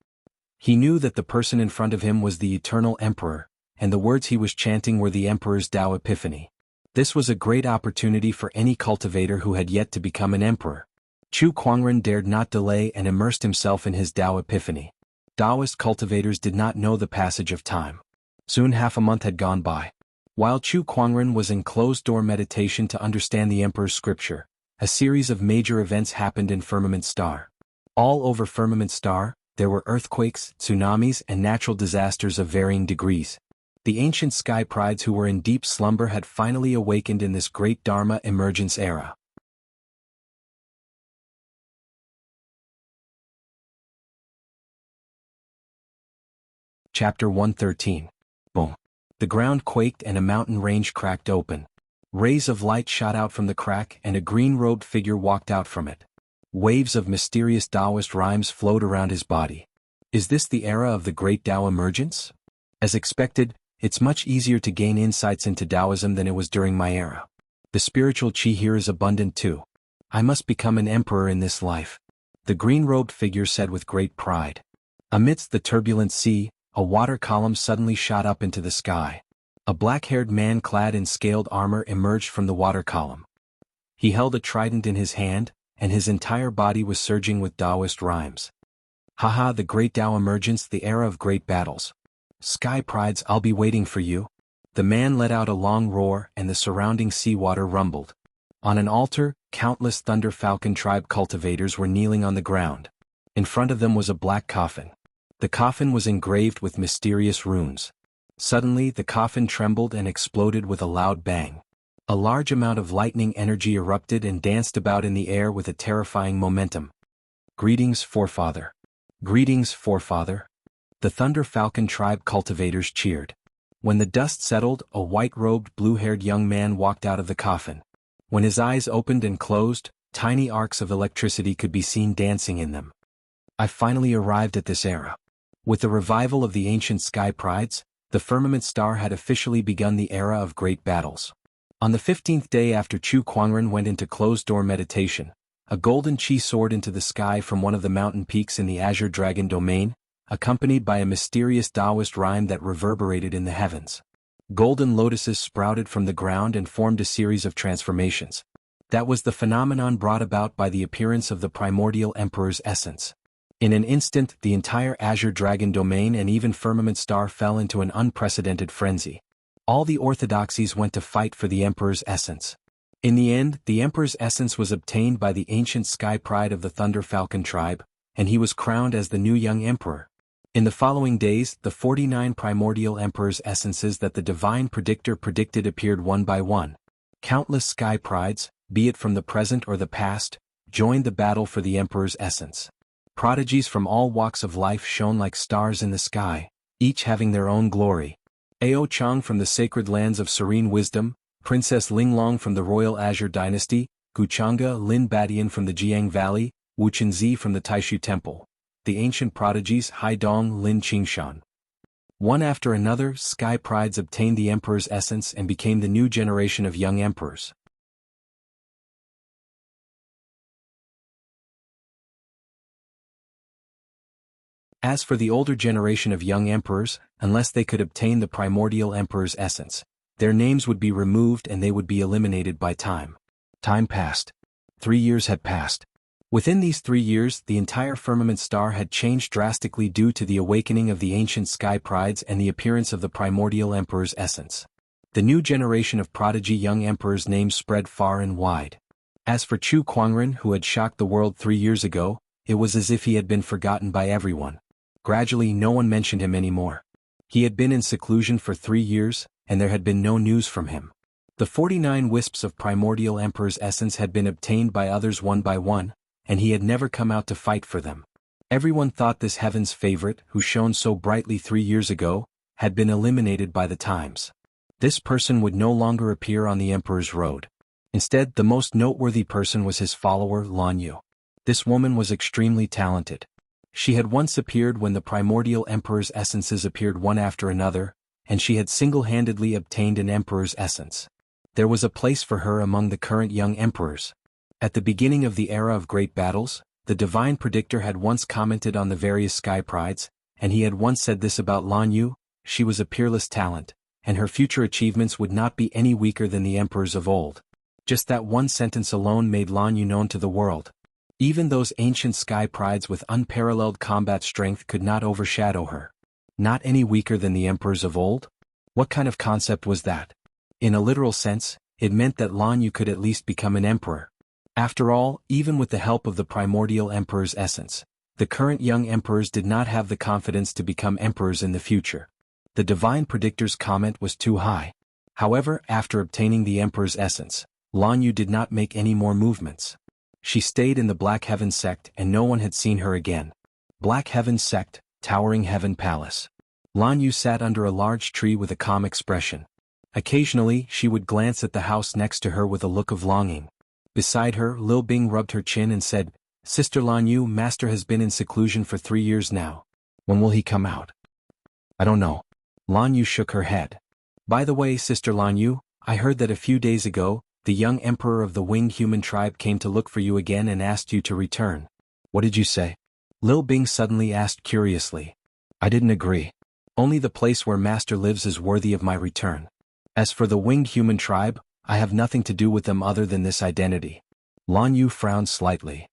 He knew that the person in front of him was the eternal Emperor, and the words he was chanting were the Emperor's Tao epiphany. This was a great opportunity for any cultivator who had yet to become an emperor. Chu Kuangren dared not delay and immersed himself in his Tao epiphany. Taoist cultivators did not know the passage of time. Soon half a month had gone by. While Chu Kuangren was in closed-door meditation to understand the Emperor's scripture, a series of major events happened in Firmament Star. All over Firmament Star, there were earthquakes, tsunamis, and natural disasters of varying degrees. The ancient sky prides who were in deep slumber had finally awakened in this great Dharma emergence era. Chapter 113. Boom. The ground quaked and a mountain range cracked open. Rays of light shot out from the crack and a green-robed figure walked out from it. Waves of mysterious Taoist rhymes flowed around his body. Is this the era of the great Tao emergence? As expected, it's much easier to gain insights into Taoism than it was during my era. The spiritual qi here is abundant too. I must become an emperor in this life. The green-robed figure said with great pride. Amidst the turbulent sea, a water column suddenly shot up into the sky. A black-haired man clad in scaled armor emerged from the water column. He held a trident in his hand, and his entire body was surging with Taoist rhymes. Haha, the great Tao emergence, the era of great battles. Sky prides, I'll be waiting for you. The man let out a long roar and the surrounding seawater rumbled. On an altar, countless Thunder Falcon tribe cultivators were kneeling on the ground. In front of them was a black coffin. The coffin was engraved with mysterious runes. Suddenly, the coffin trembled and exploded with a loud bang. A large amount of lightning energy erupted and danced about in the air with a terrifying momentum. Greetings, forefather. Greetings, forefather. The Thunder Falcon tribe cultivators cheered. When the dust settled, a white-robed, blue-haired young man walked out of the coffin. When his eyes opened and closed, tiny arcs of electricity could be seen dancing in them. I finally arrived at this era. With the revival of the ancient sky prides, the Firmament Star had officially begun the era of great battles. On the 15th day after Chu Kuangren went into closed-door meditation, a golden chi soared into the sky from one of the mountain peaks in the Azure Dragon domain, accompanied by a mysterious Taoist rhyme that reverberated in the heavens. Golden lotuses sprouted from the ground and formed a series of transformations. That was the phenomenon brought about by the appearance of the primordial Emperor's essence. In an instant, the entire Azure Dragon domain and even Firmament Star fell into an unprecedented frenzy. All the orthodoxies went to fight for the Emperor's essence. In the end, the Emperor's essence was obtained by the ancient sky pride of the Thunder Falcon tribe, and he was crowned as the new young emperor. In the following days, the 49 primordial Emperor's essences that the divine predictor predicted appeared one by one. Countless sky prides, be it from the present or the past, joined the battle for the Emperor's essence. Prodigies from all walks of life shone like stars in the sky, each having their own glory. Ao Chang from the sacred lands of serene wisdom, Princess Linglong from the royal Azure dynasty, Guchanga Lin Badian from the Jianghu Valley, Wu Chenzi from the Taishu Temple. The ancient prodigies Haidong Lin Qingshan. One after another, sky prides obtained the emperor's essence and became the new generation of young emperors. As for the older generation of young emperors, unless they could obtain the primordial emperor's essence, their names would be removed and they would be eliminated by time. Time passed. 3 years had passed. Within these 3 years, the entire Firmament Star had changed drastically due to the awakening of the ancient sky prides and the appearance of the primordial emperor's essence. The new generation of prodigy young emperors' names spread far and wide. As for Chu Kuangren, who had shocked the world 3 years ago, it was as if he had been forgotten by everyone. Gradually no one mentioned him anymore. He had been in seclusion for 3 years, and there had been no news from him. The 49 wisps of primordial emperor's essence had been obtained by others one by one, and he had never come out to fight for them. Everyone thought this heaven's favorite, who shone so brightly 3 years ago, had been eliminated by the times. This person would no longer appear on the Emperor's road. Instead, the most noteworthy person was his follower, Lan Yu. This woman was extremely talented. She had once appeared when the primordial Emperor's essences appeared one after another, and she had single-handedly obtained an Emperor's essence. There was a place for her among the current young emperors. At the beginning of the era of great battles, the divine predictor had once commented on the various sky prides, and he had once said this about Lan Yu: she was a peerless talent, and her future achievements would not be any weaker than the emperors of old. Just that one sentence alone made Lan Yu known to the world. Even those ancient sky prides with unparalleled combat strength could not overshadow her. Not any weaker than the emperors of old? What kind of concept was that? In a literal sense, it meant that Lan Yu could at least become an emperor. After all, even with the help of the primordial emperor's essence, the current young emperors did not have the confidence to become emperors in the future. The divine predictor's comment was too high. However, after obtaining the emperor's essence, Lan Yu did not make any more movements. She stayed in the Black Heaven sect and no one had seen her again. Black Heaven sect, Towering Heaven Palace. Lan Yu sat under a large tree with a calm expression. Occasionally, she would glance at the house next to her with a look of longing. Beside her, Lil Bing rubbed her chin and said, "Sister Lan Yu, Master has been in seclusion for 3 years now. When will he come out?" "I don't know." Lan Yu shook her head. "By the way, Sister Lan Yu, I heard that a few days ago, the young emperor of the winged human tribe came to look for you again and asked you to return." "What did you say?" Lil Bing suddenly asked curiously. "I didn't agree. Only the place where Master lives is worthy of my return. As for the winged human tribe, I have nothing to do with them other than this identity." Lan Yu frowned slightly.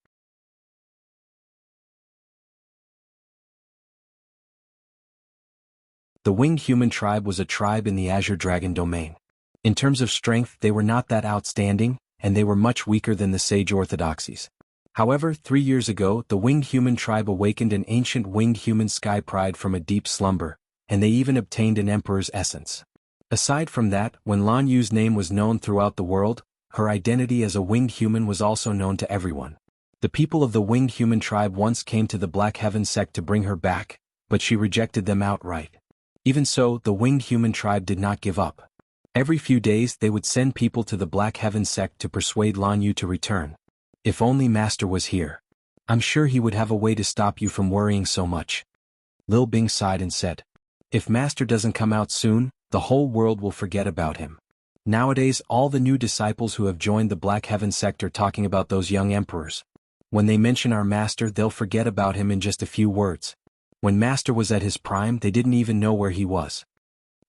The winged human tribe was a tribe in the Azure Dragon domain. In terms of strength, they were not that outstanding, and they were much weaker than the Sage Orthodoxies. However, 3 years ago, the winged human tribe awakened an ancient winged human sky pride from a deep slumber, and they even obtained an emperor's essence. Aside from that, when Lan Yu's name was known throughout the world, her identity as a winged human was also known to everyone. The people of the winged human tribe once came to the Black Heaven sect to bring her back, but she rejected them outright. Even so, the winged human tribe did not give up. Every few days they would send people to the Black Heaven sect to persuade Lan Yu to return. "If only Master was here. I'm sure he would have a way to stop you from worrying so much." Lil Bing sighed and said, "If Master doesn't come out soon, the whole world will forget about him. Nowadays all the new disciples who have joined the Black Heaven sect are talking about those young emperors. When they mention our Master, they'll forget about him in just a few words. When Master was at his prime, they didn't even know where he was."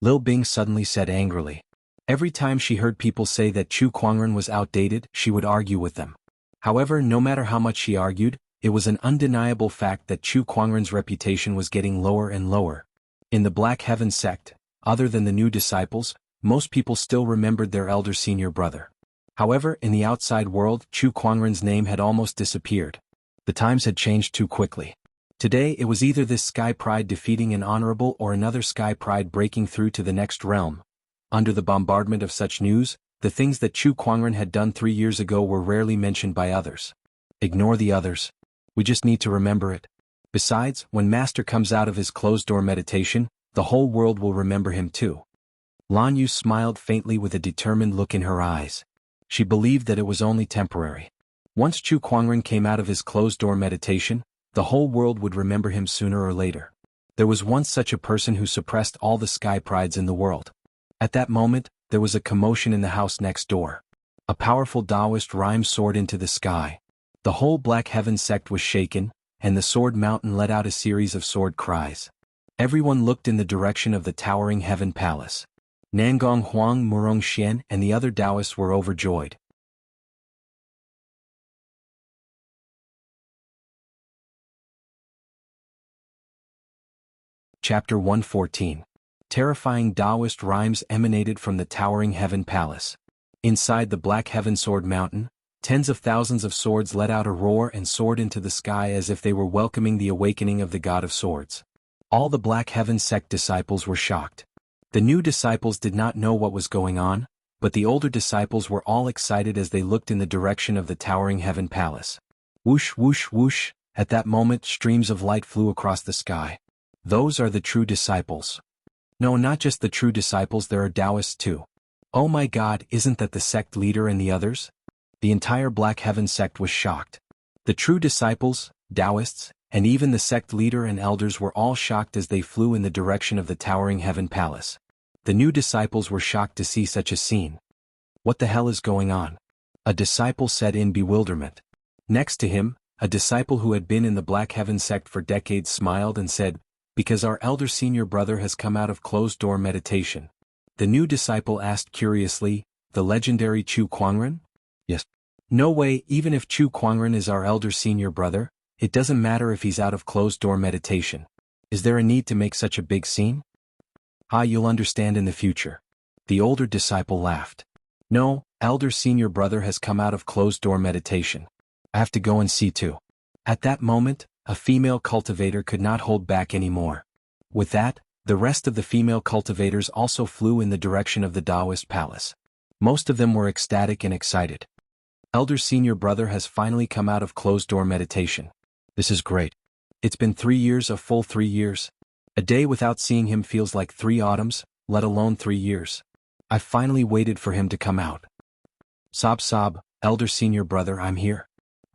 Lil Bing suddenly said angrily. Every time she heard people say that Chu Kuangren was outdated, she would argue with them. However, no matter how much she argued, it was an undeniable fact that Chu Kuangren's reputation was getting lower and lower. In the Black Heaven sect, other than the new disciples, most people still remembered their elder senior brother. However, in the outside world, Chu Kuangren's name had almost disappeared. The times had changed too quickly. Today it was either this sky pride defeating an honorable or another sky pride breaking through to the next realm. Under the bombardment of such news, the things that Chu Kuangren had done 3 years ago were rarely mentioned by others. Ignore the others. We just need to remember it. Besides, when Master comes out of his closed-door meditation, the whole world will remember him too. Lan Yu smiled faintly with a determined look in her eyes. She believed that it was only temporary. Once Chu Kuangren came out of his closed-door meditation, the whole world would remember him sooner or later. There was once such a person who suppressed all the sky prides in the world. At that moment, there was a commotion in the house next door. A powerful Taoist rhyme soared into the sky. The whole Black Heaven sect was shaken, and the Sword Mountain let out a series of sword cries. Everyone looked in the direction of the Towering Heaven Palace. Nangong Huang, Murong Xian, and the other Taoists were overjoyed. Chapter 114. Terrifying Taoist rhymes emanated from the Towering Heaven Palace. Inside the Black Heaven Sword Mountain, tens of thousands of swords let out a roar and soared into the sky as if they were welcoming the awakening of the God of Swords. All the Black Heaven sect disciples were shocked. The new disciples did not know what was going on, but the older disciples were all excited as they looked in the direction of the Towering Heaven Palace. Whoosh whoosh whoosh, At that moment, streams of light flew across the sky. Those are the true disciples. No, not just the true disciples, there are Taoists too. Oh my God, isn't that the sect leader and the others? The entire Black Heaven sect was shocked. The true disciples, Taoists, and even the sect leader and elders were all shocked as they flew in the direction of the towering Heaven Palace. The new disciples were shocked to see such a scene. What the hell is going on? A disciple said in bewilderment. Next to him, a disciple who had been in the Black Heaven sect for decades smiled and said, "Because our elder senior brother has come out of closed-door meditation." The new disciple asked curiously, "The legendary Chu Kuangren?" "Yes." "No way, even if Chu Kuangren is our elder senior brother, it doesn't matter if he's out of closed-door meditation. Is there a need to make such a big scene?" "Ah, you'll understand in the future." The older disciple laughed. "No, elder senior brother has come out of closed-door meditation. I have to go and see too." At that moment, a female cultivator could not hold back anymore. With that, the rest of the female cultivators also flew in the direction of the Taoist palace. Most of them were ecstatic and excited. Elder senior brother has finally come out of closed-door meditation. This is great. It's been 3 years, a full 3 years. A day without seeing him feels like 3 autumns, let alone 3 years. I finally waited for him to come out. Sob sob, elder senior brother, I'm here.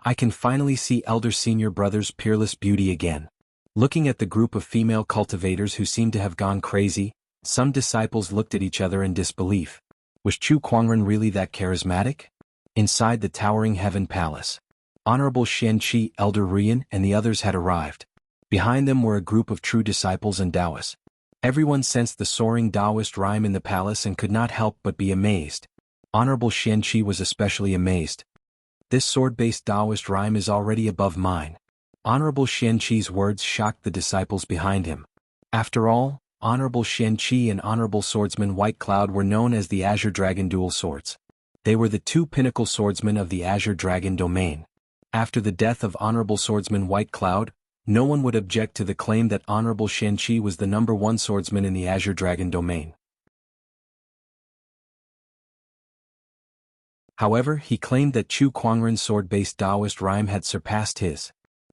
I can finally see elder senior brother's peerless beauty again. Looking at the group of female cultivators who seemed to have gone crazy, some disciples looked at each other in disbelief. Was Chu Kuangren really that charismatic? Inside the towering Heaven Palace, Honorable Xianqi, Elder Rian, and the others had arrived. Behind them were a group of true disciples and Taoists. Everyone sensed the soaring Taoist rhyme in the palace and could not help but be amazed. Honorable Xianqi was especially amazed. This sword-based Taoist rhyme is already above mine. Honorable Xianqi's words shocked the disciples behind him. After all, Honorable Xianqi and Honorable Swordsman White Cloud were known as the Azure Dragon Dual Swords. They were the 2 pinnacle swordsmen of the Azure Dragon domain. After the death of Honorable Swordsman White Cloud, no one would object to the claim that Honorable Xianqi was the #1 swordsman in the Azure Dragon domain. However, he claimed that Chu Kuangren's sword-based Taoist rhyme had surpassed his.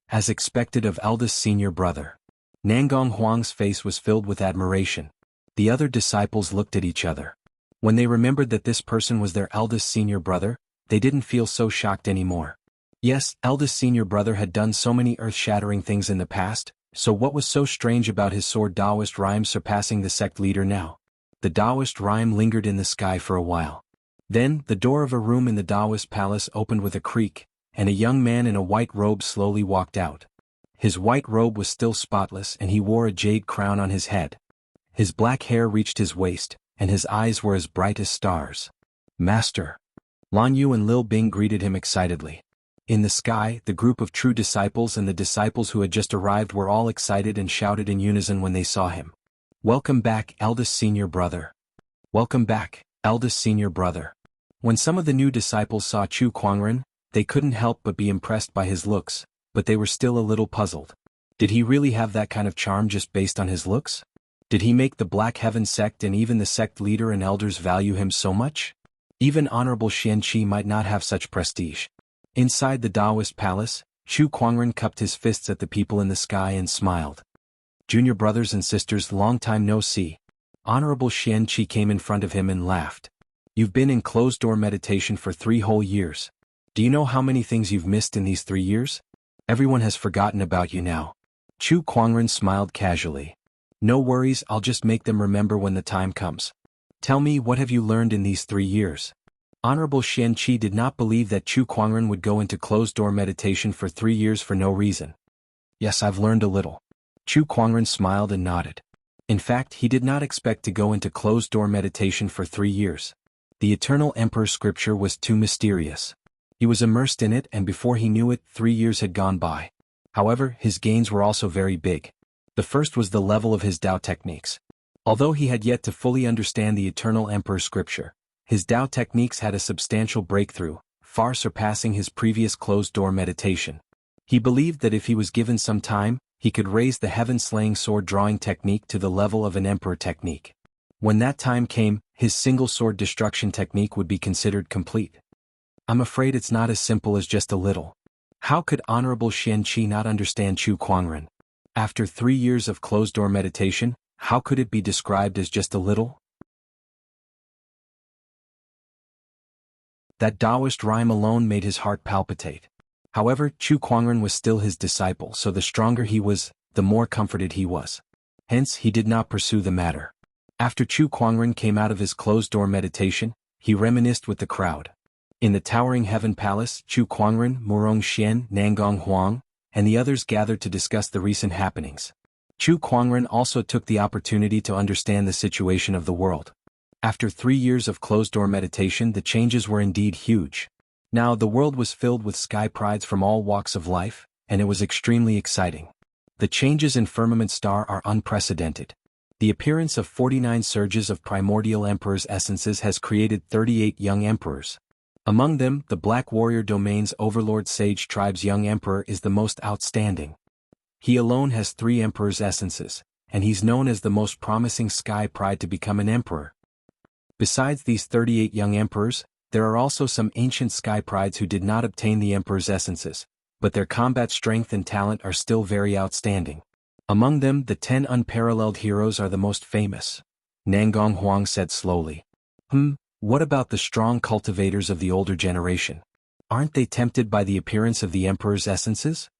As expected of eldest senior brother, Nangong Huang's face was filled with admiration. The other disciples looked at each other. When they remembered that this person was their eldest senior brother, they didn't feel so shocked anymore. Yes, eldest senior brother had done so many earth-shattering things in the past, so what was so strange about his sword Taoist rhyme surpassing the sect leader now? The Taoist rhyme lingered in the sky for a while. Then, the door of a room in the Taoist palace opened with a creak, and a young man in a white robe slowly walked out. His white robe was still spotless and he wore a jade crown on his head. His black hair reached his waist, and his eyes were as bright as stars. "Master!" Lan Yu and Lil Bing greeted him excitedly. In the sky, the group of true disciples and the disciples who had just arrived were all excited and shouted in unison when they saw him. "Welcome back, eldest senior brother. Welcome back, eldest senior brother." When some of the new disciples saw Chu Kuangren, they couldn't help but be impressed by his looks, but they were still a little puzzled. Did he really have that kind of charm just based on his looks? Did he make the Black Heaven sect and even the sect leader and elders value him so much? Even Honorable Xianqi might not have such prestige. Inside the Taoist palace, Chu Kuangren cupped his fists at the people in the sky and smiled. "Junior brothers and sisters, long time no see." Honorable Xianqi came in front of him and laughed. "You've been in closed-door meditation for 3 whole years. Do you know how many things you've missed in these 3 years? Everyone has forgotten about you now." Chu Kuangren smiled casually. "No worries, I'll just make them remember when the time comes. Tell me, what have you learned in these 3 years? Honorable Xianqi did not believe that Chu Kuangren would go into closed-door meditation for 3 years for no reason. "Yes, I've learned a little." Chu Kuangren smiled and nodded. In fact, he did not expect to go into closed-door meditation for 3 years. The Eternal Emperor scripture was too mysterious. He was immersed in it, and before he knew it, 3 years had gone by. However, his gains were also very big. The first was the level of his Tao techniques. Although he had yet to fully understand the Eternal Emperor scripture, his Tao techniques had a substantial breakthrough, far surpassing his previous closed-door meditation. He believed that if he was given some time, he could raise the heaven-slaying sword-drawing technique to the level of an emperor technique. When that time came, his single sword destruction technique would be considered complete. I'm afraid it's not as simple as just a little. How could Honorable Xian Qi not understand Chu Kuangren? After 3 years of closed-door meditation, how could it be described as just a little? That Taoist rhyme alone made his heart palpitate. However, Chu Kuangren was still his disciple, so the stronger he was, the more comforted he was. Hence, he did not pursue the matter. After Chu Kuangren came out of his closed-door meditation, he reminisced with the crowd. In the towering heaven palace, Chu Kuangren, Murong Xian, Nangong Huang, and the others gathered to discuss the recent happenings. Chu Kuangren also took the opportunity to understand the situation of the world. After 3 years of closed-door meditation, the changes were indeed huge. Now the world was filled with sky prides from all walks of life, and it was extremely exciting. The changes in Firmament Star are unprecedented. The appearance of 49 surges of primordial emperor's essences has created 38 young emperors. Among them, the Black Warrior Domain's Overlord Sage Tribe's young emperor is the most outstanding. He alone has 3 emperor's essences, and he's known as the most promising sky pride to become an emperor. Besides these 38 young emperors, there are also some ancient sky prides who did not obtain the emperor's essences, but their combat strength and talent are still very outstanding. Among them, the 10 unparalleled heroes are the most famous. Nangong Huang said slowly. What about the strong cultivators of the older generation? Aren't they tempted by the appearance of the emperor's essences?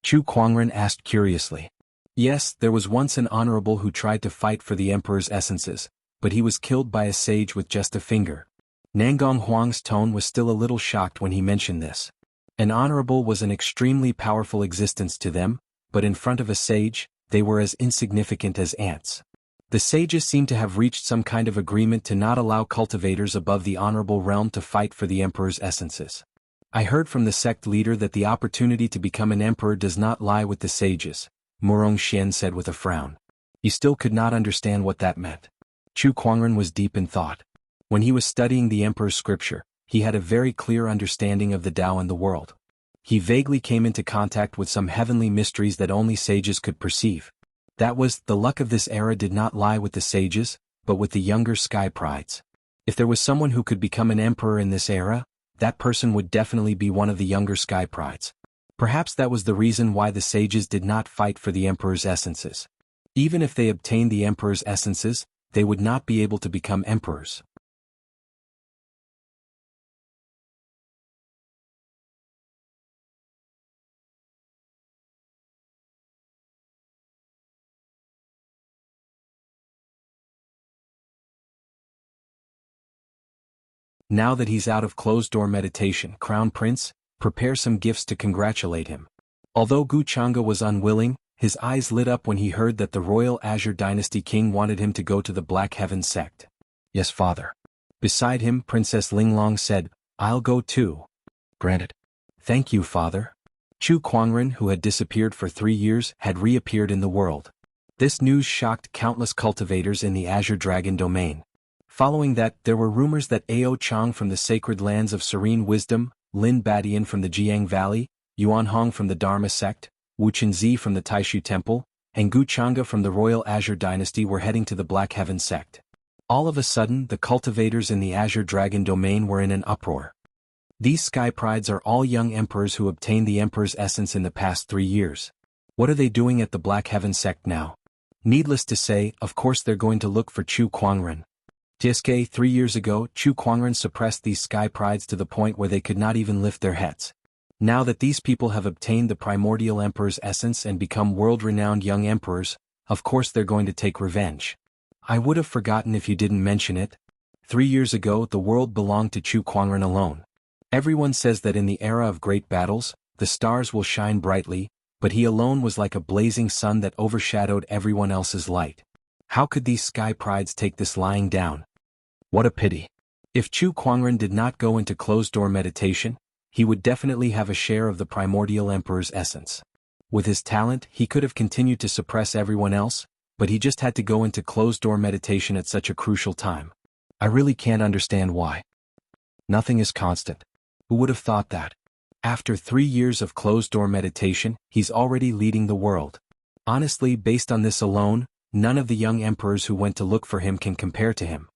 Chu Kuangren asked curiously. Yes, there was once an honorable who tried to fight for the emperor's essences, but he was killed by a sage with just a finger. Nangong Huang's tone was still a little shocked when he mentioned this. An honorable was an extremely powerful existence to them, but in front of a sage, they were as insignificant as ants. The sages seem to have reached some kind of agreement to not allow cultivators above the honorable realm to fight for the emperor's essences. I heard from the sect leader that the opportunity to become an emperor does not lie with the sages, Murong Xian said with a frown. He still could not understand what that meant. Chu Kuangren was deep in thought. When he was studying the emperor's scripture, he had a very clear understanding of the Tao and the world. He vaguely came into contact with some heavenly mysteries that only sages could perceive. That was, the luck of this era did not lie with the sages, but with the younger sky prides. If there was someone who could become an emperor in this era, that person would definitely be one of the younger sky prides. Perhaps that was the reason why the sages did not fight for the emperor's essences. Even if they obtained the emperor's essences, they would not be able to become emperors. Now that he's out of closed-door meditation, Crown Prince, prepare some gifts to congratulate him. Although Guchanga was unwilling, his eyes lit up when he heard that the royal Azure Dynasty king wanted him to go to the Black Heaven sect. Yes, father. Beside him, Princess Linglong said, I'll go too. Granted. Thank you, father. Chu Kuangren, who had disappeared for 3 years, had reappeared in the world. This news shocked countless cultivators in the Azure Dragon domain. Following that, there were rumors that Ao Chang from the sacred lands of serene wisdom, Lin Badian from the Jiang Valley, Yuan Hong from the Dharma sect, Wu Chenzi from the Taishu Temple, and Gu Changa from the Royal Azure Dynasty were heading to the Black Heaven sect. All of a sudden, the cultivators in the Azure Dragon domain were in an uproar. These sky prides are all young emperors who obtained the emperor's essence in the past 3 years. What are they doing at the Black Heaven sect now? Needless to say, of course they're going to look for Chu Kuangren. TSK 3 years ago, Chu Kuangren suppressed these sky prides to the point where they could not even lift their heads. Now that these people have obtained the primordial emperor's essence and become world-renowned young emperors, of course they're going to take revenge. I would have forgotten if you didn't mention it. 3 years ago, the world belonged to Chu Kuangren alone. Everyone says that in the era of great battles, the stars will shine brightly, but he alone was like a blazing sun that overshadowed everyone else's light. How could these sky prides take this lying down? What a pity. If Chu Kuangren did not go into closed-door meditation, he would definitely have a share of the primordial emperor's essence. With his talent, he could have continued to suppress everyone else, but he just had to go into closed-door meditation at such a crucial time. I really can't understand why. Nothing is constant. Who would have thought that? After 3 years of closed-door meditation, he's already leading the world. Honestly, based on this alone, none of the young emperors who went to look for him can compare to him.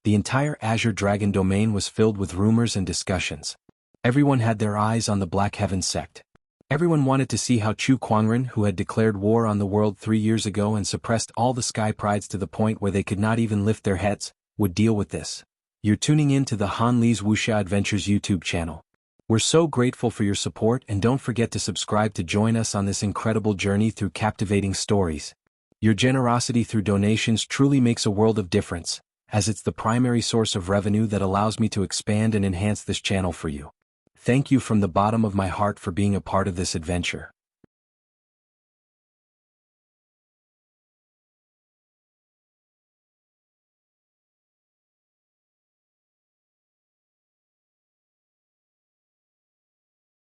The entire Azure Dragon domain was filled with rumors and discussions. Everyone had their eyes on the Black Heaven sect. Everyone wanted to see how Chu Quanren, who had declared war on the world 3 years ago and suppressed all the sky prides to the point where they could not even lift their heads, would deal with this. You're tuning in to the Han Li's Wuxia Adventures YouTube channel. We're so grateful for your support, and don't forget to subscribe to join us on this incredible journey through captivating stories. Your generosity through donations truly makes a world of difference, as it's the primary source of revenue that allows me to expand and enhance this channel for you. Thank you from the bottom of my heart for being a part of this adventure.